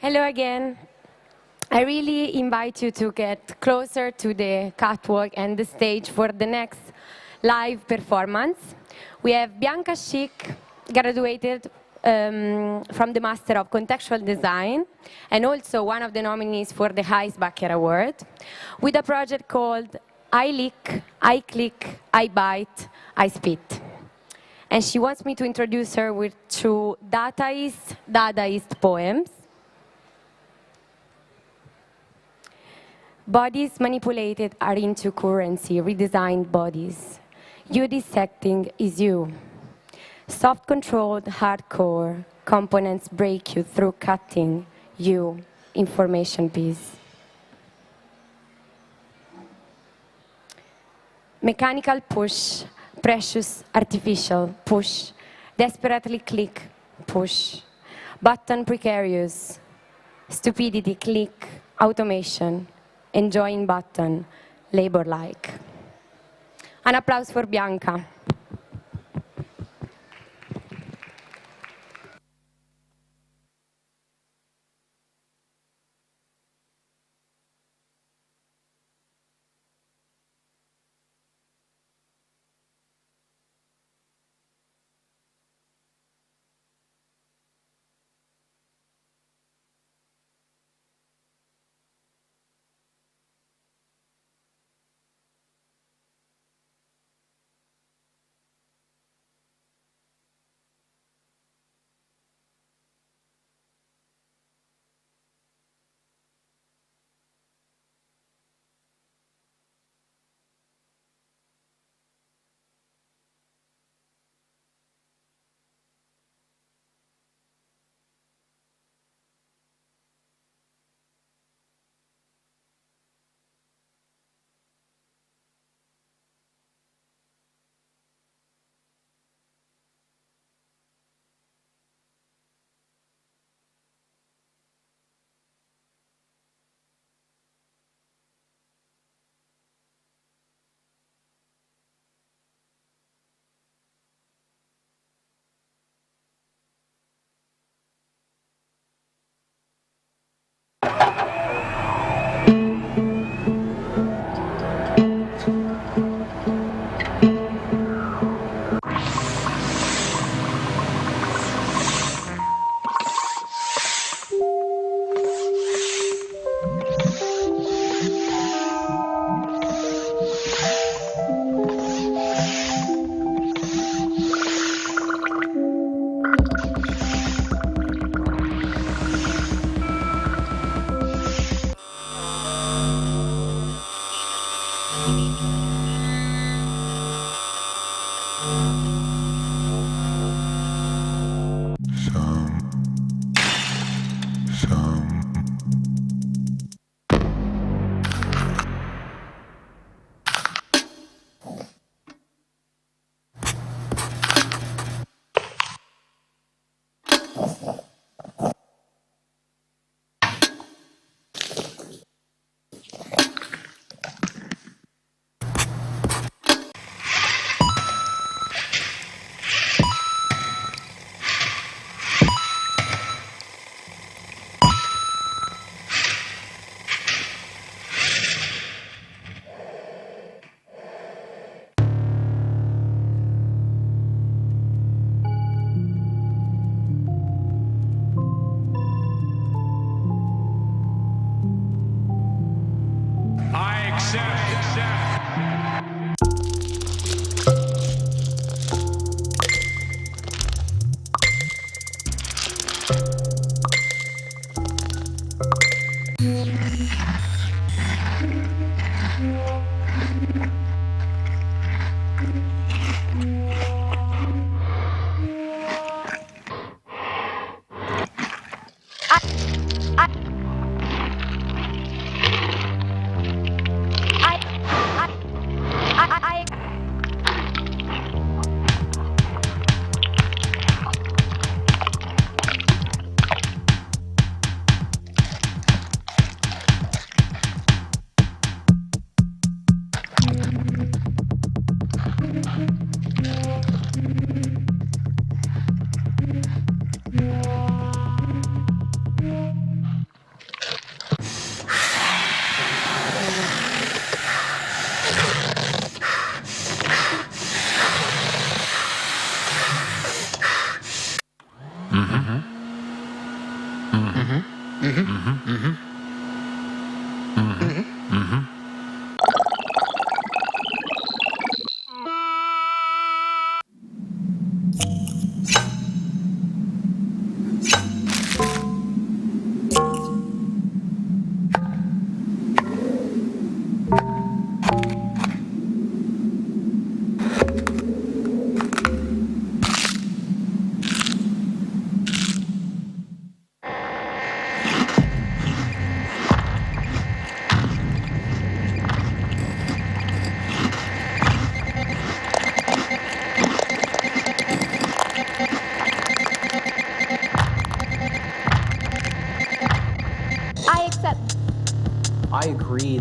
Hello again. I really invite you to get closer to the catwalk and the stage for the next live performance. We have Bianca Schick, graduated from the Master of Contextual Design, and also one of the nominees for the Heisbacher Award, with a project called I Lick, I Click, I Bite, I Spit. And she wants me to introduce her with two Dadaist poems. Bodies manipulated are into currency, redesigned bodies. You dissecting is you. Soft controlled, hardcore, components break you through cutting, you, information piece. Mechanical push, precious, artificial, push. Desperately click, push. Button precarious, stupidity, click, automation. Enjoying button, labor-like. An applause for Bianca.
I agree.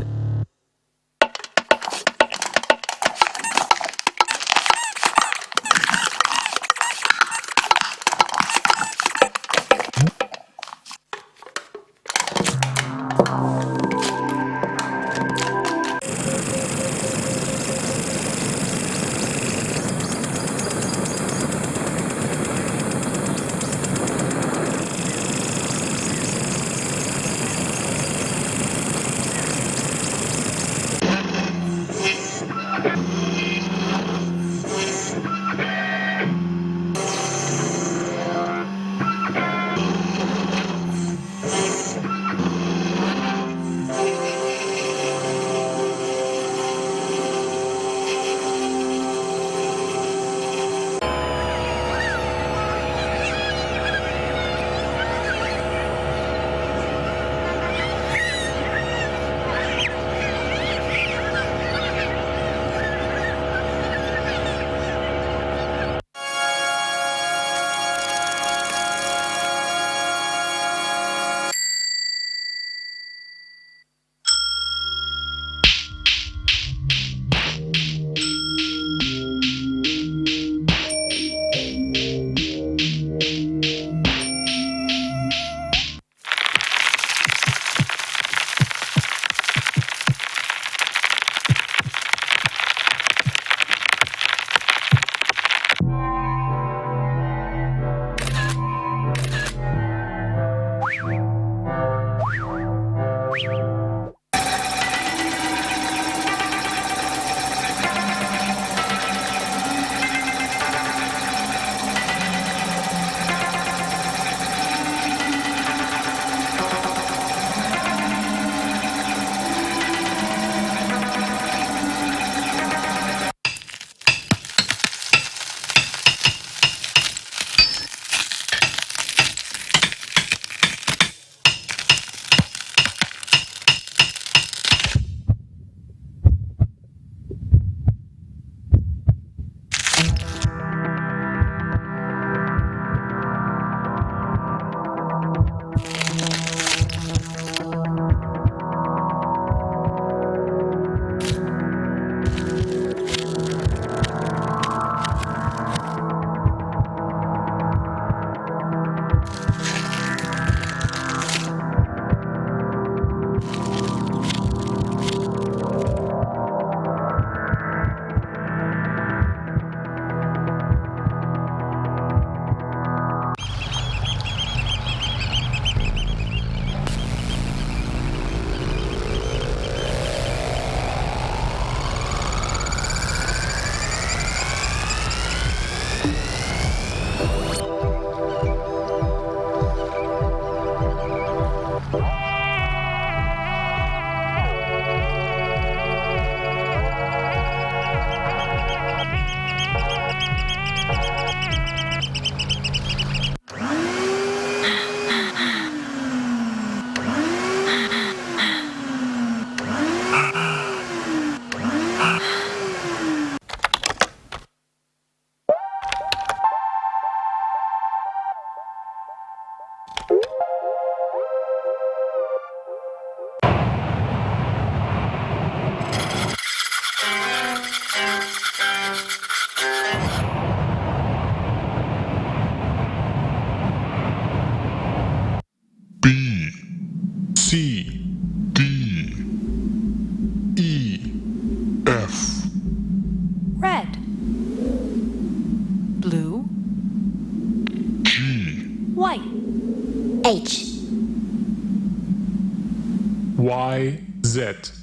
YZ.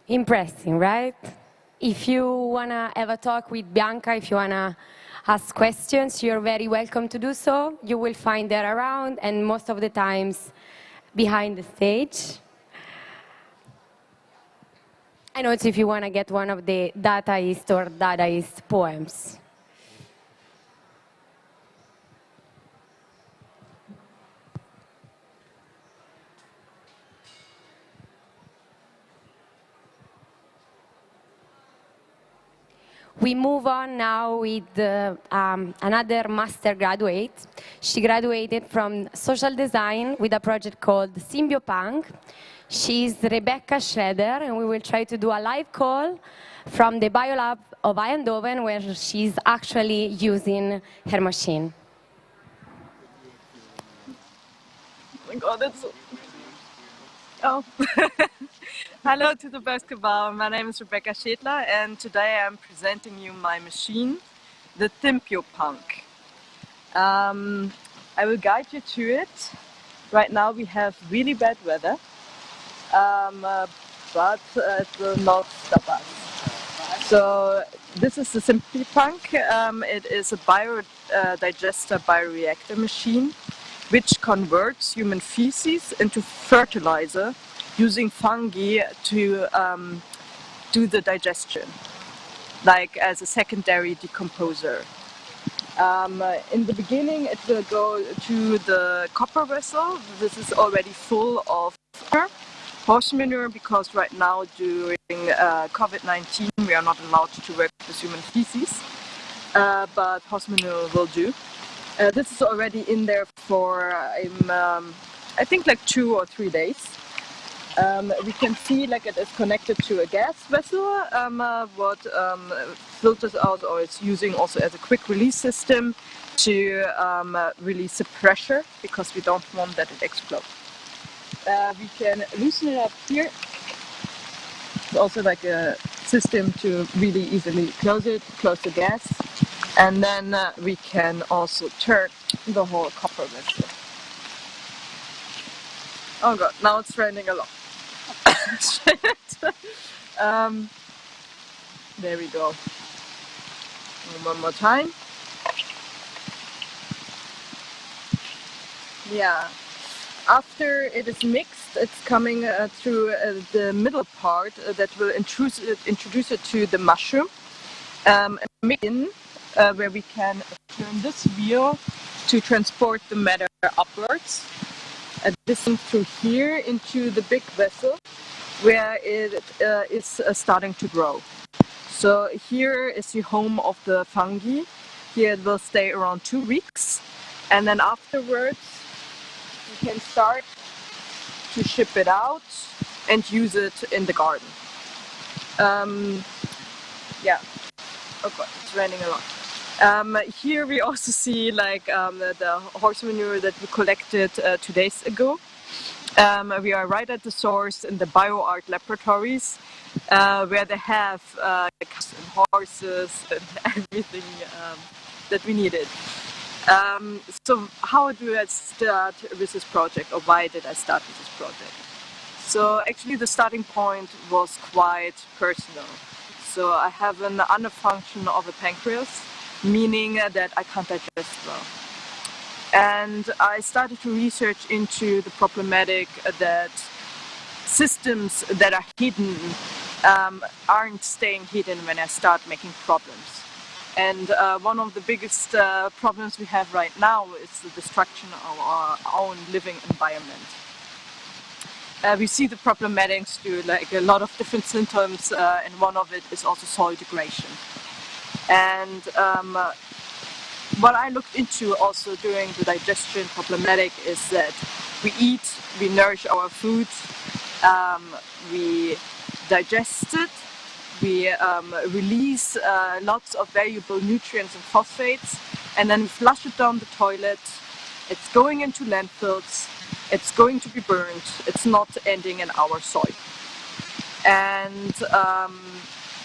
Impressive, right? If you want to have a talk with Bianca, if you want to ask questions, you're very welcome to do so. You will find her around and most of the times behind the stage. And also if you want to get one of the Dataist or Dadaist poems. We move on now with another master graduate. She graduated from social design with a project called Symbiopunk. She's Rebecca Schroeder, and we will try to do a live call from the Biolab of Eindhoven, where she's actually using her machine.
Oh my God, that's so... Oh. Hello to the basketball. My name is Rebecca Schädler, and today I'm presenting you my machine, the Symbiopunk. I will guide you to it. Right now we have really bad weather, but it will not stop us. So this is the Symbiopunk. It is a biodigester bioreactor machine which converts human feces into fertilizer using fungi to do the digestion, like as a secondary decomposer. In the beginning it will go to the copper vessel. This is already full of horse manure because right now during COVID-19 we are not allowed to work with human feces, but horse manure will do. This is already in there for I think like 2 or 3 days. We can see like it is connected to a gas vessel, what filters out or is using also as a quick release system to release the pressure because we don't want that it explodes. We can loosen it up here. It's also like a system to really easily close it, close the gas, and then we can also turn the whole copper vessel. Oh God, now it's raining a lot. There we go. One more time. Yeah. After it is mixed, it's coming through the middle part that will introduce it to the mushroom. Where we can turn this wheel to transport the matter upwards. This through here into the big vessel where it is starting to grow. So here is the home of the fungi. Here it will stay around 2 weeks, and then afterwards you can start to ship it out and use it in the garden. Yeah, okay, it's raining a lot. Here we also see like the horse manure that we collected 2 days ago. We are right at the source in the BioArt laboratories, where they have and horses and everything that we needed. So how do I start with this project, or why did I start with this project? So actually the starting point was quite personal. So I have an underfunction of a pancreas, meaning that I can't digest well. And I started to research into the problematic that systems that are hidden aren't staying hidden when I start making problems. And one of the biggest problems we have right now is the destruction of our own living environment. We see the problematics to like a lot of different symptoms, and one of it is also soil degradation. And what I looked into also during the digestion problematic is that we eat, we nourish our food, we digest it, we release lots of valuable nutrients and phosphates, and then we flush it down the toilet. It's going into landfills, it's going to be burned, it's not ending in our soil. And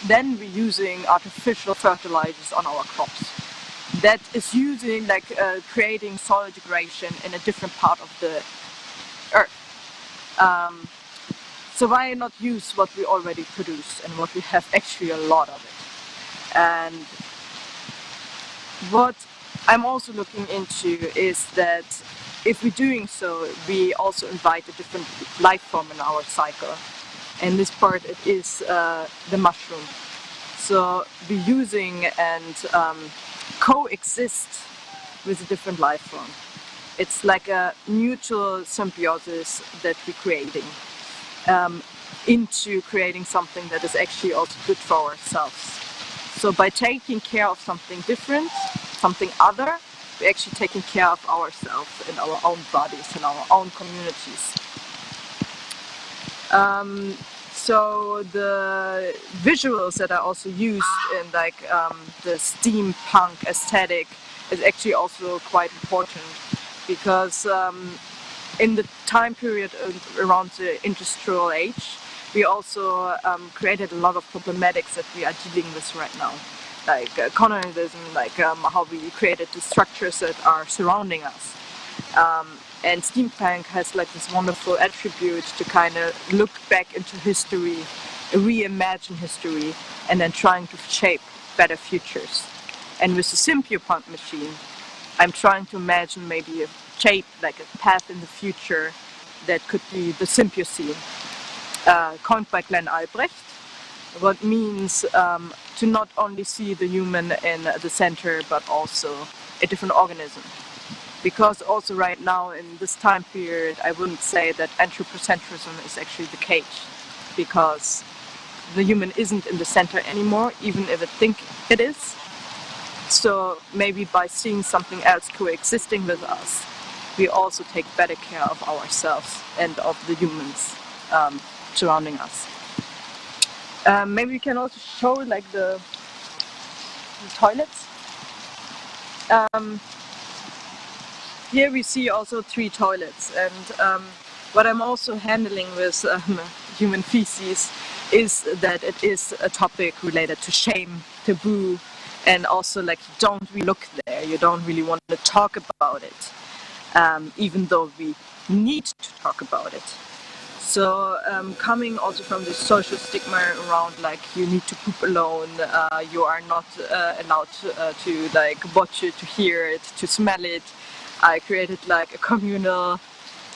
then we're using artificial fertilizers on our crops. That is using, like, creating soil degradation in a different part of the earth. So why not use what we already produce and what we have actually a lot of it? And what I'm also looking into is that if we're doing so, we also invite a different life form in our cycle. And this part, it is the mushroom. So we're using and coexist with a different life form. It's like a mutual symbiosis that we're creating into creating something that is actually also good for ourselves. So by taking care of something different, something other, we're actually taking care of ourselves and our own bodies and our own communities. So the visuals that I also used in like the steampunk aesthetic is actually also quite important, because in the time period around the industrial age, we also created a lot of problematics that we are dealing with right now, like colonialism, like how we created the structures that are surrounding us. And steampunk has like this wonderful attribute to kind of look back into history, reimagine history, and then trying to shape better futures. And with the Symbiopunk machine, I'm trying to imagine maybe a shape, like a path in the future that could be the Symbiocene, coined by Glenn Albrecht. What means to not only see the human in the center, but also a different organism. Because also right now in this time period, I wouldn't say that anthropocentrism is actually the case, because the human isn't in the center anymore, even if it thinks it is. So maybe by seeing something else coexisting with us, we also take better care of ourselves and of the humans surrounding us. Maybe we can also show like the toilets. Here we see also 3 toilets, and what I'm also handling with human feces is that it is a topic related to shame, taboo, and also like you don't really look there, you don't really want to talk about it, even though we need to talk about it. So coming also from this social stigma around like you need to poop alone, you are not allowed to like watch it, to hear it, to smell it. I created like a communal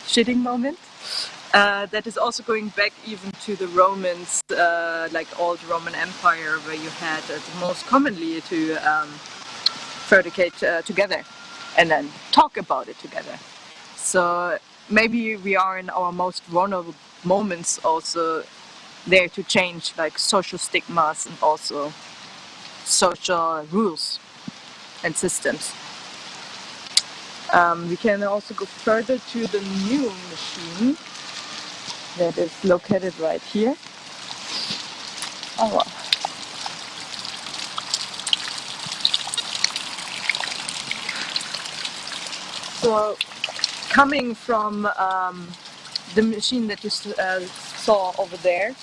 shitting moment that is also going back even to the Romans, like old Roman Empire, where you had the most commonly to predicate together and then talk about it together. So maybe we are in our most vulnerable moments also there to change like social stigmas and also social rules and systems. We can also go further to the new machine that is located right here. Oh wow. So coming from the machine that you saw over there,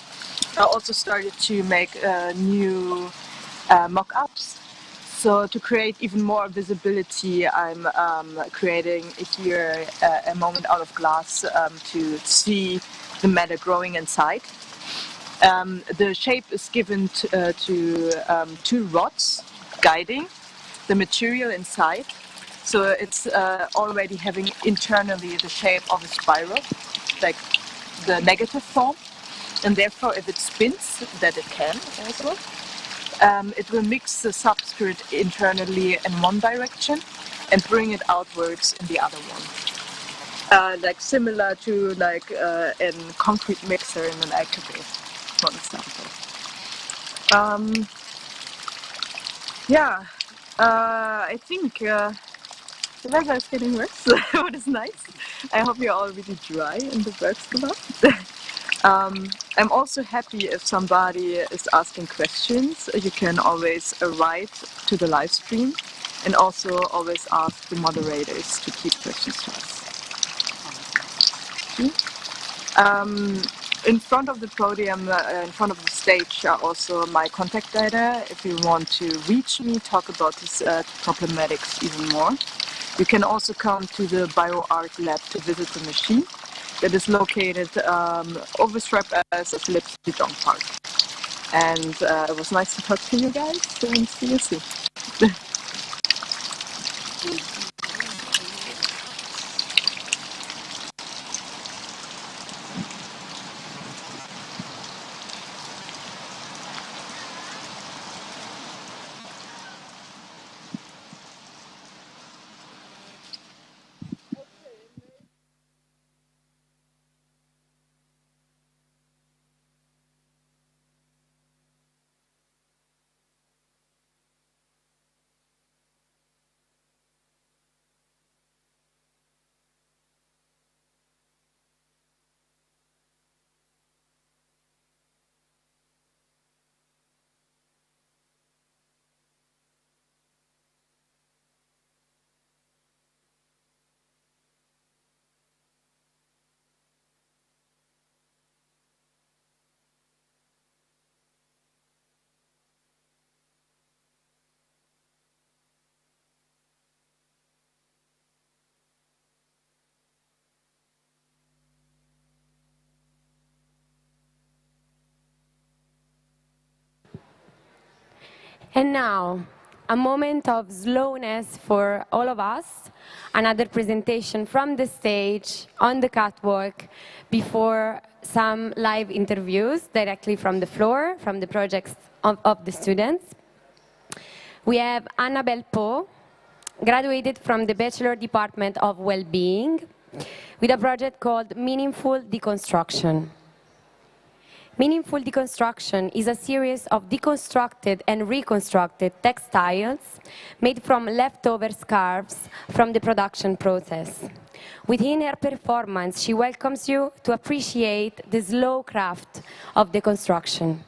I also started to make new mock-ups. So to create even more visibility, I'm creating here a moment out of glass to see the matter growing inside. The shape is given to 2 rods guiding the material inside. So it's already having internally the shape of a spiral, like the negative form. And therefore if it spins, that it can also, it will mix the substrate internally in one direction and bring it outwards in the other one. Like similar to like a concrete mixer in an excavator, for example. I think the weather is getting worse, what is nice. I hope you're all really dry and the birds come up. I'm also happy if somebody is asking questions. You can always write to the live stream and also always ask the moderators to keep questions to us. In front of the podium, in front of the stage are also my contact data. If you want to reach me, talk about this problematics even more. You can also come to the BioArt lab to visit the machine. that is located overstrap as a Philips de Jong Park. And it was nice to talk to you guys, and see you soon.
And now, a moment of slowness for all of us, another presentation from the stage, on the catwalk, before some live interviews directly from the floor, from the projects of the students. We have Annabelle Poe, graduated from the Bachelor Department of Wellbeing, with a project called Meaningful Deconstruction. Meaningful Deconstruction is a series of deconstructed and reconstructed textiles made from leftover scarves from the production process. Within her performance, she welcomes you to appreciate the slow craft of deconstruction.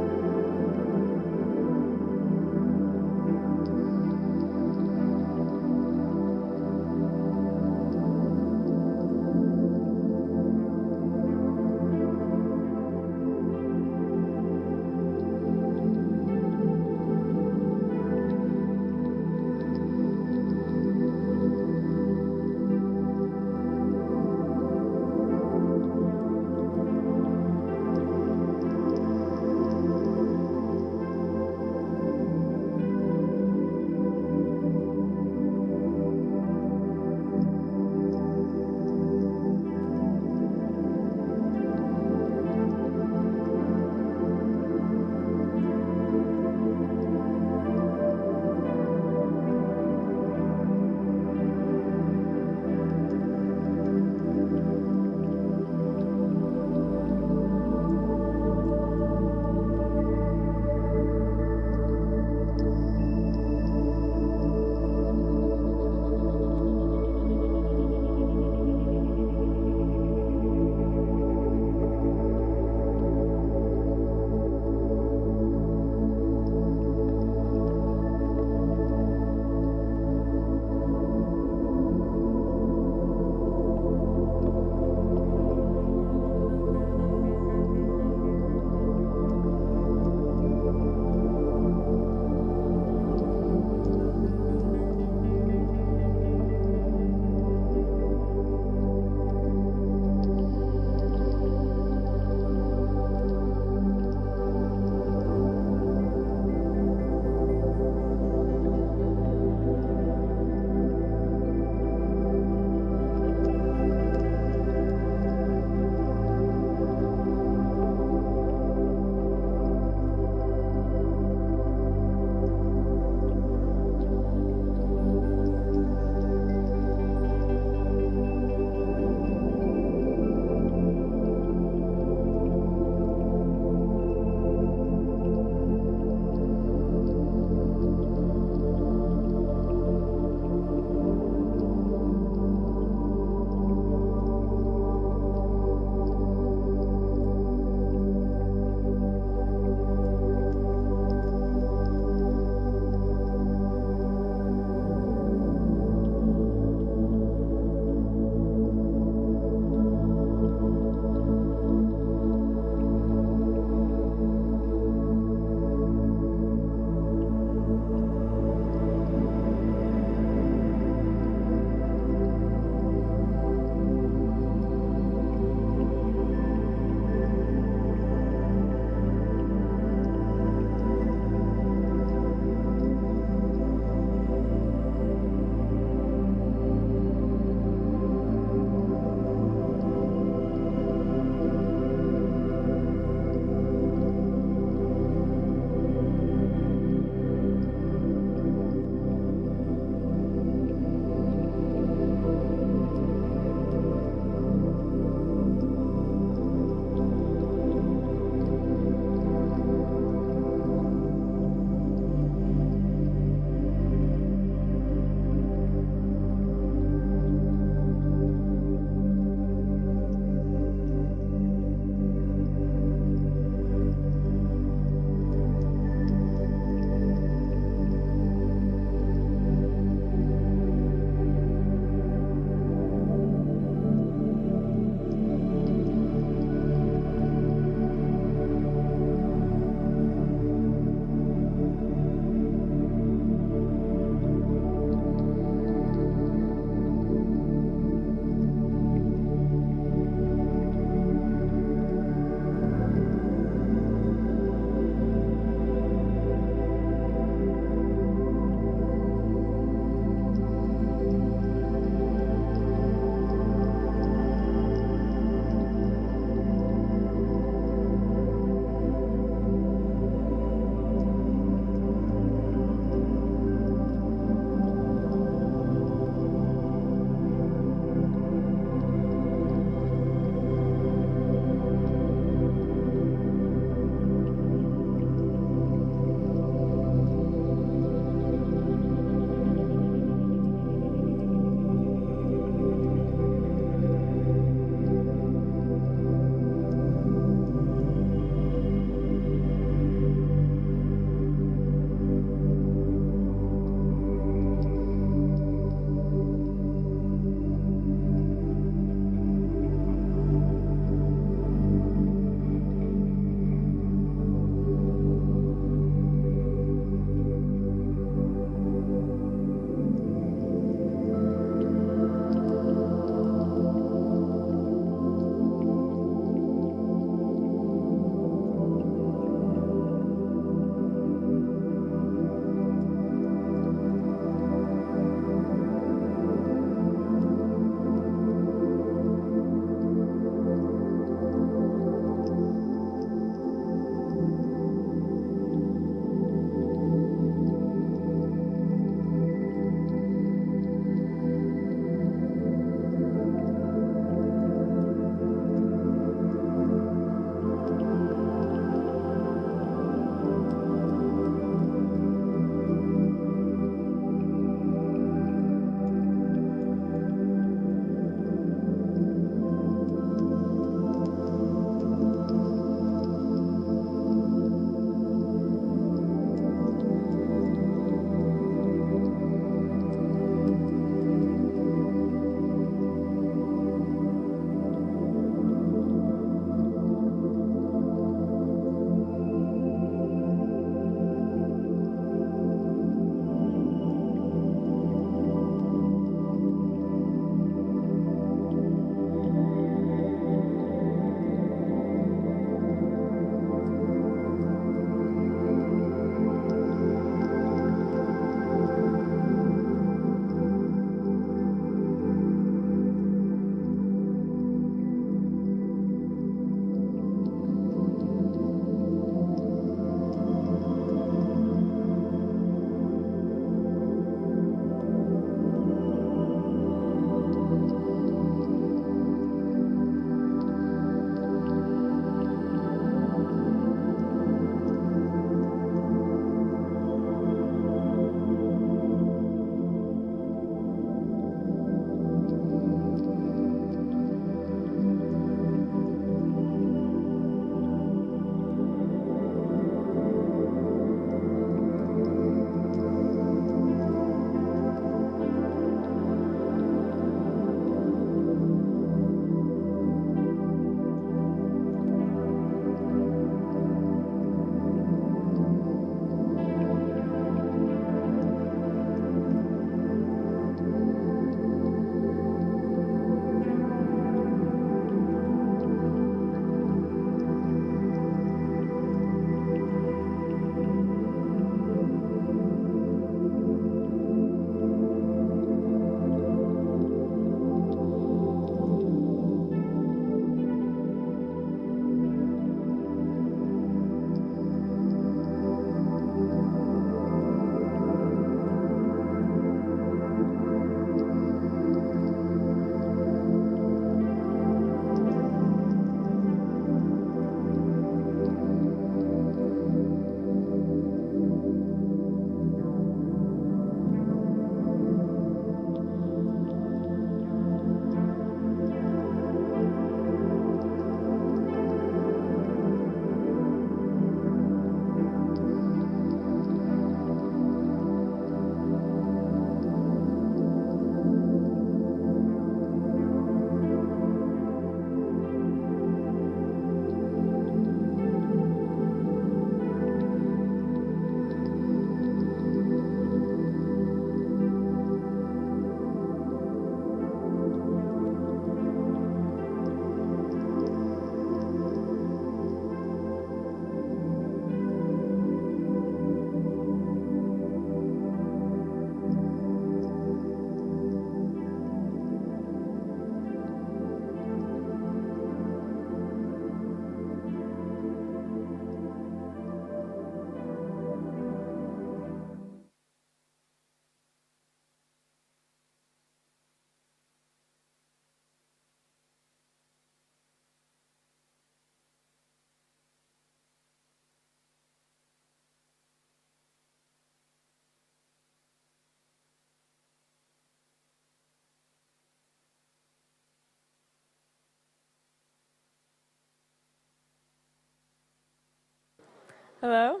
Hello.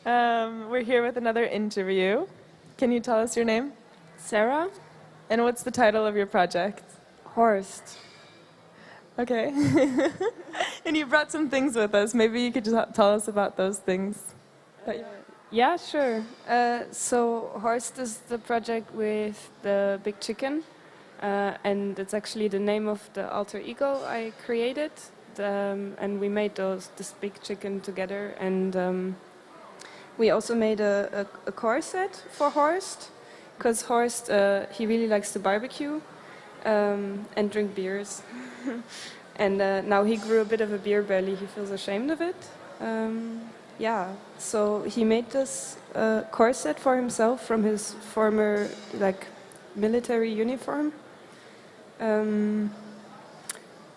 We're here with another interview. Can you tell us your name?
Sarah.
And what's the title of your project?
Horst.
Okay. And you brought some things with us. Maybe you could just tell us about those things.
Yeah, sure. So Horst is the project with the big chicken, and it's actually the name of the alter ego I created. And we made this big chicken together, and we also made a corset for Horst, because Horst he really likes to barbecue and drink beers. And now he grew a bit of a beer belly. He feels ashamed of it. Yeah, so he made this corset for himself from his former military uniform.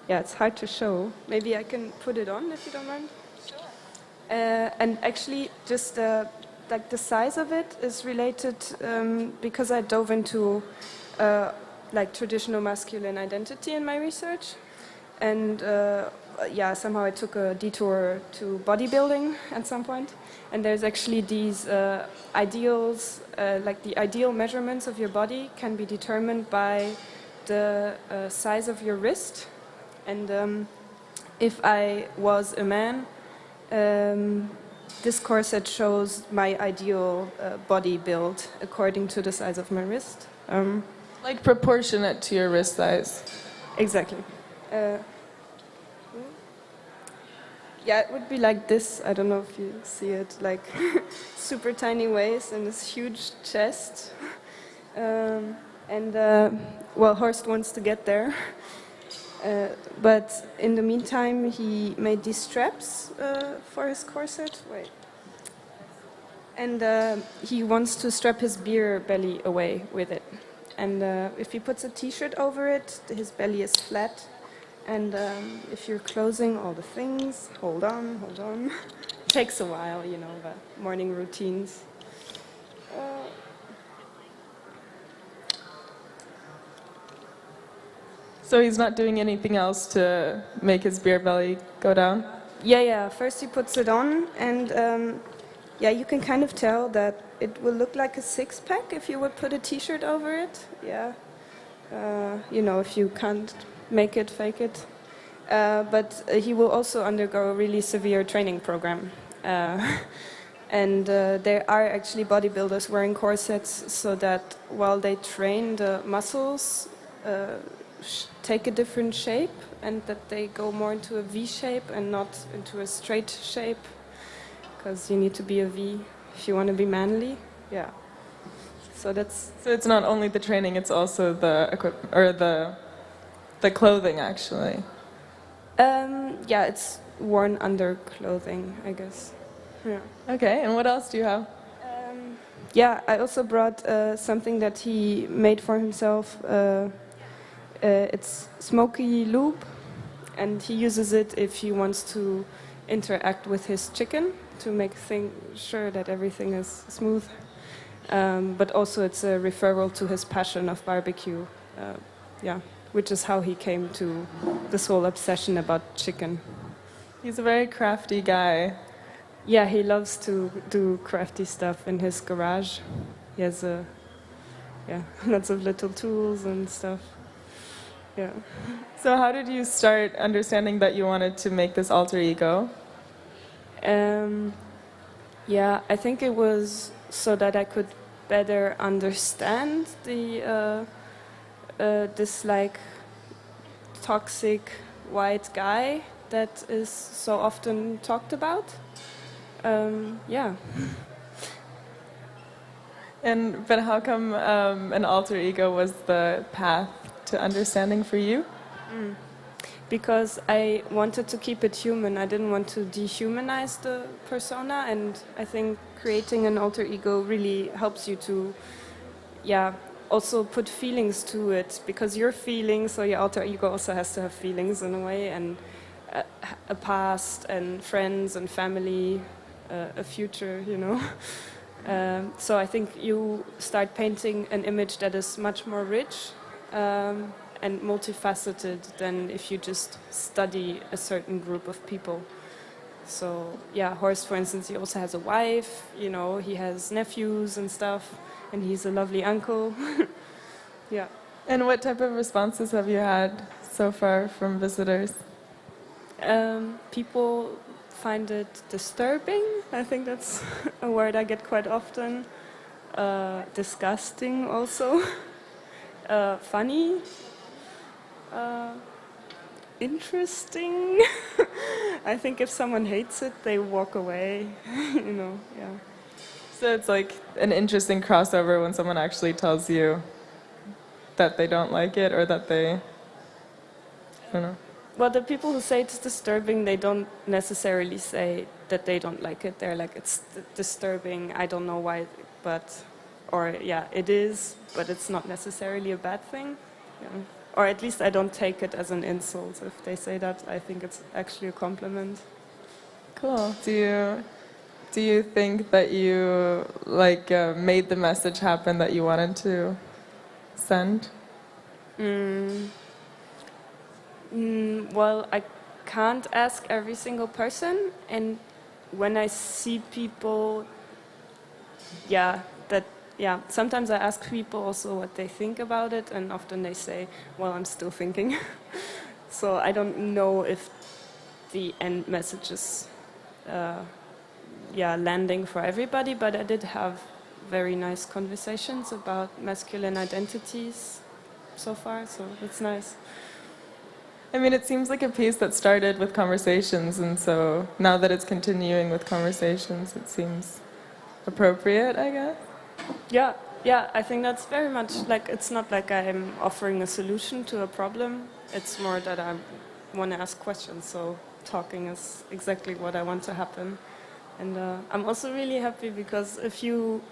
Yeah, it's hard to show. Maybe I can put it on if you don't mind. And actually, just the size of it is related because I dove into traditional masculine identity in my research, and yeah, somehow I took a detour to bodybuilding at some point. And there's actually these ideals, the ideal measurements of your body can be determined by the size of your wrist. And if I was a man, this corset shows my ideal body build according to the size of my wrist.
Like proportionate to your wrist size.
Exactly. Yeah, it would be like this. I don't know if you see it, like super tiny waist and this huge chest. Well, Horst wants to get there. But in the meantime, he made these straps for his corset. Wait. And he wants to strap his beer belly away with it. And if he puts a t-shirt over it, his belly is flat. And if you're closing all the things, hold on. It takes a while, you know, the morning routines.
So he's not doing anything else to make his beer belly go down?
Yeah. First he puts it on, and yeah, you can kind of tell that it will look like a six-pack if you would put a t-shirt over it. Yeah. You know, if you can't make it, fake it. But he will also undergo a really severe training program. And there are actually bodybuilders wearing corsets so that while they train, the muscles take a different shape, and that they go more into a V shape and not into a straight shape, because you need to be a V if you want to be manly. Yeah. So
it's not only the training; it's also the equipment or the clothing, actually.
Yeah, it's worn under clothing, I guess. Yeah.
Okay, and what else do you have?
Yeah, I also brought something that he made for himself. It's smoky lube, and he uses it if he wants to interact with his chicken to make sure that everything is smooth. But also it's a referral to his passion of barbecue, yeah, which is how he came to this whole obsession about chicken.
He's a very crafty guy.
Yeah, he loves to do crafty stuff in his garage. He has lots of little tools and stuff. Yeah.
So how did you start understanding that you wanted to make this alter ego?
Yeah, I think it was so that I could better understand the this toxic white guy that is so often talked about. Yeah.
But how come an alter ego was the path to understanding for you?
Because I wanted to keep it human. I didn't want to dehumanize the persona, and I think creating an alter ego really helps you to, also put feelings to it, because your feelings, so your alter ego also has to have feelings in a way, and a past, and friends, and family, a future, you know. So I think you start painting an image that is much more rich and multifaceted than if you just study a certain group of people. So yeah, Horst, for instance, he also has a wife, you know, he has nephews and stuff, and he's a lovely uncle. Yeah.
And what type of responses have you had so far from visitors?
People find it disturbing. I think that's a word I get quite often. Disgusting also. Funny. Interesting. I think if someone hates it, they walk away. You know, yeah.
So it's like an interesting crossover when someone actually tells you that they don't like it or that they, I don't know.
Well, the people who say it's disturbing, they don't necessarily say that they don't like it. They're like, it's disturbing, I don't know why, but, or yeah, it is, but it's not necessarily a bad thing. Yeah. Or at least I don't take it as an insult. If they say that, I think it's actually a compliment.
Cool. Do you think that you made the message happen that you wanted to send?
Well, I can't ask every single person, and when I see people, sometimes I ask people also what they think about it, and often they say, well, I'm still thinking. So I don't know if the end message is landing for everybody, but I did have very nice conversations about masculine identities so far, so it's nice.
I mean, it seems like a piece that started with conversations, and so now that it's continuing with conversations, it seems appropriate, I guess.
Yeah, I think that's very much like, it's not like I'm offering a solution to a problem, it's more that I want to ask questions, so talking is exactly what I want to happen. And I'm also really happy because a few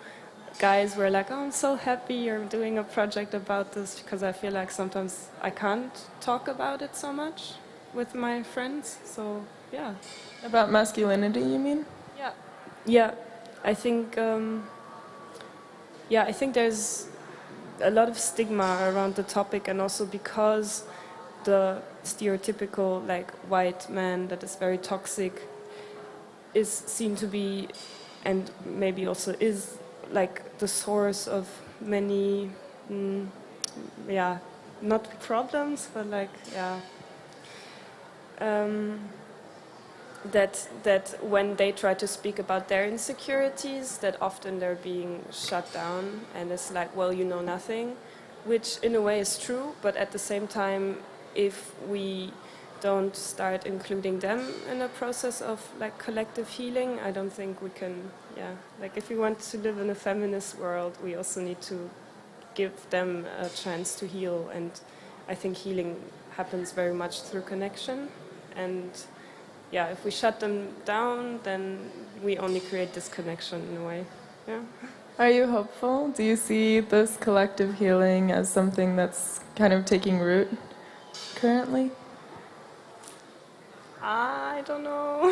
guys were like, oh, I'm so happy you're doing a project about this, because I feel like sometimes I can't talk about it so much with my friends, so yeah.
About masculinity, you mean?
Yeah, I think I think there's a lot of stigma around the topic, and also because the stereotypical like white man that is very toxic is seen to be, and maybe also is, like the source of many, not problems, but like, that when they try to speak about their insecurities, that often they're being shut down, and it's like, well, you know nothing, which in a way is true, but at the same time, if we don't start including them in a process of like collective healing, I don't think we can, like if we want to live in a feminist world, we also need to give them a chance to heal, and I think healing happens very much through connection, and if we shut them down, then we only create disconnection in a way. Yeah.
Are you hopeful? Do you see this collective healing as something that's kind of taking root currently?
I don't know.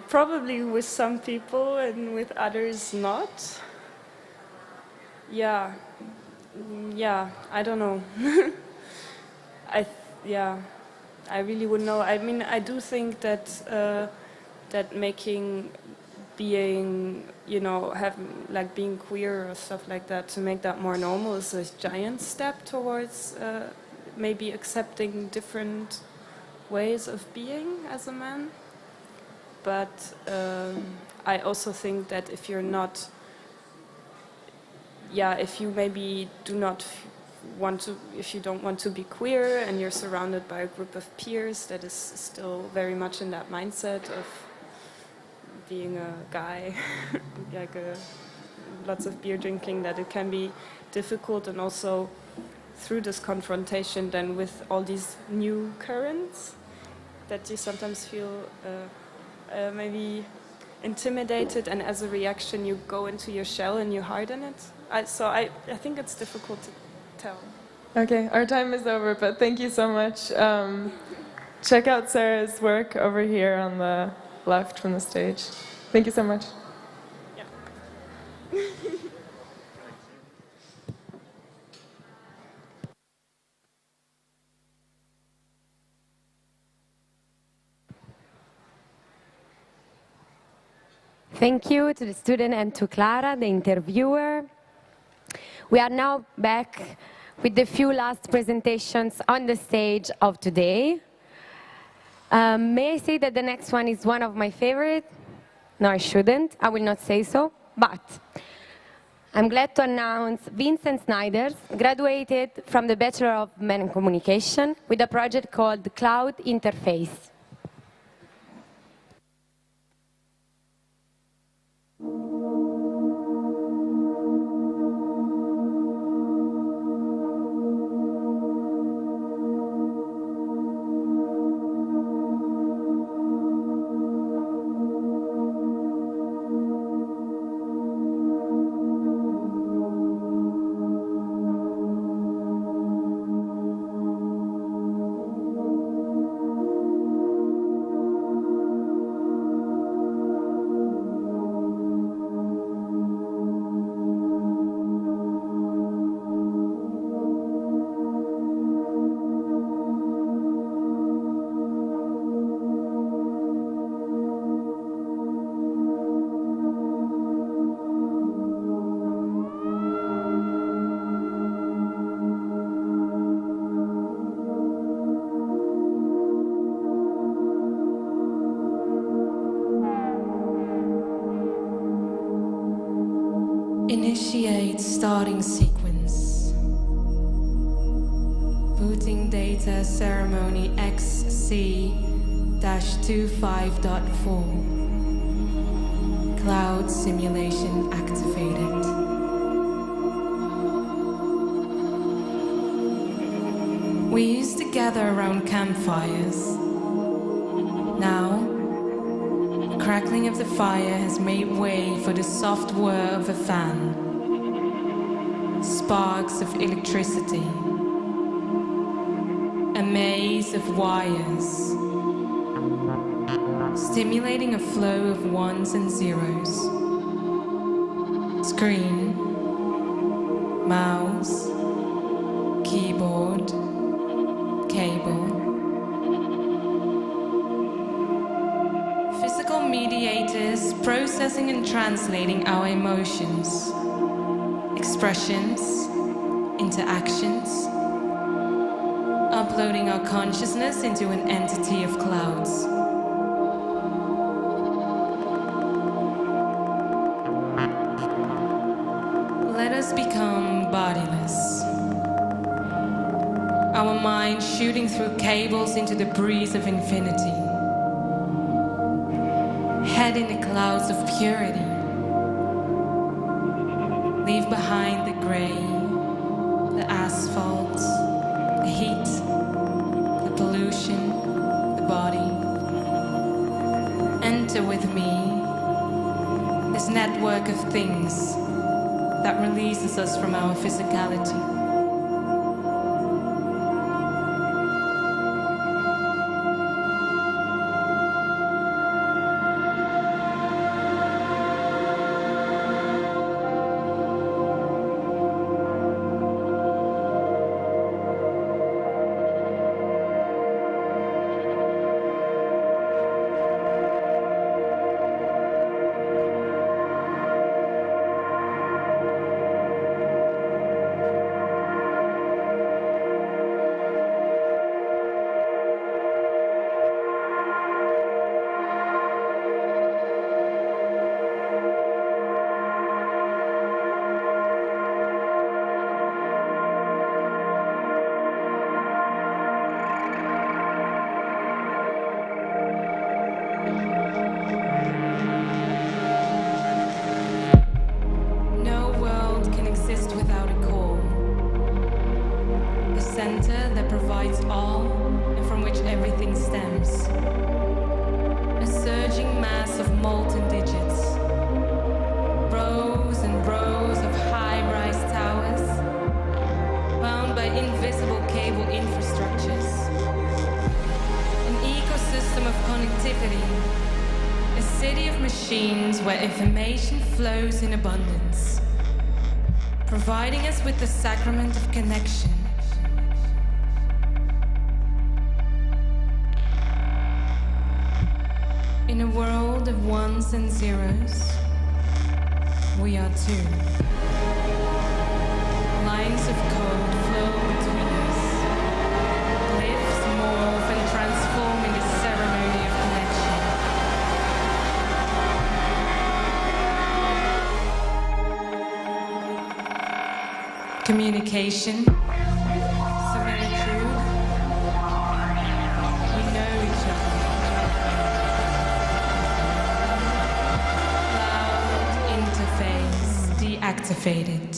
Probably with some people and with others not. Yeah, I don't know. I really wouldn't know. I mean, I do think that that making being, being queer or stuff like that, to make that more normal is a giant step towards maybe accepting different ways of being as a man. But I also think that if you're not, if you maybe do not if you don't want to be queer and you're surrounded by a group of peers that is still very much in that mindset of being a guy, lots of beer drinking, that it can be difficult, and also through this confrontation then with all these new currents that you sometimes feel maybe intimidated, and as a reaction you go into your shell and you harden it. So I think it's difficult to tell.
Okay, our time is over, but thank you so much. Check out Sarah's work over here on the left from the stage. Thank you so much.
Thank you to the student and to Clara, the interviewer. We are now back with the few last presentations on the stage of today. May I say that the next one is one of my favorite? No, I shouldn't. I will not say so. But I'm glad to announce Vincent Snyders graduated from the Bachelor of Mass Communication with a project called Cloud Interface.
Initiate starting sequence. Booting data ceremony XC-25.4. Cloud simulation activated. We used to gather around campfires. Now, the crackling of the fire has made way for the soft whir of a fan. Sparks of electricity. A maze of wires. Stimulating a flow of ones and zeros. Screen. Mouse. Keyboard. Cable. Physical mediators processing and translating our emotions, expressions, interactions, uploading our consciousness into an entity of clouds. Let us become bodiless. Our mind shooting through cables into the breeze of infinity. Head in the clouds of purity. Leave behind the gray, the asphalt, the heat, the pollution, the body. Enter with me this network of things that releases us from our physicality. Where information flows in abundance, providing us with the sacrament of connection. In a world of ones and zeros, we are two. Lines of code flow between us. Glyphs morph and transform in a ceremony of connection. Communication. Similitude. We know each other. Cloud interface deactivated.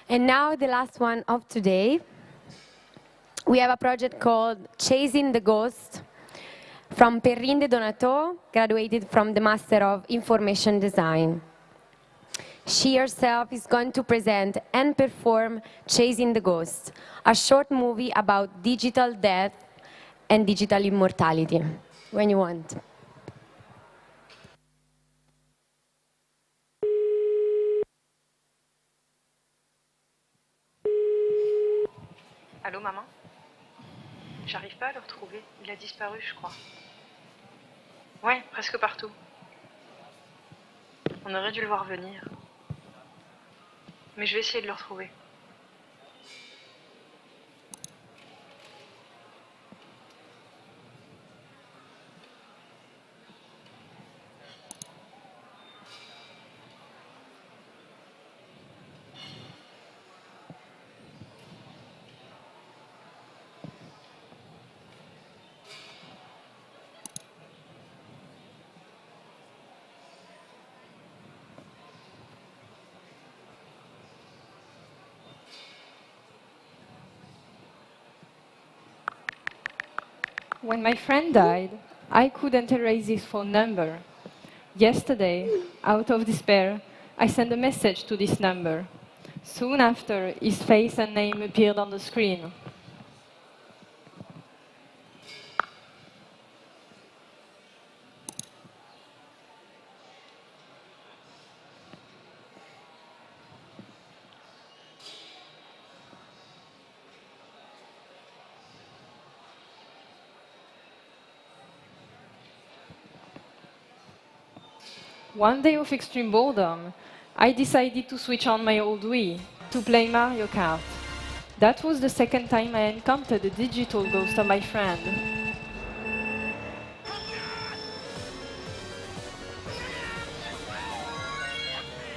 And now the last one of today. We have a project called Chasing the Ghost from Perrine de Donato, graduated from the Master of Information Design. She herself is going to present and perform Chasing the Ghost, a short movie about digital death and digital immortality. When you want.
Allô, maman? J'arrive pas à le retrouver. Il a disparu, je crois. Ouais, presque partout. On aurait dû le voir venir. Mais je vais essayer de le retrouver.
When my friend died, I couldn't erase his phone number. Yesterday, out of despair, I sent a message to this number. Soon after, his face and name appeared on the screen. One day of extreme boredom, I decided to switch on my old Wii to play Mario Kart. That was the second time I encountered the digital ghost of my friend.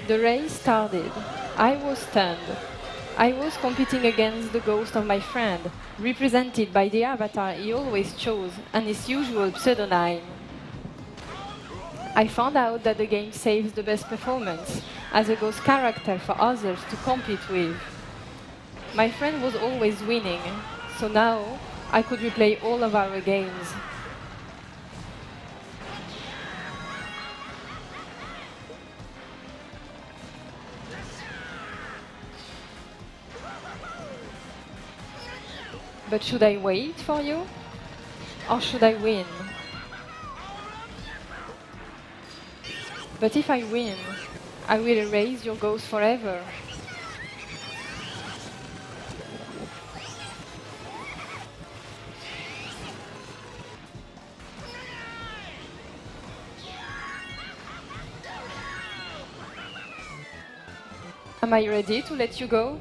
The race started. I was stunned. I was competing against the ghost of my friend, represented by the avatar he always chose and his usual pseudonym. I found out that the game saves the best performance as a ghost character for others to compete with. My friend was always winning, so now I could replay all of our games. But should I wait for you? Or should I win? But if I win, I will erase your ghost forever. Am I ready to let you go?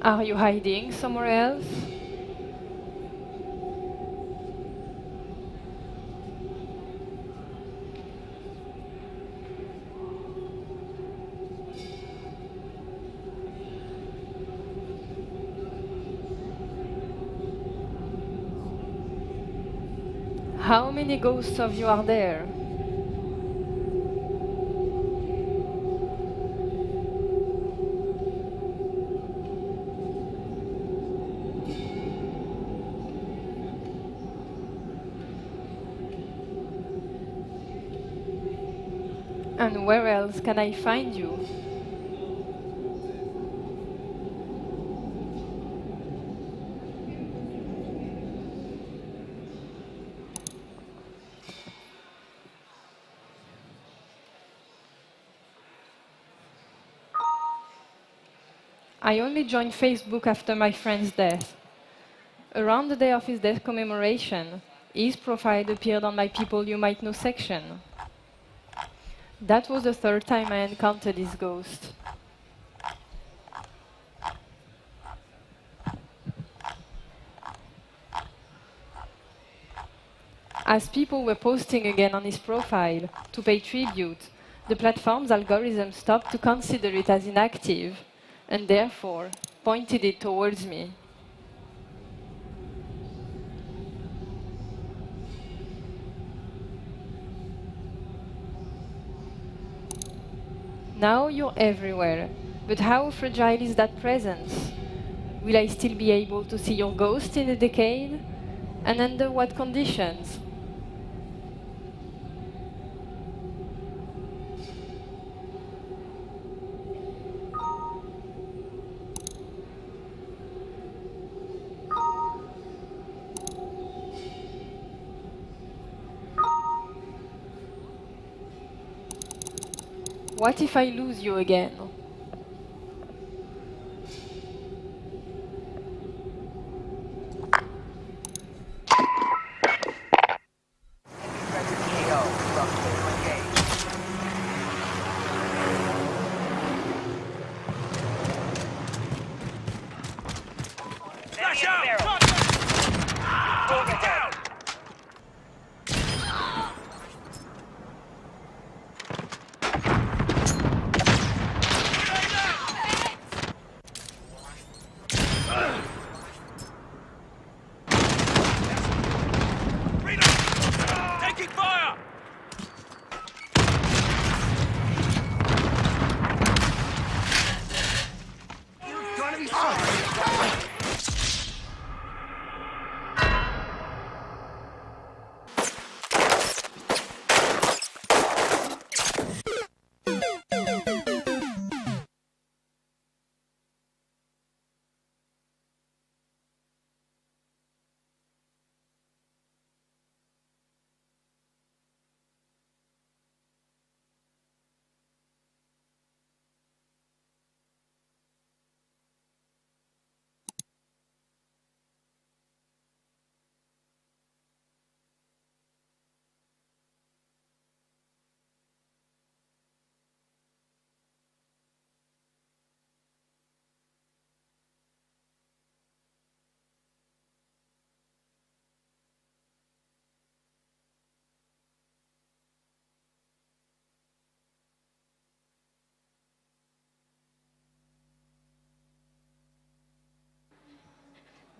Are you hiding somewhere else? How many ghosts of you are there? And where else can I find you? I only joined Facebook after my friend's death. Around the day of his death commemoration, his profile appeared on my People You Might Know section. That was the third time I encountered his ghost. As people were posting again on his profile to pay tribute, the platform's algorithm stopped to consider it as inactive, and therefore pointed it towards me. Now you're everywhere, but how fragile is that presence? Will I still be able to see your ghost in a decade? And under what conditions? What if I lose you again?
Flash out! Target down!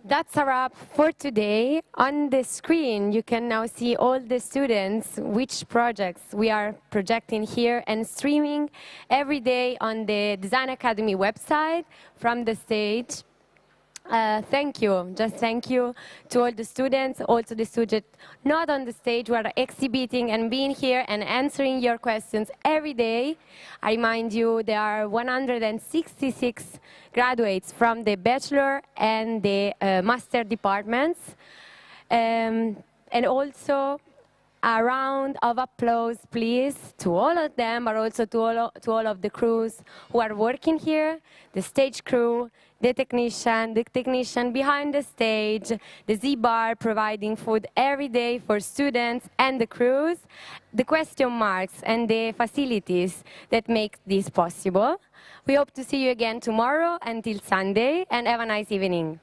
That's a wrap for today. On the screen, you can now see all the students, which projects we are projecting here and streaming every day on the Design Academy website from the stage. Thank you, just thank you to all the students, also the students not on the stage who are exhibiting and being here and answering your questions every day. I remind you there are 166 graduates from the bachelor and the master departments. And also a round of applause, please, to all of them, but also to all of the crews who are working here, the stage crew, the technician behind the stage, the Z-Bar providing food every day for students and the crews, the question marks and the facilities that make this possible. We hope to see you again tomorrow until Sunday, and have a nice evening.